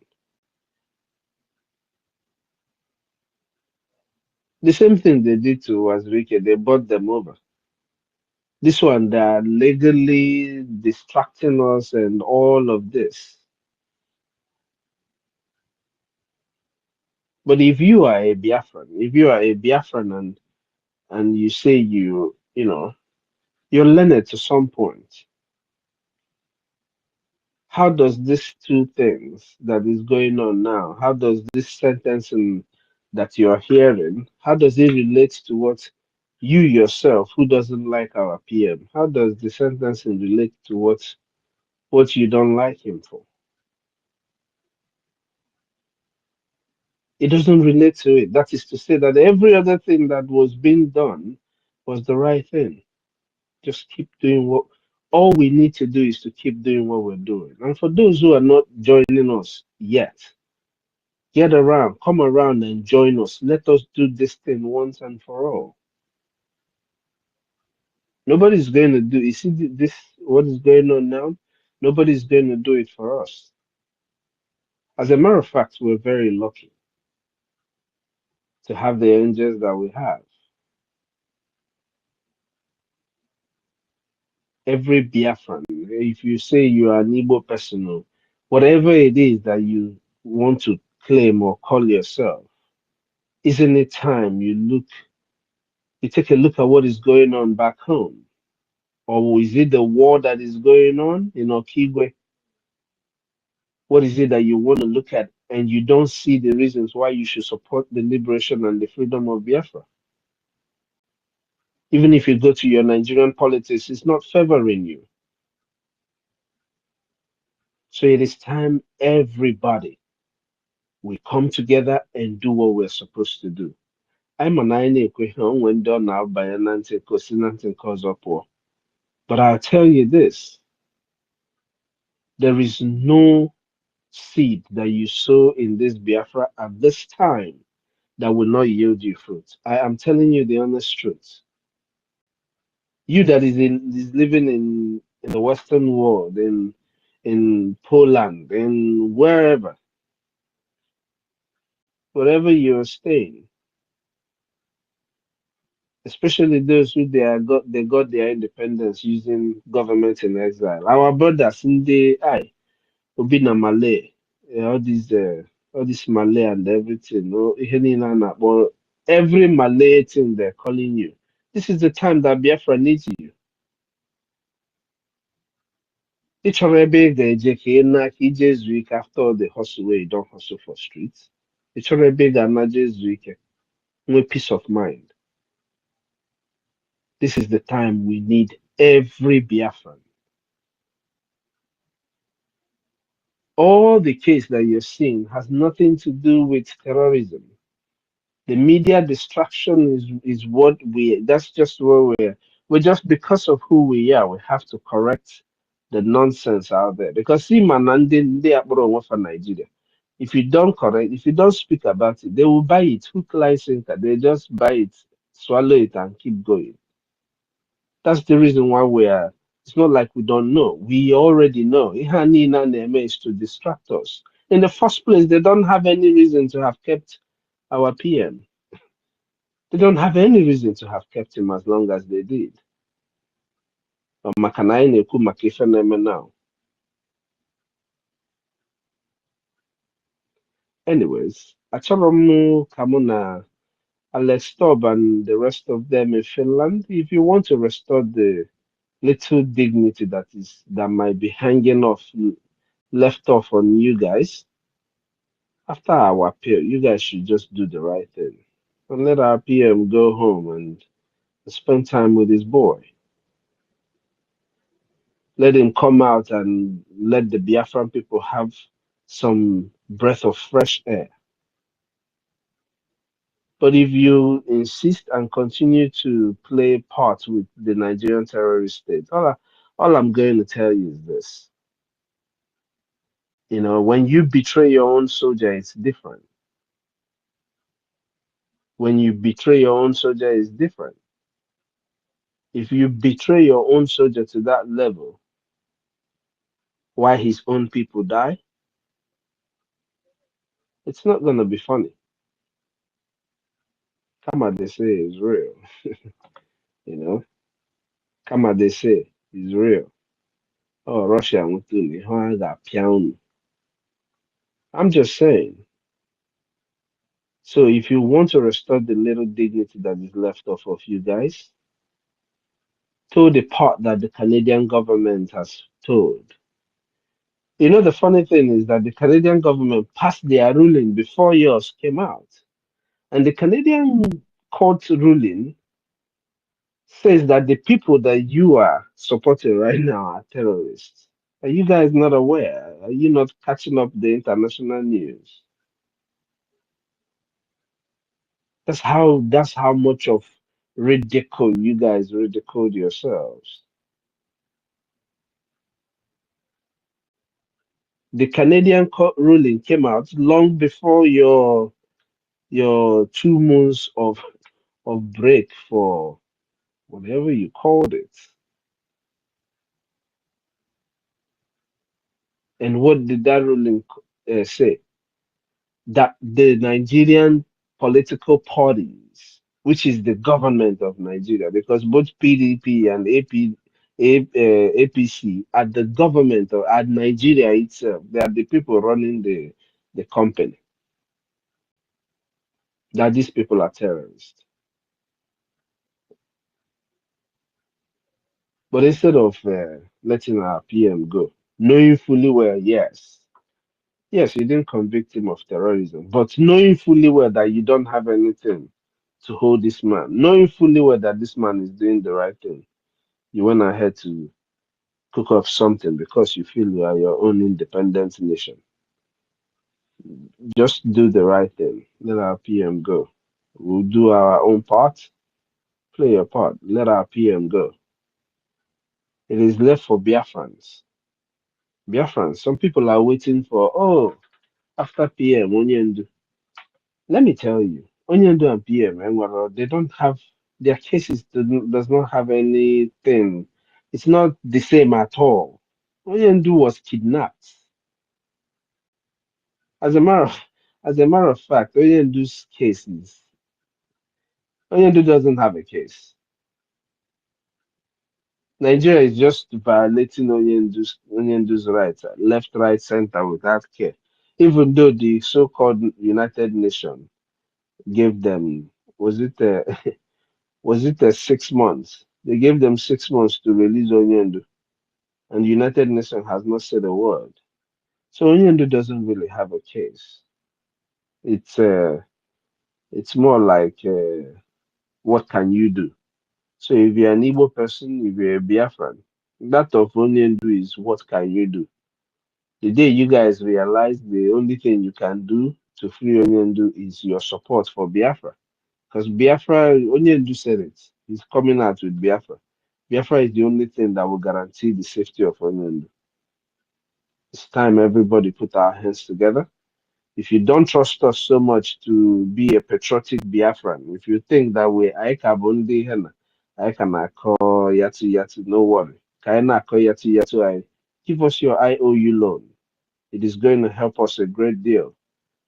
The same thing they did to Wazirike, they bought them over. This one, they are legally distracting us and all of this. But if you are a Biafran and you say you're learned to some point, how does these two things that is going on now, how does this sentencing that you are hearing, how does it relate to what you yourself, who doesn't like our PM, how does the sentencing relate to what you don't like him for? It doesn't relate to it. That is to say that every other thing that was being done was the right thing. Just keep doing what. All we need to do is to keep doing what we're doing. And for those who are not joining us yet, get around, come around and join us. Let us do this thing once and for all. Nobody's going to do. You see this? What is going on now? Nobody's going to do it for us. As a matter of fact, we're very lucky to have the angels that we have. Every Biafran, if you say you are an Igbo person, whatever it is that you want to claim or call yourself, Isn't it time you take a look at what is going on back home? Or is it the war that is going on in Okigwe? What is it that you want to look at and you don't see the reasons why you should support the liberation and the freedom of Biafra? Even if you go to your Nigerian politics, it's not favoring you. So it is time everybody we come together and do what we're supposed to do. I'm an when done now by an anti cause up war. But I'll tell you this, there is no seed that you sow in this Biafra at this time that will not yield you fruit. I am telling you the honest truth. You that is living in the Western world, in Poland, in wherever you're staying, especially those who they got their independence using government in exile. Our brothers in the Obina Malay, all this Malay and everything, no, ihe niile a na-akpọ every Malay thing they're calling you. This is the time that Biafra needs you. Ị chọrọ ebe ị ga-eje ka ị na ka ije zuo ike after all the hustle wey you don hustle for streets. Ị chọrọ ebe ị ga-ana je zuo ike, nwee peace of mind. This is the time we need every Biafran. All the case that you're seeing has nothing to do with terrorism. The media distraction is what that's just where we're just because of who we are, we have to correct the nonsense out there. Because see Manande they are for Nigeria. If you don't correct, if you don't speak about it, they will buy it. Hook, line, sinker. They just buy it, swallow it, and keep going. That's the reason why it's not like we don't know. We already know. Ihanina Neme is to distract us. In the first place, they don't have any reason to have kept our PM. They don't have any reason to have kept him as long as they did. But Makanai Neku Makisha Neme now. Anyways, Achoromu Kamuna, Alex Stob and the rest of them in Finland, if you want to restore the little dignity that might be hanging off left off on you guys, after our appeal, you guys should just do the right thing and let our PM go home and spend time with his boy. Let him come out and let the Biafran people have some breath of fresh air. But if you insist and continue to play part with the Nigerian terrorist state, all I'm going to tell you is this. You know, when you betray your own soldier, it's different. When you betray your own soldier, it's different. If you betray your own soldier to that level, why his own people die, it's not going to be funny. Kama they say is real. You know, Kama they say is real. Oh, Russia, I'm just saying. So if you want to restore the little dignity that is left off of you guys, to the part that the Canadian government has told. You know, the funny thing is that the Canadian government passed their ruling before yours came out. And the Canadian court ruling says that the people that you are supporting right now are terrorists. Are you guys not aware? Are you not catching up the international news? That's how much of ridicule you guys ridicule yourselves. The Canadian court ruling came out long before your 2 months of break for whatever you called it. And what did that ruling say? That the Nigerian political parties, which is the government of Nigeria, because both PDP and APC are the government of at Nigeria itself. They are the people running the company. that these people are terrorists. But instead of letting our PM go, knowing fully well, yes, you didn't convict him of terrorism, but knowing fully well that you don't have anything to hold this man, knowing fully well that this man is doing the right thing, you went ahead to cook up something because you feel you are your own independent nation. Just do the right thing. Let our PM go. We'll do our own part. Play your part. Let our PM go. It is left for Biafrans. Biafrans. Some people are waiting for, after PM, Onyendu. Let me tell you, Onyendu and PM, they don't have, their cases does not have anything. It's not the same at all. Onyendu was kidnapped. As a matter of fact, Onyendu's cases, Onyendu doesn't have a case. Nigeria is just violating Onyendu's rights, left, right, center without care. Even though the so-called United Nations gave them, was it 6 months? They gave them 6 months to release Onyendu, and the United Nations has not said a word. So Onyendu doesn't really have a case. It's more like, what can you do? So if you're an Igbo person, if you're a Biafran, that of Onyendu is what can you do? The day you guys realize the only thing you can do to free Onyendu is your support for Biafra. Because Biafra, Onyendu said it, he's coming out with Biafra. Biafra is the only thing that will guarantee the safety of Onyendu. It's time everybody put our hands together. If you don't trust us so much to be a patriotic Biafran, if you think that way, I can only henna, I can call Yatu, no worry. Kaina call Yatu, I give us your IOU loan. It is going to help us a great deal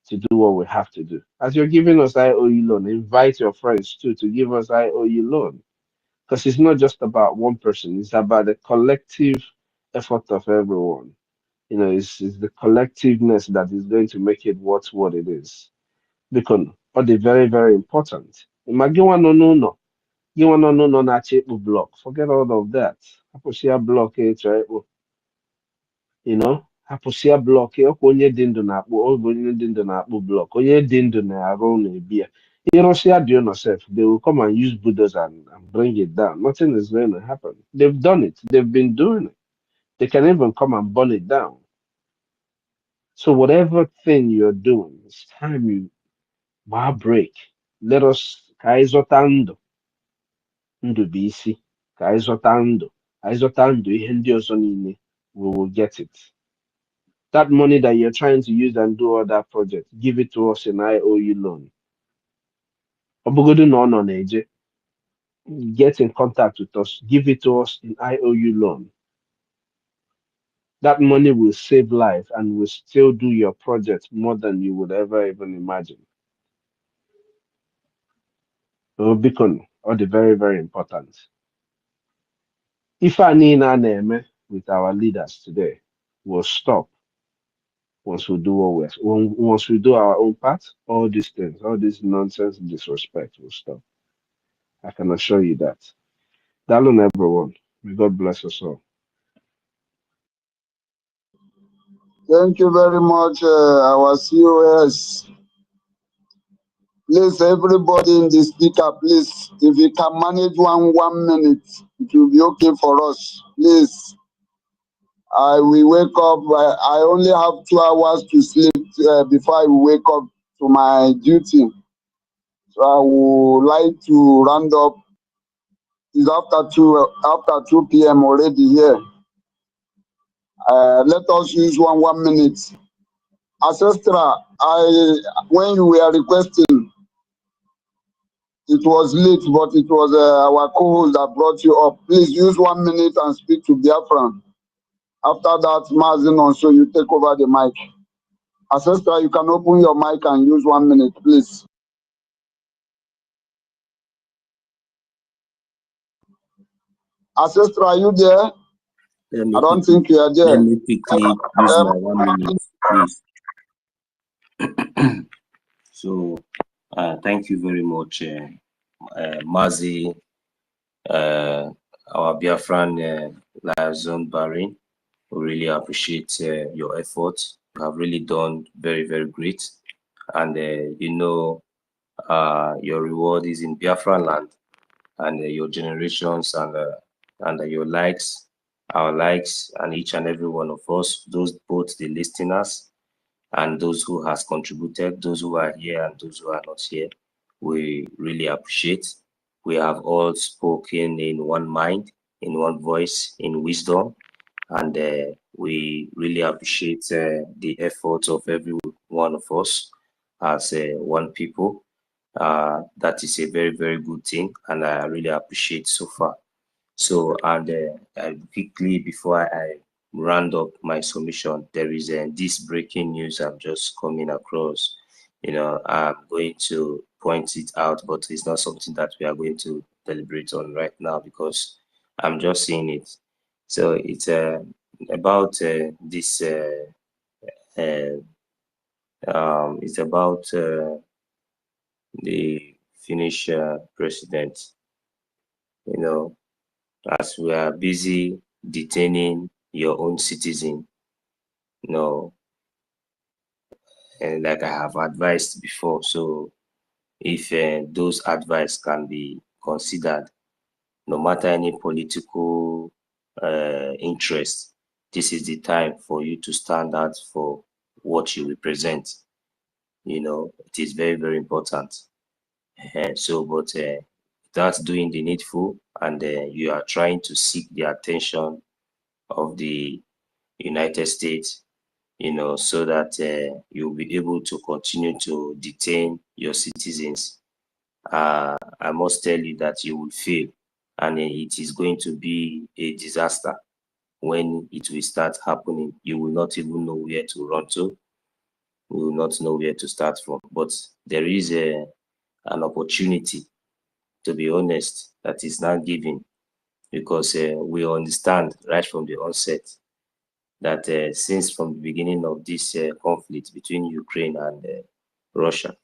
to do what we have to do. As you're giving us IOU loan, invite your friends too to give us IOU loan. Because it's not just about one person, it's about the collective effort of everyone. It's the collectiveness that is going to make it what it is. Because all the very, very important. No, you want to know na block. Forget all of that. Aposia block hapụsịa blọk ọkwa onye dị ndụ na-akpụ ọbụ onye dị ndụ na-akpụ blọk onye dị ndụ na-arụ ụlọ ebi ya ịrụsịa dị yourself, they will come and use bulldozer and bring it down. Nothing is going to happen. They've done it. They've been doing it. They can even come and burn it down. So whatever thing you're doing, it's time you break. Let us ka anyị zọta ndụ. Ndụ bụ isi. Ka anyị zọta ndụ. Anyị zọta ndụ ihe ndị ọzọ niile, we will get it. That money that you're trying to use and do all that project, give it to us in IOU loan. Obugodu no Neje, get in contact with us, give it to us in IOU loan. That money will save life and will still do your project more than you would ever even imagine. Beacon, all the very, very important. If I need an with our leaders today, will stop. Once we do once we do our own part, all these things, all this nonsense, disrespect will stop. I can assure you that. Darling, everyone, may God bless us all.
Thank you very much, our COS. Please, everybody in the speaker, please, if you can manage 1 minute, it will be okay for us. Please. I will wake up. I only have 2 hours to sleep before I wake up to my duty. So I would like to round up. It's after 2 p.m. already here. Let us use 1 minute. Ancestra, when you were requesting, it was late, but it was our co-host that brought you up. Please use 1 minute and speak to Biafran. After that, Mazin, so you take over the mic. Ancestra, you can open your mic and use 1 minute, please. Ancestra, are you there? I don't think you are there.
Let me quickly use my 1 minute, please. So, Thank you very much, Mazi, our Biafran liaison Bahrain. We really appreciate your effort. You have really done very, very great. And your reward is in Biafran land, and your generations and your likes, our likes, and each and every one of us, those both the listeners and those who has contributed, those who are here and those who are not here, we really appreciate. We have all spoken in one mind, in one voice, in wisdom, and we really appreciate the efforts of every one of us as one people. That is a very, very good thing, and I really appreciate so far. So, and quickly before I round up my submission, there is this breaking news I'm just coming across. I'm going to point it out, but it's not something that we are going to deliberate on right now because I'm just seeing it. So it's about this. It's about the Finnish president. As we are busy detaining your own citizen, and like I have advised before. So if those advice can be considered, no matter any political interest, this is the time for you to stand out for what you represent. It is very, very important. But that's doing the needful, and you are trying to seek the attention of the United States, so that you'll be able to continue to detain your citizens. I must tell you that you will fail, and it is going to be a disaster when it will start happening. You will not even know where to run to. You will not know where to start from. But there is an opportunity, to be honest, that is now given, because we understand right from the onset that since from the beginning of this conflict between Ukraine and Russia,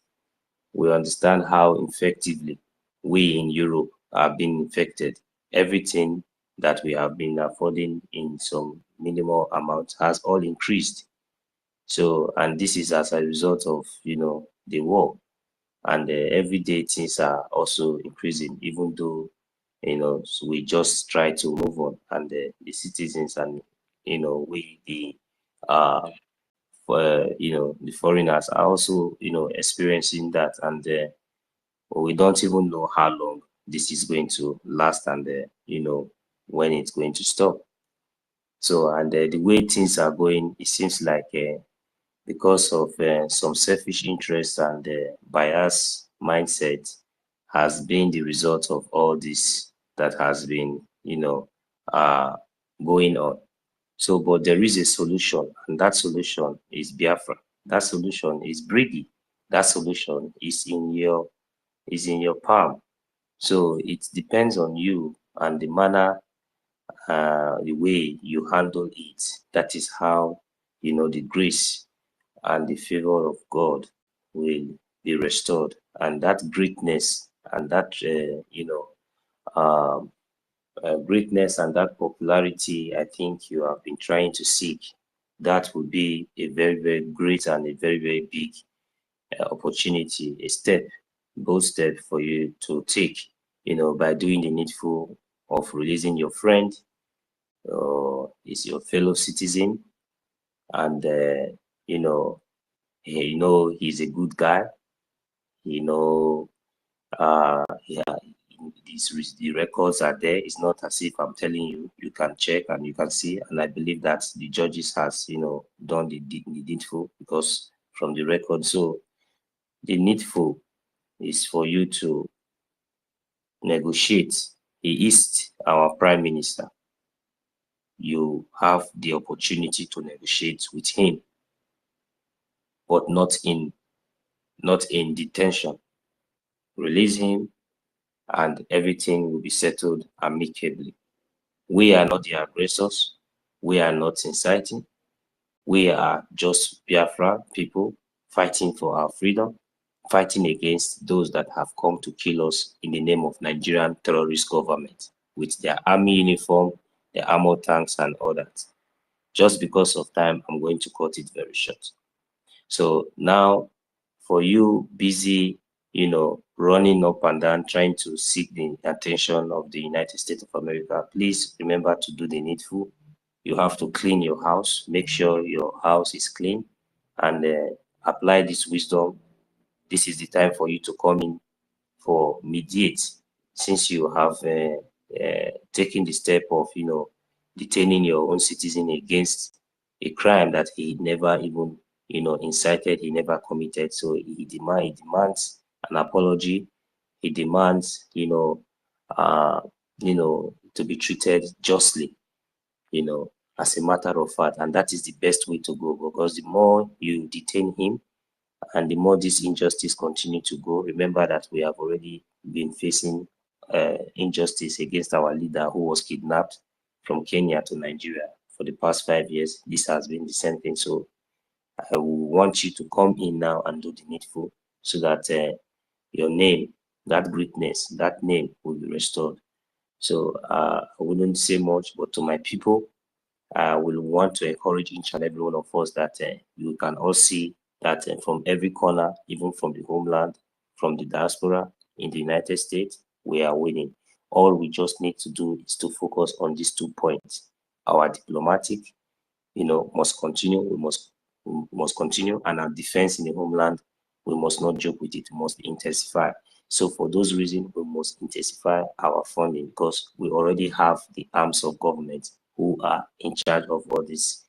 we understand how effectively we in Europe have been infected. Everything that we have been affording in some minimal amount has all increased. So, and this is as a result of, the war. And every day things are also increasing, even though, so we just try to move on. And the citizens and, we, the the foreigners are also, experiencing that, and we don't even know how long this is going to last, and when it's going to stop. So, and the way things are going, it seems like because of some selfish interests and bias mindset has been the result of all this that has been, going on. So, but there is a solution, and that solution is Biafra. That solution is Brgie. That solution is in your palm. So it depends on you and the manner, the way you handle it. That is how, the grace and the favor of God will be restored, and that greatness and that greatness and that popularity I think you have been trying to seek, that would be a very, very great and a very, very big opportunity, a step, bold step for you to take, by doing the needful of releasing your friend, is your fellow citizen, and he's a good guy. Yeah, the records are there. It's not as if I'm telling you. You can check and you can see, and I believe that the judges has done the needful, because from the record. So the needful is for you to negotiate. He is our prime minister. You have the opportunity to negotiate with him, but not in detention. Release him, and everything will be settled amicably. We are not the aggressors. We are not inciting. We are just Biafra people fighting for our freedom, fighting against those that have come to kill us in the name of Nigerian terrorist government with their army uniform, their armored tanks and all that. Just because of time, I'm going to cut it very short. So now, for you busy, running up and down, trying to seek the attention of the United States of America, please remember to do the needful. You have to clean your house, make sure your house is clean, and apply this wisdom. This is the time for you to come in for mediate, since you have taken the step of, detaining your own citizen against a crime that he never even, incited, he never committed. So he demands an apology. He demands, to be treated justly, as a matter of fact. And that is the best way to go, because the more you detain him and the more this injustice continue to go, remember that we have already been facing injustice against our leader who was kidnapped from Kenya to Nigeria for the past 5 years. This has been the same thing. So I want you to come in now and do the needful, so that your name, that greatness, that name will be restored. So I wouldn't say much, but to my people, I will want to encourage each and every one of us that you can all see that from every corner, even from the homeland, from the diaspora in the United States, we are winning. All we just need to do is to focus on these 2 points. Our diplomatic, must continue. We must continue, and our defense in the homeland, we must not joke with it. We must intensify. So for those reasons, we must intensify our funding, because we already have the arms of government who are in charge of all these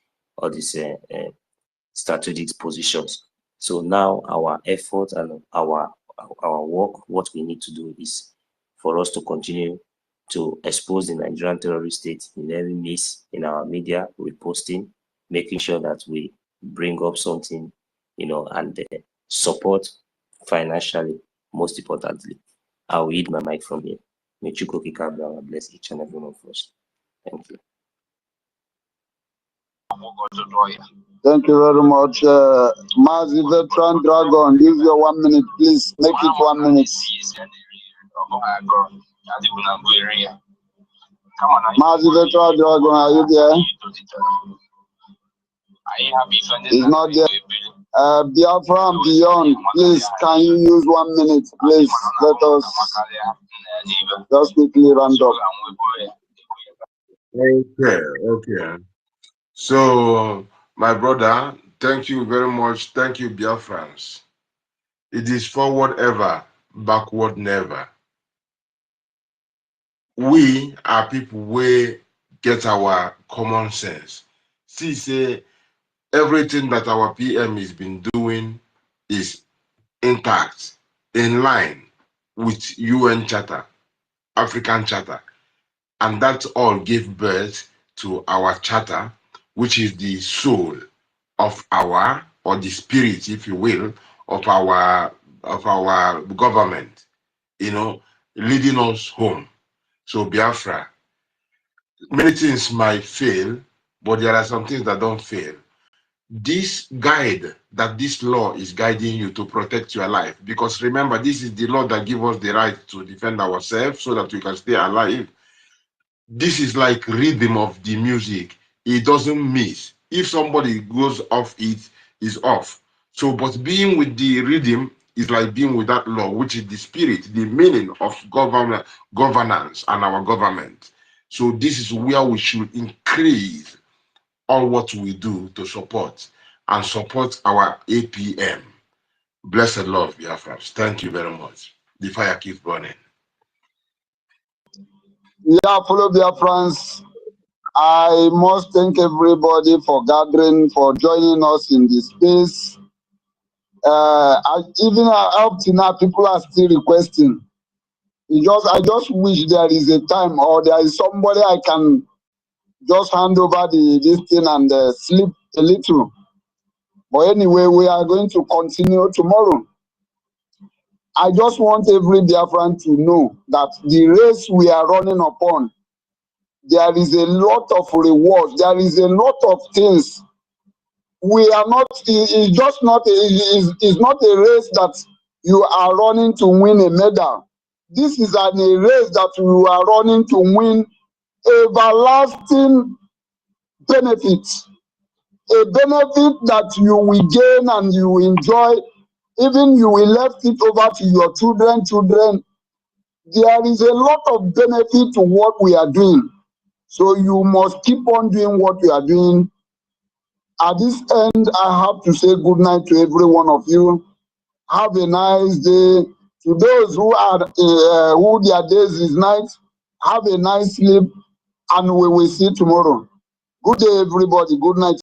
strategic positions. So now our effort and our work, what we need to do is for us to continue to expose the Nigerian terrorist state in every means in our media, reposting, making sure that we bring up something, and support financially, most importantly. I will yield my mic from here. May Chukwuka bless each and every one of us. Thank you.
Thank you very much. Mazi Veteran Dragon, use your 1 minute, please. Make it 1 minute. Mazi Veteran Dragon, are you there? He's not there. Biafra and beyond, please, can you use 1 minute, please? Let us just quickly round up.
Okay. So, my brother, thank you very much. Thank you, Biafrans. It is forward ever, backward never. We are people who get our common sense. See, say, everything that our PM has been doing is intact, in line with UN Charter, African Charter. And that all gave birth to our charter, which is the soul of our, or the spirit, if you will, of our government, leading us home. So Biafra, many things might fail, but there are some things that don't fail. This guide, that this law is guiding you to protect your life, because remember, this is the law that gives us the right to defend ourselves so that we can stay alive. This is like rhythm of the music. It doesn't miss. If somebody goes off, it is off. So, but being with the rhythm is like being with that law, which is the spirit, the meaning of governance and our government. So this is where we should increase all what we do to support our APM. Blessed love, Biafrans. Thank you very much. The fire keeps burning.
Yeah, follow Biafrans. I must thank everybody for gathering, for joining us in this space. Even up to now, people are still requesting. I just wish there is a time, or there is somebody I can just hand over this thing and sleep a little. But anyway, we are going to continue tomorrow. I just want every Biafran to know that the race we are running upon, there is a lot of rewards. There is a lot of things. We are not. It's just not. It's not a race that You are running to win a medal. This is a race that you are running to win everlasting benefits. A benefit that you will gain and you will enjoy. Even you will left it over to your children. There is a lot of benefit to what we are doing. So you must keep on doing what you are doing. At this end, I have to say good night to every one of you. Have a nice day. To those who are who their days is night, have a nice sleep, and we will see tomorrow. Good day, everybody. Good night.